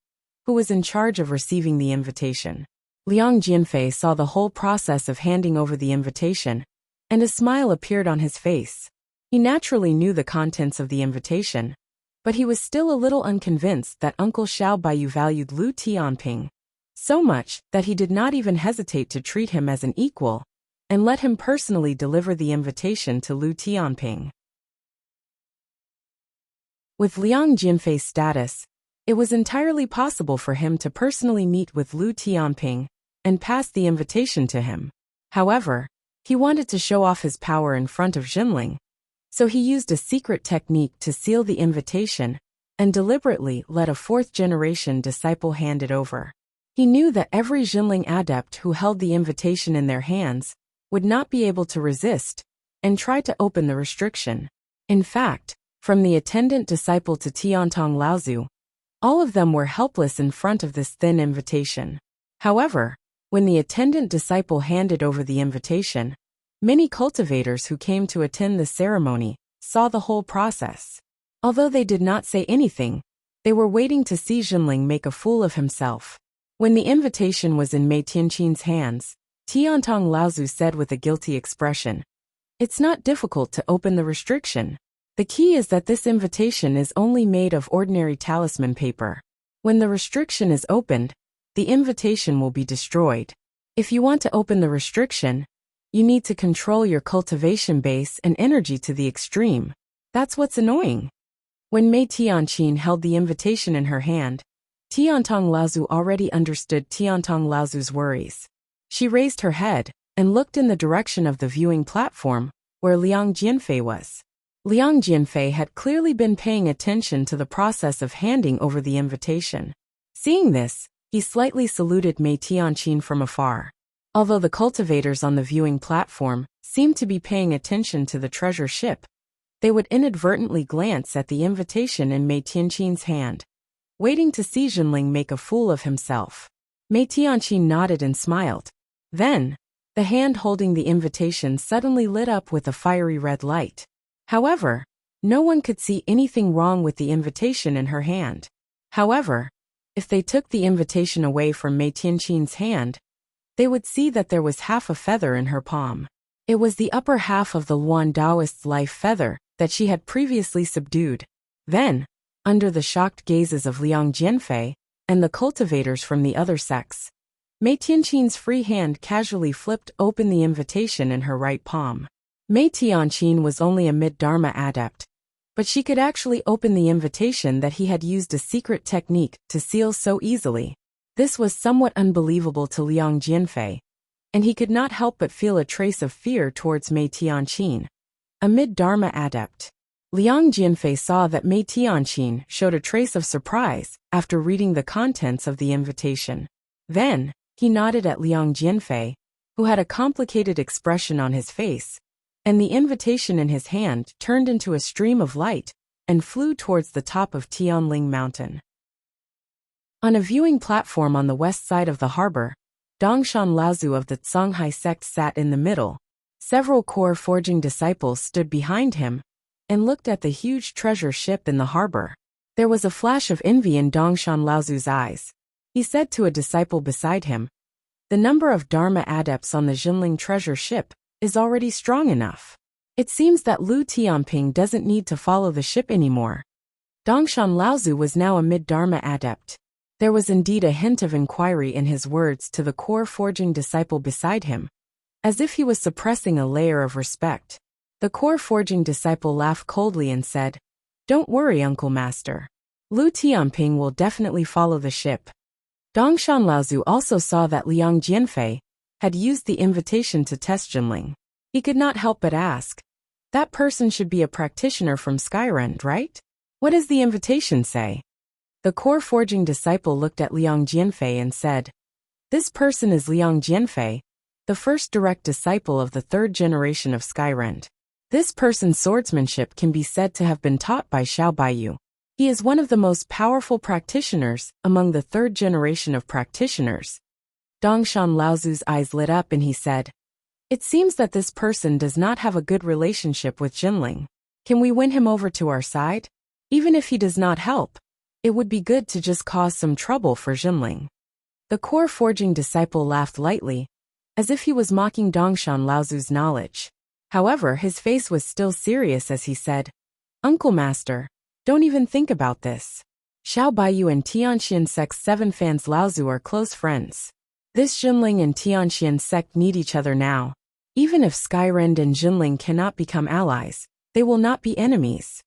who was in charge of receiving the invitation. Liang Jianfei saw the whole process of handing over the invitation, and a smile appeared on his face. He naturally knew the contents of the invitation, but he was still a little unconvinced that Uncle Xiao Baiyu valued Lu Tianping so much that he did not even hesitate to treat him as an equal and let him personally deliver the invitation to Lu Tianping. With Liang Jianfei's status, it was entirely possible for him to personally meet with Lu Tianping and pass the invitation to him. However, he wanted to show off his power in front of Jinling, so he used a secret technique to seal the invitation and deliberately let a fourth-generation disciple hand it over. He knew that every Jinling adept who held the invitation in their hands would not be able to resist and try to open the restriction. In fact, from the attendant disciple to Tiantong Laozu, all of them were helpless in front of this thin invitation. However, when the attendant disciple handed over the invitation, many cultivators who came to attend the ceremony saw the whole process. Although they did not say anything, they were waiting to see Jinling make a fool of himself. When the invitation was in Mei Tianqin's hands, Tiantong Laozu said with a guilty expression, "It's not difficult to open the restriction. The key is that this invitation is only made of ordinary talisman paper. When the restriction is opened, the invitation will be destroyed. If you want to open the restriction, you need to control your cultivation base and energy to the extreme. That's what's annoying." When Mei Tianqin held the invitation in her hand, Tiantong Laozu already understood Tiantong Laozu's worries. She raised her head and looked in the direction of the viewing platform where Liang Jianfei was. Liang Jianfei had clearly been paying attention to the process of handing over the invitation. Seeing this, he slightly saluted Mei Tianqin from afar. Although the cultivators on the viewing platform seemed to be paying attention to the treasure ship, they would inadvertently glance at the invitation in Mei Tianqin's hand, waiting to see Jinling make a fool of himself. Mei Tianqin nodded and smiled. Then, the hand holding the invitation suddenly lit up with a fiery red light. However, no one could see anything wrong with the invitation in her hand. However, if they took the invitation away from Mei Tianqin's hand, they would see that there was half a feather in her palm. It was the upper half of the Luan Taoist's life feather that she had previously subdued. Then, under the shocked gazes of Liang Jianfei and the cultivators from the other sects, Mei Tianqin's free hand casually flipped open the invitation in her right palm. Mei Tianqin was only a mid-dharma adept, but she could actually open the invitation that he had used a secret technique to seal so easily. This was somewhat unbelievable to Liang Jianfei, and he could not help but feel a trace of fear towards Mei Tianqin, a mid-dharma adept. Liang Jianfei saw that Mei Tianqin showed a trace of surprise after reading the contents of the invitation. Then, he nodded at Liang Jianfei, who had a complicated expression on his face, and the invitation in his hand turned into a stream of light and flew towards the top of Tianling Mountain. On a viewing platform on the west side of the harbor, Dongshan Laozu of the Songhai sect sat in the middle. Several core forging disciples stood behind him and looked at the huge treasure ship in the harbor. There was a flash of envy in Dongshan Laozu's eyes. He said to a disciple beside him, "The number of Dharma adepts on the Jinling treasure ship is already strong enough. It seems that Lu Tianping doesn't need to follow the ship anymore." Dongshan Laozu was now a mid-dharma adept. There was indeed a hint of inquiry in his words to the core forging disciple beside him, as if he was suppressing a layer of respect. The core forging disciple laughed coldly and said, "Don't worry, Uncle Master. Lu Tianping will definitely follow the ship." Dongshan Laozu also saw that Liang Jianfei had used the invitation to test Jinling. He could not help but ask, "That person should be a practitioner from Skyrend, right? What does the invitation say?" The core forging disciple looked at Liang Jianfei and said, "This person is Liang Jianfei, the first direct disciple of the third generation of Skyrend. This person's swordsmanship can be said to have been taught by Xiao Baiyu. He is one of the most powerful practitioners among the third generation of practitioners." Dongshan Laozu's eyes lit up and he said, "It seems that this person does not have a good relationship with Jinling. Can we win him over to our side? Even if he does not help, it would be good to just cause some trouble for Jinling." The core forging disciple laughed lightly, as if he was mocking Dongshan Laozu's knowledge. However, his face was still serious as he said, "Uncle Master, don't even think about this. Xiao Baiyu and Tianxian Sect's 7 fans Laozu are close friends. This Jinling and Tianxian Sect need each other now. Even if Skyrend and Jinling cannot become allies, they will not be enemies."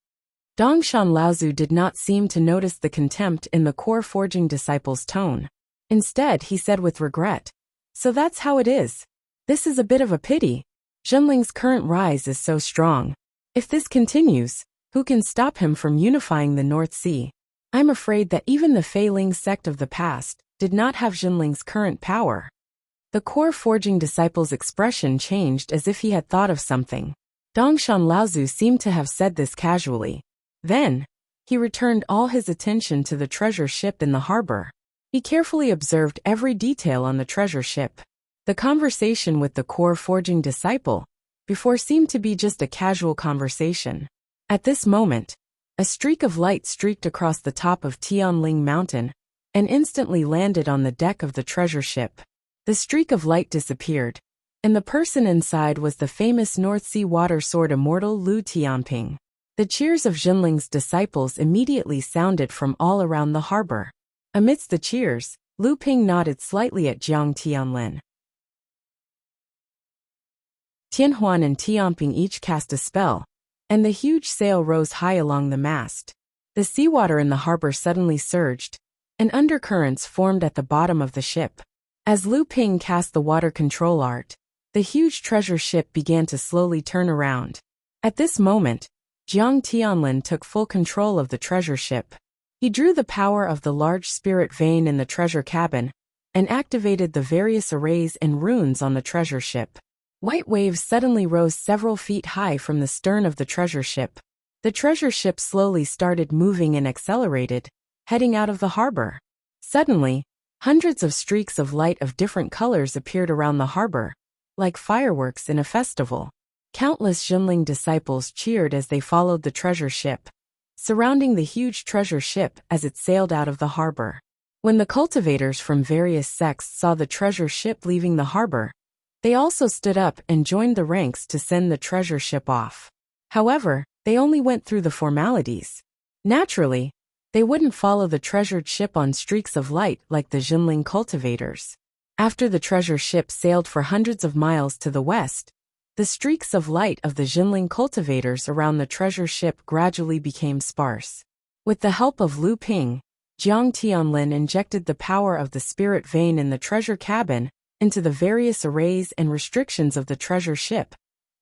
Dongshan Laozu did not seem to notice the contempt in the core forging disciple's tone. Instead, he said with regret, "So that's how it is. This is a bit of a pity. Jinling's current rise is so strong. If this continues, who can stop him from unifying the North Sea? I'm afraid that even the Fei Ling sect of the past did not have Jinling's current power." The core forging disciple's expression changed as if he had thought of something. Dongshan Laozu seemed to have said this casually. Then, he returned all his attention to the treasure ship in the harbor. He carefully observed every detail on the treasure ship. The conversation with the core forging disciple before seemed to be just a casual conversation. At this moment, a streak of light streaked across the top of Tianling Mountain and instantly landed on the deck of the treasure ship. The streak of light disappeared, and the person inside was the famous North Sea water sword immortal Lu Tianping. The cheers of Jinling's disciples immediately sounded from all around the harbor. Amidst the cheers, Lu Ping nodded slightly at Jiang Tianlin. Tianhuan and Tianping each cast a spell, and the huge sail rose high along the mast. The seawater in the harbor suddenly surged, and undercurrents formed at the bottom of the ship. As Lu Ping cast the water control art, the huge treasure ship began to slowly turn around. At this moment, Jiang Tianlin took full control of the treasure ship. He drew the power of the large spirit vein in the treasure cabin and activated the various arrays and runes on the treasure ship. White waves suddenly rose several feet high from the stern of the treasure ship. The treasure ship slowly started moving and accelerated, heading out of the harbor. Suddenly, hundreds of streaks of light of different colors appeared around the harbor, like fireworks in a festival. Countless Jinling disciples cheered as they followed the treasure ship, surrounding the huge treasure ship as it sailed out of the harbor. When the cultivators from various sects saw the treasure ship leaving the harbor, they also stood up and joined the ranks to send the treasure ship off. However, they only went through the formalities. Naturally, they wouldn't follow the treasured ship on streaks of light like the Jinling cultivators. After the treasure ship sailed for hundreds of miles to the west, the streaks of light of the Jinling cultivators around the treasure ship gradually became sparse. With the help of Lu Ping, Jiang Tianlin injected the power of the spirit vein in the treasure cabin into the various arrays and restrictions of the treasure ship,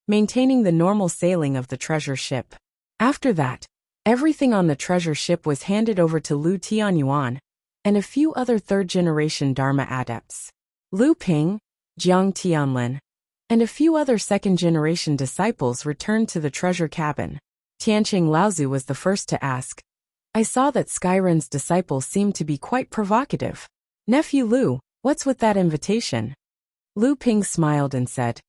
maintaining the normal sailing of the treasure ship. After that, everything on the treasure ship was handed over to Lu Tianyuan and a few other third-generation Dharma adepts. Lu Ping, Jiang Tianlin, and a few other second-generation disciples returned to the treasure cabin. Tianqing Laozu was the first to ask, "I saw that Skyren's disciple seemed to be quite provocative. Nephew Lu, what's with that invitation?" Lu Ping smiled and said,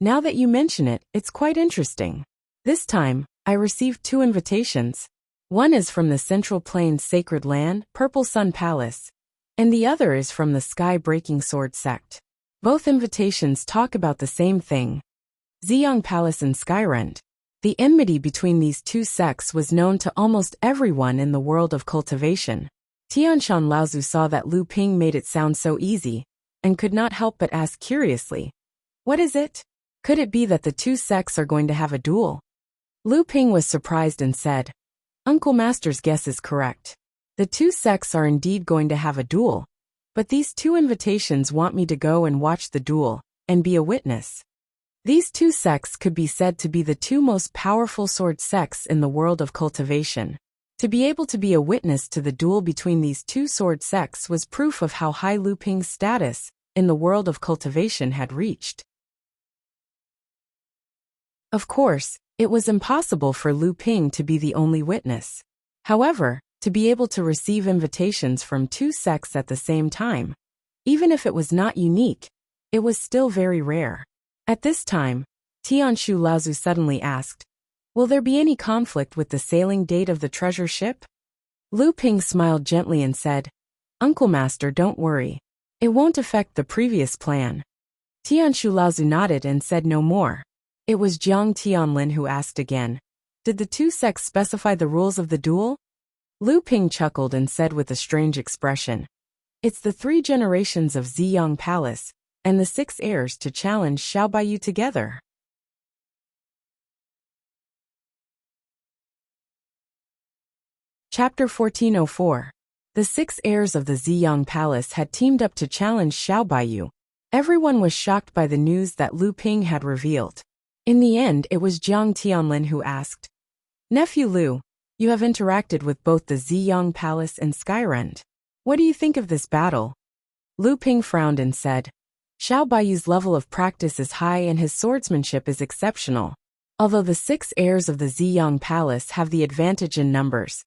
"Now that you mention it, it's quite interesting. This time, I received 2 invitations. One is from the Central Plains Sacred Land, Purple Sun Palace, and the other is from the Sky Breaking Sword sect. Both invitations talk about the same thing. Ziyang Palace and Skyrend. The enmity between these 2 sects was known to almost everyone in the world of cultivation." Tianshan Laozu saw that Lu Ping made it sound so easy, and could not help but ask curiously, "What is it? Could it be that the 2 sects are going to have a duel?" Lu Ping was surprised and said, "Uncle Master's guess is correct. The 2 sects are indeed going to have a duel, but these 2 invitations want me to go and watch the duel, and be a witness." These 2 sects could be said to be the 2 most powerful sword sects in the world of cultivation. To be able to be a witness to the duel between these 2 sword sects was proof of how high Lu Ping's status in the world of cultivation had reached. Of course, it was impossible for Lu Ping to be the only witness. However, to be able to receive invitations from 2 sects at the same time, even if it was not unique, it was still very rare. At this time, Tianshu Laozu suddenly asked, "Will there be any conflict with the sailing date of the treasure ship?" Lu Ping smiled gently and said, "Uncle Master, don't worry. It won't affect the previous plan." Tianshu Laozu nodded and said no more. It was Jiang Tianlin who asked again. Did the two sects specify the rules of the duel? Lu Ping chuckled and said with a strange expression. It's the 3 generations of Ziyang Palace, and the 6 heirs to challenge Xiao Baiyu together. Chapter 1404. The 6 heirs of the Ziyang Palace had teamed up to challenge Xiao Baiyu. Everyone was shocked by the news that Lu Ping had revealed. In the end, it was Jiang Tianlin who asked, Nephew Lu, you have interacted with both the Ziyang Palace and Skyrend. What do you think of this battle? Lu Ping frowned and said, Xiao Baiyu's level of practice is high and his swordsmanship is exceptional. Although the 6 heirs of the Ziyang Palace have the advantage in numbers,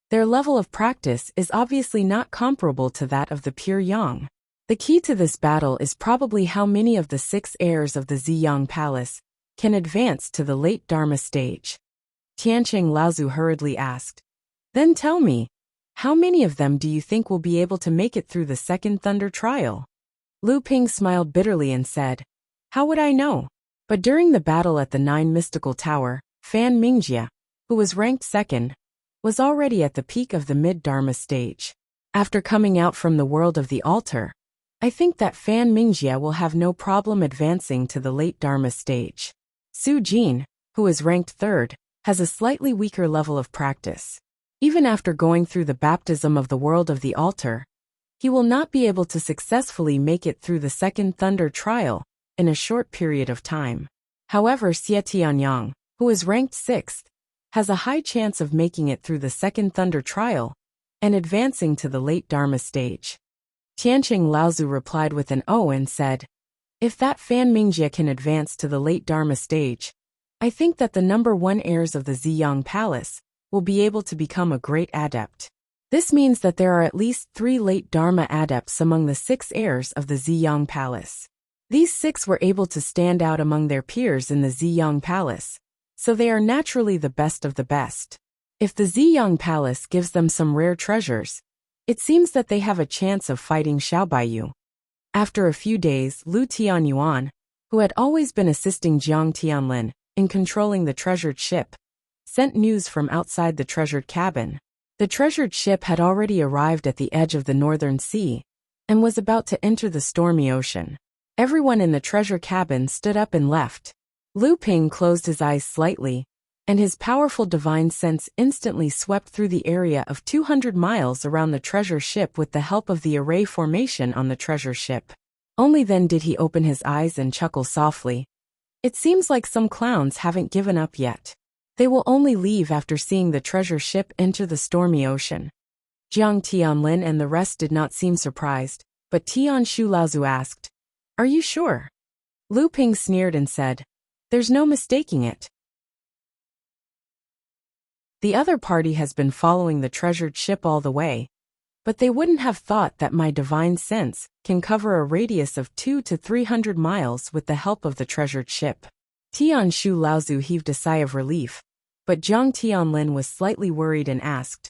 their level of practice is obviously not comparable to that of the pure Yang. The key to this battle is probably how many of the 6 heirs of the Ziyang Palace can advance to the late Dharma stage. Tianqing Laozu hurriedly asked. Then tell me, how many of them do you think will be able to make it through the second Thunder trial? Lu Ping smiled bitterly and said, How would I know? But during the battle at the 9 Mystical Tower, Fan Mingjie, who was ranked second, was already at the peak of the mid-Dharma stage. After coming out from the world of the altar, I think that Fan Mingjie will have no problem advancing to the late Dharma stage. Su Jin, who is ranked third, has a slightly weaker level of practice. Even after going through the baptism of the world of the altar, he will not be able to successfully make it through the second Thunder trial in a short period of time. However, Xie Tianyang, who is ranked 6th, has a high chance of making it through the second Thunder trial and advancing to the late Dharma stage. Tianqing Laozu replied with an O and said, If that Fan Mingjie can advance to the late Dharma stage, I think that the number 1 heirs of the Ziyang Palace will be able to become a great adept. This means that there are at least 3 late Dharma adepts among the 6 heirs of the Ziyang Palace. These 6 were able to stand out among their peers in the Ziyang Palace, so they are naturally the best of the best. If the Ziyang Palace gives them some rare treasures, it seems that they have a chance of fighting Xiao Baiyu. After a few days, Lu Tianyuan, who had always been assisting Jiang Tianlin in controlling the treasured ship, sent news from outside the treasured cabin. The treasured ship had already arrived at the edge of the northern sea and was about to enter the stormy ocean. Everyone in the treasure cabin stood up and left. Lu Ping closed his eyes slightly, and his powerful divine sense instantly swept through the area of 200 miles around the treasure ship with the help of the array formation on the treasure ship. Only then did he open his eyes and chuckle softly. It seems like some clowns haven't given up yet. They will only leave after seeing the treasure ship enter the stormy ocean. Jiang Tianlin and the rest did not seem surprised, but Tianshu Laozu asked, Are you sure? Lu Ping sneered and said, There's no mistaking it. The other party has been following the treasured ship all the way, but they wouldn't have thought that my divine sense can cover a radius of 200 to 300 miles with the help of the treasured ship. Tianshu Laozu heaved a sigh of relief, but Jiang Tianlin was slightly worried and asked,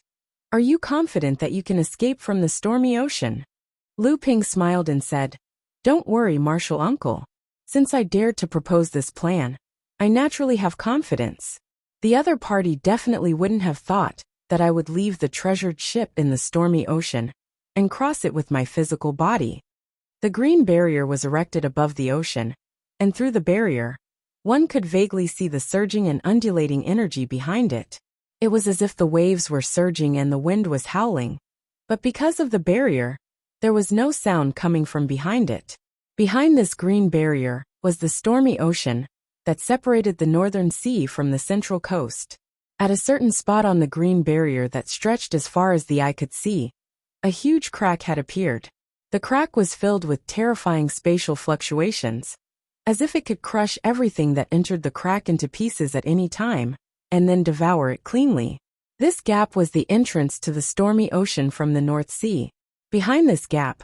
Are you confident that you can escape from the stormy ocean? Lu Ping smiled and said, Don't worry, Martial Uncle. Since I dared to propose this plan, I naturally have confidence. The other party definitely wouldn't have thought that I would leave the treasured ship in the stormy ocean and cross it with my physical body. The green barrier was erected above the ocean, and through the barrier, one could vaguely see the surging and undulating energy behind it. It was as if the waves were surging and the wind was howling. But because of the barrier, there was no sound coming from behind it. Behind this green barrier was the stormy ocean that separated the northern sea from the central coast. At a certain spot on the green barrier that stretched as far as the eye could see, a huge crack had appeared. The crack was filled with terrifying spatial fluctuations, as if it could crush everything that entered the crack into pieces at any time, and then devour it cleanly. This gap was the entrance to the stormy ocean from the North Sea. Behind this gap,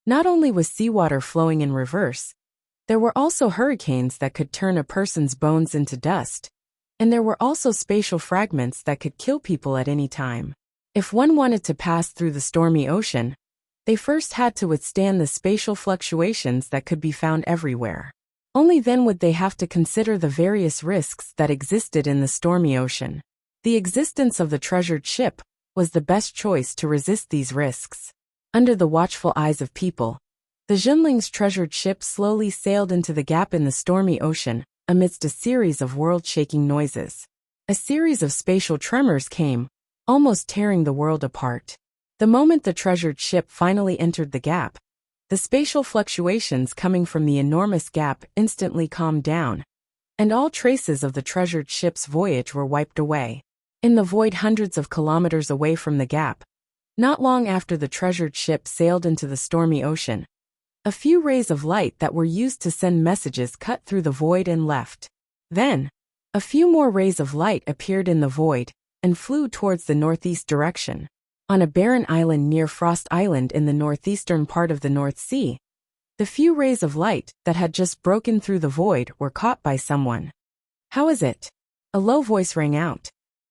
not only was seawater flowing in reverse, there were also hurricanes that could turn a person's bones into dust, and there were also spatial fragments that could kill people at any time. If one wanted to pass through the stormy ocean, they first had to withstand the spatial fluctuations that could be found everywhere. Only then would they have to consider the various risks that existed in the stormy ocean. The existence of the treasured ship was the best choice to resist these risks. Under the watchful eyes of people, the Junling's treasured ship slowly sailed into the gap in the stormy ocean, amidst a series of world-shaking noises. A series of spatial tremors came, almost tearing the world apart. The moment the treasured ship finally entered the gap, the spatial fluctuations coming from the enormous gap instantly calmed down, and all traces of the treasured ship's voyage were wiped away. In the void hundreds of kilometers away from the gap, not long after the treasured ship sailed into the stormy ocean, a few rays of light that were used to send messages cut through the void and left. Then, a few more rays of light appeared in the void and flew towards the northeast direction. On a barren island near Frost Island in the northeastern part of the North Sea, the few rays of light that had just broken through the void were caught by someone. "How is it?" A low voice rang out.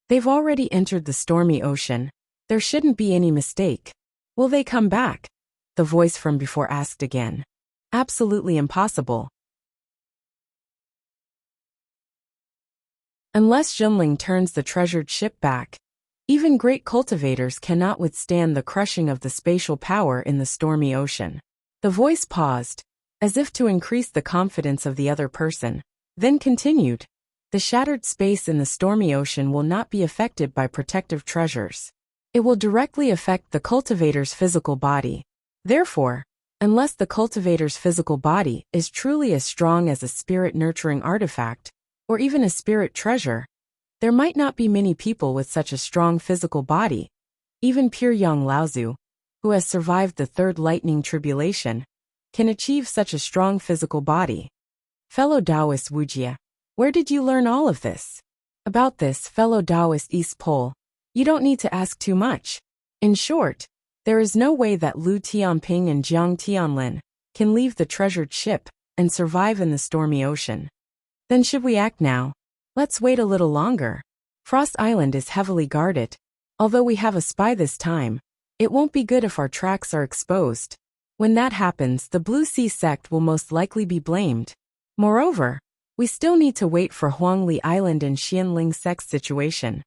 "They've already entered the stormy ocean. There shouldn't be any mistake. Will they come back?" The voice from before asked again. "Absolutely impossible. Unless Junling turns the treasured ship back, even great cultivators cannot withstand the crushing of the spatial power in the stormy ocean." The voice paused, as if to increase the confidence of the other person, then continued. "The shattered space in the stormy ocean will not be affected by protective treasures. It will directly affect the cultivator's physical body. Therefore, unless the cultivator's physical body is truly as strong as a spirit-nurturing artifact, or even a spirit treasure, there might not be many people with such a strong physical body. Even pure young Laozu, who has survived the third lightning tribulation, can achieve such a strong physical body." Fellow Taoist Wuxia, where did you learn all of this? About this, fellow Taoist East Pole, you don't need to ask too much. In short, there is no way that Lu Tianping and Jiang Tianlin can leave the treasured ship and survive in the stormy ocean. Then should we act now? Let's wait a little longer. Frost Island is heavily guarded. Although we have a spy this time, it won't be good if our tracks are exposed. When that happens, the Blue Sea sect will most likely be blamed. Moreover, we still need to wait for Huangli Island and Xianling sect's situation.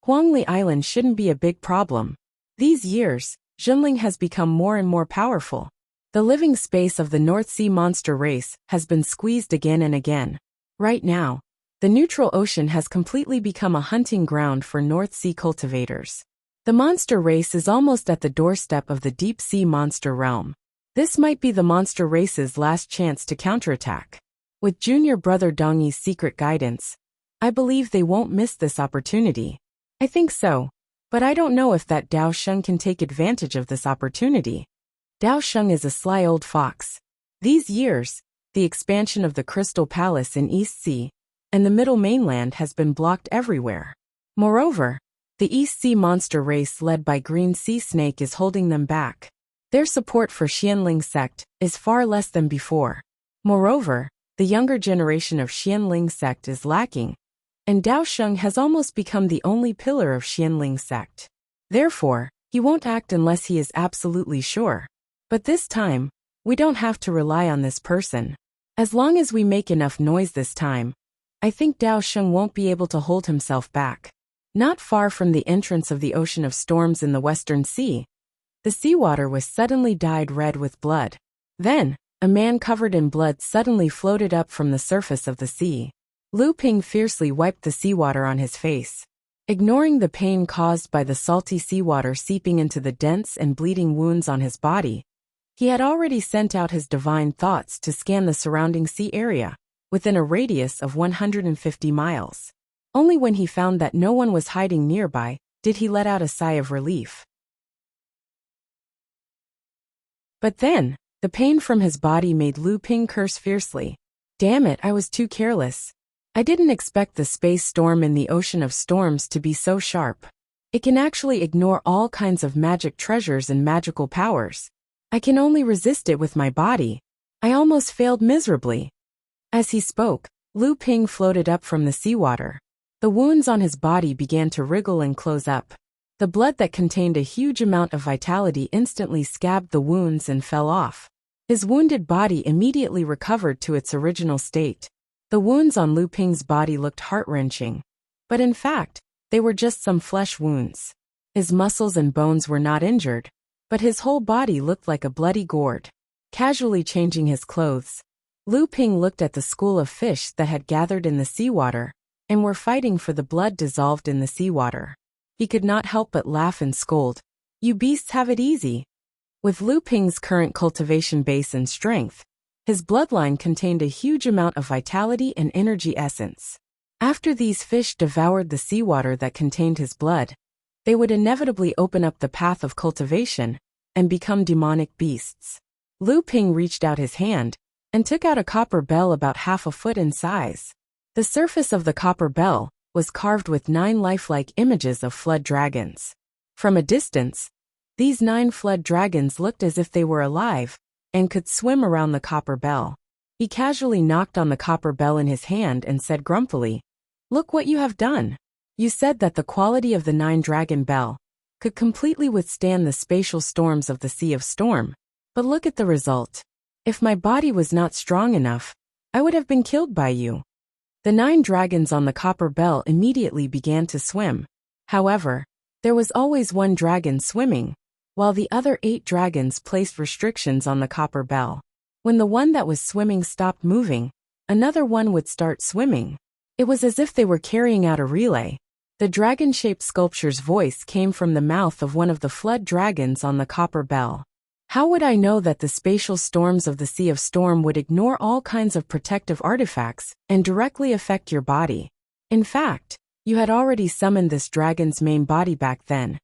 Huangli Island shouldn't be a big problem. These years, Junling has become more and more powerful. The living space of the North Sea monster race has been squeezed again and again. Right now, the neutral ocean has completely become a hunting ground for North Sea cultivators. The monster race is almost at the doorstep of the deep sea monster realm. This might be the monster race's last chance to counterattack. With junior brother Dongyi's secret guidance, I believe they won't miss this opportunity. I think so, but I don't know if that Dao Sheng can take advantage of this opportunity. Dao Sheng is a sly old fox. These years, the expansion of the Crystal Palace in East Sea and the Middle Mainland has been blocked everywhere. Moreover, the East Sea monster race led by Green Sea Snake is holding them back. Their support for Xianling sect is far less than before. Moreover, the younger generation of Xianling sect is lacking, and Dao Sheng has almost become the only pillar of Xianling sect. Therefore, he won't act unless he is absolutely sure. But this time, we don't have to rely on this person. As long as we make enough noise this time, I think Dao Sheng won't be able to hold himself back. Not far from the entrance of the Ocean of Storms in the Western Sea, the seawater was suddenly dyed red with blood. Then, a man covered in blood suddenly floated up from the surface of the sea. Lu Ping fiercely wiped the seawater on his face. Ignoring the pain caused by the salty seawater seeping into the dense and bleeding wounds on his body, he had already sent out his divine thoughts to scan the surrounding sea area, within a radius of 150 miles. Only when he found that no one was hiding nearby did he let out a sigh of relief. But then, the pain from his body made Lu Ping curse fiercely. Damn it, I was too careless. I didn't expect the space storm in the Ocean of Storms to be so sharp. It can actually ignore all kinds of magic treasures and magical powers. I can only resist it with my body. I almost failed miserably. As he spoke, Lu Ping floated up from the seawater. The wounds on his body began to wriggle and close up. The blood that contained a huge amount of vitality instantly scabbed the wounds and fell off. His wounded body immediately recovered to its original state. The wounds on Lu Ping's body looked heart-wrenching, but in fact, they were just some flesh wounds. His muscles and bones were not injured, but his whole body looked like a bloody gourd. Casually changing his clothes, Lu Ping looked at the school of fish that had gathered in the seawater and were fighting for the blood dissolved in the seawater. He could not help but laugh and scold. "You beasts have it easy." With Lu Ping's current cultivation base and strength, his bloodline contained a huge amount of vitality and energy essence. After these fish devoured the seawater that contained his blood, they would inevitably open up the path of cultivation and become demonic beasts. Lu Ping reached out his hand and took out a copper bell about half a foot in size. The surface of the copper bell was carved with 9 lifelike images of flood dragons. From a distance, these 9 flood dragons looked as if they were alive and could swim around the copper bell. He casually knocked on the copper bell in his hand and said grumpily, "Look what you have done. You said that the quality of the 9-dragon bell could completely withstand the spatial storms of the Sea of Storm, but look at the result. If my body was not strong enough, I would have been killed by you." The 9 dragons on the copper bell immediately began to swim. However, there was always one dragon swimming, while the other 8 dragons placed restrictions on the copper bell. When the one that was swimming stopped moving, another one would start swimming. It was as if they were carrying out a relay. The dragon-shaped sculpture's voice came from the mouth of one of the flood dragons on the copper bell. "How would I know that the spatial storms of the Sea of Storm would ignore all kinds of protective artifacts and directly affect your body? In fact, you had already summoned this dragon's main body back then,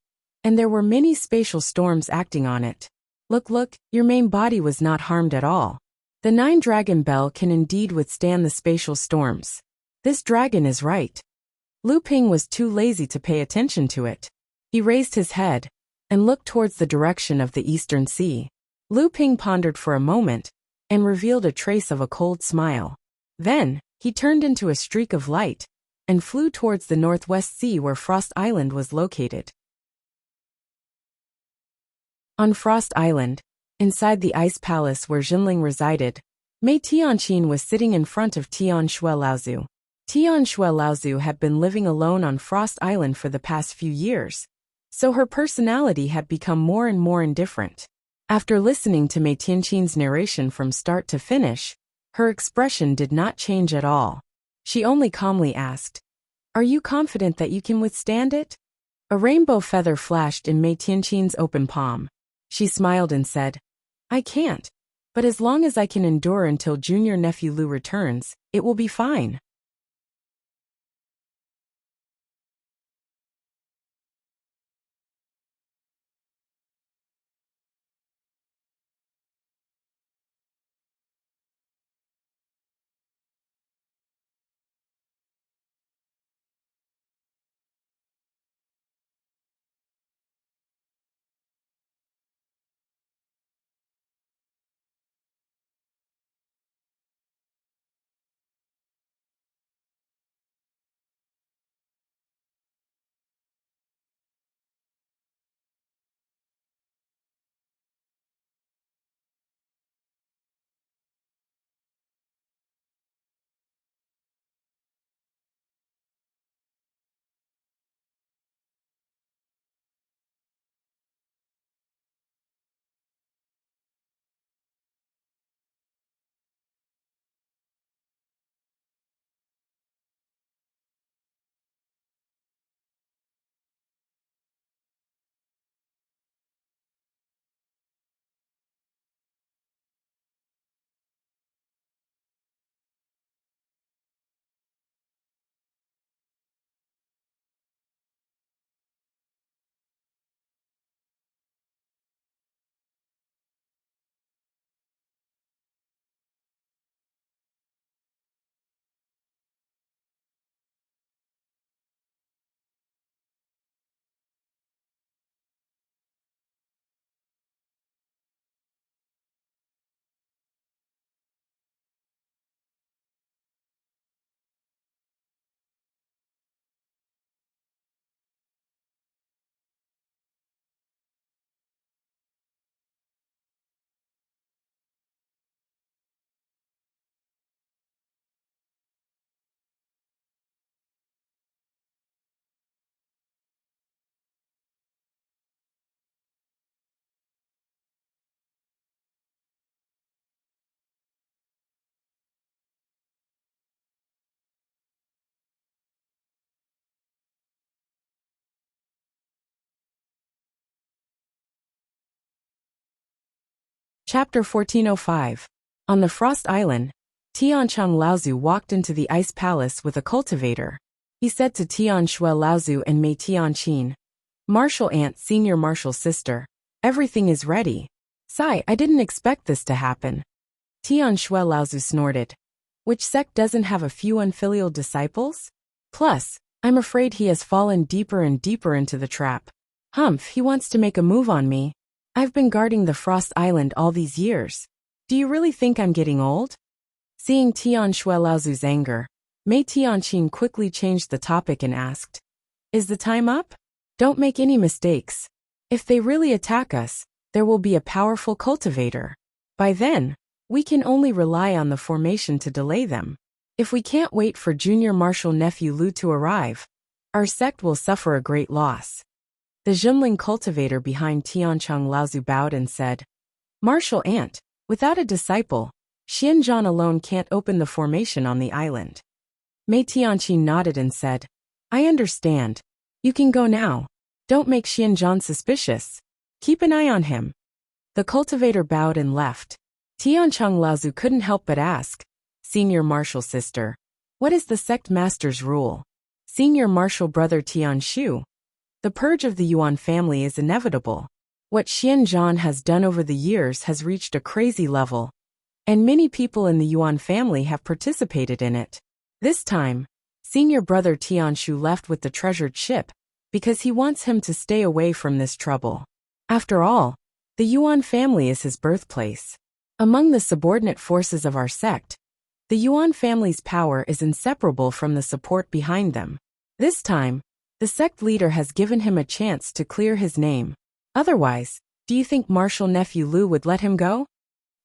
and there were many spatial storms acting on it. Look, your main body was not harmed at all. The 9-dragon bell can indeed withstand the spatial storms. This dragon is right." Lu Ping was too lazy to pay attention to it. He raised his head and looked towards the direction of the eastern sea. Lu Ping pondered for a moment and revealed a trace of a cold smile. Then, he turned into a streak of light and flew towards the northwest sea where Frost Island was located. On Frost Island, inside the ice palace where Jinling resided, Mei Tianqin was sitting in front of Tian Shui Laozu. Tian Shui Laozu had been living alone on Frost Island for the past few years, so her personality had become more and more indifferent. After listening to Mei Tianqin's narration from start to finish, her expression did not change at all. She only calmly asked, "Are you confident that you can withstand it?" A rainbow feather flashed in Mei Tianqin's open palm. She smiled and said, "I can't, but as long as I can endure until junior nephew Lu returns, it will be fine." Chapter 1405. On the Frost Island, Tiancheng Laozu walked into the Ice Palace with a cultivator. He said to Tian Shui Laozu and Mei Tianqin, "Martial aunt, senior martial sister, everything is ready." "Sigh, I didn't expect this to happen." Tian Shui Laozu snorted. "Which sect doesn't have a few unfilial disciples? Plus, I'm afraid he has fallen deeper and deeper into the trap. Humph, he wants to make a move on me. I've been guarding the Frost Island all these years. Do you really think I'm getting old?" Seeing Tian Shui Laozu's anger, Mei Tianqin quickly changed the topic and asked, "Is the time up? Don't make any mistakes. If they really attack us, there will be a powerful cultivator. By then, we can only rely on the formation to delay them. If we can't wait for junior martial nephew Lu to arrive, our sect will suffer a great loss." The Jinling cultivator behind Tiancheng Laozu bowed and said, "Martial aunt, without a disciple, Xianzhan alone can't open the formation on the island." Mei Tianqin nodded and said, "I understand. You can go now. Don't make Xianzhan suspicious. Keep an eye on him." The cultivator bowed and left. Tiancheng Laozu couldn't help but ask, "Senior martial sister, what is the sect master's rule?" "Senior martial brother Tian Shu, the purge of the Yuan family is inevitable. What Xianzhan has done over the years has reached a crazy level, and many people in the Yuan family have participated in it. This time, senior brother Tianshu left with the treasured ship because he wants him to stay away from this trouble. After all, the Yuan family is his birthplace. Among the subordinate forces of our sect, the Yuan family's power is inseparable from the support behind them. This time, the sect leader has given him a chance to clear his name. Otherwise, do you think martial nephew Lu would let him go?"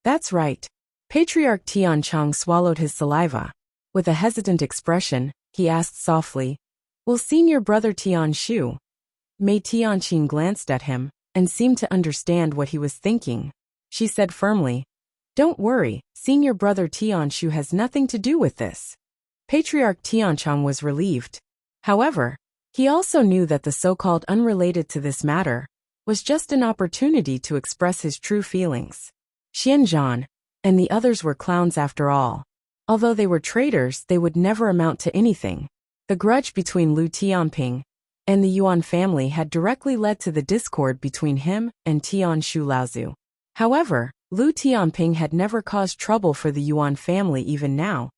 "That's right." Patriarch Tiancheng swallowed his saliva. With a hesitant expression, he asked softly, "Will senior brother Tianshu?" Mei Tianqin glanced at him and seemed to understand what he was thinking. She said firmly, "Don't worry, senior brother Tianshu has nothing to do with this." Patriarch Tiancheng was relieved. However, he also knew that the so-called unrelated to this matter was just an opportunity to express his true feelings. Xianzhan and the others were clowns after all. Although they were traitors, they would never amount to anything. The grudge between Lu Tianping and the Yuan family had directly led to the discord between him and Tian Shu Laozu. However, Lu Tianping had never caused trouble for the Yuan family even now,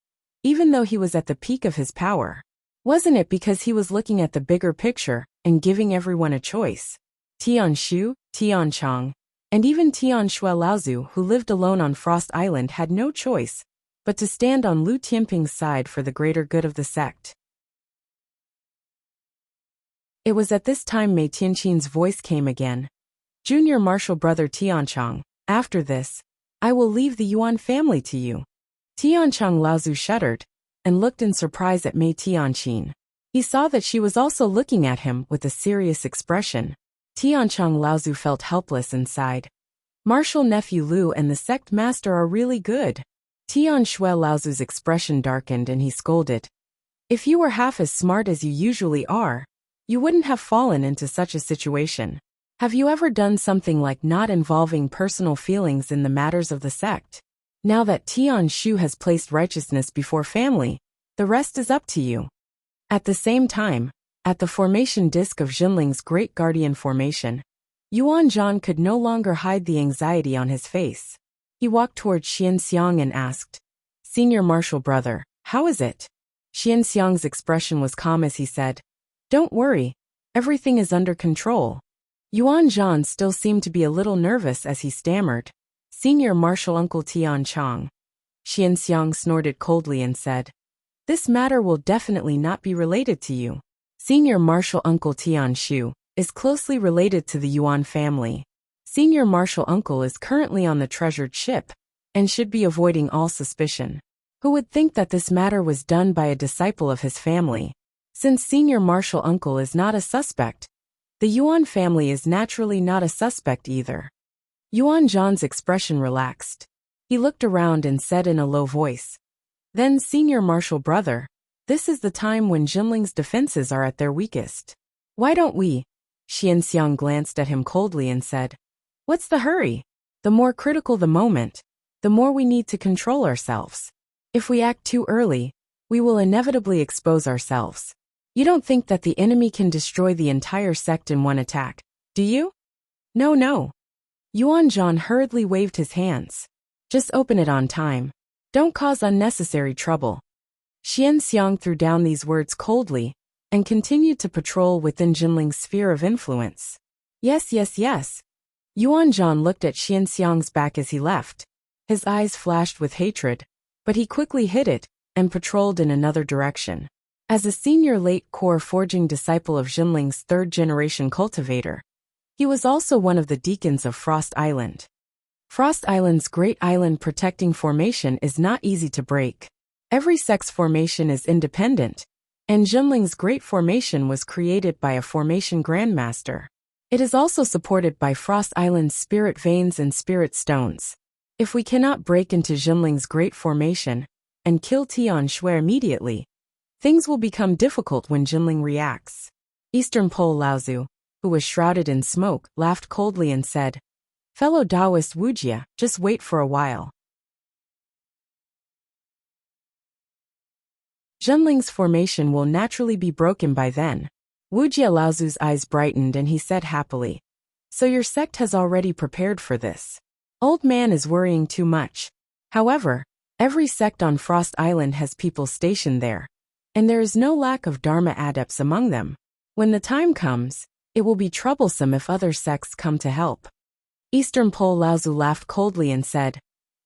even though he was at the peak of his power. Wasn't it because he was looking at the bigger picture and giving everyone a choice? Tian Shu, Tian Chang, and even Tian Shui Laozu, who lived alone on Frost Island, had no choice but to stand on Lu Tianping's side for the greater good of the sect. It was at this time Mei Tianqin's voice came again. "Junior martial brother Tiancheng, after this, I will leave the Yuan family to you." Tiancheng Laozu shuddered and looked in surprise at Mei Tianqin. He saw that she was also looking at him with a serious expression. Tiancheng Laozu felt helpless and sighed. "Martial nephew Lu and the sect master are really good." Tian Shui Laozu's expression darkened and he scolded. "If you were half as smart as you usually are, you wouldn't have fallen into such a situation. Have you ever done something like not involving personal feelings in the matters of the sect? Now that Tian Shu has placed righteousness before family, the rest is up to you." At the same time, at the formation disk of Jinling's Great Guardian Formation, Yuan Zhan could no longer hide the anxiety on his face. He walked toward Xianxiang and asked, "Senior martial brother, how is it?" Xianxiang's expression was calm as he said, "Don't worry, everything is under control." Yuan Zhan still seemed to be a little nervous as he stammered, "Senior martial uncle Tian Chang." Xianxiang snorted coldly and said, "This matter will definitely not be related to you. Senior martial uncle Tian Shu is closely related to the Yuan family. Senior martial uncle is currently on the treasured ship and should be avoiding all suspicion. Who would think that this matter was done by a disciple of his family? Since senior martial uncle is not a suspect, the Yuan family is naturally not a suspect either." Yuan Zhan's expression relaxed. He looked around and said in a low voice, "Then senior martial brother, this is the time when Jinling's defenses are at their weakest. Why don't we?" Xianxiang glanced at him coldly and said, "What's the hurry? The more critical the moment, the more we need to control ourselves. If we act too early, we will inevitably expose ourselves. You don't think that the enemy can destroy the entire sect in one attack, do you? No. Yuanzhan hurriedly waved his hands. Just open it on time. Don't cause unnecessary trouble. Xianxiang threw down these words coldly and continued to patrol within Jinling's sphere of influence. Yes. Yuanzhan looked at Xianxiang's back as he left. His eyes flashed with hatred, but he quickly hid it and patrolled in another direction. As a senior late-core forging disciple of Jinling's third-generation cultivator, he was also one of the deacons of Frost Island. Frost Island's Great Island protecting formation is not easy to break. Every sect's formation is independent, and Jinling's Great Formation was created by a formation grandmaster. It is also supported by Frost Island's spirit veins and spirit stones. If we cannot break into Jinling's Great Formation and kill Tian Shui immediately, things will become difficult when Jinling reacts. Eastern Pole Laozu, who was shrouded in smoke, laughed coldly and said, "Fellow Taoist Wuxia, just wait for a while. Jinling's formation will naturally be broken by then." Wuxia Laozu's eyes brightened and he said happily, "So your sect has already prepared for this. Old man is worrying too much. However, every sect on Frost Island has people stationed there, and there is no lack of Dharma adepts among them. When the time comes, it will be troublesome if other sects come to help." Eastern Pole Laozu laughed coldly and said,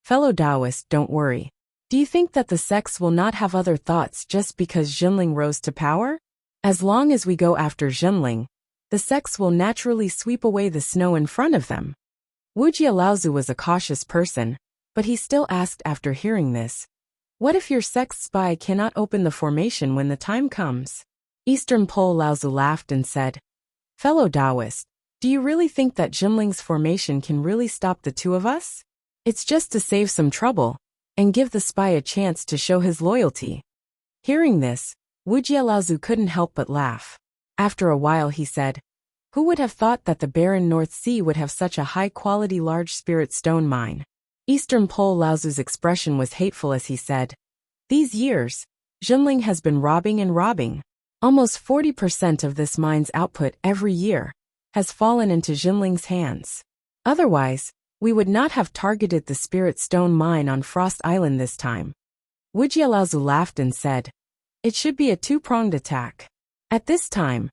"Fellow Taoist, don't worry. Do you think that the sects will not have other thoughts just because Jinling rose to power? As long as we go after Jinling, the sects will naturally sweep away the snow in front of them." Wuxia Laozu was a cautious person, but he still asked after hearing this, "What if your sect's spy cannot open the formation when the time comes?" Eastern Pole Laozu laughed and said, "Fellow Taoist, do you really think that Jinling's formation can really stop the two of us? It's just to save some trouble and give the spy a chance to show his loyalty." Hearing this, Wuxia Laozu couldn't help but laugh. After a while he said, "Who would have thought that the barren North Sea would have such a high-quality large spirit stone mine?" Eastern Pole Laozu's expression was hateful as he said, "These years, Jinling has been robbing and robbing. Almost 40% of this mine's output every year has fallen into Jinling's hands. Otherwise, we would not have targeted the spirit stone mine on Frost Island this time." Wuxia Laozu laughed and said, "It should be a two-pronged attack. At this time,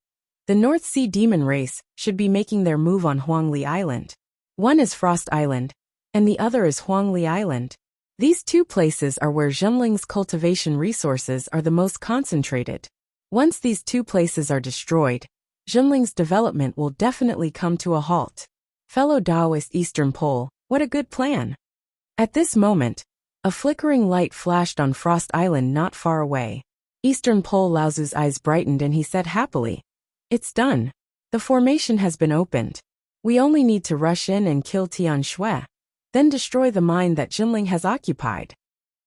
the North Sea demon race should be making their move on Huangli Island. One is Frost Island, and the other is Huangli Island. These two places are where Jinling's cultivation resources are the most concentrated. Once these two places are destroyed, Jinling's development will definitely come to a halt." Fellow Taoist Eastern Pole, what a good plan. At this moment, a flickering light flashed on Frost Island not far away. Eastern Pole Laozu's eyes brightened and he said happily, "It's done. The formation has been opened. We only need to rush in and kill Tian Shui, then destroy the mine that Jinling has occupied."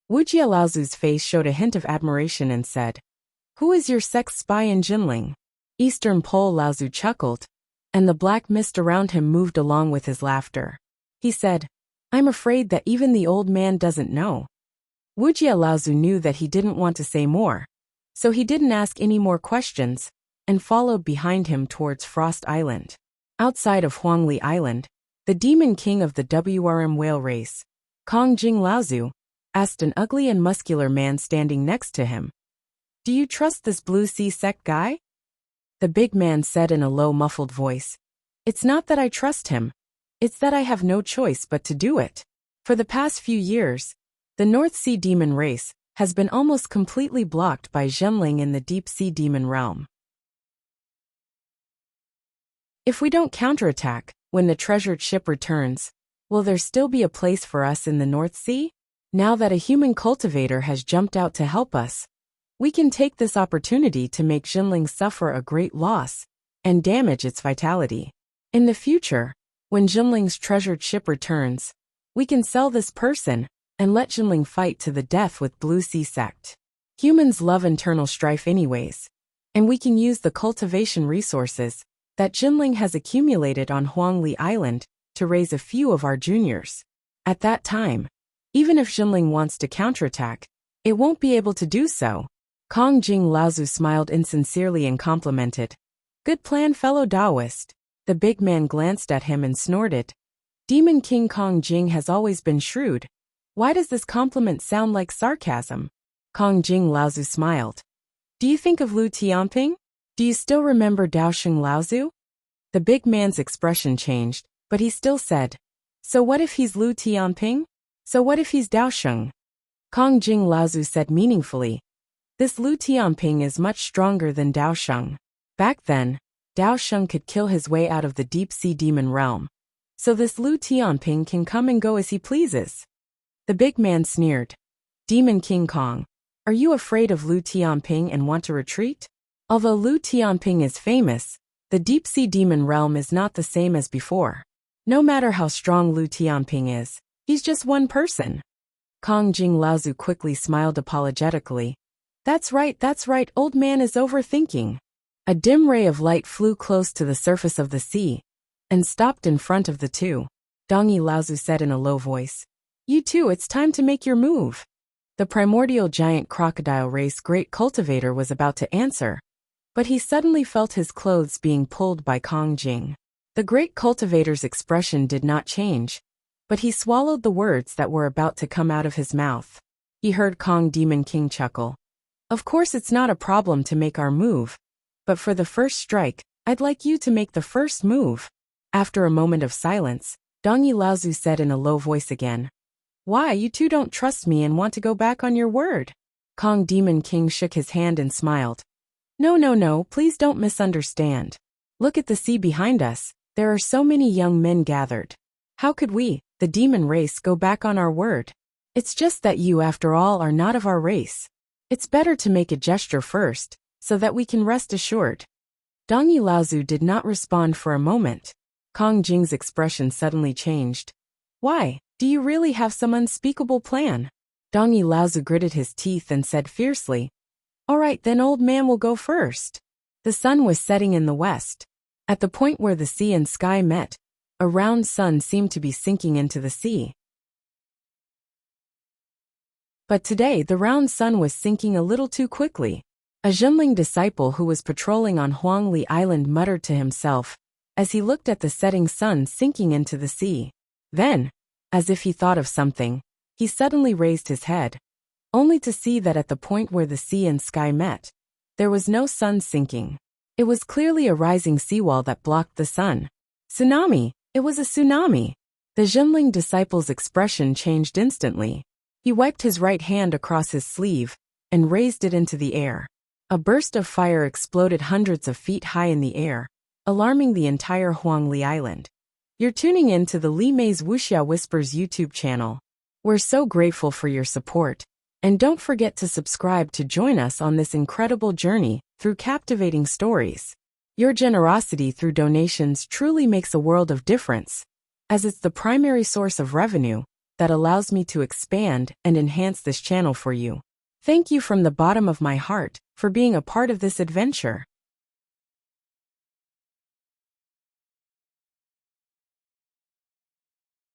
Wuxia Laozu's face showed a hint of admiration and said, "Who is your sect's spy in Jinling?" Eastern Pole Laozu chuckled, and the black mist around him moved along with his laughter. He said, "I'm afraid that even the old man doesn't know." Wuxia Laozu knew that he didn't want to say more, so he didn't ask any more questions and followed behind him towards Frost Island. Outside of Huangli Island, the demon king of the WRM whale race, Kong Jing Laozu, asked an ugly and muscular man standing next to him, "Do you trust this Blue Sea sect guy?" The big man said in a low muffled voice, "It's not that I trust him, it's that I have no choice but to do it. For the past few years, the North Sea demon race has been almost completely blocked by Jinling in the Deep Sea demon realm. If we don't counterattack, when the treasured ship returns, will there still be a place for us in the North Sea? Now that a human cultivator has jumped out to help us, we can take this opportunity to make Jinling suffer a great loss and damage its vitality. In the future, when Jinling's treasured ship returns, we can sell this person and let Jinling fight to the death with Blue Sea sect. Humans love internal strife anyways, and we can use the cultivation resources that Jinling has accumulated on Huangli Island to raise a few of our juniors. At that time, even if Jinling wants to counterattack, it won't be able to do so. Kong Jing Laozu smiled insincerely and complimented. Good plan, fellow Taoist. The big man glanced at him and snorted. Demon King Kong Jing has always been shrewd. Why does this compliment sound like sarcasm? Kong Jing Laozu smiled. Do you think of Lu Tianping? Do you still remember Daosheng Laozu? The big man's expression changed, but he still said, so what if he's Lu Tianping? So what if he's Daosheng? Kong Jing Laozu said meaningfully, this Lu Tianping is much stronger than Daosheng. Back then, Daosheng could kill his way out of the deep-sea demon realm. So this Lu Tianping can come and go as he pleases. The big man sneered. Demon King Kong, are you afraid of Lu Tianping and want to retreat? Although Lu Tianping is famous, the deep-sea demon realm is not the same as before. No matter how strong Lu Tianping is, he's just one person. Kong Jing Laozu quickly smiled apologetically. That's right, old man is overthinking. A dim ray of light flew close to the surface of the sea and stopped in front of the two. Dongyi Laozu said in a low voice, you two, it's time to make your move. The primordial giant crocodile race great cultivator was about to answer, but he suddenly felt his clothes being pulled by Kong Jing. The great cultivator's expression did not change, but he swallowed the words that were about to come out of his mouth. He heard Kong Demon King chuckle. Of course it's not a problem to make our move, but for the first strike, I'd like you to make the first move. After a moment of silence, Dongyi Laozu said in a low voice again, why, you two don't trust me and want to go back on your word? Kong Demon King shook his hand and smiled. No, please don't misunderstand. Look at the sea behind us, there are so many young men gathered. How could we, the demon race, go back on our word? It's just that you, after all, are not of our race. It's better to make a gesture first, so that we can rest assured. Dongyi Laozu did not respond for a moment. Kong Jing's expression suddenly changed. Why, do you really have some unspeakable plan? Dongyi Laozu gritted his teeth and said fiercely, all right, then old man will go first. The sun was setting in the west. At the point where the sea and sky met, a round sun seemed to be sinking into the sea. But today the round sun was sinking a little too quickly. A Jinling disciple who was patrolling on Huangli Island muttered to himself as he looked at the setting sun sinking into the sea. Then, as if he thought of something, he suddenly raised his head, only to see that at the point where the sea and sky met, there was no sun sinking. It was clearly a rising seawall that blocked the sun. Tsunami! It was a tsunami! The Jinling disciple's expression changed instantly. He wiped his right hand across his sleeve and raised it into the air. A burst of fire exploded hundreds of feet high in the air, alarming the entire Huangli Island. You're tuning in to the Li Mei's Wuxia Whispers YouTube channel. We're so grateful for your support, and don't forget to subscribe to join us on this incredible journey through captivating stories. Your generosity through donations truly makes a world of difference, as it's the primary source of revenue that allows me to expand and enhance this channel for you. Thank you from the bottom of my heart for being a part of this adventure.